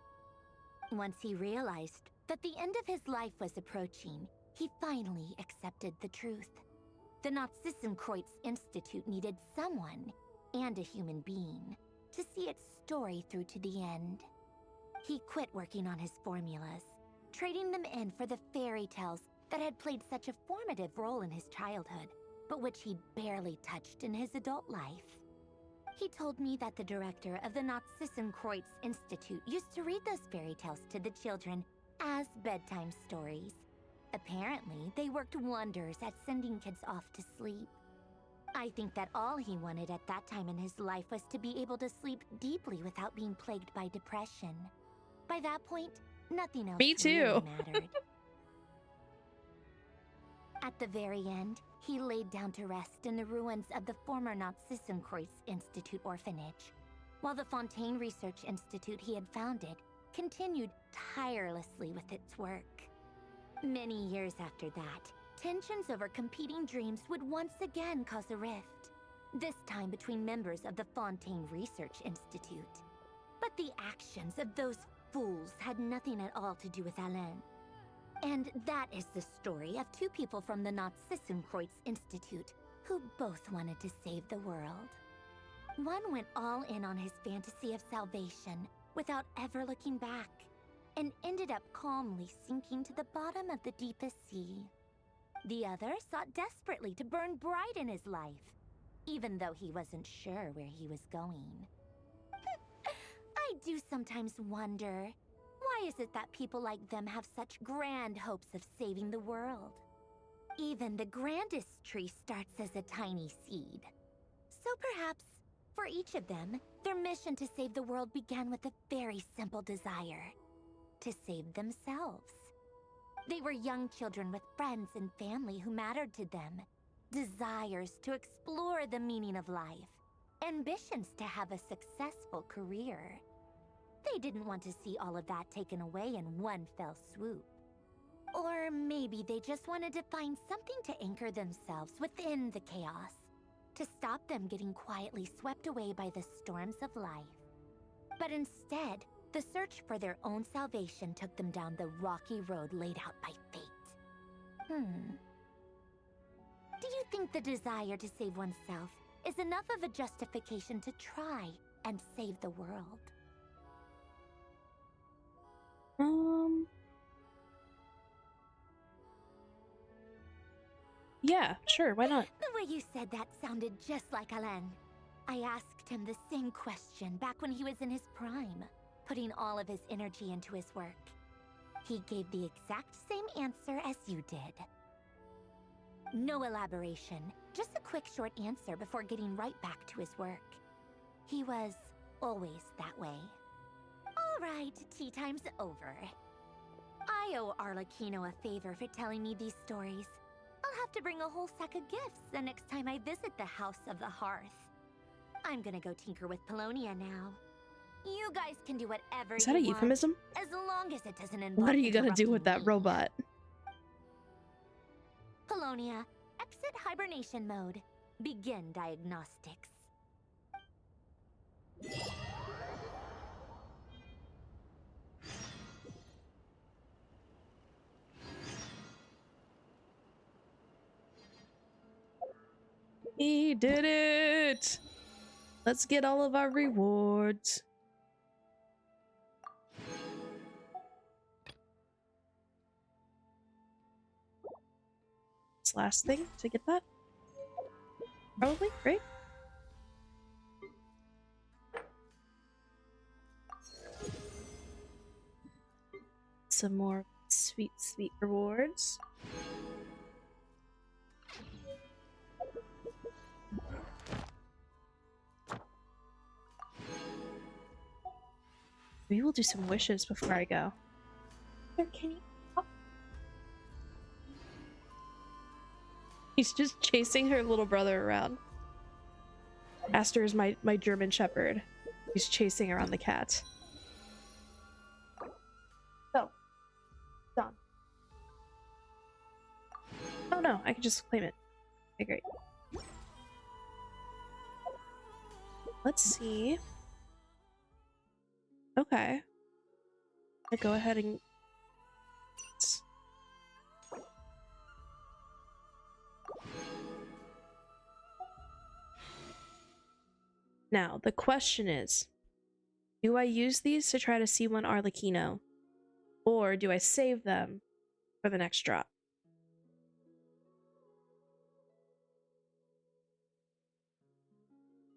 Speaker 13: Once he realized that the end of his life was approaching, he finally accepted the truth. The Narzissenkreuz Institute needed someone, and a human being, to see its story through to the end. He quit working on his formulas,
Speaker 4: trading them in for the fairy tales that had played such a formative role in his childhood, but which he'd barely touched in his adult life. He told me that the director of the Nazissenkreuz Institute used to read those fairy tales to the children as bedtime stories. Apparently, they worked wonders at sending kids off to sleep. I think that all he wanted at that time in his life was to be able to sleep deeply without being plagued by depression. By that point, nothing else really mattered. At the very end, he laid down to rest in the ruins of the former Nazissenkreuz Institute orphanage, while the Fontaine Research Institute he had founded continued tirelessly with its work. Many years after that, tensions over competing dreams would once again cause a rift, this time between members of the Fontaine Research Institute. But the actions of those fools had nothing at all to do with Alain. And that is the story of two people from the Nazissenkreuz Institute who both wanted to save the world. One went all in on his fantasy of salvation without ever looking back, and ended up calmly sinking to the bottom of the deepest sea. The other sought desperately to burn bright in his life, even though he wasn't sure where he was going. I do sometimes wonder, why is it that people like them have such grand hopes of saving the world? Even the grandest tree starts as a tiny seed. So perhaps, for each of them, their mission to save the world began with a very simple desire: to save themselves. They were young children with friends and family who mattered to them, desires to explore the meaning of life, ambitions to have a successful career. They didn't want to see all of that taken away in one fell swoop. Or maybe they just wanted to find something to anchor themselves within the chaos, to stop them getting quietly swept away by the storms of life. But instead, the search for their own salvation took them down the rocky road laid out by fate. Do you think the desire to save oneself is enough of a justification to try and save the world?
Speaker 2: Yeah, sure, why not?
Speaker 4: The way you said that sounded just like Alain. I asked him the same question back when he was in his prime, putting all of his energy into his work. He gave the exact same answer as you did. No elaboration, just a quick short answer before getting right back to his work. He was always that way. All right, tea time's over. I owe Arlecchino a favor for telling me these stories. I'll have to bring a whole sack of gifts the next time I visit the House of the Hearth. I'm gonna go tinker with Polonia now. You guys can do whatever
Speaker 2: Is that a
Speaker 4: you
Speaker 2: euphemism?
Speaker 4: want, as long as it doesn't involve
Speaker 2: What are you gonna do with that robot?
Speaker 4: Polonia, exit hibernation mode. Begin diagnostics.
Speaker 2: He did it! Let's get all of our rewards. This last thing to get that? Probably, right? Some more sweet, sweet rewards. We will do some wishes before I go. Can you? Oh. He's just chasing her little brother around. Aster is my German Shepherd. He's chasing around the cat. Oh, done. Oh no, I can just claim it. Okay, great. Let's see. Okay. I go ahead and now the question is, do I use these to try to see one Arlecchino? Or do I save them for the next drop?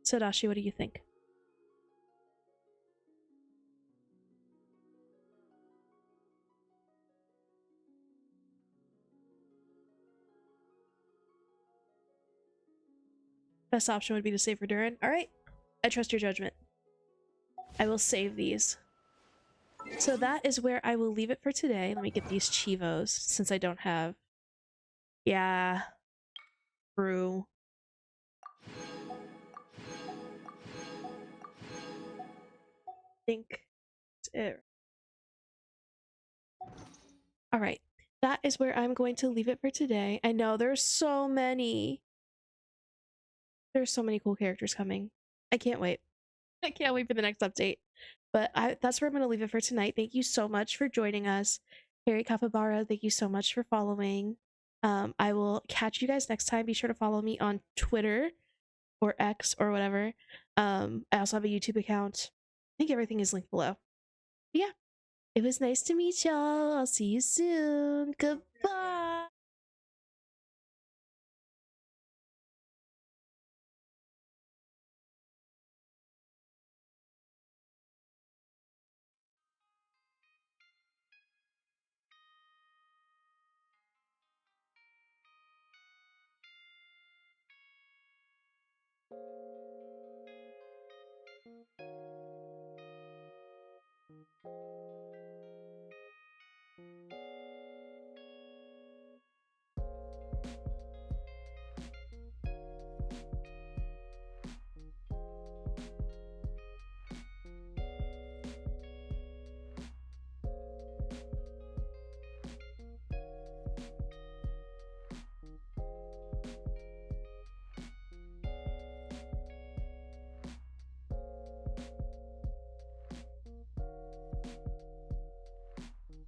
Speaker 2: Sadashi, what do you think? Best option would be to save for Durin. Alright, I trust your judgment. I will save these. So that is where I will leave it for today. Let me get these Chivos, since I don't have... Yeah. True. I think that's it. Alright, that is where I'm going to leave it for today. I know there's so many. There's so many cool characters coming. I can't wait. I can't wait for the next update. But that's where I'm going to leave it for tonight. Thank you so much for joining us. Harry Capybara, thank you so much for following. I will catch you guys next time. Be sure to follow me on Twitter or X or whatever. I also have a YouTube account. I think everything is linked below. But yeah, it was nice to meet y'all. I'll see you soon. Goodbye.